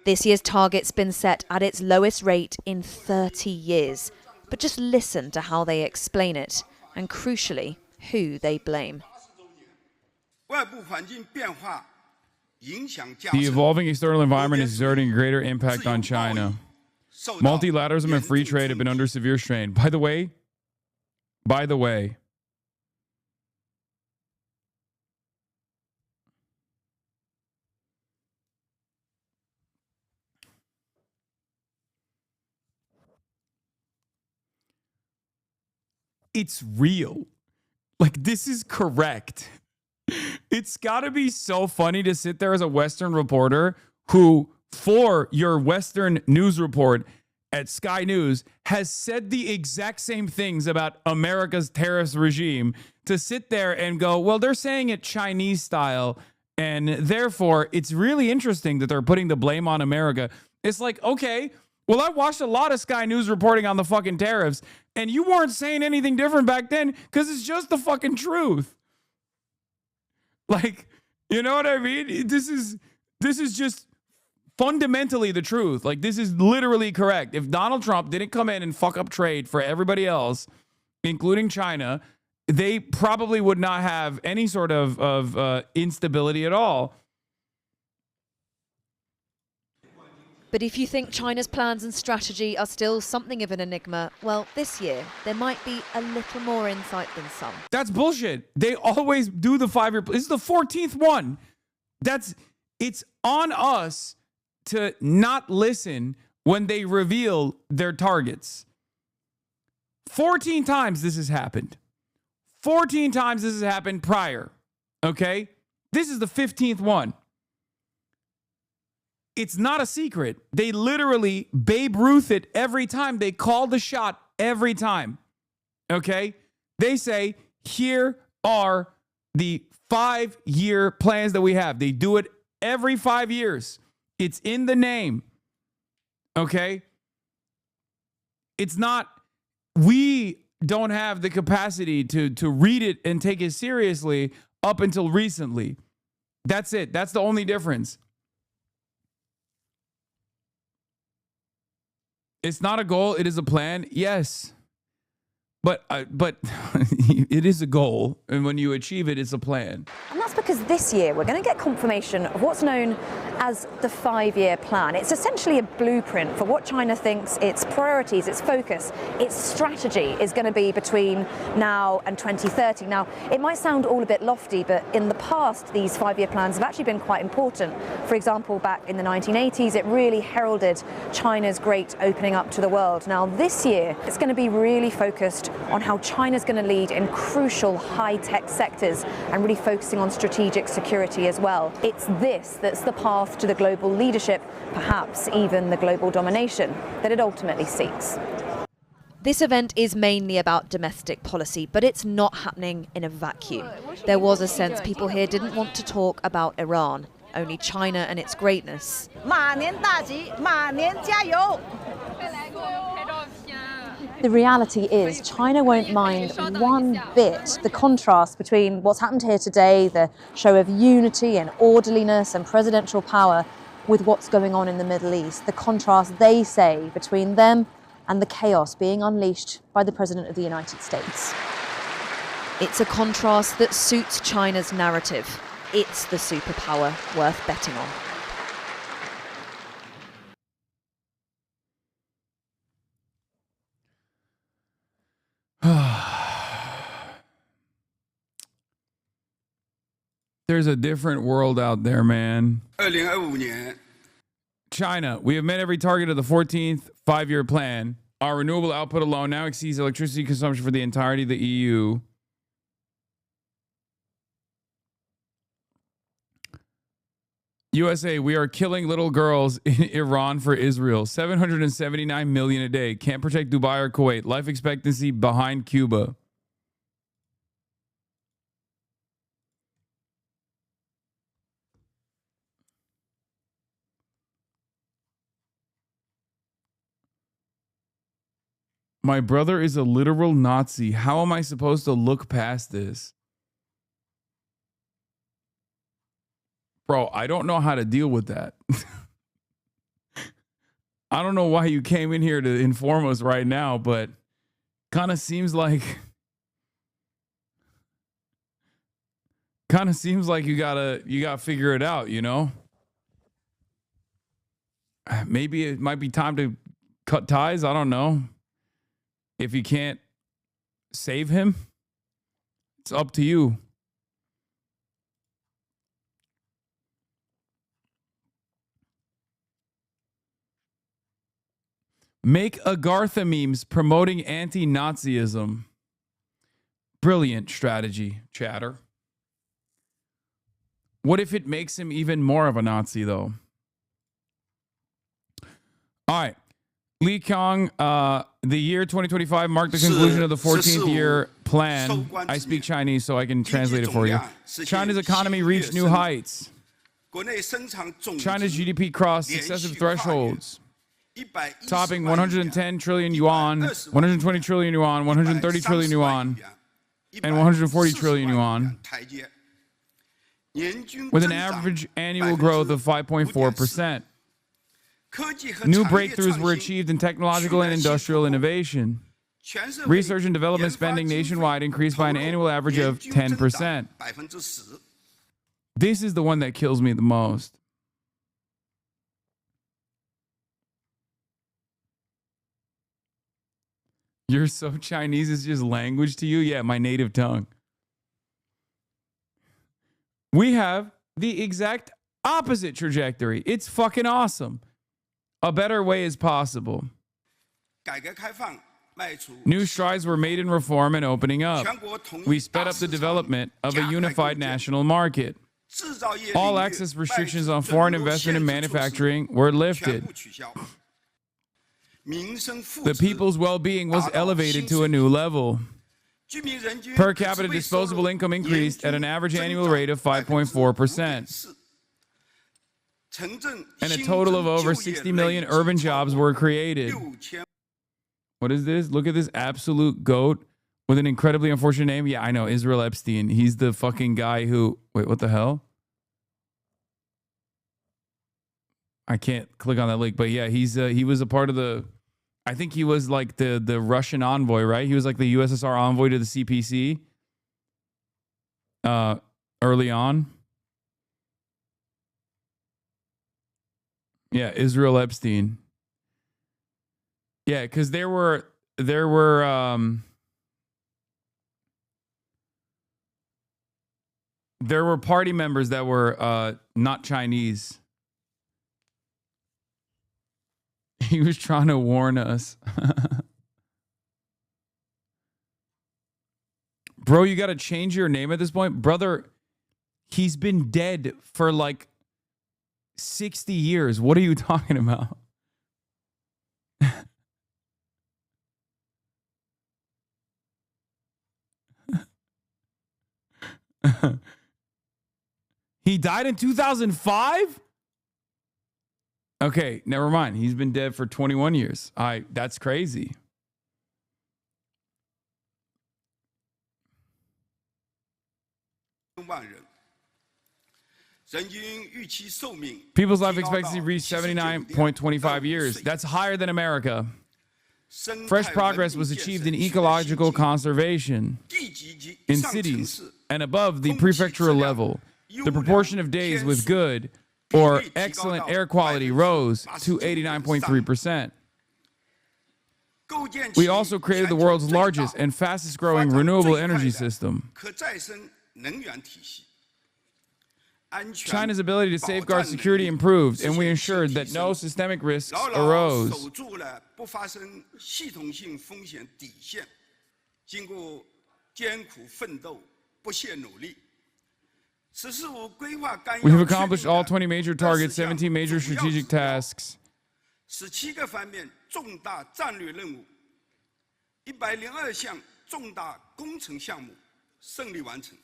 This year's target's been set at its lowest rate in 30 years. But just listen to how they explain it, and crucially, who they blame. The evolving external environment is exerting a greater impact on China. Multilateralism and free trade have been under severe strain. By the way, it's real. Like, this is correct. It's got to be so funny to sit there as a Western reporter who, for your Western news report at Sky News, has said the exact same things about America's tariffs regime, to sit there and go, well, they're saying it Chinese style, and therefore it's really interesting that they're putting the blame on America. It's like, okay, well, I watched a lot of Sky News reporting on the fucking tariffs, and you weren't saying anything different back then because it's just the fucking truth. Like, you know what I mean? This is just fundamentally the truth. Like, this is literally correct. If Donald Trump didn't come in and fuck up trade for everybody else, including China, they probably would not have any sort of instability at all. But if you think China's plans and strategy are still something of an enigma, well, this year, there might be a little more insight than some. That's bullshit. They always do the 5-year. This is the 14th one. It's on us to not listen when they reveal their targets. 14 times this has happened. 14 times this has happened prior. Okay? This is the 15th one. It's not a secret. They literally Babe Ruth it every time. They call the shot every time. Okay? They say, here are the 5-year plans that we have. They do it every 5 years. It's in the name. Okay? It's not, we don't have the capacity to read it and take it seriously up until recently. That's it. That's the only difference. It's not a goal. It is a plan. Yes. But it is a goal. And when you achieve it, it's a plan. And that's because this year we're going to get confirmation of what's known as the 5-year plan. It's essentially a blueprint for what China thinks its priorities, its focus, its strategy is going to be between now and 2030. Now, it might sound all a bit lofty, but in the past, these 5-year plans have actually been quite important. For example, back in the 1980s, it really heralded China's great opening up to the world. Now, this year, it's going to be really focused on how China's going to lead in crucial high-tech sectors and really focusing on strategic security as well. It's this that's the path to the global leadership, perhaps even the global domination that it ultimately seeks. This event is mainly about domestic policy, but it's not happening in a vacuum. There was a sense people here didn't want to talk about Iran, only China and its greatness. The reality is China won't mind one bit the contrast between what's happened here today, the show of unity and orderliness and presidential power, with what's going on in the Middle East. The contrast, they say, between them and the chaos being unleashed by the President of the United States. It's a contrast that suits China's narrative. It's the superpower worth betting on. There's a different world out there, man. China, we have met every target of the 14th five-year plan. Our renewable output alone now exceeds electricity consumption for the entirety of the EU. USA, we are killing little girls in Iran for Israel. 779 million a day. Can't protect Dubai or Kuwait. Life expectancy behind Cuba. My brother is a literal Nazi. How am I supposed to look past this? Bro, I don't know how to deal with that. I don't know why you came in here to inform us right now, but kind of seems like you gotta figure it out, you know? Maybe it might be time to cut ties. I don't know. If you can't save him, it's up to you. Make Agartha memes promoting anti-Nazism. Brilliant strategy, chatter. What if it makes him even more of a Nazi, though? All right. Li Kong, the year 2025 marked the conclusion of the 14th year plan. I speak Chinese, so I can translate it for you. China's economy reached new heights. China's GDP crossed successive thresholds, topping 110 trillion yuan, 120 trillion yuan, 130 trillion yuan, and 140 trillion yuan, with an average annual growth of 5.4%. New breakthroughs were achieved in technological and industrial innovation. Research and development spending nationwide increased by an annual average of 10%. This is the one that kills me the most. You're so Chinese, it's just language to you? Yeah, my native tongue. We have the exact opposite trajectory. It's fucking awesome. A better way is possible. New strides were made in reform and opening up. We sped up the development of a unified national market. All access restrictions on foreign investment and manufacturing were lifted. The people's well-being was elevated to a new level. Per capita disposable income increased at an average annual rate of 5.4%. And a total of over 60 million urban jobs were created. What is this? Look at this absolute goat with an incredibly unfortunate name. Yeah, I know, Israel Epstein. He's the fucking guy who... Wait, what the hell? I can't click on that link, but yeah, he was a part of the... I think he was like the Russian envoy, right? He was like the USSR envoy to the CPC early on. Yeah, Israel Epstein. Yeah, because there were party members that were not Chinese. He was trying to warn us. Bro, you got to change your name at this point. Brother, he's been dead for like 60 years. What are you talking about? He died in 2005? Okay, never mind. He's been dead for 21 years. That's crazy. People's life expectancy reached 79.25 years. That's higher than America. Fresh progress was achieved in ecological conservation in cities and above the prefectural level. The proportion of days with good or excellent air quality rose to 89.3%. We also created the world's largest and fastest growing renewable energy system. China's ability to safeguard security improved, and we ensured that no systemic risks arose. We have accomplished all 20 major targets, 17 major strategic tasks. 17个方面重大战略任务，102项重大工程项目胜利完成。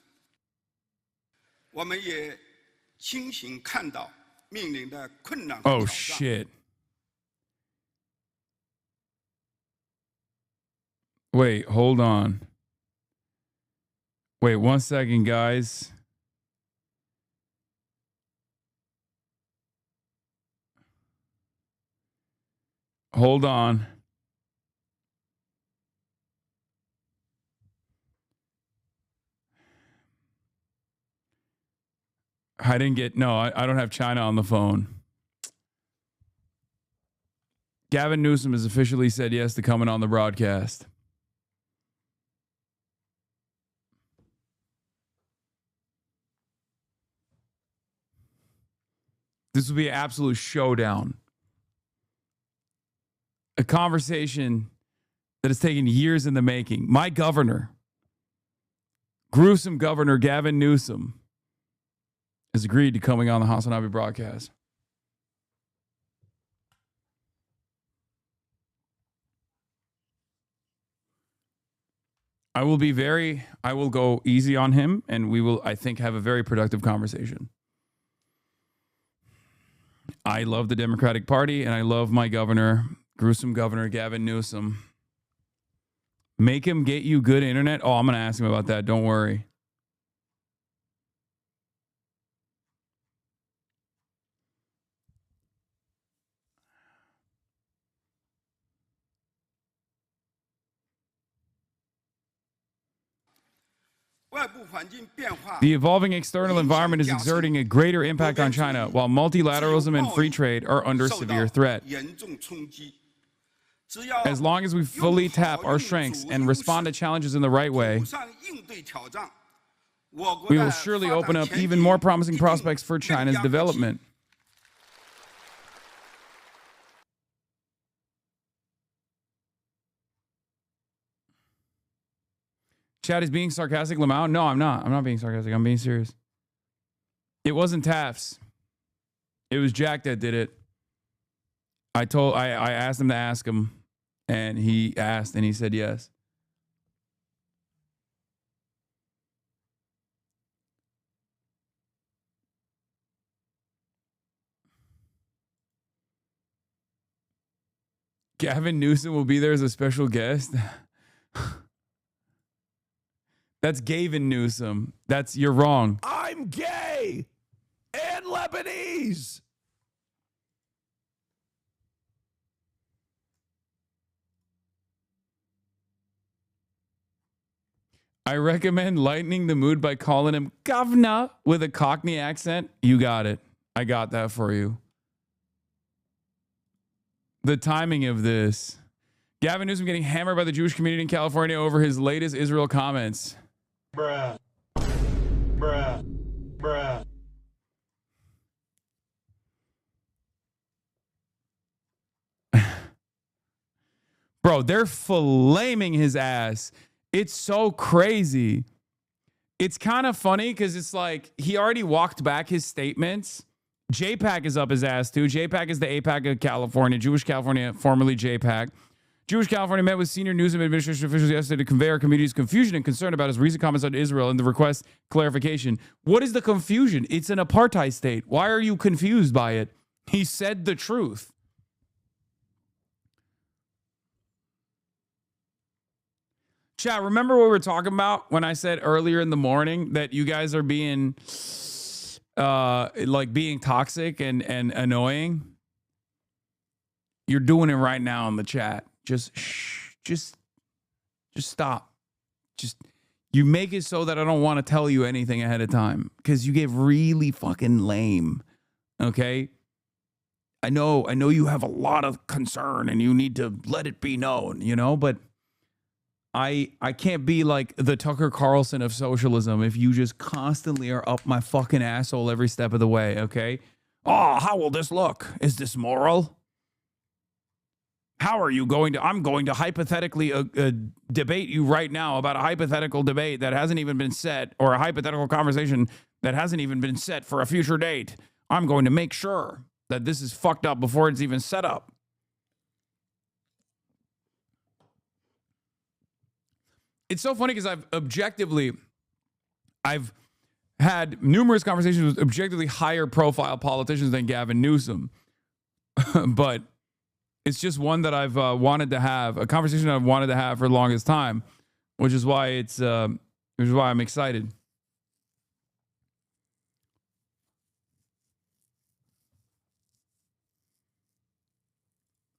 我们也清醒看到面临的困难和挑战。Oh shit. Wait, hold on. Wait 1 second, guys. Hold on. I don't have China on the phone. Gavin Newsom has officially said yes to coming on the broadcast. This will be an absolute showdown. A conversation that has taken years in the making. My governor, gruesome governor Gavin Newsom, has agreed to coming on the HasanAbi broadcast. I will go easy on him, and we will, I think, have a very productive conversation. I love the Democratic Party, and I love my governor, gruesome governor Gavin Newsom. Make him get you good internet? Oh, I'm going to ask him about that. Don't worry. The evolving external environment is exerting a greater impact on China, while multilateralism and free trade are under severe threat. As long as we fully tap our strengths and respond to challenges in the right way, we will surely open up even more promising prospects for China's development. Chad is being sarcastic, Lamau? No, I'm not. I'm not being sarcastic. I'm being serious. It wasn't Taft's. It was Jack that did it. I asked him to ask him, and he asked, and he said yes. Gavin Newsom will be there as a special guest. That's Gavin Newsom. You're wrong. I'm gay and Lebanese. I recommend lightening the mood by calling him governor with a Cockney accent. You got it. I got that for you. The timing of this. Gavin Newsom getting hammered by the Jewish community in California over his latest Israel comments. Bruh. Bruh. Bruh. Bro, they're flaming his ass. It's so crazy. It's kind of funny because it's like he already walked back his statements. JPAC is up his ass too. JPAC is the APAC of California, Jewish California, formerly JPAC. Jewish California met with senior news and administration officials yesterday to convey our community's confusion and concern about his recent comments on Israel and the request clarification. What is the confusion? It's an apartheid state. Why are you confused by it? He said the truth. Chat, remember what we were talking about when I said earlier in the morning that you guys are being being toxic and annoying? You're doing it right now in the chat. Just stop. You make it so that I don't want to tell you anything ahead of time because you get really fucking lame. Okay? I know you have a lot of concern and you need to let it be known, but I can't be like the Tucker Carlson of socialism if you just constantly are up my fucking asshole every step of the way, okay? Oh, how will this look? Is this moral? How are you going to... I'm going to hypothetically debate you right now about a hypothetical debate that hasn't even been set, or a hypothetical conversation that hasn't even been set for a future date. I'm going to make sure that this is fucked up before it's even set up. It's so funny because I've had numerous conversations with objectively higher profile politicians than Gavin Newsom. But it's just one that I've wanted to have, a conversation I've wanted to have for the longest time, which is why I'm excited.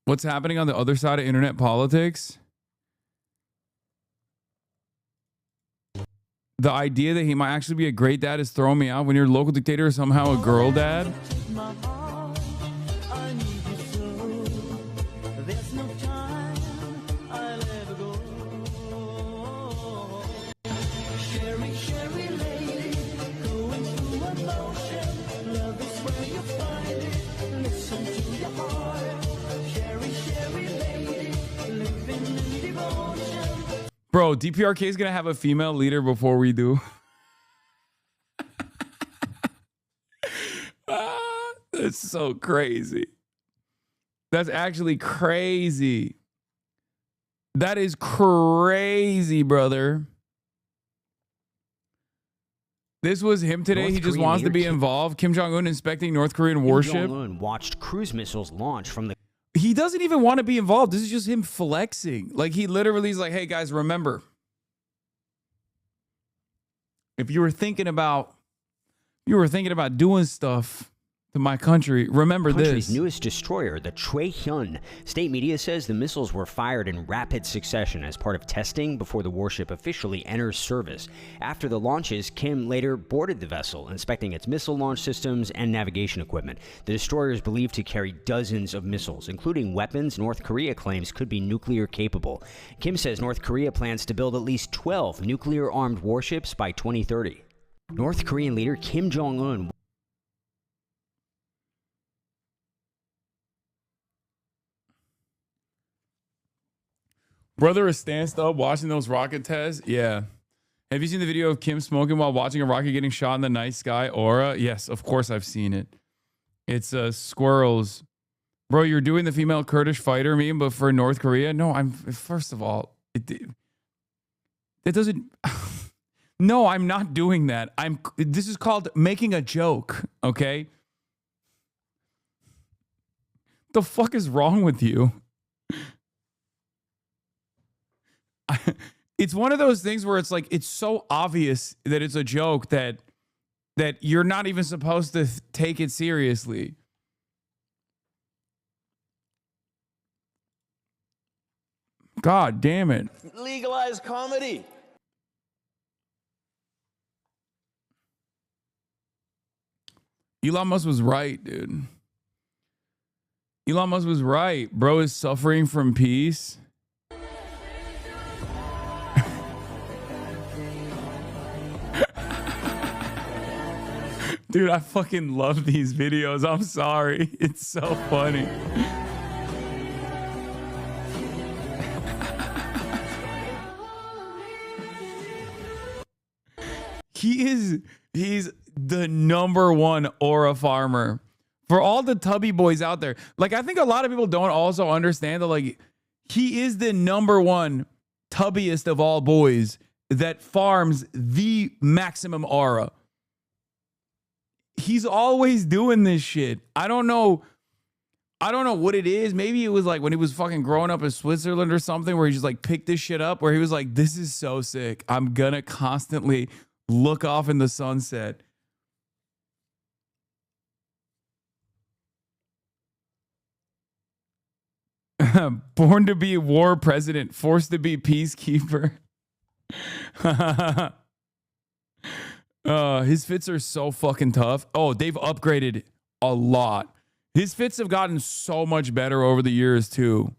What's happening on the other side of internet politics? The idea that he might actually be a great dad is throwing me out when your local dictator is somehow a girl dad. Bro, DPRK is going to have a female leader before we do. That's so crazy. That's actually crazy. That is crazy, brother. This was him today. North He just Korean wants to be leader involved. Kim Jong-un inspecting North Korean warship. Kim Jong-un watched cruise missiles launch from the... He doesn't even want to be involved. This is just him flexing. Like, he literally is like, hey, guys, remember, if you were thinking about doing stuff to my country, remember country's this. newest destroyer, the Choi-hyun. State media says the missiles were fired in rapid succession as part of testing before the warship officially enters service. After the launches, Kim later boarded the vessel, inspecting its missile launch systems and navigation equipment. The destroyer is believed to carry dozens of missiles, including weapons North Korea claims could be nuclear capable. Kim says North Korea plans to build at least 12 nuclear-armed warships by 2030. North Korean leader Kim Jong-un Brother is stanced up watching those rocket tests. Yeah. Have you seen the video of Kim smoking while watching a rocket getting shot in the night sky aura? Yes, of course I've seen it. It's squirrels. Bro, you're doing the female Kurdish fighter meme, but for North Korea? No, first of all, it doesn't... No, I'm not doing that. This is called making a joke, okay? The fuck is wrong with you? It's one of those things where it's like, it's so obvious that it's a joke that you're not even supposed to take it seriously. God damn it. Legalize comedy. Elon Musk was right, dude. Elon Musk was right. Bro is suffering from peace. Dude, I fucking love these videos. I'm sorry. It's so funny. He's the #1 aura farmer for all the tubby boys out there. Like, I think a lot of people don't also understand that, like, He is the #1 tubbiest of all boys that farms the maximum aura. He's always doing this shit. I don't know what it is. Maybe it was like when he was fucking growing up in Switzerland or something where he just like picked this shit up where he was like, this is so sick. I'm gonna constantly look off in the sunset. Born to be war president, forced to be peacekeeper. His fits are so fucking tough. Oh, they've upgraded a lot. His fits have gotten so much better over the years too.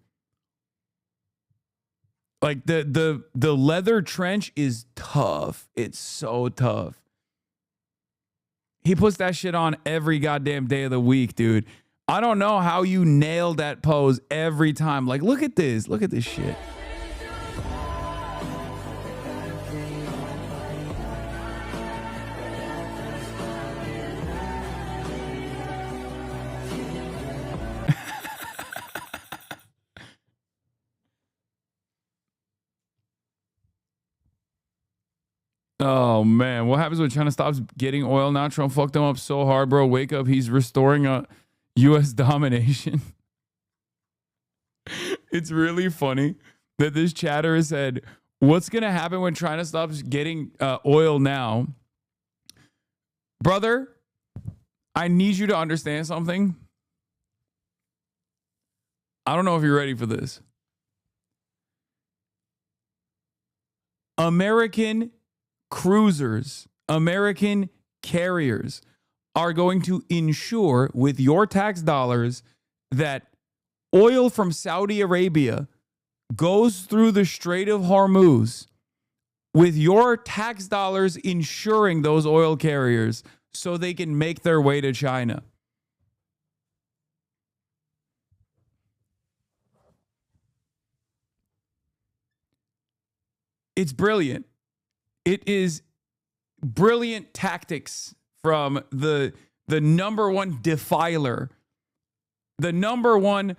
Like the leather trench is tough. It's so tough. He puts that shit on every goddamn day of the week, dude. I don't know how you nail that pose every time. Like, look at this. Look at this shit. Oh, man. What happens when China stops getting oil now? Trump fucked them up so hard, bro. Wake up. He's restoring a U.S. domination. It's really funny that this chatter said, what's going to happen when China stops getting oil now? Brother, I need you to understand something. I don't know if you're ready for this. American cruisers, American carriers are going to ensure with your tax dollars that oil from Saudi Arabia goes through the Strait of Hormuz with your tax dollars insuring those oil carriers so they can make their way to China. It's brilliant. It is brilliant tactics from the #1 defiler, the #1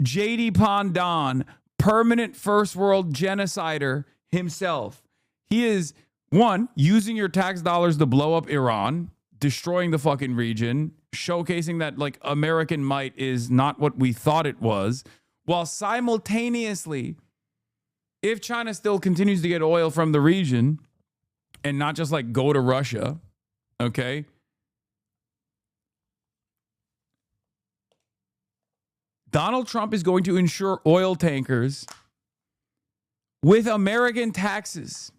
JD Pandan, permanent first world genocider himself. He is, one, using your tax dollars to blow up Iran, destroying the fucking region, showcasing that like American might is not what we thought it was, while simultaneously, if China still continues to get oil from the region and not just like go to Russia, okay? Donald Trump is going to insure oil tankers with American taxes.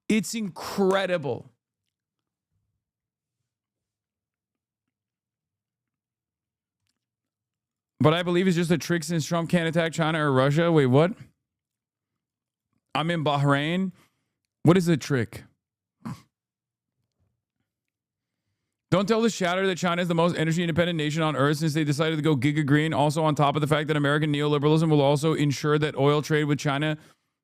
It's incredible. But I believe it's just a trick since Trump can't attack China or Russia. Wait, what? I'm in Bahrain. What is a trick? Don't tell the shatter that China is the most energy independent nation on earth since they decided to go giga green. Also, on top of the fact that American neoliberalism will also ensure that oil trade with China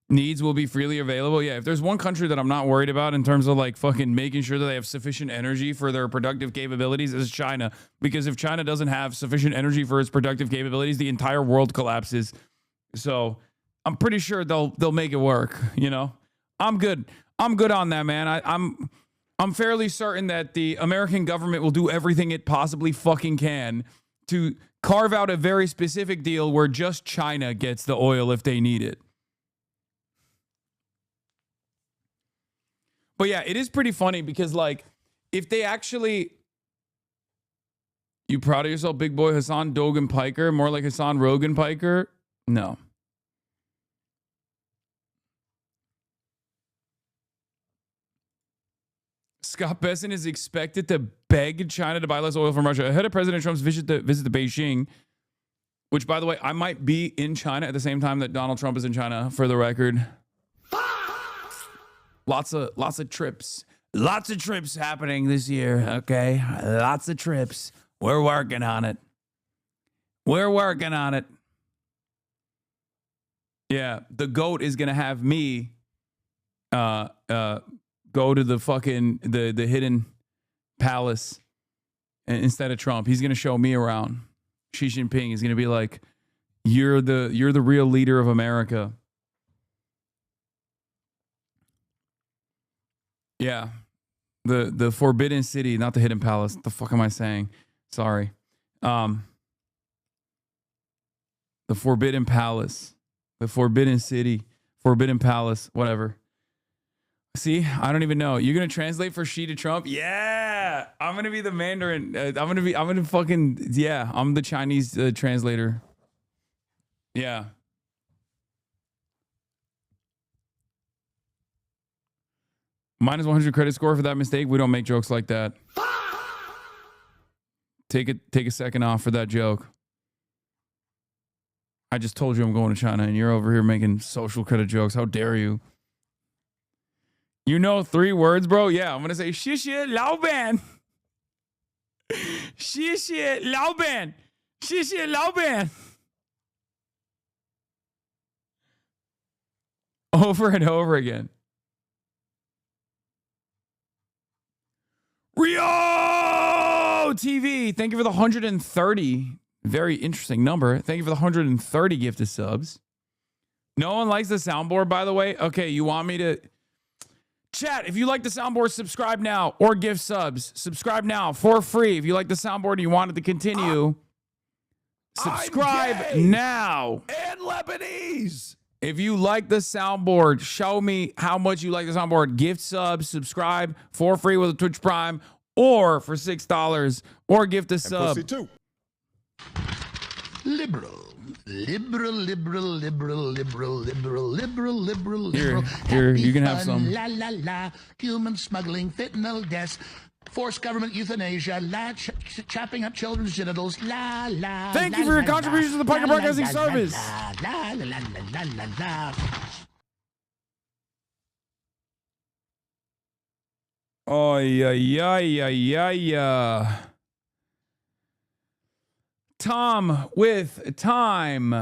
needs will be freely available. Yeah, if there's one country that I'm not worried about in terms of like fucking making sure that they have sufficient energy for their productive capabilities, is China. Because if China doesn't have sufficient energy for its productive capabilities, the entire world collapses. So I'm pretty sure they'll make it work. You know, I'm good on that, man. I'm fairly certain that the American government will do everything it possibly fucking can to carve out a very specific deal where just China gets the oil if they need it. But yeah, it is pretty funny because like if they actually... You proud of yourself, big boy Hasan Dogan Piker? More like Hasan Rogan Piker? No. Scott Besson is expected to beg China to buy less oil from Russia ahead of President Trump's visit to Beijing, which, by the way, I might be in China at the same time that Donald Trump is in China, for the record. Lots of trips. Lots of trips happening this year, okay? Lots of trips. We're working on it. We're working on it. Yeah, the GOAT is going to have me go to the fucking the hidden palace instead of Trump. He's going to show me around. Xi Jinping is going to be like, You're the real leader of America. Yeah. The Forbidden City, not the Hidden Palace. What the fuck am I saying? Sorry. The Forbidden Palace. The Forbidden City. Forbidden Palace. Whatever. See, I don't even know. You're gonna translate for Xi to Trump? Yeah, I'm gonna be the Mandarin. I'm gonna I'm the Chinese translator. Yeah. Minus 100 credit score for that mistake. We don't make jokes like that. Take a second off for that joke. I just told you I'm going to China, and you're over here making social credit jokes. How dare you? You know 3 words, bro? Yeah, I'm going to say, 谢谢老板. 谢谢老板. 谢谢老板. Over and over again. Rio TV, thank you for the 130. Very interesting number. Thank you for the 130 gifted subs. No one likes the soundboard, by the way. Okay, you want me to... Chat, if you like the soundboard, subscribe now or give subs. Subscribe now for free. If you like the soundboard and you want it to continue, subscribe now. And Lebanese. If you like the soundboard, show me how much you like the soundboard. Gift subs, subscribe for free with a Twitch Prime or for $6 or gift a sub. Pussy too. Liberal. Here, you can have some. La la la. Human smuggling, fentanyl deaths, forced government euthanasia, chopping up children's genitals. La la. Thank you for your contribution to the Piker Broadcasting Service. La la la la la la. Oh yeah. Tom with time.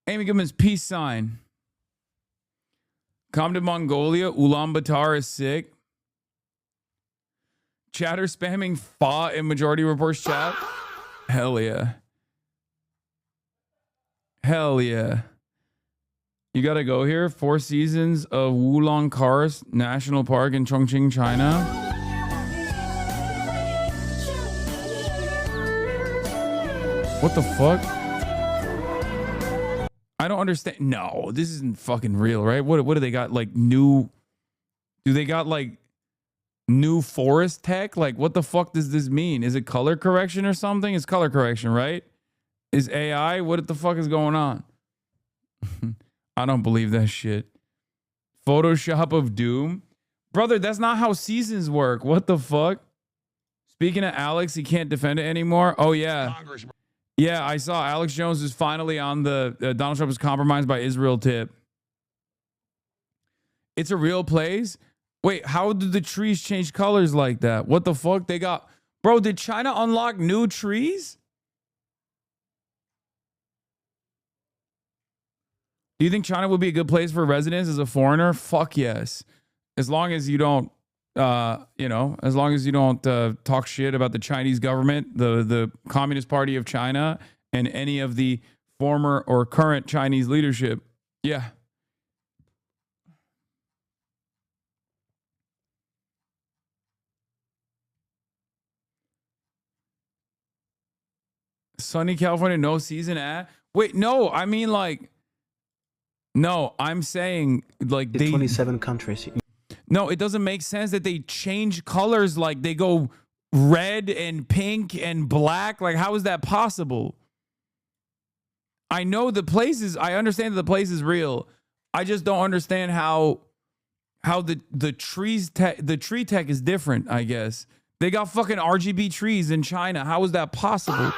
Amy Goodman's peace sign. Come to Mongolia. Ulaanbaatar is sick. Chatter spamming fa in majority reports chat. Hell yeah. Hell yeah. You gotta go here. 4 seasons of Wulong Karst National Park in Chongqing, China. What the fuck? I don't understand. No, this isn't fucking real, right? What do they got? Like new? Do they got like new forest tech? Like what the fuck does this mean? Is it color correction or something? It's color correction, right? Is AI? What the fuck is going on? I don't believe that shit. Photoshop of Doom? Brother, that's not how seasons work. What the fuck? Speaking of Alex, he can't defend it anymore. Oh, yeah. Yeah, I saw Alex Jones is finally on the Donald Trump was compromised by Israel tip. It's a real place? Wait, how did the trees change colors like that? What the fuck? They got... Bro, did China unlock new trees? Do you think China would be a good place for residence as a foreigner? Fuck yes. As long as you don't, as long as you don't talk shit about the Chinese government, the Communist Party of China, and any of the former or current Chinese leadership. Yeah. Sunny California, no season at? Wait, no, I mean like... No, I'm saying like they 27 countries. No, it doesn't make sense that they change colors like they go red and pink and black. Like how is that possible? I know the place is I understand that the place is real. I just don't understand how the tree tech is different, I guess. They got fucking RGB trees in China. How is that possible?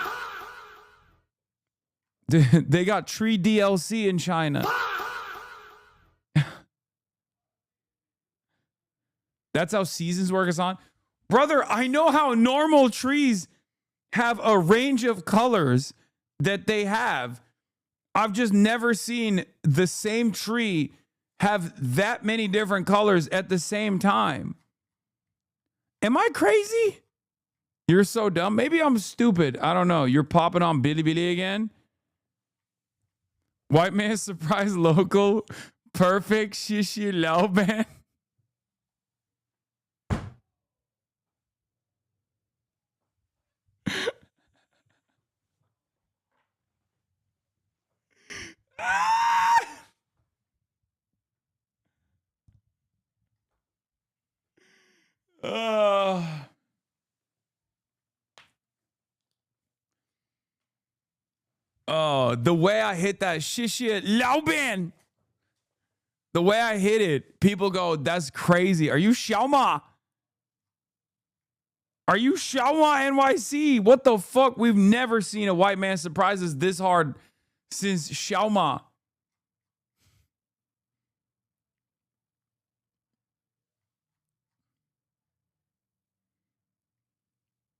They got tree DLC in China. That's how seasons work, Hasan. Brother, I know how normal trees have a range of colors that they have. I've just never seen the same tree have that many different colors at the same time. Am I crazy? You're so dumb. Maybe I'm stupid. I don't know. You're popping on Bilibili again? White man surprise local. Perfect. Shishi Lao band. Oh, the way I hit that shishi Lauban. The way I hit it, people go, that's crazy. Are you Xiaoma? Are you Xiaoma NYC? What the fuck? We've never seen a white man surprise us this hard since Xiaoma.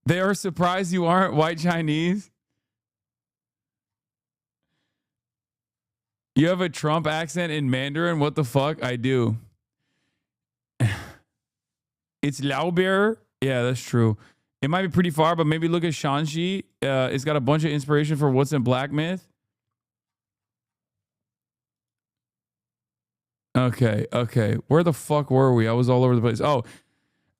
They are surprised you aren't white Chinese? You have a Trump accent in Mandarin? What the fuck? I do. It's Laubear. Yeah, that's true. It might be pretty far, but maybe look at Shanxi. It's got a bunch of inspiration for what's in Black Myth. Okay. Where the fuck were we? I was all over the place. Oh,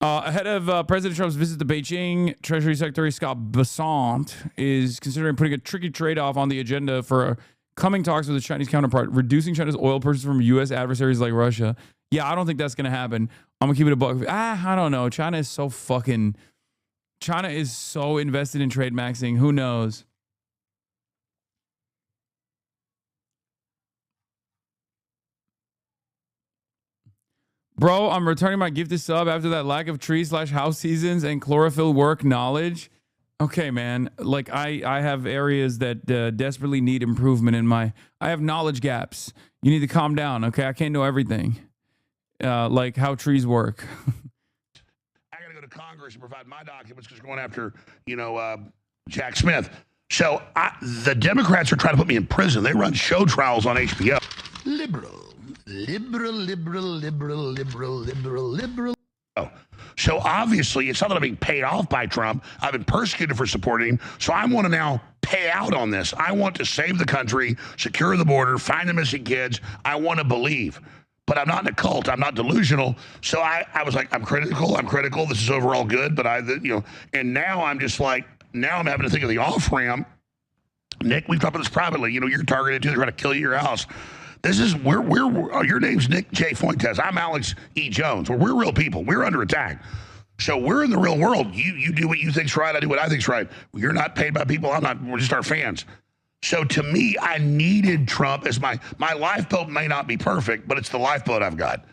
ahead of President Trump's visit to Beijing, Treasury Secretary Scott Bessent is considering putting a tricky trade-off on the agenda for coming talks with the Chinese counterpart, reducing China's oil purchases from U.S. adversaries like Russia. Yeah, I don't think that's going to happen. I'm going to keep it a buck. I don't know. China is so invested in trade maxing. Who knows? Bro, I'm returning my gifted sub after that lack of tree/house seasons and chlorophyll work knowledge. Okay, man. Like I have areas that desperately need improvement in I have knowledge gaps. You need to calm down, okay? I can't know everything. Like how trees work. I got to go to Congress and provide my documents because we're going after, Jack Smith. So the Democrats are trying to put me in prison. They run show trials on HBO. Liberal. So obviously, it's not that I'm being paid off by Trump. I've been persecuted for supporting him. So I want to now pay out on this. I want to save the country, secure the border, find the missing kids. I want to believe. But I'm not in a cult. I'm not delusional. So I was like, I'm critical. This is overall good. But and now I'm just like, now I'm having to think of the off-ramp. Nick, we've talked about this privately. You're targeted too. They're trying to kill you at your house. This is your name's Nick J. Fuentes. I'm Alex E. Jones. We're real people. We're under attack. So we're in the real world. You do what you think's right. I do what I think's right. You're not paid by people. I'm not. We're just our fans. So to me, I needed Trump as my lifeboat may not be perfect, but it's the lifeboat I've got.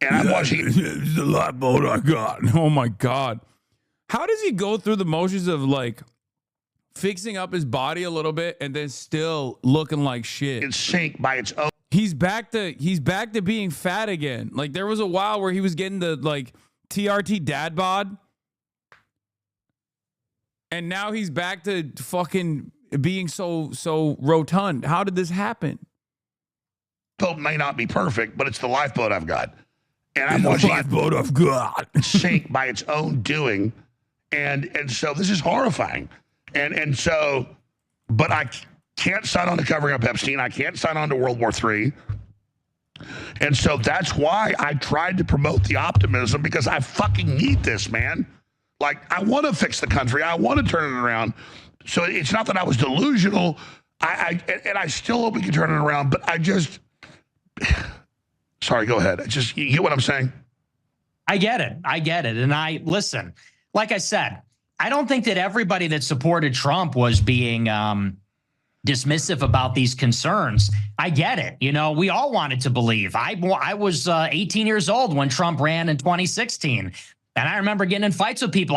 And I'm watching. It's the lifeboat I got. Oh my God. How does he go through the motions of like fixing up his body a little bit and then still looking like shit? It's sync by its own. He's back to being fat again. Like there was a while where he was getting the like TRT dad bod. And now he's back to fucking being so rotund. How did this happen? Boat may not be perfect, but it's the lifeboat I've got. And I'm watching lifeboat I've got sink by its own doing. And so this is horrifying. And so, but I can't sign on to covering up Epstein. I can't sign on to World War III. And so that's why I tried to promote the optimism, because I fucking need this, man. Like, I want to fix the country. I want to turn it around. So it's not that I was delusional. And I still hope we can turn it around, but I just, sorry, go ahead. You get what I'm saying? I get it. And listen, like I said, I don't think that everybody that supported Trump was being dismissive about these concerns. I get it. We all wanted to believe. I was 18 years old when Trump ran in 2016. And I remember getting in fights with people.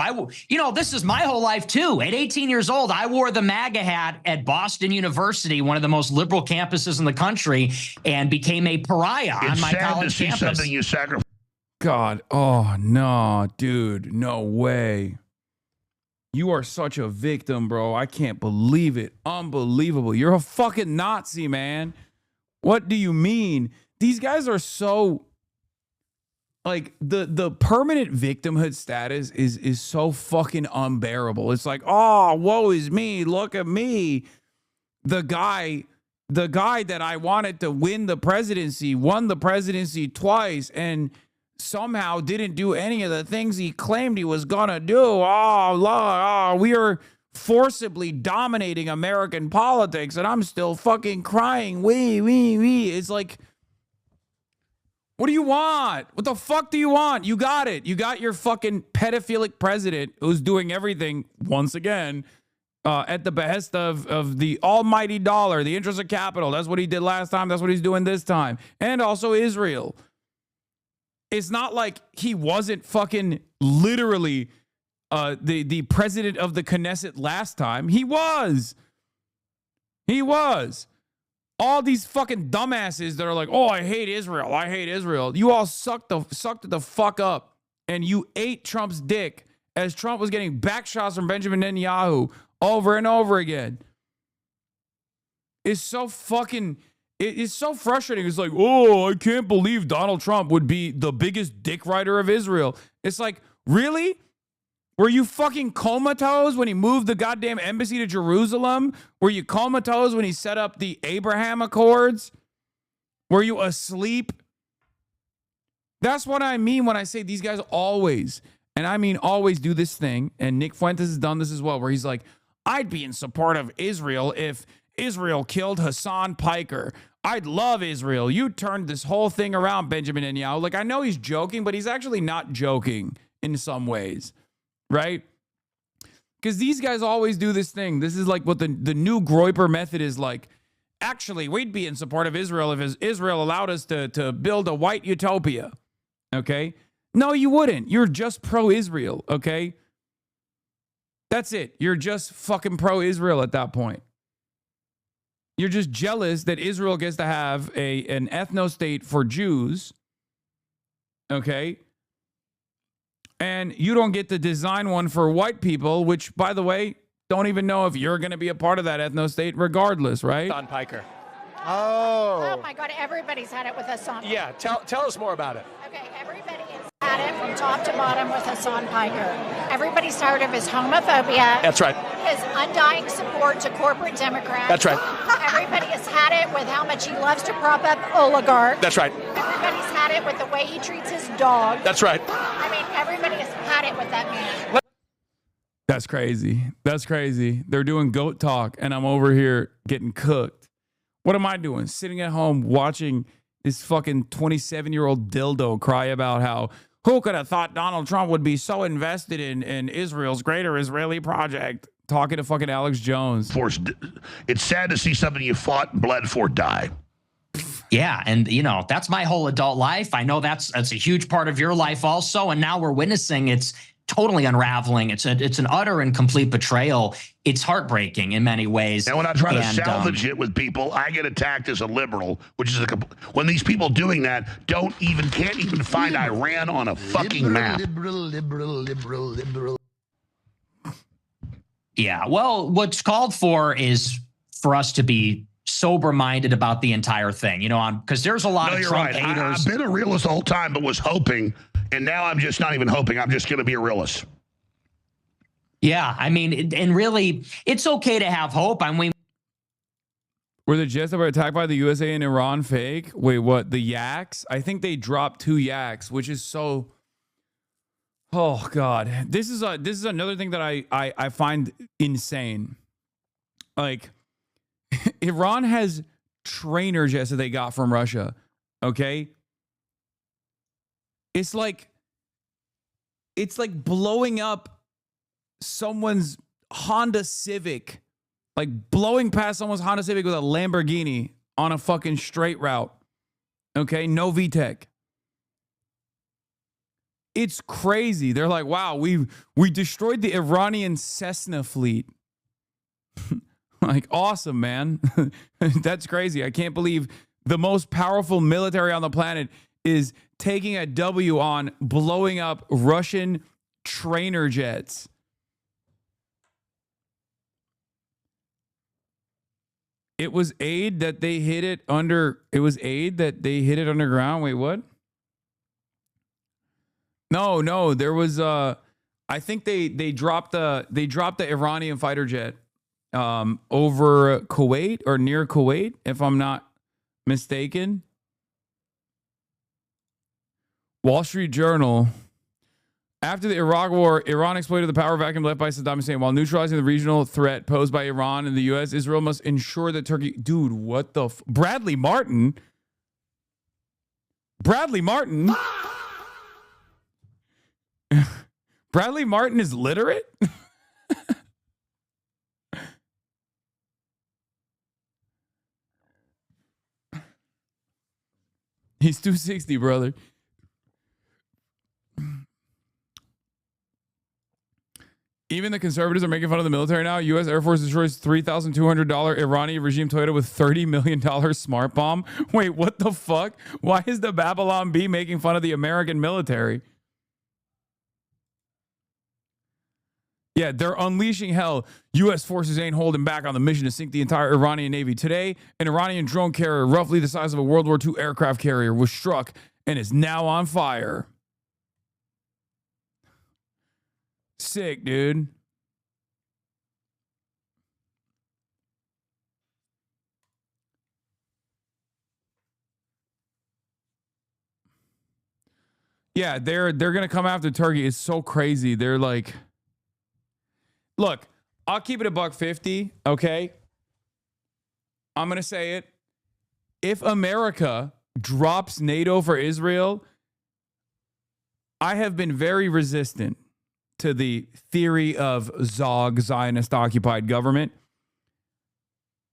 This is my whole life too. At 18 years old, I wore the MAGA hat at Boston University, one of the most liberal campuses in the country, and became a pariah on my college campus. Something you sacrifice. God, oh no, dude, no way. You are such a victim, bro. I can't believe it. Unbelievable. You're a fucking Nazi, man. What do you mean? These guys are so... like the permanent victimhood status is so fucking unbearable. It's like, oh, woe is me. Look at me. The guy that I wanted to win the presidency won the presidency twice and somehow didn't do any of the things he claimed he was gonna do. We are forcibly dominating American politics and I'm still fucking crying. It's like, what do you want? What the fuck do you want? You got it. You got your fucking pedophilic president who's doing everything, once again, at the behest of the almighty dollar, the interest of capital. That's what he did last time. That's what he's doing this time. And also Israel. It's not like he wasn't fucking literally the president of the Knesset last time. He was. He was. All these fucking dumbasses that are like, oh, I hate Israel. I hate Israel. You all sucked it the fuck up. And you ate Trump's dick as Trump was getting back shots from Benjamin Netanyahu over and over again. It's so fucking, it's so frustrating. It's like, oh, I can't believe Donald Trump would be the biggest dick rider of Israel. It's like, really? Were you fucking comatose when he moved the goddamn embassy to Jerusalem? Were you comatose when he set up the Abraham Accords? Were you asleep? That's what I mean when I say these guys always, and I mean always, do this thing. And Nick Fuentes has done this as well, where he's like, I'd be in support of Israel if Israel killed Hasan Piker. I'd love Israel. You turned this whole thing around, Benjamin Netanyahu. Like, I know he's joking, but he's actually not joking in some ways. Right? Because these guys always do this thing. This is like what the new Groyper method is like. Actually, we'd be in support of Israel if Israel allowed us to build a white utopia. Okay? No, you wouldn't. You're just pro-Israel. Okay? That's it. You're just fucking pro-Israel at that point. You're just jealous that Israel gets to have an ethno-state for Jews. Okay? And you don't get to design one for white people, which, by the way, don't even know if you're going to be a part of that ethno-state regardless, right? Hasan Piker. Oh my God, everybody's had it with Hasan. Yeah, tell us more about it. Okay, everybody has had it from top to bottom with Hasan Piker. Everybody's tired of his homophobia. That's right. His undying support to corporate Democrats. That's right. Everybody has had it with how much he loves to prop up oligarchs. That's right. Everybody's had it with the way he treats his dog. That's right. I mean, everybody has had it with that man. That's crazy. That's crazy. They're doing goat talk, and I'm over here getting cooked. What am I doing? Sitting at home watching this fucking 27-year-old dildo cry about how, who could have thought Donald Trump would be so invested in Israel's greater Israeli project? Talking to fucking Alex Jones. It's sad to see something you fought and bled for die. Yeah, and you know, that's my whole adult life. I know that's a huge part of your life also, and now we're witnessing it's totally unraveling. It's an utter and complete betrayal. It's heartbreaking in many ways. And when I try to salvage it with people, I get attacked as a liberal, which is when these people doing that can't even find Iran on a fucking map. Liberal. Yeah, well, what's called for is for us to be sober-minded about the entire thing, you know, because there's a lot of Trump haters. I've been a realist the whole time, but was hoping, and now I'm just not even hoping. I'm just going to be a realist. Yeah, I mean, and really, it's okay to have hope. I mean, were the jets that were attacked by the USA and Iran fake? Wait, what? The yaks? I think they dropped 2 yaks, which is so. Oh God, this is another thing that I find insane. Like, Iran has trainer jets that they got from Russia. Okay, it's like blowing up someone's Honda Civic, like blowing past someone's Honda Civic with a Lamborghini on a fucking straight route. Okay, no VTEC. It's crazy. They're like, wow, we destroyed the Iranian Cessna fleet. Like, awesome, man. That's crazy. I can't believe the most powerful military on the planet is taking a W on blowing up Russian trainer jets. It was aid that they hit it under. It was aid that they hit it underground. Wait, what? No, there was I think they dropped the Iranian fighter jet over Kuwait or near Kuwait, if I'm not mistaken. Wall Street Journal. After the Iraq War, Iran exploited the power vacuum left by Saddam Hussein. While neutralizing the regional threat posed by Iran and the U.S., Israel must ensure that Turkey... Dude, what the... Bradley Martin? Bradley Martin? Bradley Martin is literate? He's 260, brother. Even the conservatives are making fun of the military now. U.S. Air Force destroys $3,200 Iranian regime Toyota with $30 million smart bomb. Wait, what the fuck? Why is the Babylon Bee making fun of the American military? Yeah, they're unleashing hell. U.S. forces ain't holding back on the mission to sink the entire Iranian Navy. Today, an Iranian drone carrier, roughly the size of a World War II aircraft carrier, was struck and is now on fire. Sick, dude. Yeah, they're gonna come after Turkey. It's so crazy. They're like, look, I'll keep it $150, okay? I'm gonna say it. If America drops NATO for Israel, I have been very resistant to the theory of Zog, Zionist occupied government.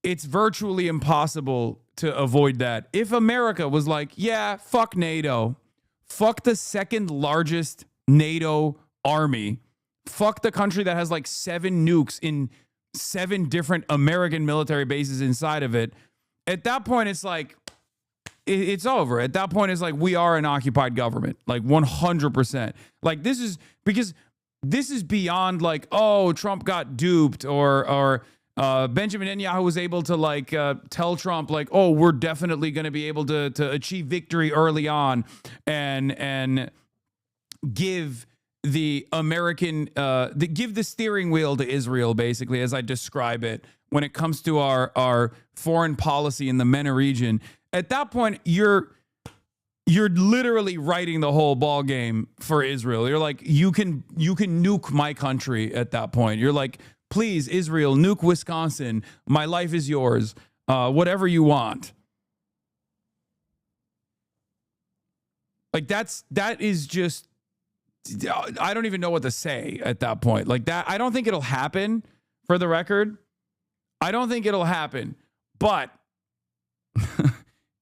It's virtually impossible to avoid that. If America was like, yeah, fuck NATO, fuck the second largest NATO army, fuck the country that has like 7 nukes in 7 different American military bases inside of it, at that point, it's like, it's over. At that point, it's like, we are an occupied government, like 100%. Like, this is because this is beyond like, oh, Trump got duped, or Benjamin Netanyahu was able to like tell Trump like, oh, we're definitely going to be able to achieve victory early on, and give the American give the steering wheel to Israel, basically, as I describe it, when it comes to our foreign policy in the MENA region. At that point, you're literally writing the whole ball game for Israel. You're like, you can nuke my country at that point. You're like, please, Israel, nuke Wisconsin. My life is yours. Whatever you want. Like, that is just, I don't even know what to say at that point. Like that, I don't think it'll happen, for the record. I don't think it'll happen, but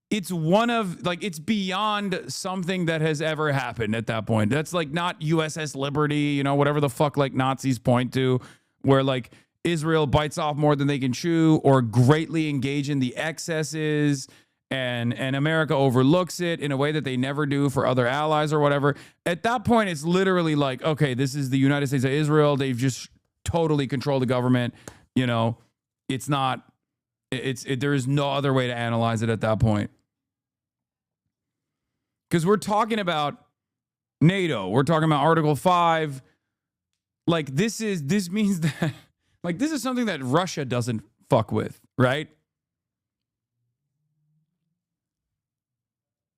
it's one of, like, it's beyond something that has ever happened at that point. That's like not USS Liberty, you know, whatever the fuck like Nazis point to, where like Israel bites off more than they can chew, or greatly engage in the excesses, and America overlooks it in a way that they never do for other allies or whatever. At that point, it's literally like, okay, this is the United States of Israel. They've just totally controlled the government. You know, it's not, there is no other way to analyze it at that point. Because we're talking about NATO. We're talking about Article 5. Like, this means that, like, this is something that Russia doesn't fuck with, right?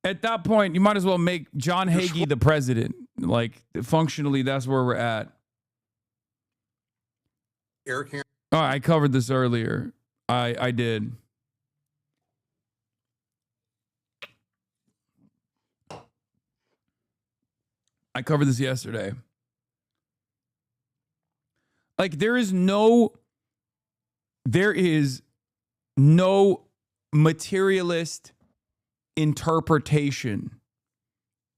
At that point, you might as well make John Hagee the president. Like, functionally, that's where we're at. Eric, oh, I covered this earlier. I did. I covered this yesterday. Like, there is no materialist interpretation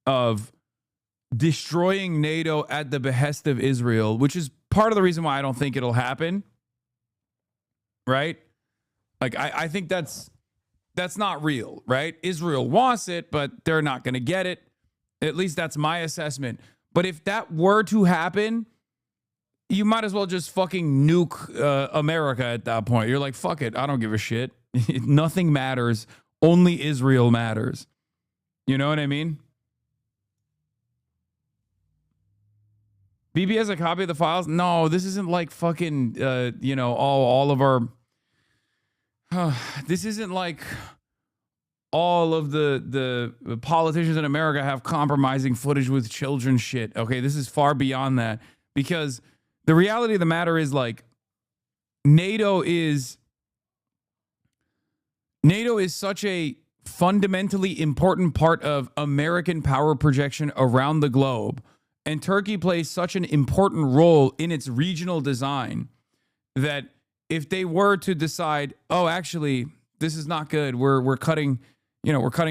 of destroying NATO at the behest of Israel, which is part of the reason why I don't think it'll happen. Right? Like, I think that's not real, right? Israel wants it, but they're not going to get it. At least that's my assessment. But if that were to happen, you might as well just fucking nuke America at that point. You're like, fuck it. I don't give a shit. Nothing matters. Only Israel matters. You know what I mean? BB has a copy of the files? No, this isn't like fucking, you know, all of our... this isn't like all of the politicians in America have compromising footage with children shit. Okay, this is far beyond that. Because the reality of the matter is, like, NATO is such a fundamentally important part of American power projection around the globe. And Turkey plays such an important role in its regional design that if they were to decide, oh, actually, this is not good, we're cutting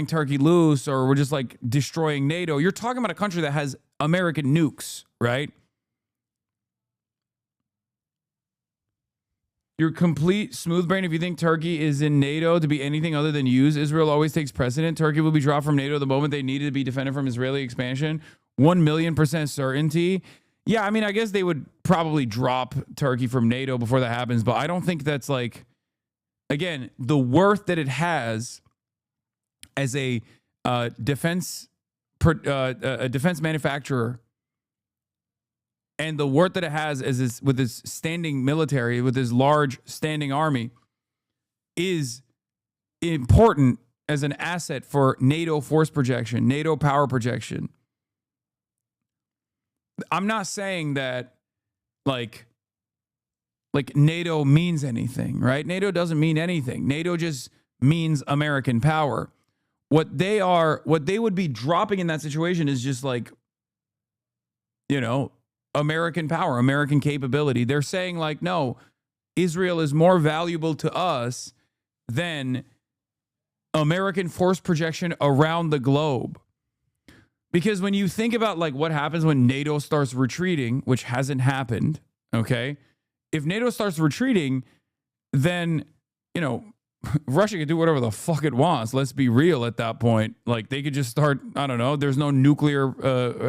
Turkey loose, or we're just like destroying NATO. You're talking about a country that has American nukes, right? You're complete smooth brain if you think Turkey is in NATO to be anything other than use. Israel always takes precedent. Turkey will be dropped from NATO the moment they needed to be defended from Israeli expansion. 1,000,000% certainty. Yeah, I mean, I guess they would probably drop Turkey from NATO before that happens, but I don't think that's like, again, the worth that it has as a defense manufacturer, and the worth that it has as with its standing military, with its large standing army, is important as an asset for NATO force projection, NATO power projection. I'm not saying that like NATO means anything, right? NATO doesn't mean anything. NATO just means American power. What they would be dropping in that situation is just like, you know, American power, American capability. They're saying like, no, Israel is more valuable to us than American force projection around the globe. Because when you think about like what happens when NATO starts retreating, which hasn't happened, okay? If NATO starts retreating, then, you know, Russia could do whatever the fuck it wants. Let's be real at that point. Like, they could just start, I don't know, there's no nuclear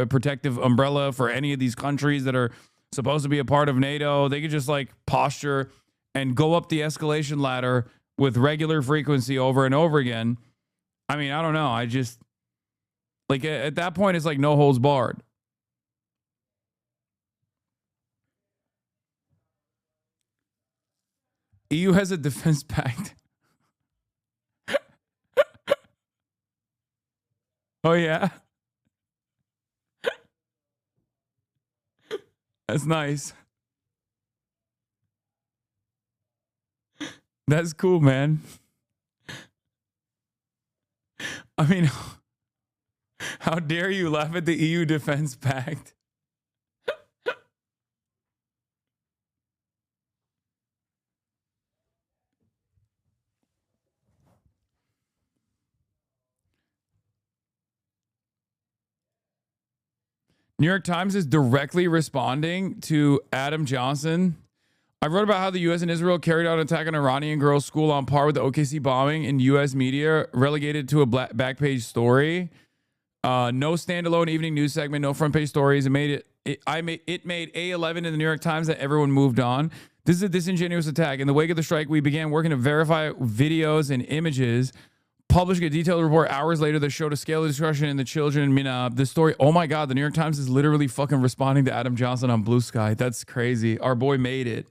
protective umbrella for any of these countries that are supposed to be a part of NATO. They could just, like, posture and go up the escalation ladder with regular frequency over and over again. I mean, I don't know. I just, like, at that point, it's like no holds barred. EU has a defense pact. Oh, yeah? That's nice. That's cool, man. I mean, how dare you laugh at the EU Defense Pact? New York Times is directly responding to Adam Johnson. I wrote about how the U.S. and Israel carried out an attack on an Iranian girls' school on par with the OKC bombing in U.S. media, relegated to a back page story. No standalone evening news segment, no front page stories. It made A11 in the New York Times that everyone moved on. This is a disingenuous attack. In the wake of the strike, we began working to verify videos and images, publishing a detailed report hours later that showed a scale of destruction in the children in Minab. This story, oh my God, the New York Times is literally fucking responding to Adam Johnson on Blue Sky. That's crazy. Our boy made it.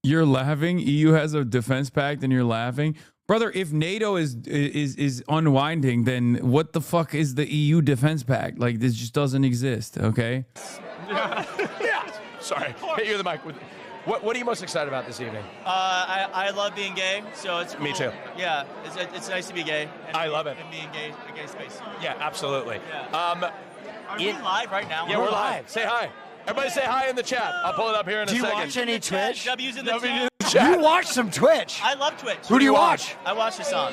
You're laughing? EU has a defense pact and you're laughing? Brother, if NATO is unwinding, then what the fuck is the EU defense pact? Like, this just doesn't exist, okay? Yeah. Sorry. Hit you in the mic. What are you most excited about this evening? I love being gay, so it's cool. Me too. Yeah, it's nice to be gay. I love it. And be in a gay space. Yeah, absolutely. Yeah. Are we live right now? Yeah, we're live. Say hi. Everybody say hi in the chat. I'll pull it up here in a second. Do you watch any Twitch? W's in the chat. You watch some Twitch. I love Twitch. Who do you watch? I watch Hasan.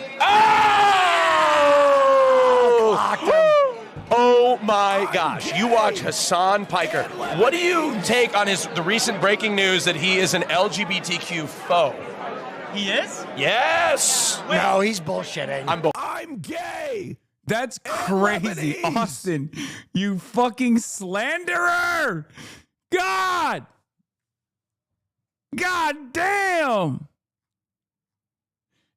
Oh my gosh. You watch Hasan Piker. What do you take on the recent breaking news that he is an LGBTQ foe? He is? Yes. Wait. No, he's bullshitting. I'm gay. That's crazy. Austin, you fucking slanderer. God. God damn.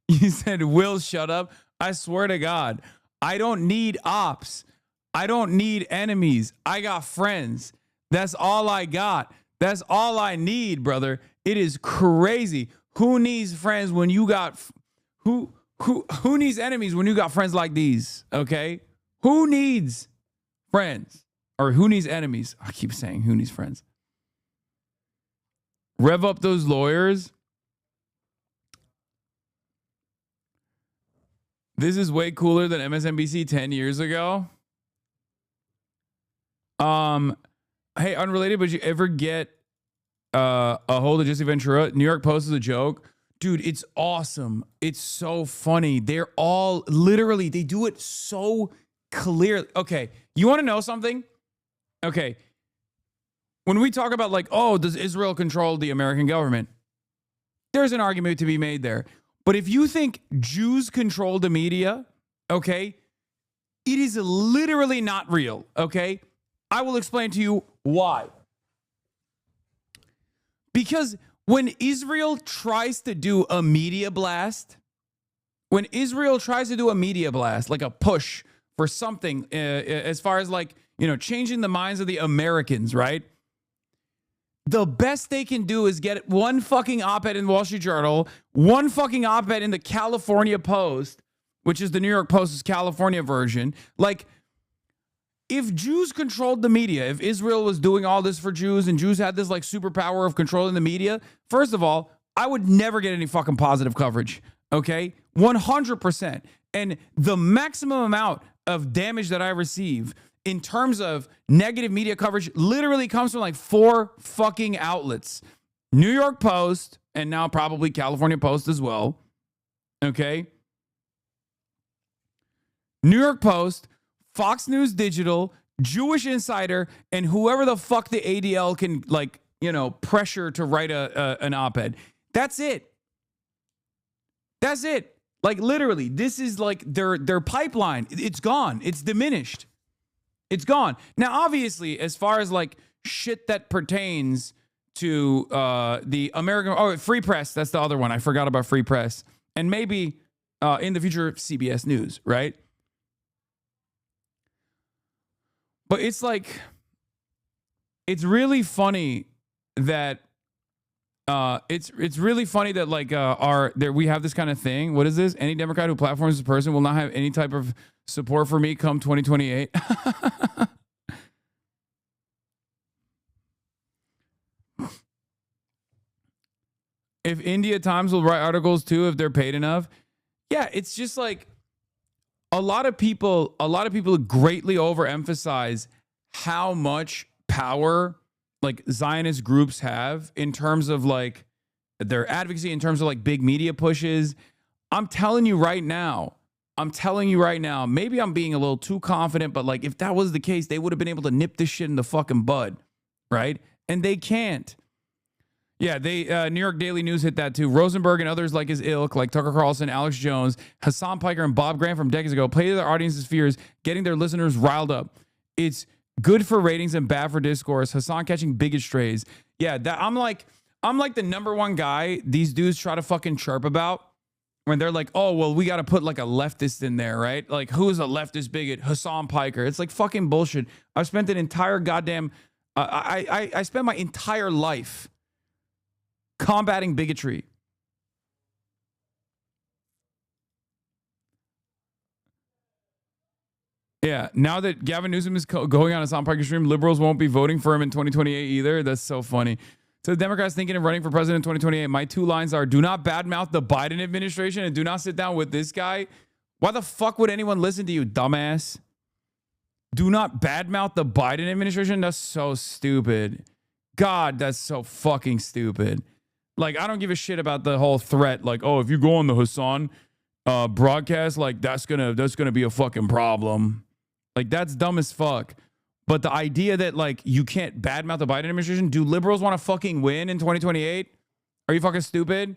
You said, Will, shut up. I swear to God, I don't need ops. I don't need enemies. I got friends. That's all I got. That's all I need, brother. It is crazy. Who needs friends when you got who needs enemies when you got friends like these? Okay? Who needs friends? Or who needs enemies? I keep saying who needs friends. Rev up those lawyers. This is way cooler than MSNBC 10 years ago. Hey, unrelated, but you ever get a hold of Jesse Ventura? New York Post is a joke. Dude, it's awesome. It's so funny. They're all literally, they do it so clearly. Okay, you want to know something? Okay. When we talk about like, oh, does Israel control the American government? There's an argument to be made there. But if you think Jews control the media, okay, it is literally not real, okay? I will explain to you why. Because when Israel tries to do a media blast, like a push for something as far as like, you know, changing the minds of the Americans, right? The best they can do is get one fucking op-ed in the Wall Street Journal, one fucking op-ed in the California Post, which is the New York Post's California version. Like, if Jews controlled the media, if Israel was doing all this for Jews and Jews had this like superpower of controlling the media, first of all, I would never get any fucking positive coverage, okay? 100%. And the maximum amount of damage that I receive in terms of negative media coverage literally comes from like 4 fucking outlets. New York Post, and now probably California Post as well. Okay? New York Post, Fox News Digital, Jewish Insider, and whoever the fuck the ADL can like, you know, pressure to write an op-ed. That's it. That's it. Like literally, this is like their pipeline. It's gone. It's diminished. It's gone. Now, obviously, as far as like shit that pertains to the American Free Press, that's the other one. I forgot about Free Press. And maybe in the future, CBS News, right? But it's like, it's really funny that it's really funny that like we have this kind of thing. What is this? Any Democrat who platforms this person will not have any type of support for me come 2028. If India Times will write articles too if they're paid enough. Yeah, it's just like a lot of people greatly overemphasize how much power like Zionist groups have in terms of like their advocacy, in terms of like big media pushes. I'm telling you right now, maybe I'm being a little too confident, but like if that was the case, they would have been able to nip this shit in the fucking bud, right? And they can't. Yeah, they New York Daily News hit that too. Rosenberg and others like his ilk, like Tucker Carlson, Alex Jones, Hasan Piker, and Bob Grant from decades ago, play to their audience's fears, getting their listeners riled up. It's good for ratings and bad for discourse. Hasan catching bigot strays. Yeah, that I'm like the number one guy these dudes try to fucking chirp about when they're like, oh, well, we got to put like a leftist in there, right? Like, who's a leftist bigot? Hasan Piker. It's like fucking bullshit. I've spent an entire goddamn, I spent my entire life combating bigotry. Yeah, now that Gavin Newsom is going on a Hasan Piker stream, liberals won't be voting for him in 2028 either. That's so funny. So the Democrats thinking of running for president in 2028, my 2 lines are, do not badmouth the Biden administration and do not sit down with this guy. Why the fuck would anyone listen to you, dumbass? Do not badmouth the Biden administration? That's so stupid. God, that's so fucking stupid. Like, I don't give a shit about the whole threat. Like, oh, if you go on the Hasan broadcast, like that's gonna be a fucking problem. Like, that's dumb as fuck. But the idea that like you can't badmouth the Biden administration, do liberals want to fucking win in 2028? Are you fucking stupid?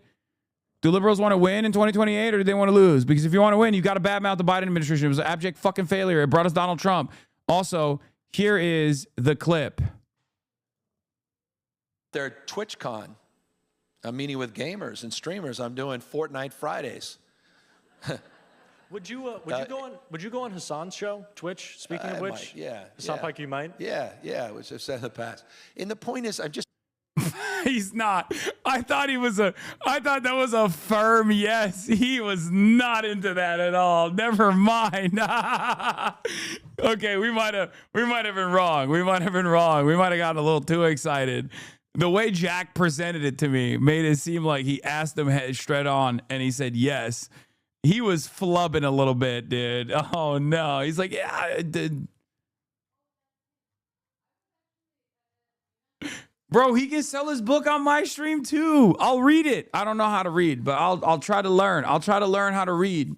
Do liberals want to win in 2028 or do they want to lose? Because if you want to win, you got to badmouth the Biden administration. It was an abject fucking failure. It brought us Donald Trump. Also, here is the clip. Their TwitchCon. I'm meeting with gamers and streamers. I'm doing Fortnite Fridays. Would you go on Hasan's show, Twitch? Speaking of which, Hasan Pike, you might. Yeah, which I've said in the past. And the point is, I'm just. He's not. I thought that was a firm yes. He was not into that at all. Never mind. Okay, we might have been wrong. We might have gotten a little too excited. The way Jack presented it to me made it seem like he asked him straight on, and he said yes. He was flubbing a little bit, dude. Oh no. He's like, yeah, it did. Bro, he can sell his book on my stream too. I'll read it. I don't know how to read, but I'll try to learn. I'll try to learn how to read.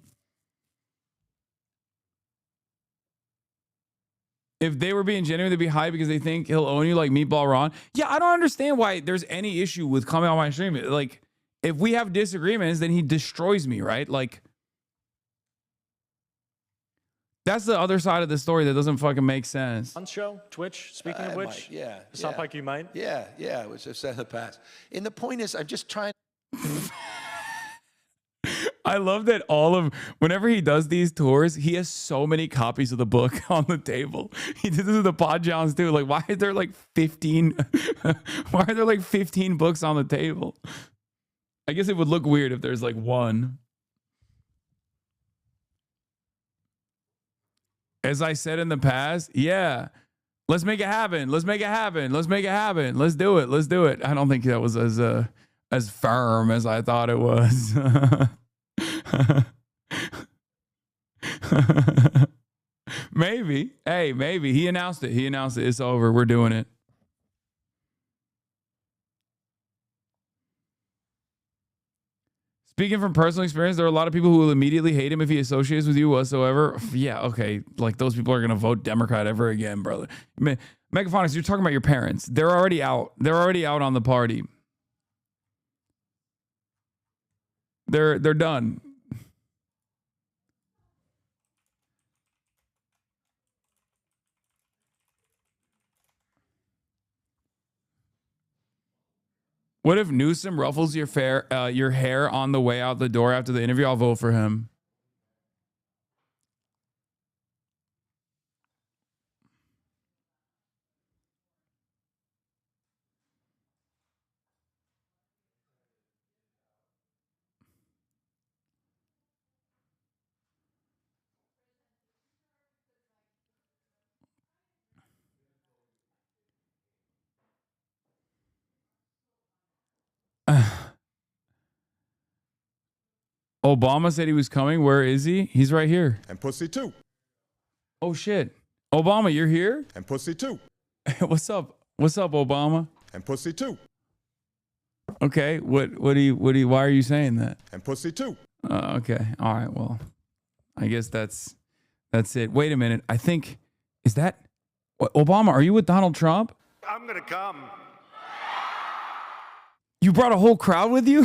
If they were being genuine, they'd be hyped because they think he'll own you like Meatball Ron. Yeah, I don't understand why there's any issue with coming on my stream. Like, if we have disagreements, then he destroys me, right? Like, that's the other side of the story that doesn't fucking make sense. On show, Twitch, speaking of which, Hasan Pike, you might. Yeah, which I've said in the past. And the point is, I'm just trying. I love that whenever he does these tours, he has so many copies of the book on the table. He did this with the Pod Johns too. Like, why are there like 15? Why are there like 15 books on the table? I guess it would look weird if there's like one. As I said in the past, yeah, let's make it happen. Let's make it happen. Let's make it happen. Let's do it. Let's do it. I don't think that was as firm as I thought it was. Maybe. Hey, maybe. He announced it. It's over. We're doing it. Speaking from personal experience, there are a lot of people who will immediately hate him if he associates with you whatsoever. Yeah, okay. Like, those people are going to vote Democrat ever again, brother. Megaphonics, you're talking about your parents. They're already out. They're already out on the party. They're done. What if Newsom ruffles your hair on the way out the door after the interview? I'll vote for him. Obama said he was coming. Where is he? He's right here. And pussy too. Oh shit. Obama, you're here? And pussy too. What's up? What's up, Obama? And pussy too. Okay. Why are you saying that? And pussy too. Okay. All right. Well, I guess that's it. Wait a minute. I think, is that Obama? Are you with Donald Trump? I'm gonna come. You brought a whole crowd with you?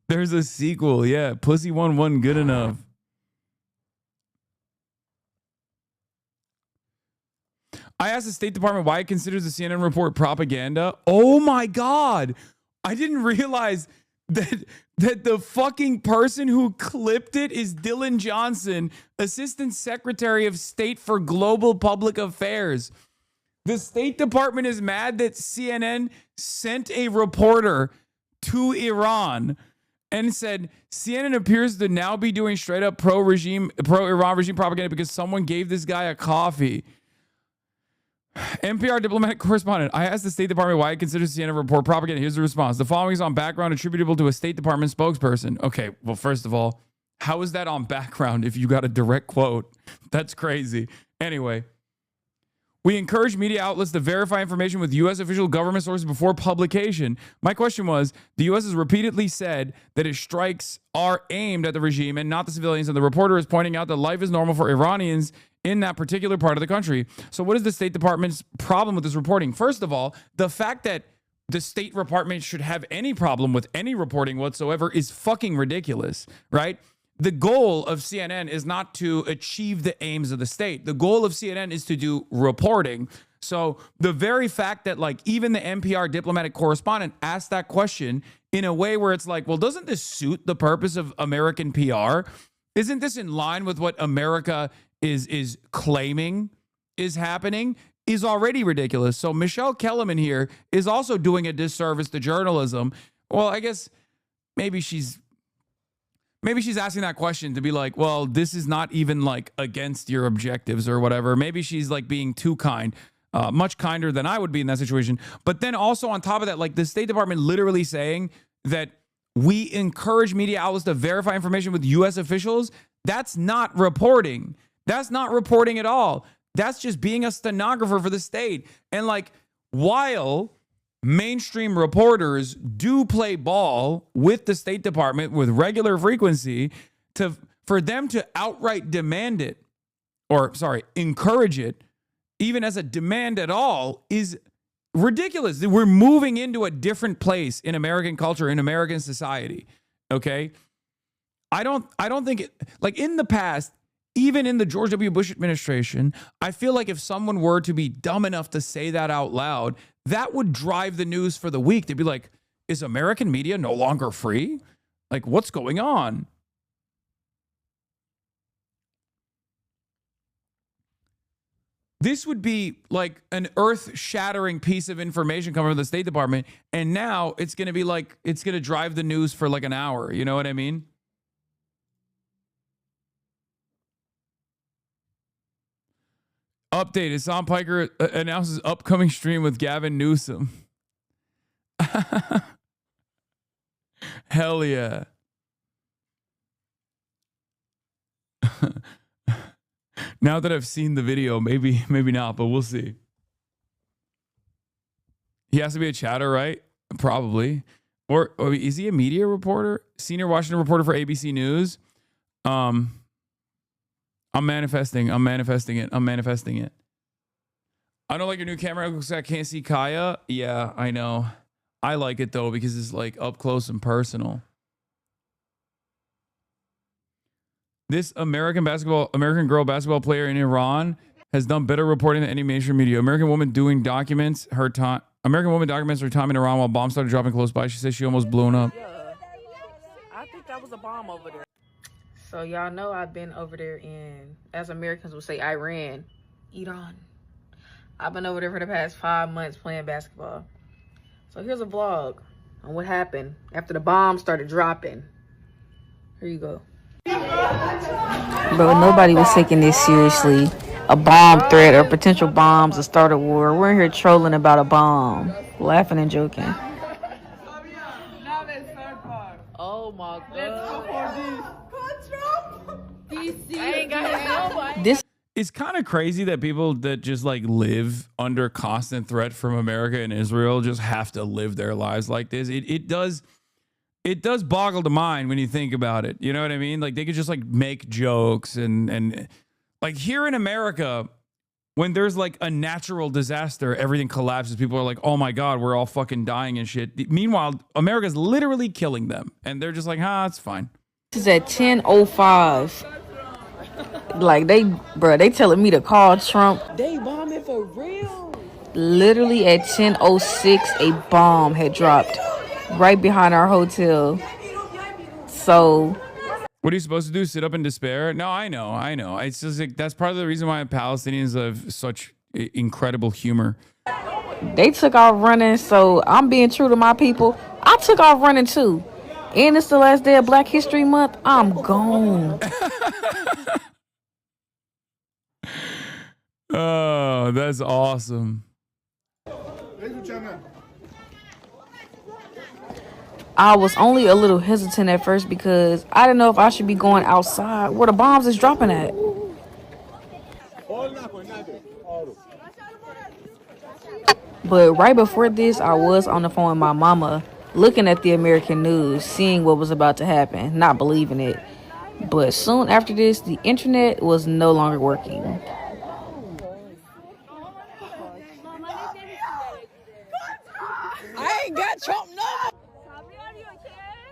There's a sequel. Yeah. Pussy 1 wasn't good enough. I asked the State Department why it considers the CNN report propaganda. Oh my God. I didn't realize that the fucking person who clipped it is Dylan Johnson, Assistant Secretary of State for Global Public Affairs. The State Department is mad that CNN sent a reporter to Iran and said CNN appears to now be doing straight up pro-Iran regime propaganda because someone gave this guy a coffee. NPR diplomatic correspondent, I asked the State Department why it considers CNN report propaganda. Here's the response. The following is on background attributable to a State Department spokesperson. Okay, well, first of all, how is that on background if you got a direct quote? That's crazy. Anyway, we encourage media outlets to verify information with U.S. official government sources before publication. My question was, the U.S. has repeatedly said that its strikes are aimed at the regime and not the civilians, and the reporter is pointing out that life is normal for Iranians in that particular part of the country. So what is the State Department's problem with this reporting? First of all, the fact that the State Department should have any problem with any reporting whatsoever is fucking ridiculous, right? the goal of CNN is not to achieve the aims of the state. The goal of CNN is to do reporting. So the very fact that like even the NPR diplomatic correspondent asked that question in a way where it's like, well, doesn't this suit the purpose of American PR? Isn't this in line with what America is claiming is happening? Is already ridiculous. So Michelle Kellerman here is also doing a disservice to journalism. Well, I guess maybe she's asking that question to be like, well, this is not even like against your objectives or whatever. Maybe she's like being too kind, much kinder than I would be in that situation. But then also on top of that, like the State Department literally saying that we encourage media outlets to verify information with U.S. officials. That's not reporting. That's not reporting at all. That's just being a stenographer for the state. And like, while mainstream reporters do play ball with the State Department with regular frequency, for them to outright demand it, or sorry, encourage it, even as a demand at all, is ridiculous. We're moving into a different place in American culture, in American society. Okay, I don't think it, like in the past. Even in the George W. Bush administration, I feel like if someone were to be dumb enough to say that out loud, that would drive the news for the week. They'd be like, is American media no longer free? Like, what's going on? This would be like an earth-shattering piece of information coming from the State Department, and now it's going to be like, it's going to drive the news for like an hour. You know what I mean? Update, Hasan Piker announces upcoming stream with Gavin Newsom. Hell yeah. Now that I've seen the video, maybe not, but we'll see. He has to be a chatter, right? Probably. Or is he a media reporter? Senior Washington reporter for ABC News? I'm manifesting it. I don't like your new camera because I can't see Kaya. Yeah, I know. I like it though because it's like up close and personal. This American girl basketball player in Iran has done better reporting than any mainstream media. American woman documents her time in Iran while bombs started dropping close by. She says she almost blown up. Yeah. I think that was a bomb over there. So y'all know I've been over there in, as Americans would say, Iran. I've been over there for the past 5 months playing basketball. So here's a vlog on what happened after the bombs started dropping. Here you go. Bro, nobody was taking this seriously. A bomb threat or potential bombs to start a war. We're in here trolling about a bomb, laughing and joking. Oh my God. I ain't got nobody. This It's kind of crazy that people that just like live under constant threat from America and Israel just have to live their lives like this. It does boggle the mind when you think about it. You know what I mean? Like they could just like make jokes and like here in America, when there's like a natural disaster, everything collapses. People are like, oh my God, we're all fucking dying and shit. Meanwhile, America's literally killing them. And they're just like, it's fine. is at 10:05. Like they telling me to call Trump. They bombing for real. Literally at 10:06, a bomb had dropped right behind our hotel. So what are you supposed to do? Sit up in despair? No, I know. It's just like that's part of the reason why Palestinians have such incredible humor. They took off running, so I'm being true to my people. I took off running too. And it's the last day of Black History Month. I'm gone. Oh, that's awesome. I was only a little hesitant at first because I didn't know if I should be going outside where the bombs is dropping at. But right before this, I was on the phone with my mama, looking at the American news, seeing what was about to happen, not believing it. But soon after this, the internet was no longer working. I ain't got Trump no.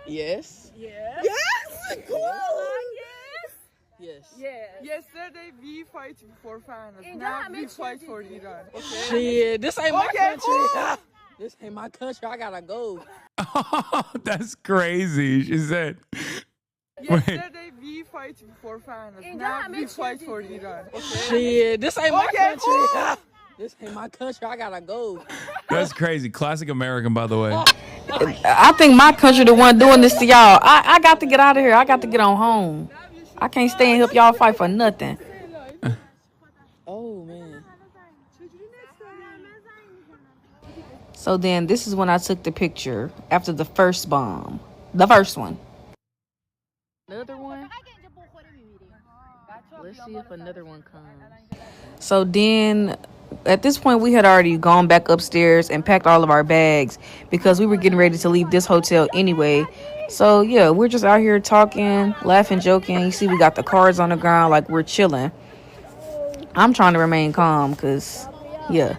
Yes. Yes. Yes. Cool. Yes. Yesterday we fight for finance. Now we fight for Iran. Okay. Shit, this ain't my country. This ain't my country. I gotta go. That's crazy. She said. Yesterday we fight for finance. Now we fight for Iran. Okay. Shit, this ain't my country. This ain't my country. I gotta go. That's crazy. Classic American, by the way. I think my country the one doing this to y'all. I got to get out of here. I got to get on home. I can't stay and help y'all fight for nothing. Oh, man. So then this is when I took the picture after the first bomb. The first one. Another one? Let's see if another one comes. So then, at this point, we had already gone back upstairs and packed all of our bags because we were getting ready to leave this hotel anyway. So, yeah, we're just out here talking, laughing, joking. You see we got the cards on the ground like we're chilling. I'm trying to remain calm because, yeah.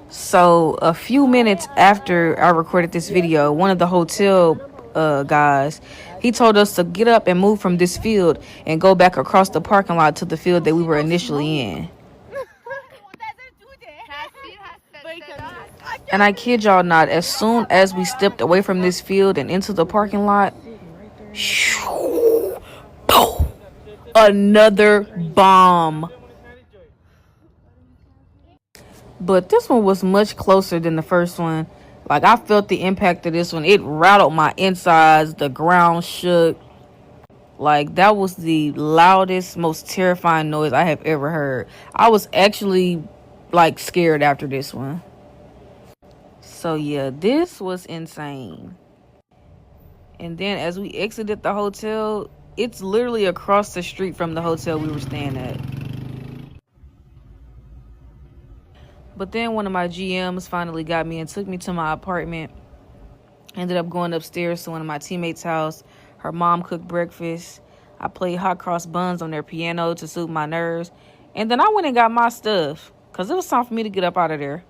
So, a few minutes after I recorded this video, one of the hotel guys, he told us to get up and move from this field and go back across the parking lot to the field that we were initially in. And I kid y'all not, as soon as we stepped away from this field and into the parking lot, another bomb. But this one was much closer than the first one. Like, I felt the impact of this one. It rattled my insides. The ground shook. Like, that was the loudest, most terrifying noise I have ever heard. I was actually, like, scared after this one. So, yeah, this was insane. And then as we exited the hotel, it's literally across the street from the hotel we were staying at. But then one of my GMs finally got me and took me to my apartment. Ended up going upstairs to one of my teammates' house. Her mom cooked breakfast. I played hot cross buns on their piano to soothe my nerves. And then I went and got my stuff because it was time for me to get up out of there.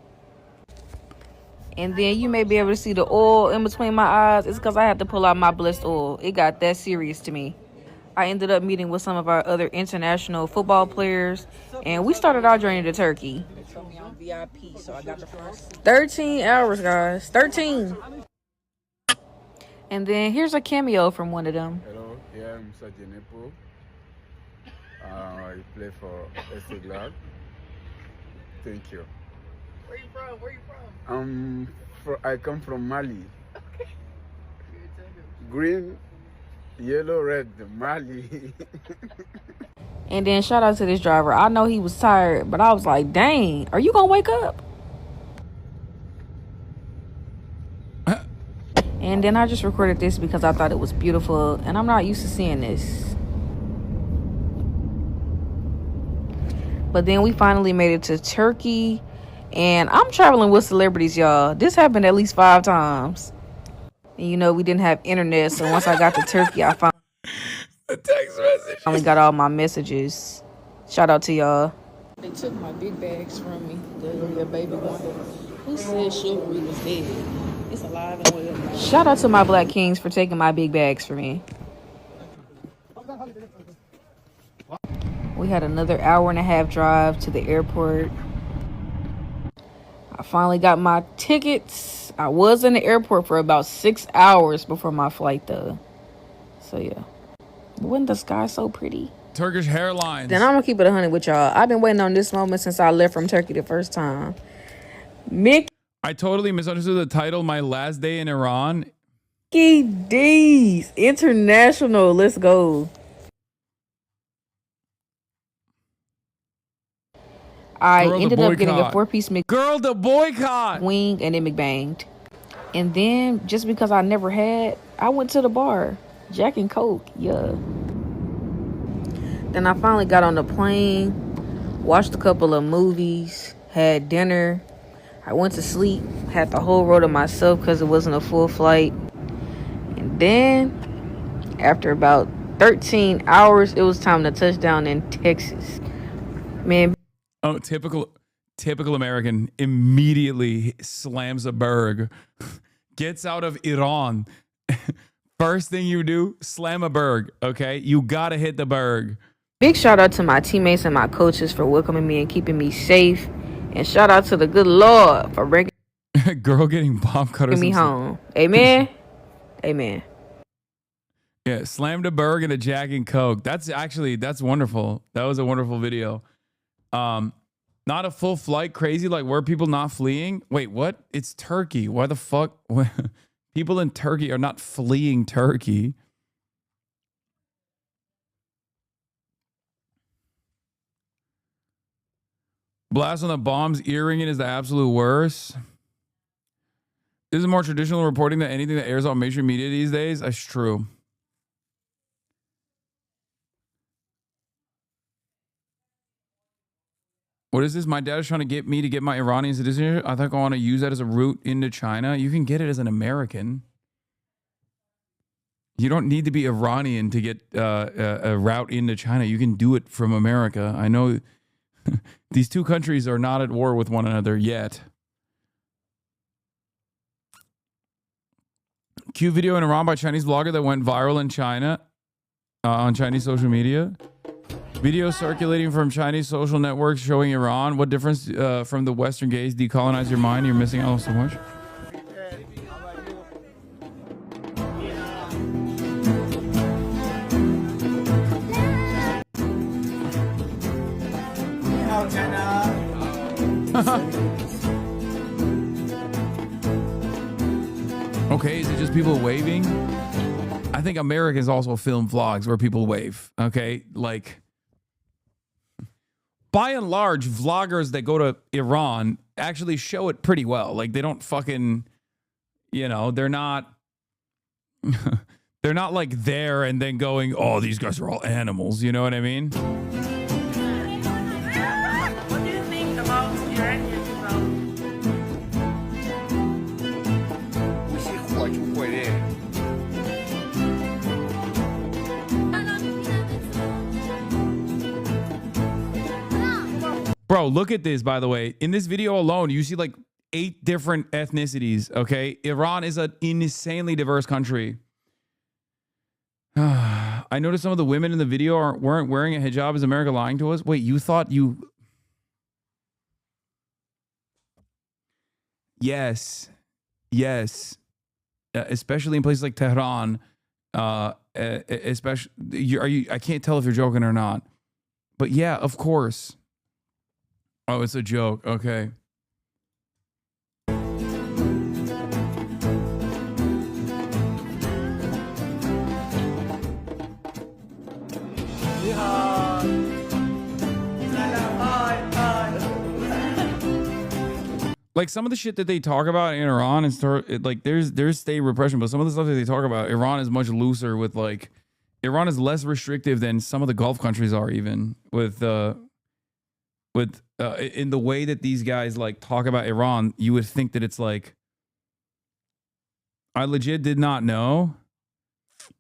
And then you may be able to see the oil in between my eyes. It's because I had to pull out my blessed oil. It got that serious to me. I ended up meeting with some of our other international football players. And we started our journey to Turkey. VIP, so I got the first 13 hours, guys. 13. And then here's a cameo from one of them. Hello, here I'm Mr. Genepo. I play for Electoral. Thank you. Where you from? Where you from? I come from Mali. Okay. Green, yellow, red, Mali. And then shout out to this driver. I know he was tired, but I was like, dang, are you gonna wake up? And then I just recorded this because I thought it was beautiful, and I'm not used to seeing this. But then we finally made it to Turkey, and I'm traveling with celebrities, y'all. This happened at least 5 times. And you know, we didn't have internet, so once I got to Turkey, I found the text message. I only got all my messages. Shout out to y'all. They took my big bags from me. The baby one. Who said chivalry was dead? It's alive and well. Shout out to my black kings for taking my big bags for me. We had another 1.5-hour drive to the airport. I finally got my tickets. I was in the airport for about 6 hours before my flight, though. So, yeah. Wasn't the sky so pretty? Turkish hairlines. Then I'm gonna keep it 100 with y'all. I've been waiting on this moment since I left from Turkey the first time. I totally misunderstood the title. My last day in Iran. Mickey D's International. Let's go. I ended up getting a 4-piece Girl, the boycott wing and it McBanged. And then just because I never had, I went to the bar. Jack and Coke, yeah. Then I finally got on the plane, watched a couple of movies, had dinner. I went to sleep, had the whole road to myself because it wasn't a full flight. And then, after about 13 hours, it was time to touch down in Texas. Man. Oh, typical American immediately slams a burg, gets out of Iran, First thing you do, slam a berg, okay? You gotta hit the berg. Big shout out to my teammates and my coaches for welcoming me and keeping me safe. And shout out to the good Lord for bringing Girl getting bomb cutters me home. Amen. Amen. Yeah, slammed a berg and a Jack and Coke. That's wonderful. That was a wonderful video. Not a full flight crazy, like were people not fleeing? Wait, what? It's Turkey. Why the fuck? People in Turkey are not fleeing Turkey. Blast on the bombs, earringing is the absolute worst. This is more traditional reporting than anything that airs on mainstream media these days. That's true. What is this? My dad is trying to get me to get my Iranian citizenship. I think I want to use that as a route into China. You can get it as an American. You don't need to be Iranian to get a route into China. You can do it from America. I know these two countries are not at war with one another yet. Cute video in Iran by Chinese vlogger that went viral in China on Chinese social media. Video circulating from Chinese social networks showing Iran. What difference from the Western gaze? Decolonize your mind. You're missing out on so much. Okay, is it just people waving? I think Americans also film vlogs where people wave. Okay, like by and large, vloggers that go to Iran actually show it pretty well. Like they don't fucking, you know, they're not like there and then going, oh, these guys are all animals. You know what I mean? What do you think about Iranian people? Bro, look at this, by the way. In this video alone, you see like 8 different ethnicities, okay? Iran is an insanely diverse country. I noticed some of the women in the video weren't wearing a hijab. Is America lying to us? Wait, you thought you... Yes. Yes. Especially in places like Tehran. Especially... I can't tell if you're joking or not. But yeah, of course. Oh, it's a joke. Okay. Like some of the shit that they talk about in Iran is like there's state repression, but some of the stuff that they talk about, Iran is much looser with like Iran is less restrictive than some of the Gulf countries are, even with in the way that these guys like talk about Iran. You would think that it's like, I legit did not know.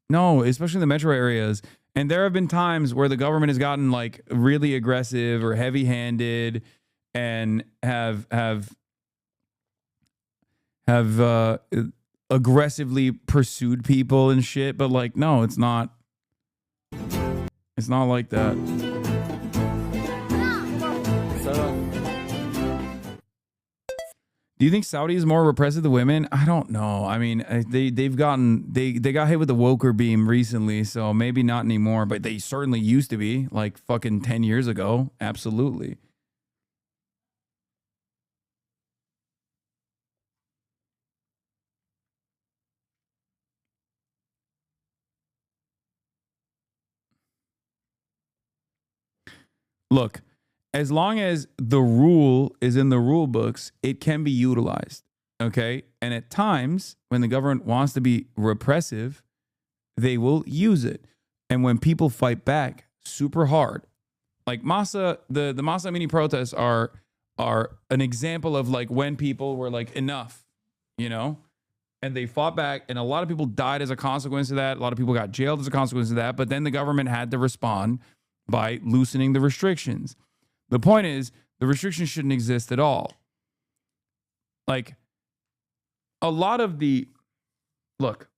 No, especially in the metro areas. And there have been times where the government has gotten like really aggressive or heavy-handed and have aggressively pursued people and shit. But like, no, it's not like that. Do you think Saudi is more repressive to women? I don't know. I mean, they got hit with the woker beam recently, so maybe not anymore, but they certainly used to be, like fucking 10 years ago. Absolutely. Look, as long as the rule is in the rule books, it can be utilized, okay? And at times, when the government wants to be repressive, they will use it. And when people fight back super hard, like Masa, the Masa Amini protests are an example of like when people were like, enough, you know? And they fought back, and a lot of people died as a consequence of that. A lot of people got jailed as a consequence of that. But then the government had to respond by loosening the restrictions. The point is, the restrictions shouldn't exist at all. Like, a lot of the... Look,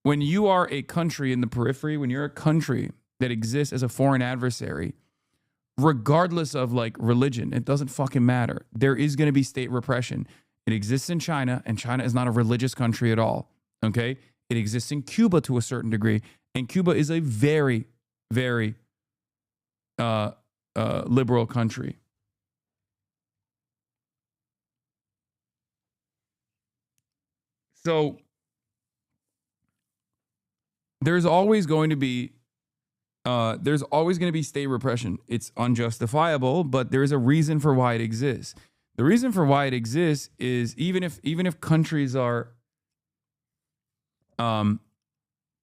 when you are a country in the periphery, when you're a country that exists as a foreign adversary, regardless of like religion, it doesn't fucking matter. There is going to be state repression. It exists in China, and China is not a religious country at all. Okay? It exists in Cuba to a certain degree, and Cuba is a very, very liberal country. So there's always going to be state repression. It's unjustifiable, but there is a reason for why it exists. The reason for why it exists is even if countries are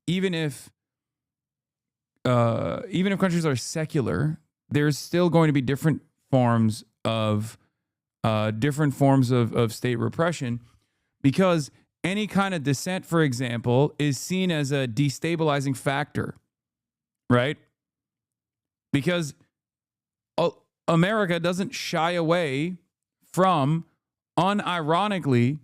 even if countries are secular, there's still going to be different forms of state repression, because any kind of dissent, for example, is seen as a destabilizing factor, right? Because America doesn't shy away from unironically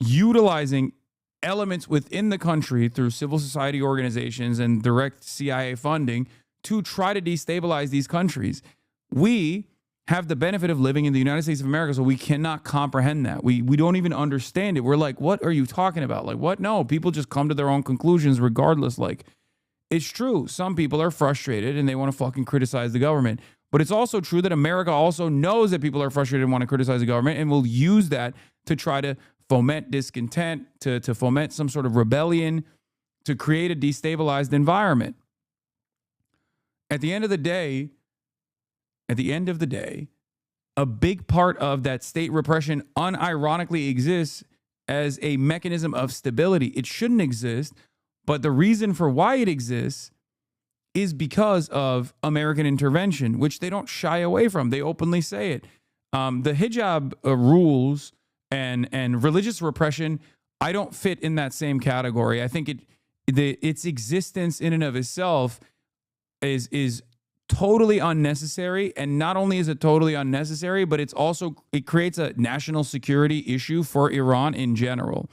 utilizing elements within the country through civil society organizations and direct CIA funding to try to destabilize these countries. We have the benefit of living in the United States of America, so we cannot comprehend that. We don't even understand it. We're like, what are you talking about? Like, what? No, people just come to their own conclusions regardless. Like, it's true. Some people are frustrated and they want to fucking criticize the government. But it's also true that America also knows that people are frustrated and want to criticize the government, and will use that to try to foment discontent, to foment some sort of rebellion, to create a destabilized environment. At the end of the day, a big part of that state repression unironically exists as a mechanism of stability. It shouldn't exist, but the reason for why it exists is because of American intervention, which they don't shy away from. They openly say it. The hijab rules and religious repression, I don't fit in that same category. I think its existence in and of itself is totally unnecessary. And not only is it totally unnecessary, but it creates a national security issue for Iran in general.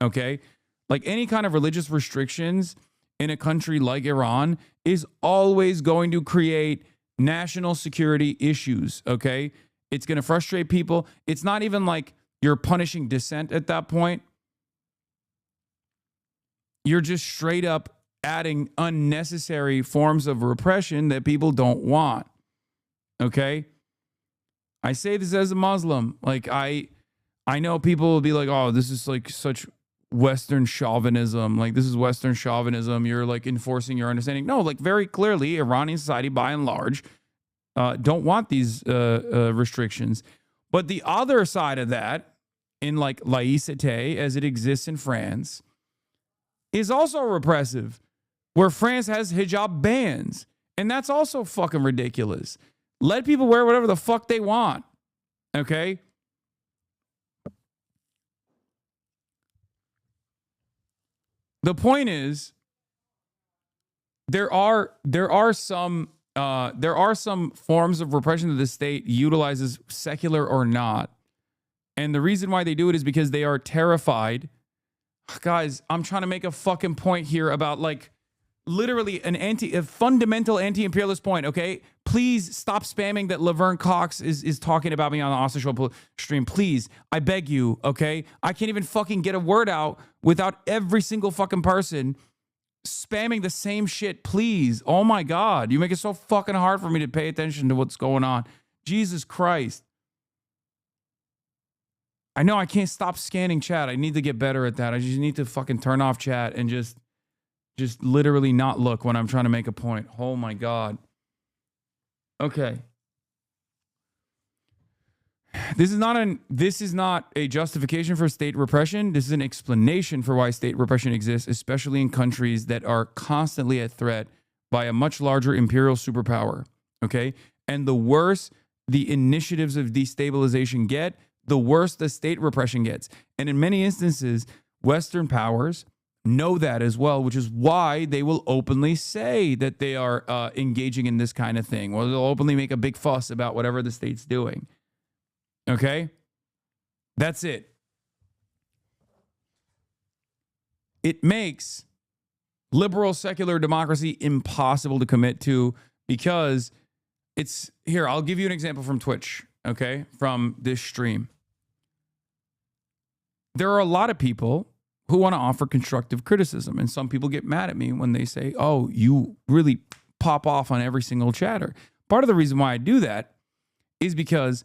Okay? Like, any kind of religious restrictions in a country like Iran is always going to create national security issues. Okay? It's going to frustrate people. It's not even like you're punishing dissent at that point. You're just straight up adding unnecessary forms of repression that people don't want. Okay? I say this as a Muslim. Like, I know people will be like, oh, this is like such Western chauvinism. Like, this is Western chauvinism. You're like enforcing your understanding. No, like, very clearly, Iranian society by and large don't want these restrictions. But the other side of that, in like laïcité as it exists in France, is also repressive, where France has hijab bans. And that's also fucking ridiculous. Let people wear whatever the fuck they want. Okay? The point is, there are some forms of repression that the state utilizes, secular or not. And the reason why they do it is because they are terrified. Guys, I'm trying to make a fucking point here about, like, literally a fundamental anti-imperialist point, okay? Please stop spamming that Laverne Cox is talking about me on the Austin Show stream. Please, I beg you, okay? I can't even fucking get a word out without every single fucking person spamming the same shit. Please. Oh my God. You make it so fucking hard for me to pay attention to what's going on. Jesus Christ. I know I can't stop scanning chat. I need to get better at that. I just need to fucking turn off chat and just literally not look when I'm trying to make a point. Oh my God. Okay. This is not a justification for state repression. This is an explanation for why state repression exists, especially in countries that are constantly at threat by a much larger imperial superpower. Okay? And the worse the initiatives of destabilization get, the worse the state repression gets. And in many instances, Western powers know that as well, which is why they will openly say that they are engaging in this kind of thing, or they'll openly make a big fuss about whatever the state's doing. Okay? That's it. It makes Liberal secular democracy, impossible to commit to because it's here. I'll give you an example from Twitch, okay, from this stream. There are a lot of people who want to offer constructive criticism, and some people get mad at me when they say, oh, you really pop off on every single chatter. Part of the reason why I do that is because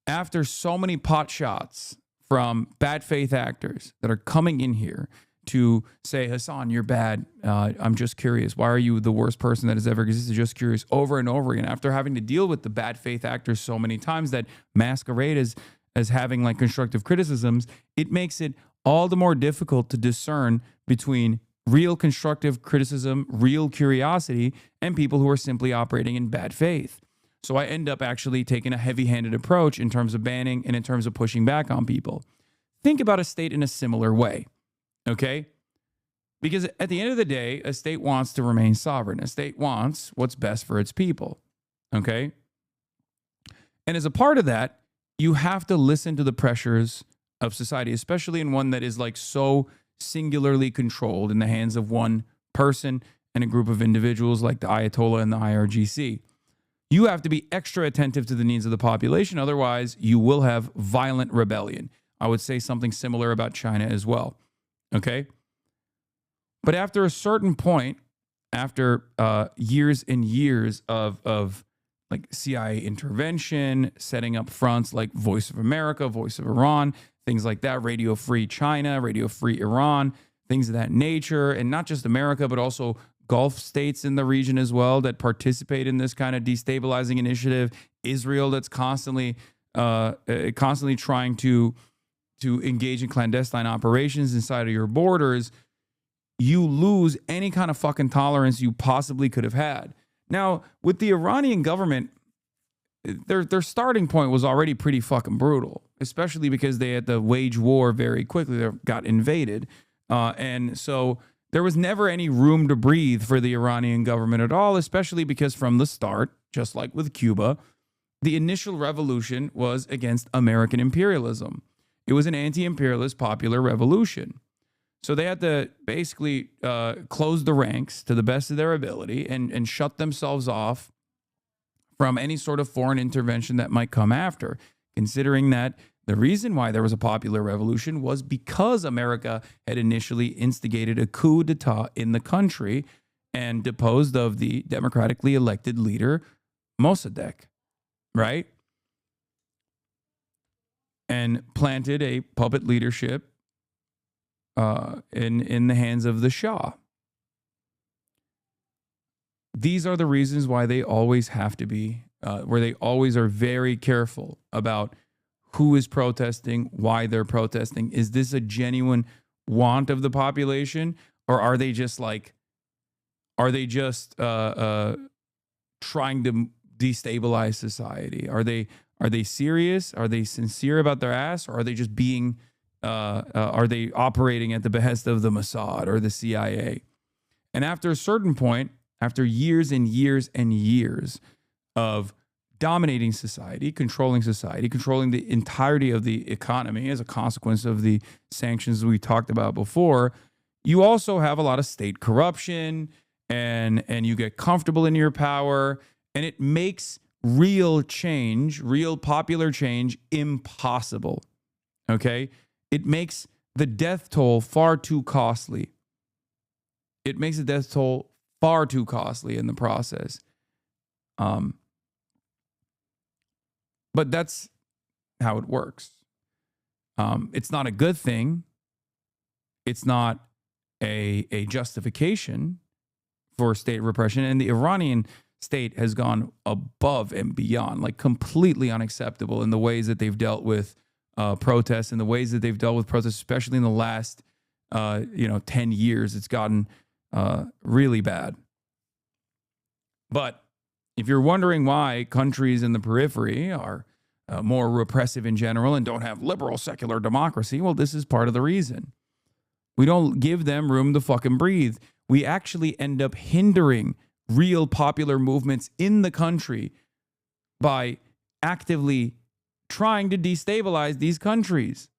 after so many pot shots from bad faith actors that are coming in here to say, Hasan, you're bad. I'm just curious. Why are you the worst person that has ever existed? Just curious, over and over again. After having to deal with the bad faith actors so many times that masquerade as having like constructive criticisms, it makes it all the more difficult to discern between real constructive criticism, real curiosity, and people who are simply operating in bad faith. So I end up actually taking a heavy-handed approach in terms of banning and in terms of pushing back on people. Think about a state in a similar way, okay? Because at the end of the day, a state wants to remain sovereign. A state wants what's best for its people, okay? And as a part of that, you have to listen to the pressures of society, especially in one that is like so singularly controlled in the hands of one person and a group of individuals like the Ayatollah and the IRGC. You have to be extra attentive to the needs of the population. Otherwise, you will have violent rebellion. I would say something similar about China as well. Okay? But after a certain point, after years and years of like CIA intervention, setting up fronts like Voice of America, Voice of Iran, things like that, Radio Free China, Radio Free Iran, things of that nature, and not just America, but also Gulf states in the region as well that participate in this kind of destabilizing initiative. Israel that's constantly trying to engage in clandestine operations inside of your borders. You lose any kind of fucking tolerance you possibly could have had. Now, with the Iranian government, their starting point was already pretty fucking brutal, especially because they had to wage war very quickly. They got invaded. And so there was never any room to breathe for the Iranian government at all, especially because from the start, just like with Cuba, the initial revolution was against American imperialism. It was an anti-imperialist popular revolution. So they had to basically close the ranks to the best of their ability and shut themselves off from any sort of foreign intervention that might come after, considering that the reason why there was a popular revolution was because America had initially instigated a coup d'etat in the country and deposed of the democratically elected leader, Mossadegh, right? And planted a puppet leadership in the hands of the Shah. These are the reasons why they always have to be, where they always are very careful about who is protesting, why they're protesting. Is this a genuine want of the population, or are they just trying to destabilize society? Are they serious? Are they sincere about their ass, or are they just being are they operating at the behest of the Mossad or the CIA? And after a certain point, after years and years and years of dominating society, controlling the entirety of the economy as a consequence of the sanctions we talked about before, you also have a lot of state corruption and you get comfortable in your power, and it makes real change, real popular change, impossible. Okay? It makes the death toll far too costly. It makes the death toll far too costly in the process. But that's how it works. It's not a good thing. It's not a justification for state repression. And the Iranian state has gone above and beyond, like completely unacceptable in the ways that they've dealt with protests and the ways that they've dealt with protests, especially in the last 10 years. It's gotten really bad. But if you're wondering why countries in the periphery are more repressive in general and don't have liberal secular democracy, well, this is part of the reason. We don't give them room to fucking breathe. We actually end up hindering real popular movements in the country by actively trying to destabilize these countries.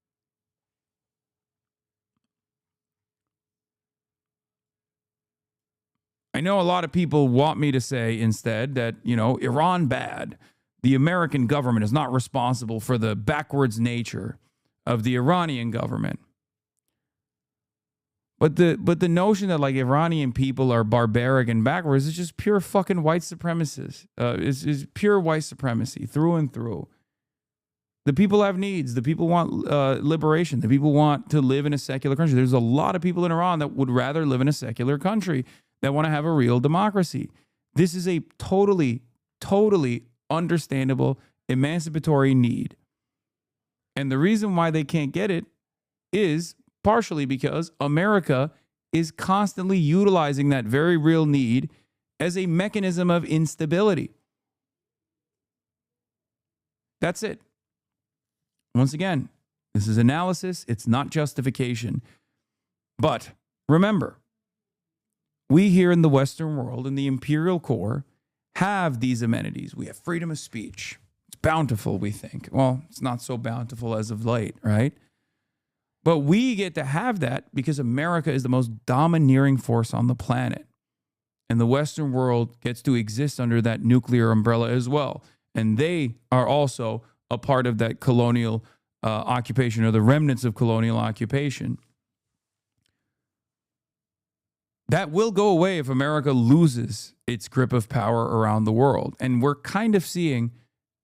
I know a lot of people want me to say instead that, you know, Iran bad. The American government is not responsible for the backwards nature of the Iranian government. But the notion that like Iranian people are barbaric and backwards is just pure fucking white supremacists. Is pure white supremacy through and through. The people have needs. The people want liberation. The people want to live in a secular country. There's a lot of people in Iran that would rather live in a secular country, that want to have a real democracy. This is a totally understandable emancipatory need. And the reason why they can't get it is partially because America is constantly utilizing that very real need as a mechanism of instability. That's it. Once again, this is analysis. It's not justification. But remember, we here in the Western world, in the imperial core, have these amenities. We have freedom of speech. It's bountiful, we think. Well, it's not so bountiful as of late, right? But we get to have that because America is the most domineering force on the planet. And the Western world gets to exist under that nuclear umbrella as well. And they are also a part of that colonial occupation, or the remnants of colonial occupation. That will go away if America loses its grip of power around the world. And we're kind of seeing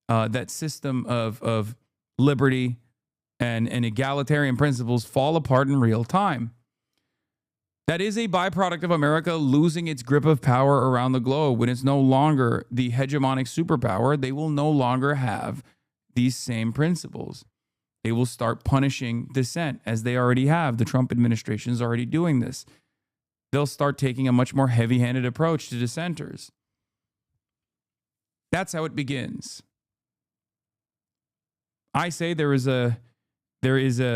that system of liberty and egalitarian principles fall apart in real time. That is a byproduct of America losing its grip of power around the globe. When it's no longer the hegemonic superpower, they will no longer have these same principles. They will start punishing dissent, as they already have. The Trump administration is already doing this. They'll start taking a much more heavy-handed approach to dissenters. That's how it begins. I say there is a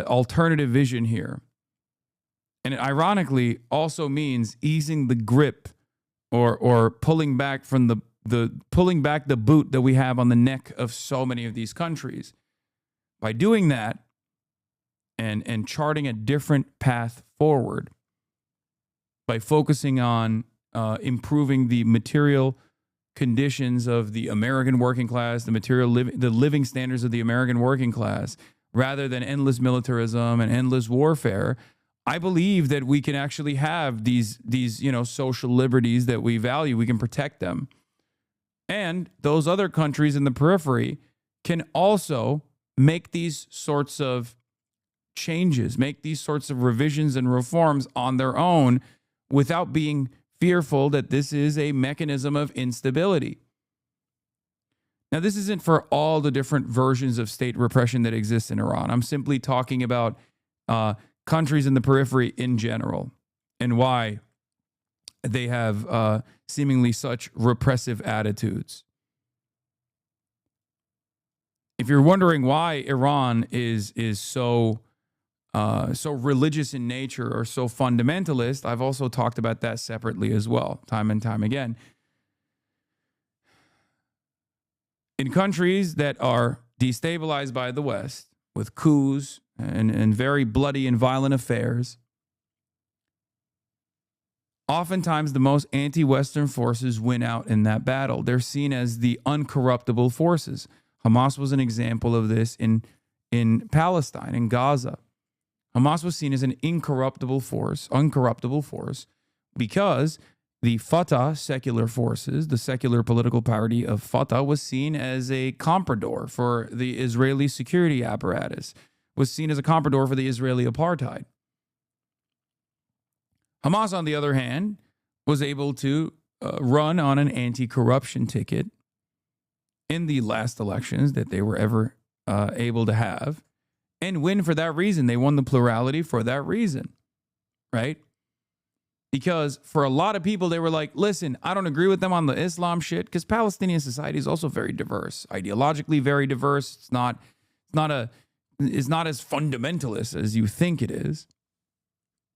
alternative vision here. And it ironically also means easing the grip or pulling back from pulling back the boot that we have on the neck of so many of these countries. By doing that and charting a different path forward, by focusing on improving the material conditions of the American working class, the living standards of the American working class, rather than endless militarism and endless warfare, I believe that we can actually have these social liberties that we value. We can protect them. And those other countries in the periphery can also make these sorts of changes, make these sorts of revisions and reforms on their own without being fearful that this is a mechanism of instability. Now, this isn't for all the different versions of state repression that exist in Iran. I'm simply talking about countries in the periphery in general and why they have seemingly such repressive attitudes. If you're wondering why Iran is so religious in nature or so fundamentalist, I've also talked about that separately as well, time and time again. In countries that are destabilized by the West with coups and very bloody and violent affairs, oftentimes the most anti-Western forces win out in that battle. They're seen as the uncorruptible forces. Hamas was an example of this in Palestine, in Gaza. Hamas was seen as an uncorruptible force, because the Fatah secular forces, the secular political party of Fatah, was seen as a comprador for the Israeli security apparatus, was seen as a comprador for the Israeli apartheid. Hamas, on the other hand, was able to run on an anti-corruption ticket in the last elections that they were ever able to have, and win for that reason. They won the plurality for that reason, right? Because for a lot of people, they were like, listen, I don't agree with them on the Islam shit, because Palestinian society is also very diverse, ideologically very diverse. It's not as fundamentalist as you think it is.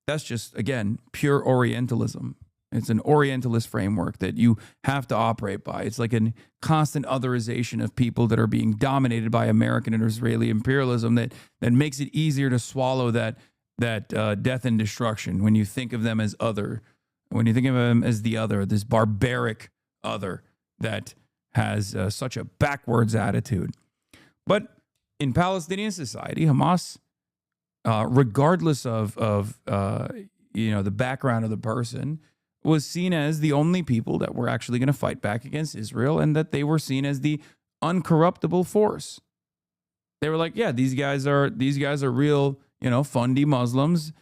That's just, again, pure Orientalism. It's an Orientalist framework that you have to operate by. It's like a constant otherization of people that are being dominated by American and Israeli imperialism that makes it easier to swallow that death and destruction when you think of them as other when you think of him as the other, this barbaric other that has such a backwards attitude. But in Palestinian society, Hamas, regardless of the background of the person, was seen as the only people that were actually going to fight back against Israel, and that they were seen as the uncorruptible force. They were like, yeah, these guys are real, fundy Muslims.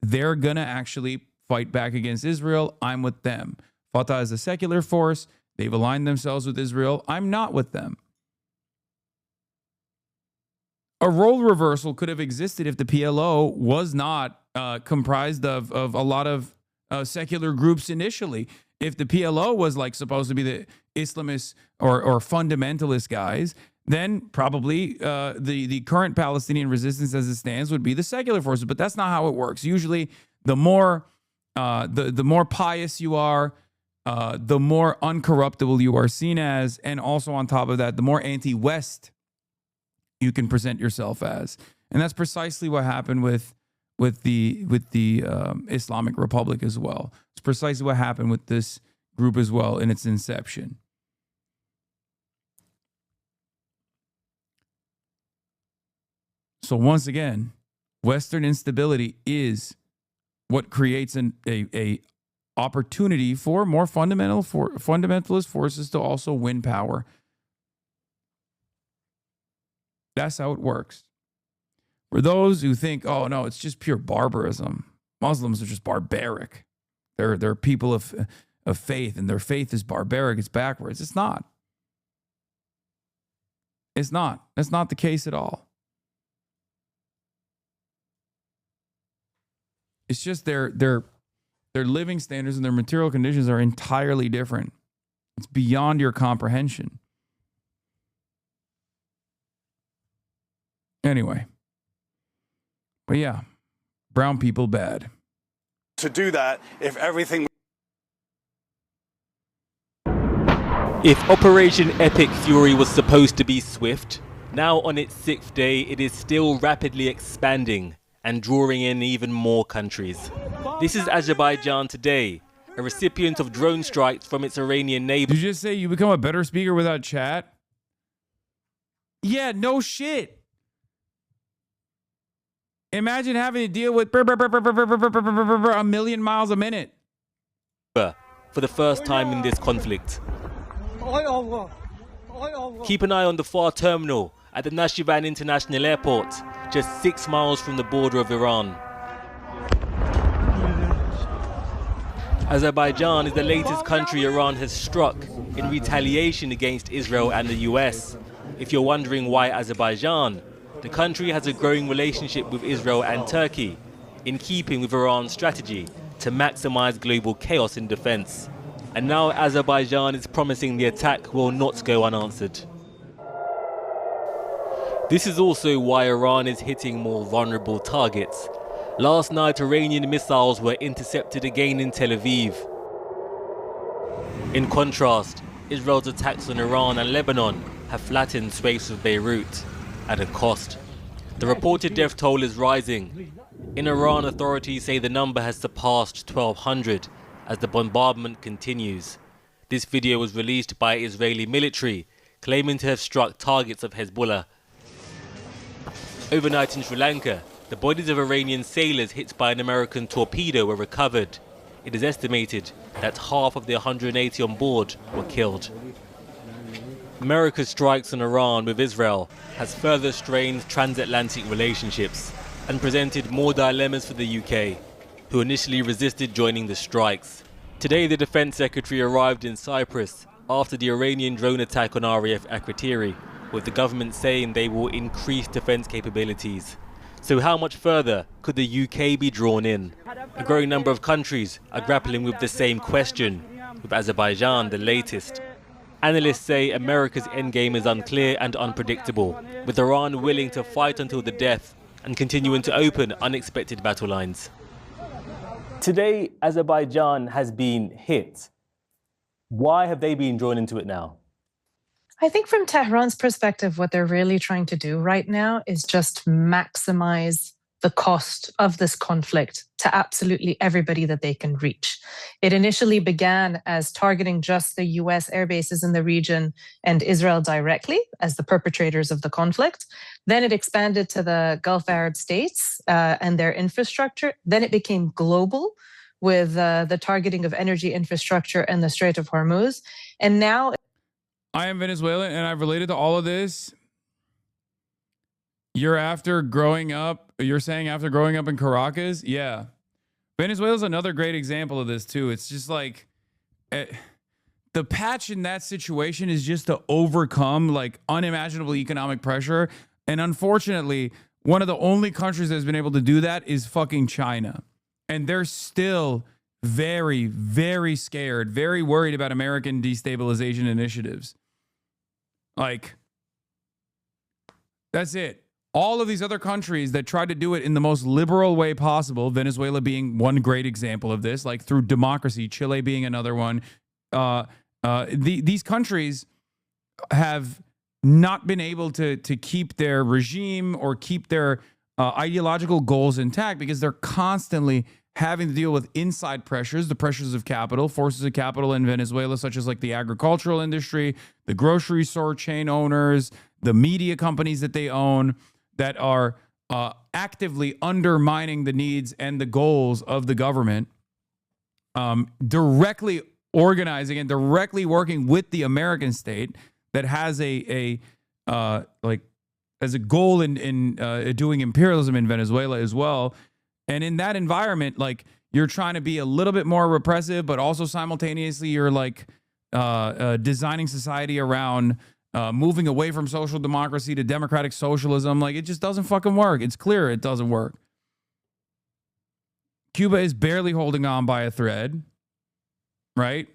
They're going to actually fight back against Israel. I'm with them. Fatah is a secular force. They've aligned themselves with Israel. I'm not with them. A role reversal could have existed if the PLO was not comprised of a lot of secular groups initially. If the PLO was like supposed to be the Islamists or fundamentalist guys, then probably the current Palestinian resistance as it stands would be the secular forces. But that's not how it works. Usually, the more pious you are, the more uncorruptible you are seen as, and also on top of that, the more anti-West you can present yourself as. And that's precisely what happened with the Islamic Republic as well. It's precisely what happened with this group as well in its inception. So once again, Western instability is what creates a opportunity for more fundamentalist forces to also win power. That's how it works. For those who think, oh no, it's just pure barbarism. Muslims are just barbaric. They're people of faith, and their faith is barbaric. It's backwards. It's not. It's not. That's not the case at all. It's just their living standards and their material conditions are entirely different. It's beyond your comprehension. Anyway. But yeah, brown people bad. To do that, if everything... If Operation Epic Fury was supposed to be swift, now on its 6th day it is still rapidly expanding and drawing in even more countries. This is Azerbaijan today, a recipient of drone strikes from its Iranian neighbor. Did you just say you become a better speaker without chat? Yeah, no shit. Imagine having to deal with a million miles a minute. For the first time in this conflict. Keep an eye on the far terminal at the Nashivan International Airport, just 6 miles from the border of Iran. Azerbaijan is the latest country Iran has struck in retaliation against Israel and the US. If you're wondering why Azerbaijan, the country has a growing relationship with Israel and Turkey, in keeping with Iran's strategy to maximize global chaos in defense. And now Azerbaijan is promising the attack will not go unanswered. This is also why Iran is hitting more vulnerable targets. Last night, Iranian missiles were intercepted again in Tel Aviv. In contrast, Israel's attacks on Iran and Lebanon have flattened swathes of Beirut at a cost. The reported death toll is rising. In Iran, authorities say the number has surpassed 1,200 as the bombardment continues. This video was released by Israeli military, claiming to have struck targets of Hezbollah. Overnight in Sri Lanka, the bodies of Iranian sailors hit by an American torpedo were recovered. It is estimated that half of the 180 on board were killed. America's strikes on Iran with Israel has further strained transatlantic relationships and presented more dilemmas for the UK, who initially resisted joining the strikes. Today, the Defense Secretary arrived in Cyprus after the Iranian drone attack on RAF Akrotiri, with the government saying they will increase defense capabilities. So how much further could the UK be drawn in? A growing number of countries are grappling with the same question, with Azerbaijan the latest. Analysts say America's endgame is unclear and unpredictable, with Iran willing to fight until the death and continuing to open unexpected battle lines. Today, Azerbaijan has been hit. Why have they been drawn into it now? I think from Tehran's perspective, what they're really trying to do right now is just maximize the cost of this conflict to absolutely everybody that they can reach. It initially began as targeting just the US air bases in the region and Israel directly as the perpetrators of the conflict. Then it expanded to the Gulf Arab states and their infrastructure. Then it became global with the targeting of energy infrastructure and the Strait of Hormuz. And now I am Venezuelan, and I've related to all of this. You're saying after growing up in Caracas? Yeah. Venezuela's another great example of this too. It's just like the patch in that situation is just to overcome like unimaginable economic pressure. And unfortunately, one of the only countries that's been able to do that is fucking China. And they're still very, very scared, very worried about American destabilization initiatives. Like, that's it. All of these other countries that tried to do it in the most liberal way possible, Venezuela being one great example of this, like through democracy, Chile being another one. These countries have not been able to keep their regime or keep their ideological goals intact because they're constantly having to deal with inside pressures, the pressures of capital, forces of capital in Venezuela, such as like the agricultural industry, the grocery store chain owners, the media companies that they own, that are actively undermining the needs and the goals of the government, directly organizing and directly working with the American state that has a goal in doing imperialism in Venezuela as well. And in that environment, like, you're trying to be a little bit more repressive, but also simultaneously you're like designing society around moving away from social democracy to democratic socialism. Like, it just doesn't fucking work. It's clear it doesn't work. Cuba is barely holding on by a thread, right?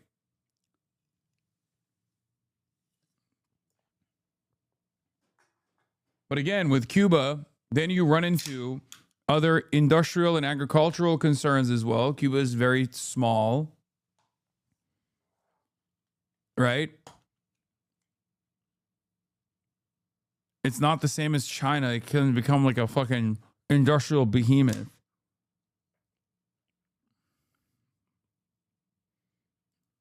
But again, with Cuba, then you run into other industrial and agricultural concerns as well. Cuba is very small, right? It's not the same as China. It can become like a fucking industrial behemoth.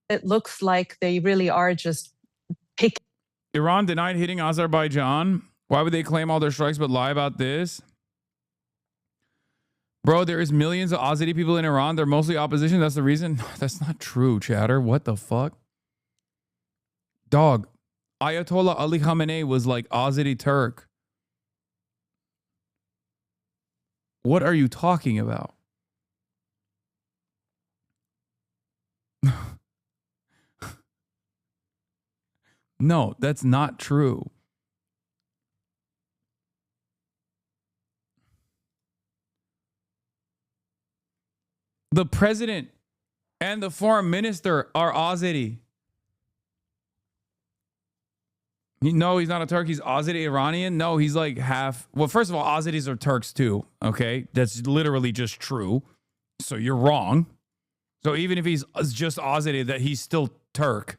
it looks like they really are just picking. Iran denied hitting Azerbaijan. Why would they claim all their strikes but lie about this? Bro, there is millions of Azeri people in Iran. They're mostly opposition. That's the reason. That's not true, chatter. What the fuck? Dog, Ayatollah Ali Khamenei was like Azeri Turk. What are you talking about? No, that's not true. The president and the foreign minister are Azeri. No, he's not a Turk. He's Azeri Iranian. No, he's like half. Well, first of all, Azeris are Turks too. Okay, that's literally just true. So you're wrong. So even if he's just Azeri, that he's still Turk.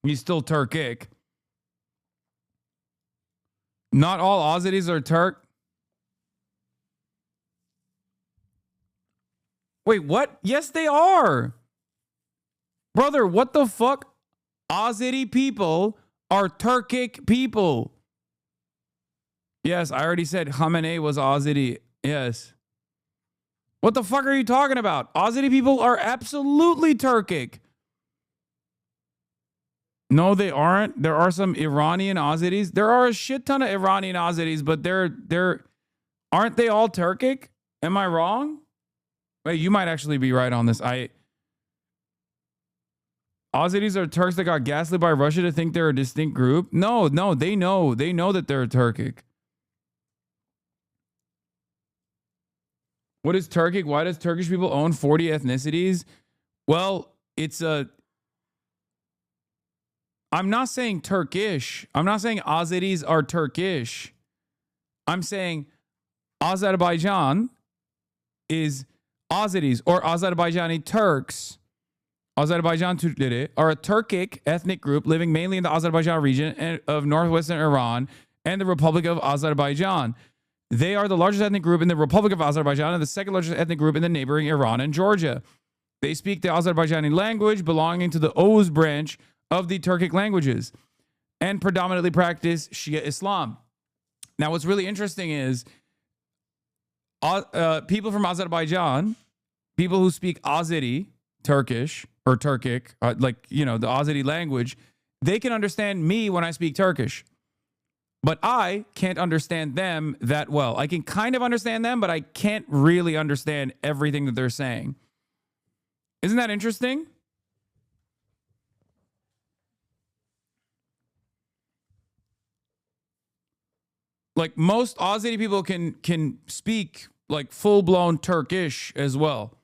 He's still Turkic. Not all Azeris are Turk. Wait, what? Yes, they are. Brother, what the fuck? Azeri people are Turkic people. Yes, I already said Khamenei was Azeri. Yes. What the fuck are you talking about? Azeri people are absolutely Turkic. No, they aren't. There are some Iranian Azeris. There are a shit ton of Iranian Azeris, but they're aren't they all Turkic? Am I wrong? Wait, you might actually be right on this. Azeris are Turks that got gaslit by Russia to think they're a distinct group. No, they know that they're Turkic. What is Turkic? Why does Turkish people own 40 ethnicities? Well, I'm not saying Turkish. I'm not saying Azeris are Turkish. I'm saying Azerbaijan is Azeris or Azerbaijani Turks. Azerbaijan Türkleri are a Turkic ethnic group living mainly in the Azerbaijan region of northwestern Iran and the Republic of Azerbaijan. They are the largest ethnic group in the Republic of Azerbaijan and the second largest ethnic group in the neighboring Iran and Georgia. They speak the Azerbaijani language belonging to the Oghuz branch of the Turkic languages and predominantly practice Shia Islam. Now, what's really interesting is people from Azerbaijan, people who speak Azeri, Turkish, or Turkic, like, the Azeri language, they can understand me when I speak Turkish. But I can't understand them that well. I can kind of understand them, but I can't really understand everything that they're saying. Isn't that interesting? Like, most Azeri people can speak like full-blown Turkish as well.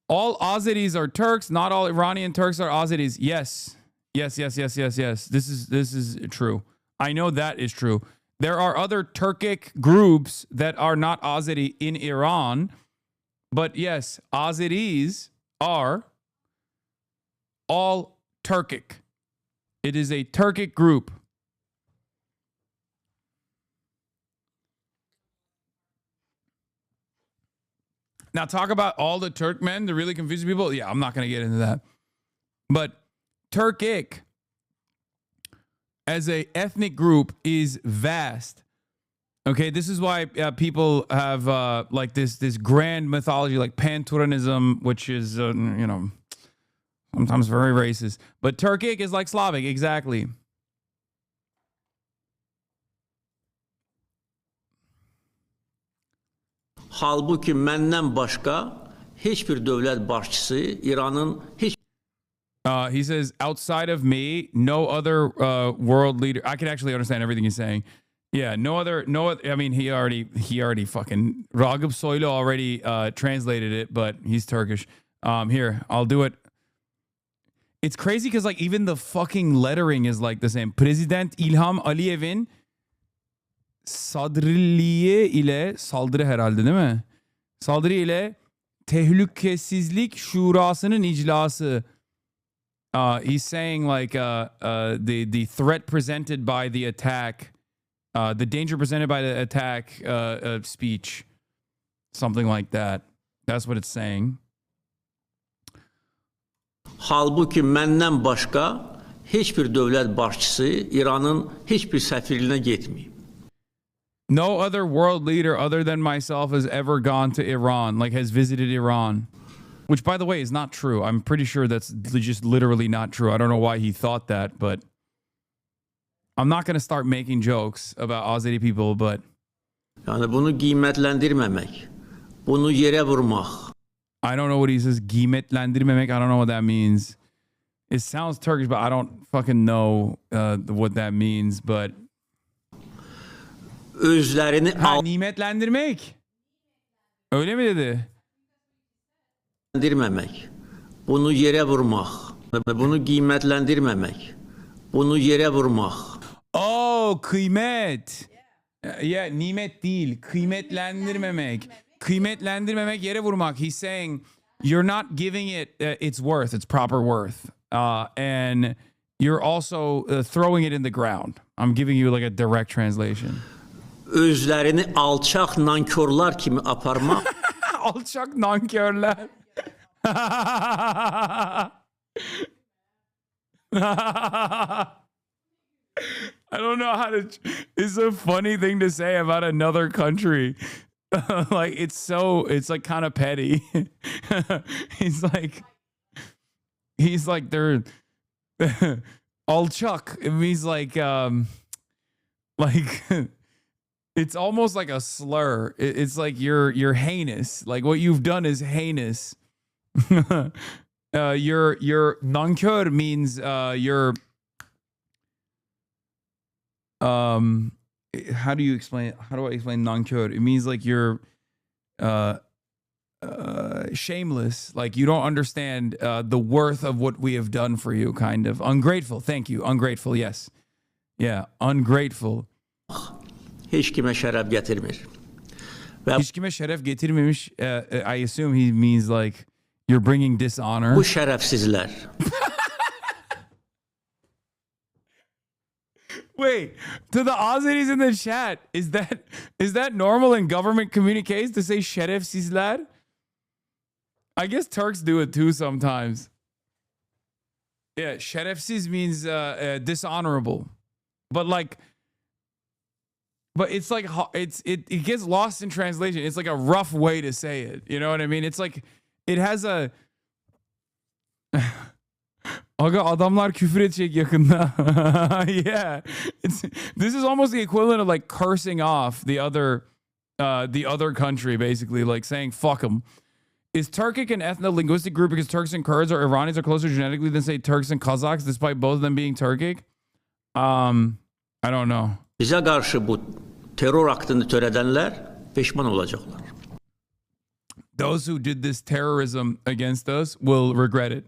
All Azeris are Turks. Not all Iranian Turks are Azeris. Yes. Yes. This is true. I know that is true. There are other Turkic groups that are not Azeri in Iran. But yes, Azeris are all Turkic. It is a Turkic group. Now, talk about all the Turkmen, the really confusing people. Yeah, I'm not going to get into that. But Turkic as a ethnic group is vast. Okay, this is why people have like this grand mythology like Pan-Turanism, which is, sometimes very racist. But Turkic is like Slavic, exactly. Halbuki məndən başqa hiçbir dövlət başçısı İranın hiç he says, outside of me, no other world leader. I can actually understand everything he's saying. Yeah, no other. I mean, he already fucking Ragıp Soylu already translated it, but he's Turkish. Here, I'll do it. It's crazy because like even the fucking lettering is like the same. President İlham Aliyev'in sadriliği ile saldırı herhalde değil mi? Saldırı ile Tehlikesizlik Şurası'nın iclası. He's saying like the threat presented by the attack, the danger presented by the attack speech, something like that. That's what it's saying. Halbuki məndən başqa hiçbir dövlət başçısı İranın hiçbir səfirliyinə getməyib. No other world leader other than myself has ever gone to Iran, like has visited Iran. Which, by the way, is not true. I'm pretty sure that's just literally not true. I don't know why he thought that, but I'm not going to start making jokes about Azeri people, but... Yani bunu qiymətləndirməmək, bunu yerə vurmaq. I don't know what he says, qiymətləndirməmək. I don't know what that means. It sounds Turkish, but I don't fucking know what that means, but... Özlərini... nimetləndirmek. Öyle mi dedi? Qiymətləndirməmək, bunu yerə vurmaq, bunu qiymətləndirməmək, bunu yerə vurmaq. Oh, kıymet. Yeah, nimet değil, kıymetlendirmemek. Kıymetlendirmemek, yere vurmak. He's saying you're not giving it its worth, its proper worth. And you're also throwing it in the ground. I'm giving you like a direct translation. Özlərini alçaq nankörlər kimi aparmaq. Alçak nankörler. I don't know how to. It's a funny thing to say about another country. Like it's like kind of petty. He's like they're alçak. It means like it's almost like a slur. It's like you're heinous. Like what you've done is heinous. Your nankör means you're how do I explain nankör? It means like you're shameless, like you don't understand the worth of what we have done for you, kind of. Ungrateful. Thank you. Ungrateful. Yes. Yeah, ungrateful. Hiç kime şərəf gətirmir. Hiç kime şərəf getirmemiş. I assume he means like you're bringing dishonor. Bu şərəfsizlər. Wait, to the Aussies in the chat, is that normal in government communiques to say şerefsizler? I guess Turks do it too sometimes. Yeah, şerefsiz means dishonorable. But it's like it gets lost in translation. It's like a rough way to say it. You know what I mean? It's like it has a Aga adamlar küfür edecek yakında. Yeah. This is almost the equivalent of like cursing off the other country, basically, like saying fuck them. Is Turkic an ethno-linguistic group because Turks and Kurds or Iranians are closer genetically than, say, Turks and Kazakhs, despite both of them being Turkic? I don't know. Bize karşı bu terör aktını töredenler pişman olacaklar. Those who did this terrorism against us will regret it.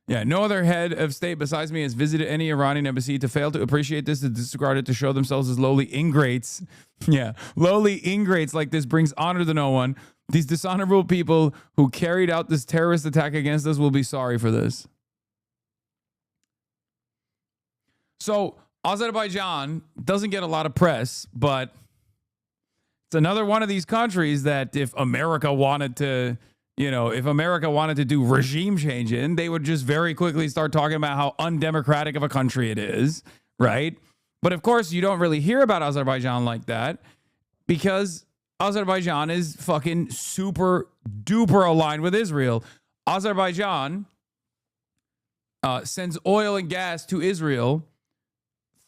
Yeah, no other head of state besides me has visited any Iranian embassy. To fail to appreciate this, to disregard it, to show themselves as lowly ingrates. Yeah, lowly ingrates like this brings honor to no one. These dishonorable people who carried out this terrorist attack against us will be sorry for this. So, Azerbaijan doesn't get a lot of press, but it's another one of these countries that if America wanted to, if America wanted to do regime change in, they would just very quickly start talking about how undemocratic of a country it is, right? But of course, you don't really hear about Azerbaijan like that because Azerbaijan is fucking super duper aligned with Israel. Azerbaijan sends oil and gas to Israel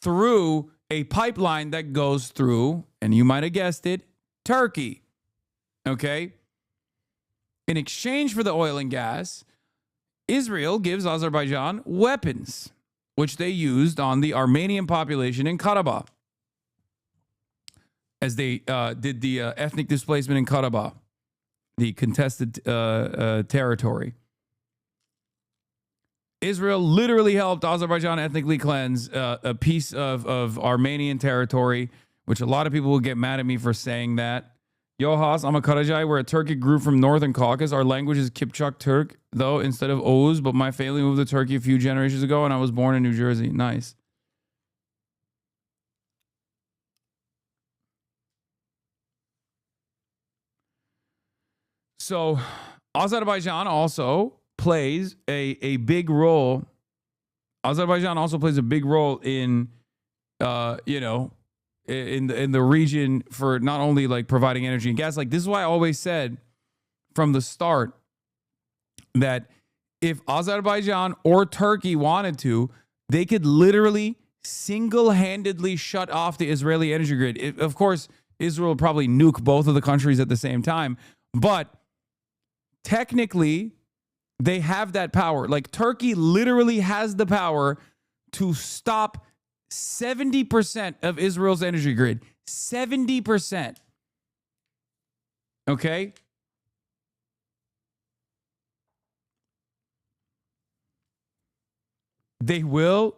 through a pipeline that goes through, and you might have guessed it, Turkey. Okay? In exchange for the oil and gas, Israel gives Azerbaijan weapons, which they used on the Armenian population in Karabakh, as they did the ethnic displacement in Karabakh, the contested territory. Israel literally helped Azerbaijan ethnically cleanse a piece of Armenian territory, which a lot of people will get mad at me for saying that. Yo, Has, I'm a Karajai. We're a Turkic group from Northern Caucasus. Our language is Kipchak Turk, though, instead of Oğuz, but my family moved to Turkey a few generations ago, and I was born in New Jersey. Nice. So, Azerbaijan also plays a big role. Azerbaijan also plays a big role in, in the region for not only like providing energy and gas. Like, this is why I always said from the start that if Azerbaijan or Turkey wanted to, they could literally single-handedly shut off the Israeli energy grid. Of course, Israel would probably nuke both of the countries at the same time, but technically they have that power. Like, Turkey literally has the power to stop 70% of Israel's energy grid. 70%. Okay? They will?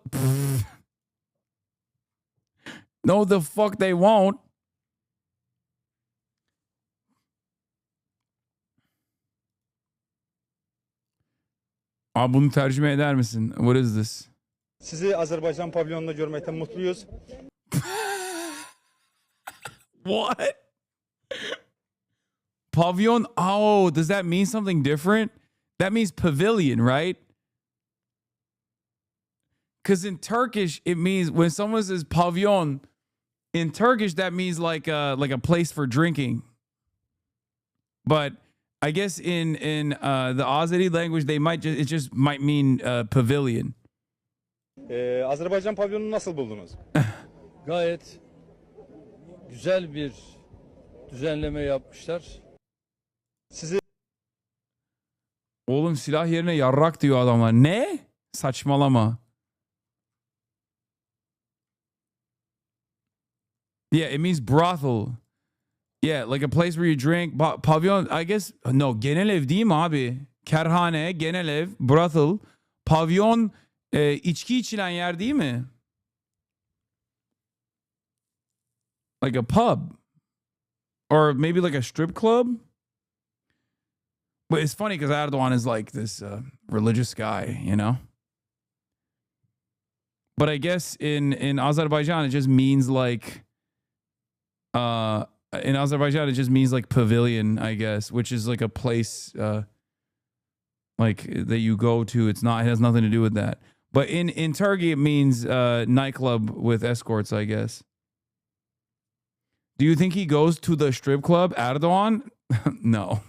No, the fuck they won't. Abi bunu tercüme eder misin? What is this? Sizi Azerbaycan pavyonunda görmekten mutluyuz. What? Pavilion? Oh, does that mean something different? That means pavilion, right? Because in Turkish, it means when someone says pavilion, in Turkish, that means like a place for drinking. But I guess in the Azeri language, it just might mean pavilion. Azerbaycan pavyonunu nasıl buldunuz? Gayet güzel bir düzenleme yapmışlar. Sizi Oğlum silah yerine yarrak diyor adamlar. Ne? Saçmalama. Yeah, it means brothel. Yeah, like a place where you drink. Pavyon, I guess. No, genel ev değil mi abi? Kerhane, genel ev, brothel. Pavyon, içki içilen yer değil mi? Like a pub. Or maybe like a strip club. But it's funny because Erdogan is like this religious guy, you know? But I guess in Azerbaijan it just means like pavilion, I guess, which is like a place like that you go to. It has nothing to do with that. But in Turkey it means nightclub with escorts, I guess. Do you think he goes to the strip club, Erdogan? No.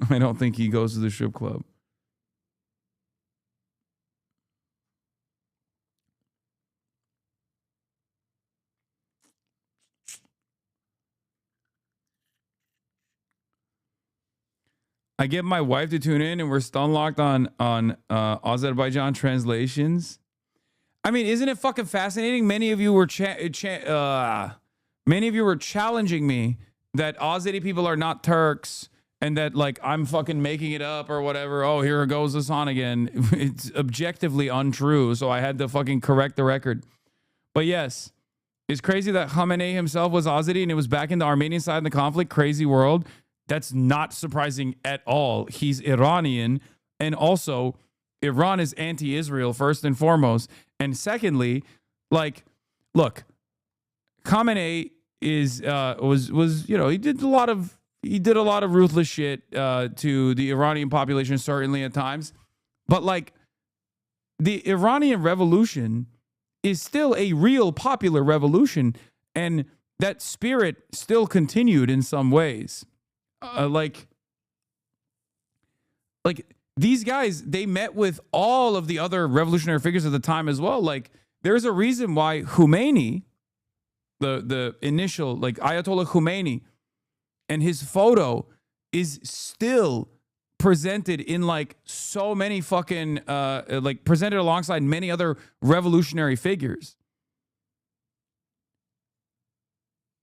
I don't think he goes to the strip club. I get my wife to tune in and we're stun locked on Azerbaijan translations. I mean, isn't it fucking fascinating? Many of you were challenging me that Azeri people are not Turks and that like I'm fucking making it up or whatever. Oh, here goes Hasan again. It's objectively untrue, so I had to fucking correct the record. But yes, it's crazy that Khamenei himself was Azeri and it was back in the Armenian side of the conflict. Crazy world. That's not surprising at all. He's Iranian, and also Iran is anti-Israel first and foremost. And secondly, like, look, Khamenei was he did a lot of ruthless shit to the Iranian population, certainly at times. But like, the Iranian revolution is still a real popular revolution, and that spirit still continued in some ways. Like these guys, they met with all of the other revolutionary figures of the time as well. Like, there's a reason why Khomeini, the initial, like Ayatollah Khomeini, and his photo is still presented in like so many fucking like presented alongside many other revolutionary figures.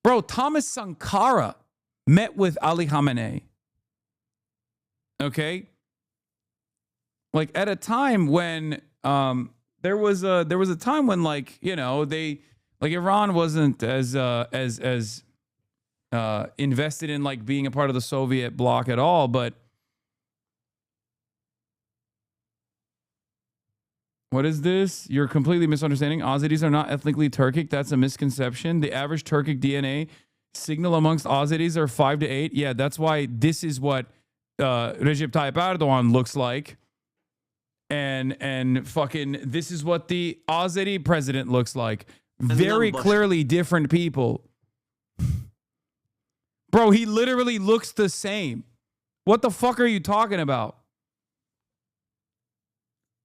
Bro, Thomas Sankara met with Ali Khamenei. Okay? Like at a time when there was a time when like, you know, they like Iran wasn't as invested in like being a part of the Soviet bloc at all, but what is this? You're completely misunderstanding. Azeris are not ethnically Turkic. That's a misconception. The average Turkic DNA signal amongst Azeris are 5 to 8. Yeah, that's why this is what Recep Tayyip Erdogan looks like. And fucking this is what the Azeri president looks like. Very clearly different people. Bro, he literally looks the same. What the fuck are you talking about?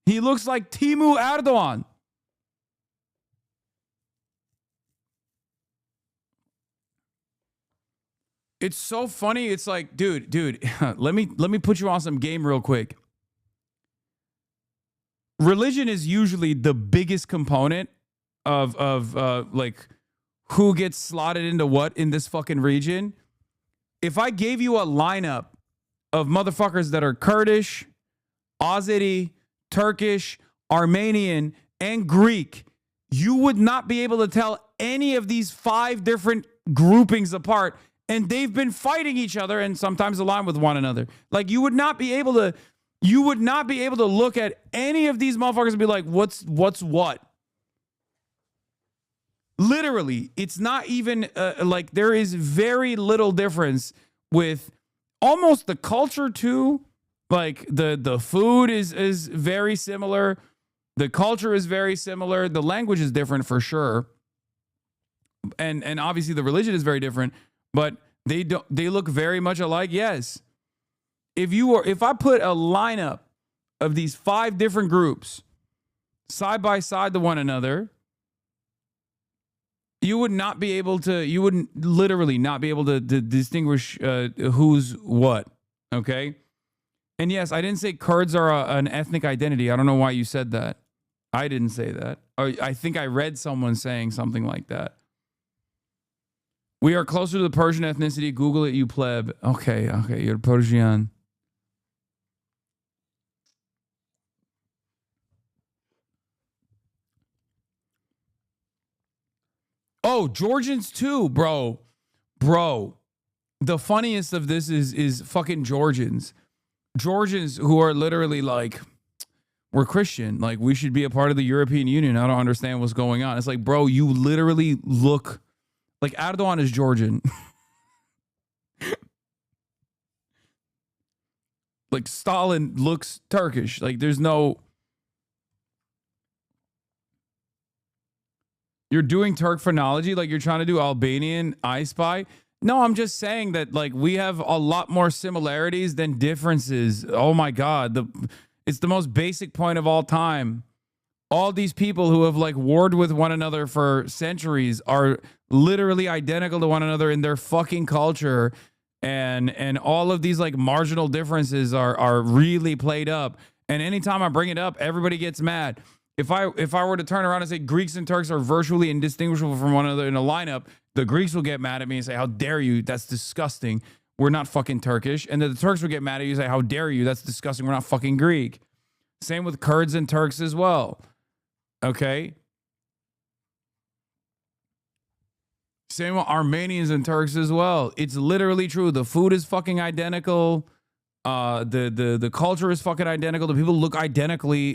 He looks like Timu Erdogan. It's so funny. It's like, dude, let me put you on some game real quick. Religion is usually the biggest component of like who gets slotted into what in this fucking region. If I gave you a lineup of motherfuckers that are Kurdish, Azeri, Turkish, Armenian, and Greek, you would not be able to tell any of these 5 different groupings apart. And they've been fighting each other and sometimes aligned with one another. Like you would not be able to look at any of these motherfuckers and be like, what's what? Literally, it's not even like there is very little difference with almost the culture too. Like the food is very similar. The culture is very similar. The language is different for sure. And obviously the religion is very different, but they look very much alike. Yes. If I put a lineup of these 5 different groups side by side to one another, you would literally not be able to distinguish who's what. Okay. And yes, I didn't say Kurds are an ethnic identity. I don't know why you said that. I didn't say that. I think I read someone saying something like that. We are closer to the Persian ethnicity. Google it, you pleb. Okay, you're Persian. Oh, Georgians too, bro. Bro, the funniest of this is fucking Georgians. Georgians who are literally like, we're Christian. Like, we should be a part of the European Union. I don't understand what's going on. It's like, bro, you literally look like Erdogan is Georgian. Like, Stalin looks Turkish. Like, there's no... You're doing Turk phonology, like you're trying to do Albanian I Spy. No, I'm just saying that, like, we have a lot more similarities than differences. Oh my God. It's the most basic point of all time. All these people who have, like, warred with one another for centuries are literally identical to one another in their fucking culture. And all of these, like, marginal differences are really played up. And anytime I bring it up, everybody gets mad. If I were to turn around and say Greeks and Turks are virtually indistinguishable from one another in a lineup, the Greeks will get mad at me and say, how dare you? That's disgusting. We're not fucking Turkish. And then the Turks will get mad at you and say, how dare you? That's disgusting. We're not fucking Greek. Same with Kurds and Turks as well. Okay? Same with Armenians and Turks as well. It's literally true. The food is fucking identical. The culture is fucking identical. The people look identically.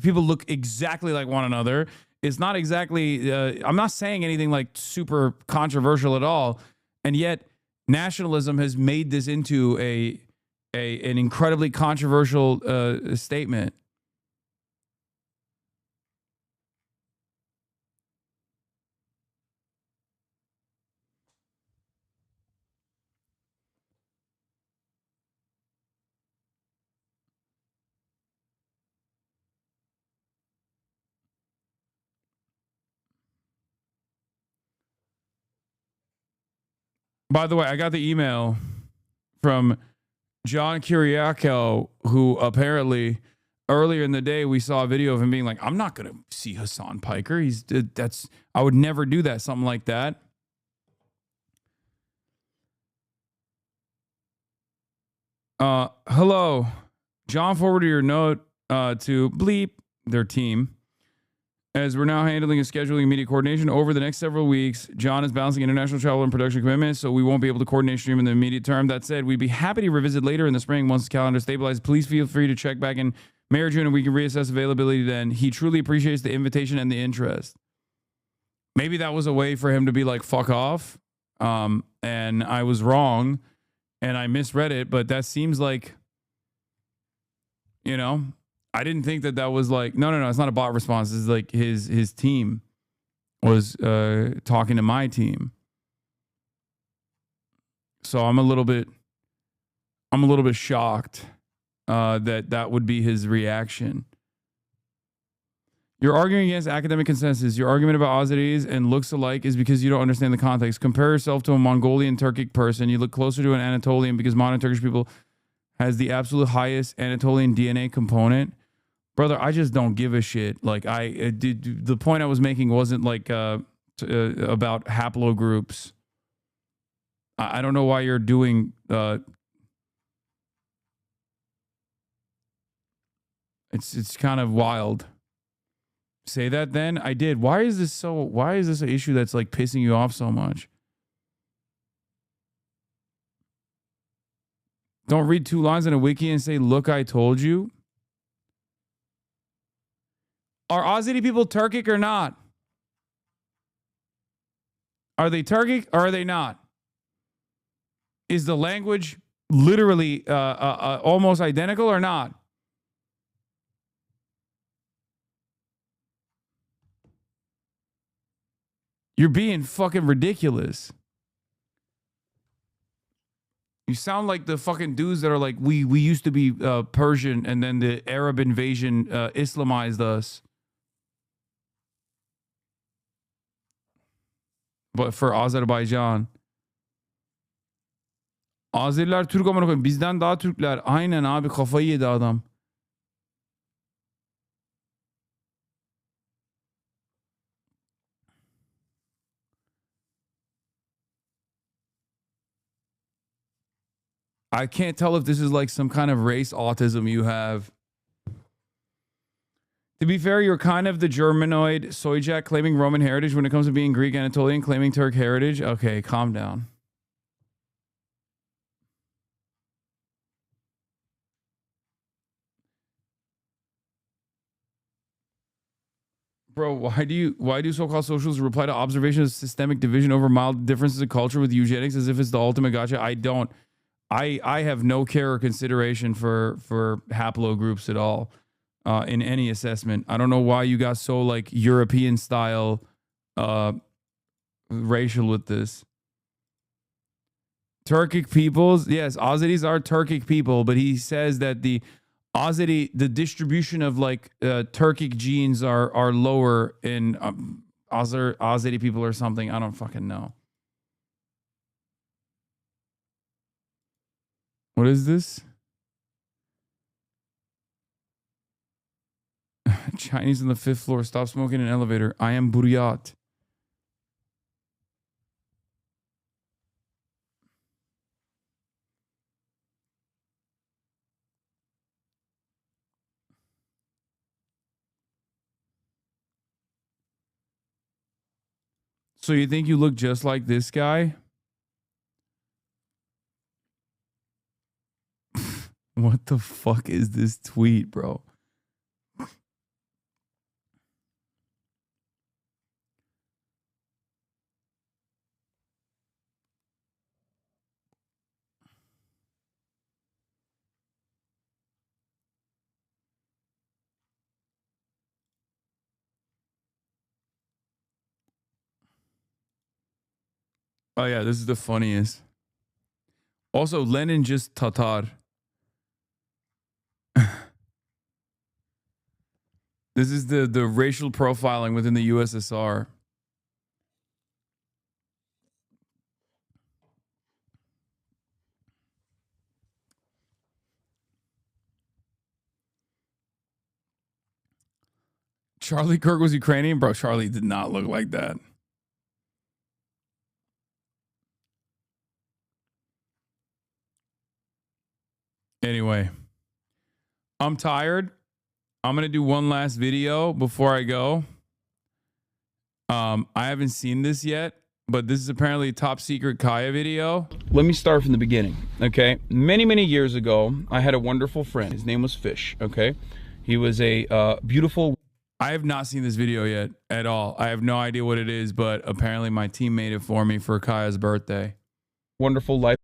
People look exactly like one another. It's not exactly. I'm not saying anything like super controversial at all, and yet nationalism has made this into an incredibly controversial statement. By the way, I got the email from John Kiriakou, who apparently earlier in the day we saw a video of him being like, I'm not going to see Hasan Piker. I would never do that. Something like that. Hello. John forwarded your note to Bleep, their team. As we're now handling and scheduling media coordination over the next several weeks, John is balancing international travel and production commitments, so we won't be able to coordinate stream in the immediate term. That said, we'd be happy to revisit later in the spring once the calendar stabilizes. Please feel free to check back in May or June and we can reassess availability then. He truly appreciates the invitation and the interest. Maybe that was a way for him to be like, fuck off. And I was wrong and I misread it, but that seems like, you know... I didn't think that was like, no, it's not a bot response. It's like his team was talking to my team. So I'm a little bit shocked that would be his reaction. You're arguing against academic consensus. Your argument about Azeris and looks alike is because you don't understand the context. Compare yourself to a Mongolian Turkic person. You look closer to an Anatolian because modern Turkish people has the absolute highest Anatolian DNA component. Brother, I just don't give a shit. Like, the point I was making wasn't like about haplogroups. I don't know why you're doing. It's kind of wild. Say that then? I did. Why is this an issue that's like pissing you off so much? Don't read 2 lines in a wiki and say, look, I told you. Are Azeri people Turkic or not? Are they Turkic or are they not? Is the language literally almost identical or not? You're being fucking ridiculous. You sound like the fucking dudes that are like, we used to be Persian and then the Arab invasion Islamized us. But for Azerbaijan. Azeriler Türk amına koyayım. Bizden daha Türkler. Aynen abi, kafayı yedi adam. I can't tell if this is like some kind of race autism you have. To be fair, you're kind of the Germanoid Soyjak claiming Roman heritage when it comes to being Greek Anatolian claiming Turk heritage. Okay, calm down. Bro, why do so-called socialists reply to observations of systemic division over mild differences of culture with eugenics as if it's the ultimate gotcha? I have no care or consideration for haplogroups at all in any assessment. I don't know why you got so like European style racial with this. Turkic peoples, yes, Azeris are Turkic people, but he says that the distribution of like Turkic genes are lower in Azeri people or something. I don't fucking know. What is this? Chinese on the 5th floor. Stop smoking in an elevator. I am Buryat. So you think you look just like this guy? What the fuck is this tweet, bro? Oh yeah, this is the funniest. Also, Lenin just Tatar. This is the racial profiling within the USSR. Charlie Kirk was Ukrainian? Bro, Charlie did not look like that. Anyway, I'm tired. I'm going to do one last video before I go. I haven't seen this yet, but this is apparently a top secret Kaya video. Let me start from the beginning, okay? Many years ago, I had a wonderful friend. His name was Fish, okay? He was a beautiful... I have not seen this video yet at all. I have no idea what it is, but apparently my team made it for me for Kaya's birthday. Wonderful life.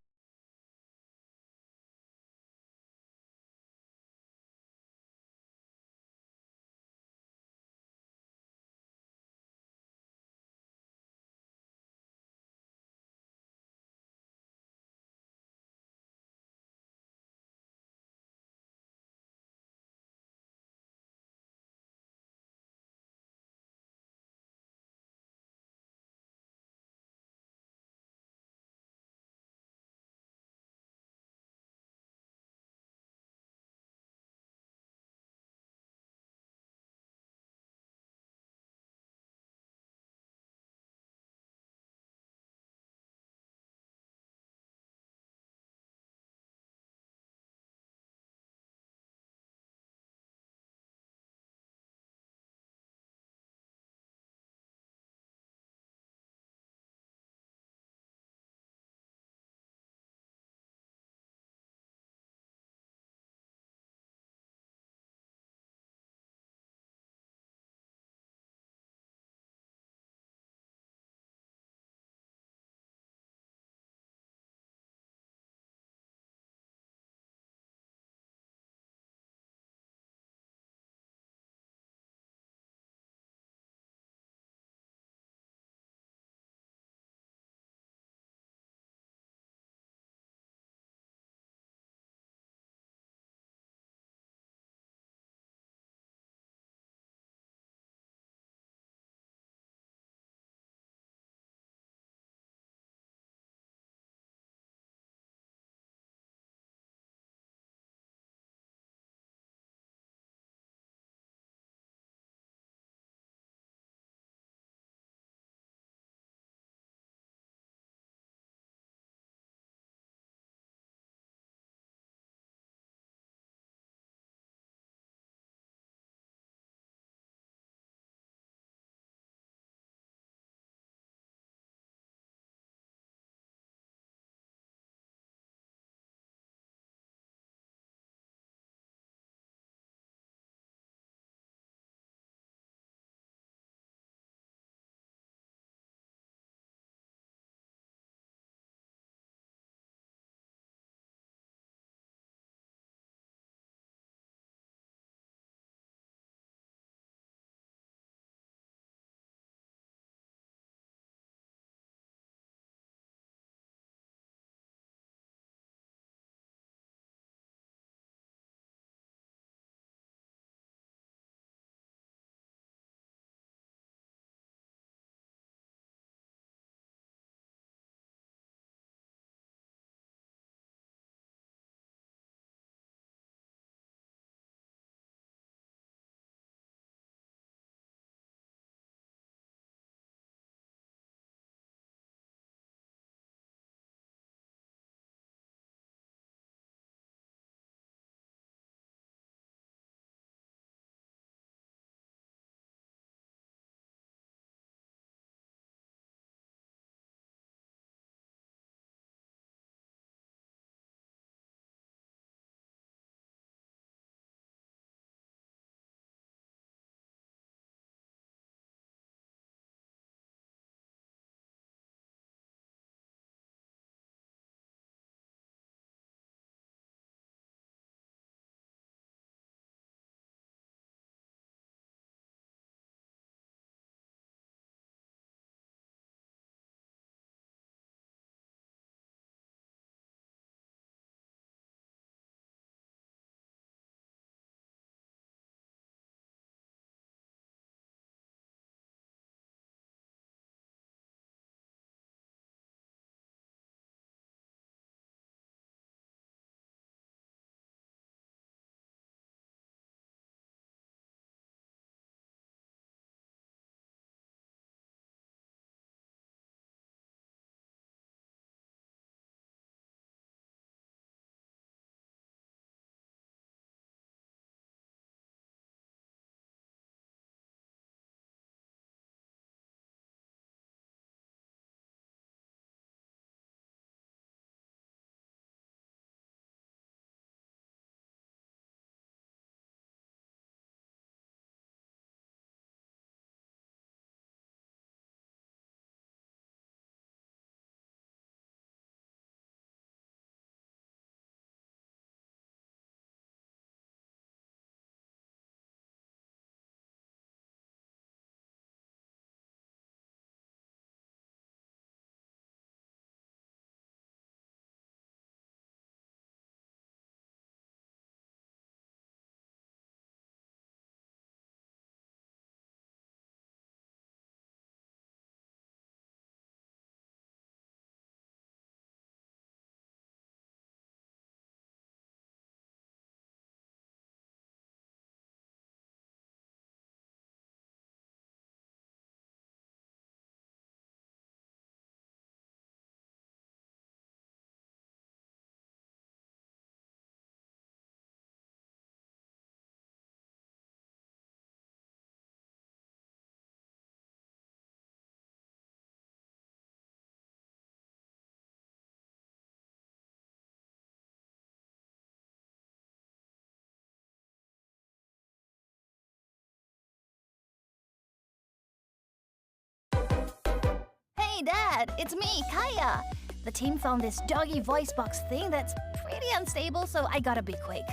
Hey, Dad, it's me, Kaya. The team found this doggy voice box thing that's pretty unstable, so I gotta be quick.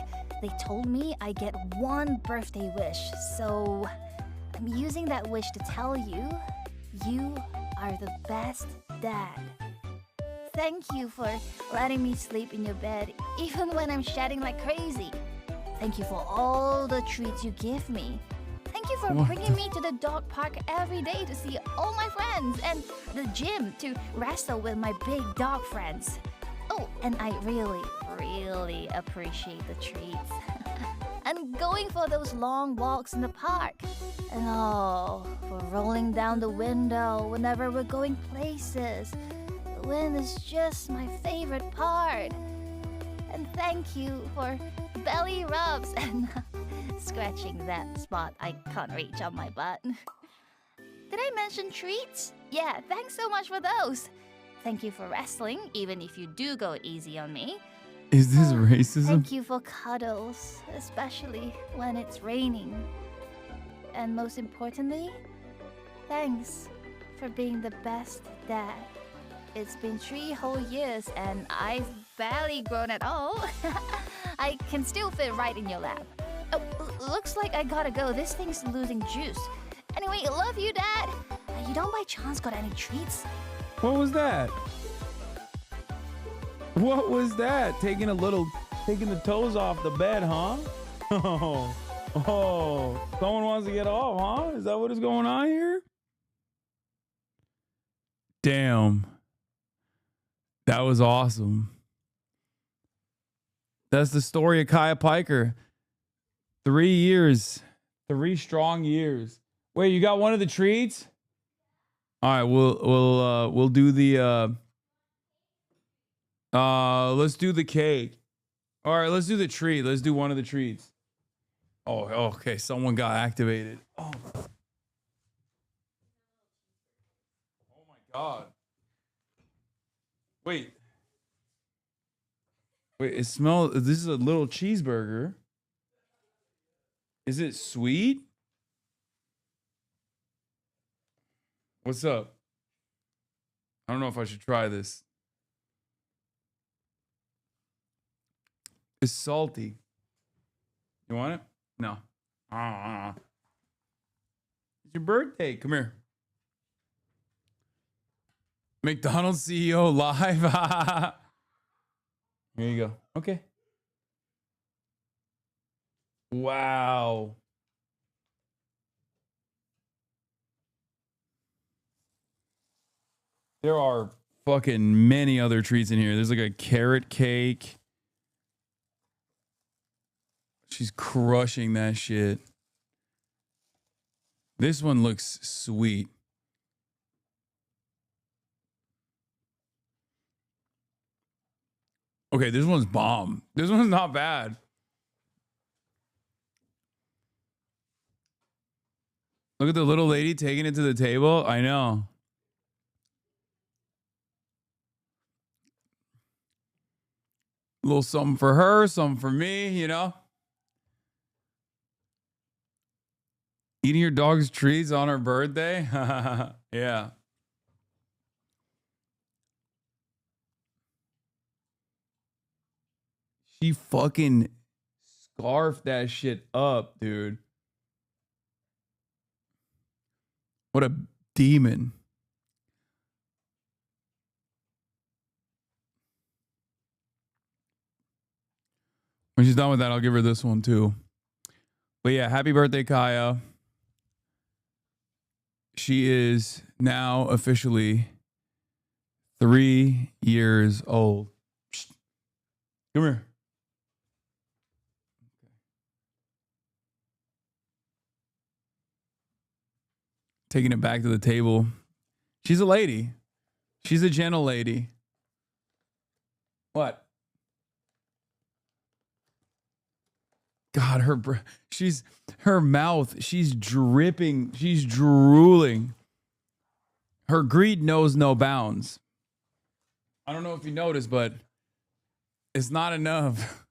They told me I get one birthday wish, so I'm using that wish to tell you, you are the best dad. Thank you for letting me sleep in your bed, even when I'm shedding like crazy. Thank you for all the treats you give me. Thank you for bringing me to the dog park every day to see all my friends and the gym to wrestle with my big dog friends. Oh, and I really appreciate the treats. And going for those long walks in the park. And for rolling down the window whenever we're going places. The wind is just my favorite part. And thank you for belly rubs and scratching that spot I can't reach on my butt. Did I mention treats? Yeah, thanks so much for those. Thank you for wrestling, even if you do go easy on me. Is this racism? Thank you for cuddles, especially when it's raining. And most importantly, thanks for being the best dad. It's been 3 whole years and I've barely grown at all. I can still fit right in your lap. Oh, looks like I gotta go. This thing's losing juice. Anyway, love you, Dad. You don't by chance got any treats? What was that? What was that? Taking the toes off the bed, huh? Oh, someone wants to get off, huh? Is that what is going on here? Damn. That was awesome. That's the story of Kaya Piker. 3 years. 3 strong years. Wait, you got one of the treats? All right, we'll do the let's do the cake. All right, let's do the treat. Let's do one of the treats. Oh, okay. Someone got activated. Oh my God. Wait, it smells. This is a little cheeseburger. Is it sweet? What's up? I don't know if I should try this. It's salty. You want it? No. It's your birthday. Come here. McDonald's CEO live. Here you go. Okay. Wow. There are fucking many other treats in here. There's like a carrot cake. She's crushing that shit. This one looks sweet. Okay, this one's bomb. This one's not bad. Look at the little lady taking it to the table. I know. A little something for her, something for me, you know? Eating your dog's treats on her birthday? Yeah. She fucking scarfed that shit up, dude. What a demon. When she's done with that, I'll give her this one too. But yeah, happy birthday, Kaya. She is now officially 3 years old. Come here. Taking it back to the table. She's a lady. She's a gentle lady. What? God, her mouth, she's dripping. She's drooling. Her greed knows no bounds. I don't know if you noticed, but it's not enough.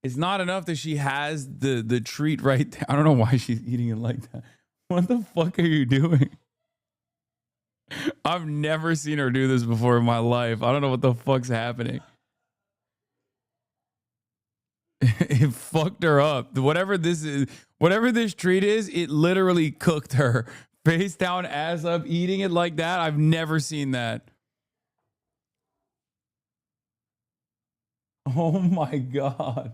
It's not enough that she has the treat right there. I don't know why she's eating it like that. What the fuck are you doing? I've never seen her do this before in my life. I don't know what the fuck's happening. It fucked her up. Whatever this is, whatever this treat is, it literally cooked her. Face down, ass up, eating it like that. I've never seen that. Oh my God.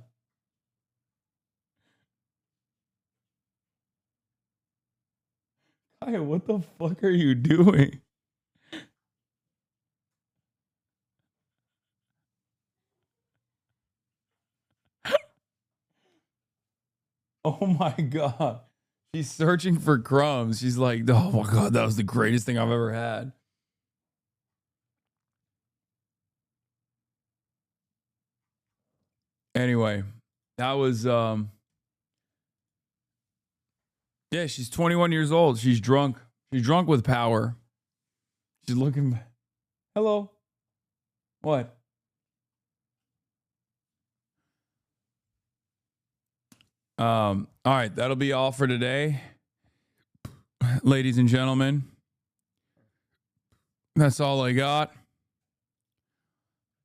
Kaya, what the fuck are you doing? Oh my God. She's searching for crumbs. She's like, oh my God, that was the greatest thing I've ever had. Anyway, that was, yeah, she's 21 years old. She's drunk. She's drunk with power. She's looking. Hello. What? All right, that'll be all for today. Ladies and gentlemen, that's all I got.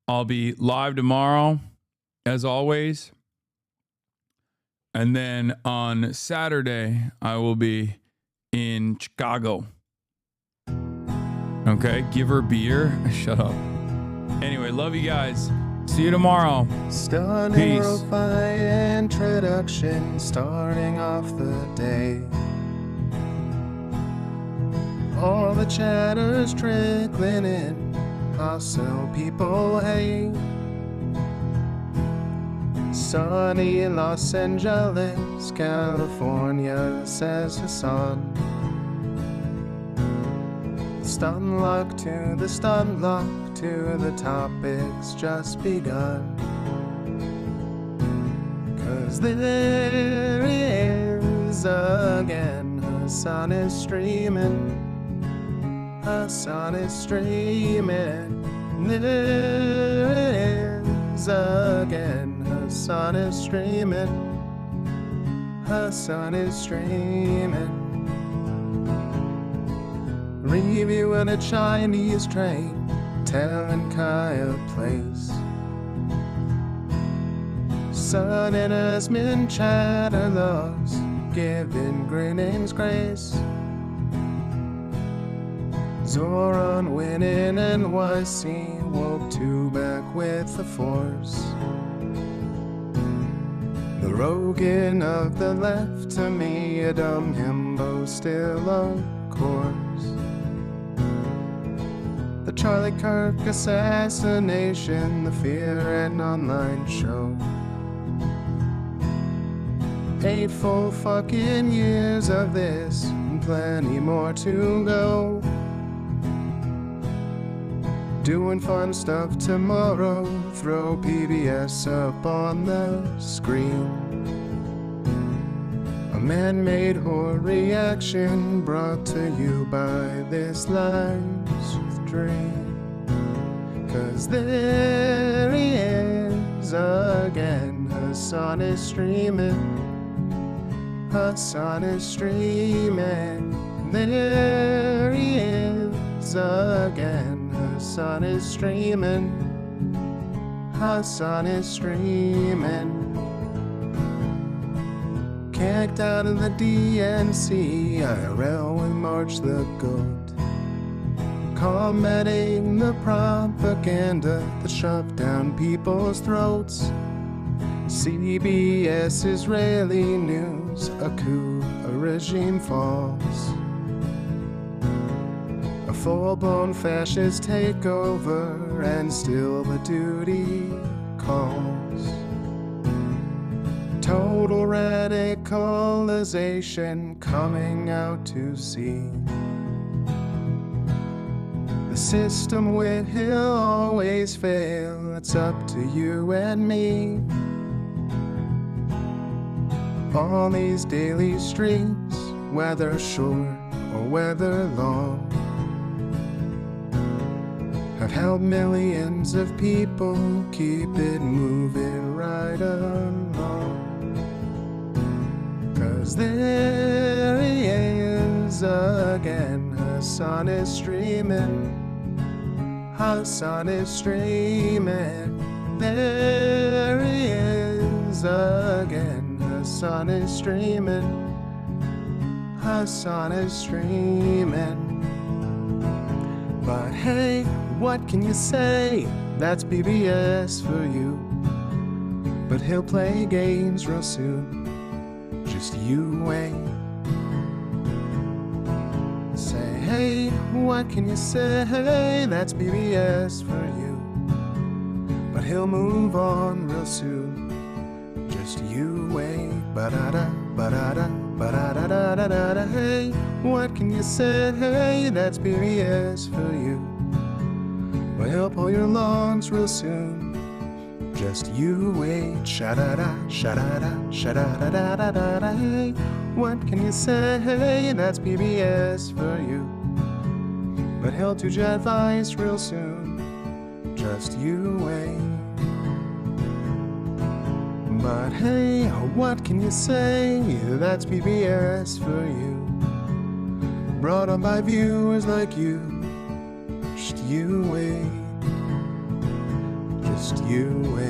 I'll be live tomorrow, as always. And then on Saturday, I will be in Chicago. Okay, give her beer. Shut up. Anyway, love you guys. See you tomorrow. Stunning Peace. Rofi introduction, starting off the day. All the chatter's trickling in, hostile people hate. Sunny in Los Angeles, California, says Hasan. Stun luck to the stun luck to the topics just begun. 'Cause there he is again, Hasan is streaming. Hasan is streaming. There it is again, Hasan is streaming. Hasan is streaming. Reviewing a Chinese train, telling Kaya place. Sun and Asmin chatter loves, giving Greening's grace. Zoran winning NYC, woke two back with the force. The Rogan of the left, to me a dumb himbo still of course. The Charlie Kirk assassination, the Fear and Online show. 8 full fucking years of this, and plenty more to go. Doing fun stuff tomorrow, throw PBS up on the screen. A man-made horror reaction brought to you by this life's dream. 'Cause there he is again, Hasan is streaming. Hasan is streaming. There he is again, Hasan is streaming. Hasan is streaming. Kicked out of the DNC, IRL we march the goat. Combating the propaganda that shoved down people's throats. CBS Israeli news, a coup, a regime falls. A full-blown fascist takeover, and still the duty calls. Total radicalization coming out to sea. The system will always fail, it's up to you and me. On these daily streets, whether short or whether long, have helped millions of people keep it moving right along. 'Cause there he is again, Hasan is streaming. Hasan is streaming. There he is again. Hasan is streaming. Hasan is streaming. But hey, what can you say? That's BBS for you. But he'll play games real soon. Just you wait. Say, hey, what can you say? That's BBS for you. But he'll move on real soon. Just you wait. Ba-da-da, ba-da-da, ba-da-da-da-da-da. Hey, what can you say? That's BBS for you. But he'll pull your lawns real soon. Just you wait. Sha-da-da, sha-da-da, sha-da-da-da-da-da. Hey, what can you say? That's BBS for you. But he'll do jet advice real soon. Just you wait. But hey, what can you say? That's BBS for you. Brought on by viewers like you. Just you wait. Just you wait.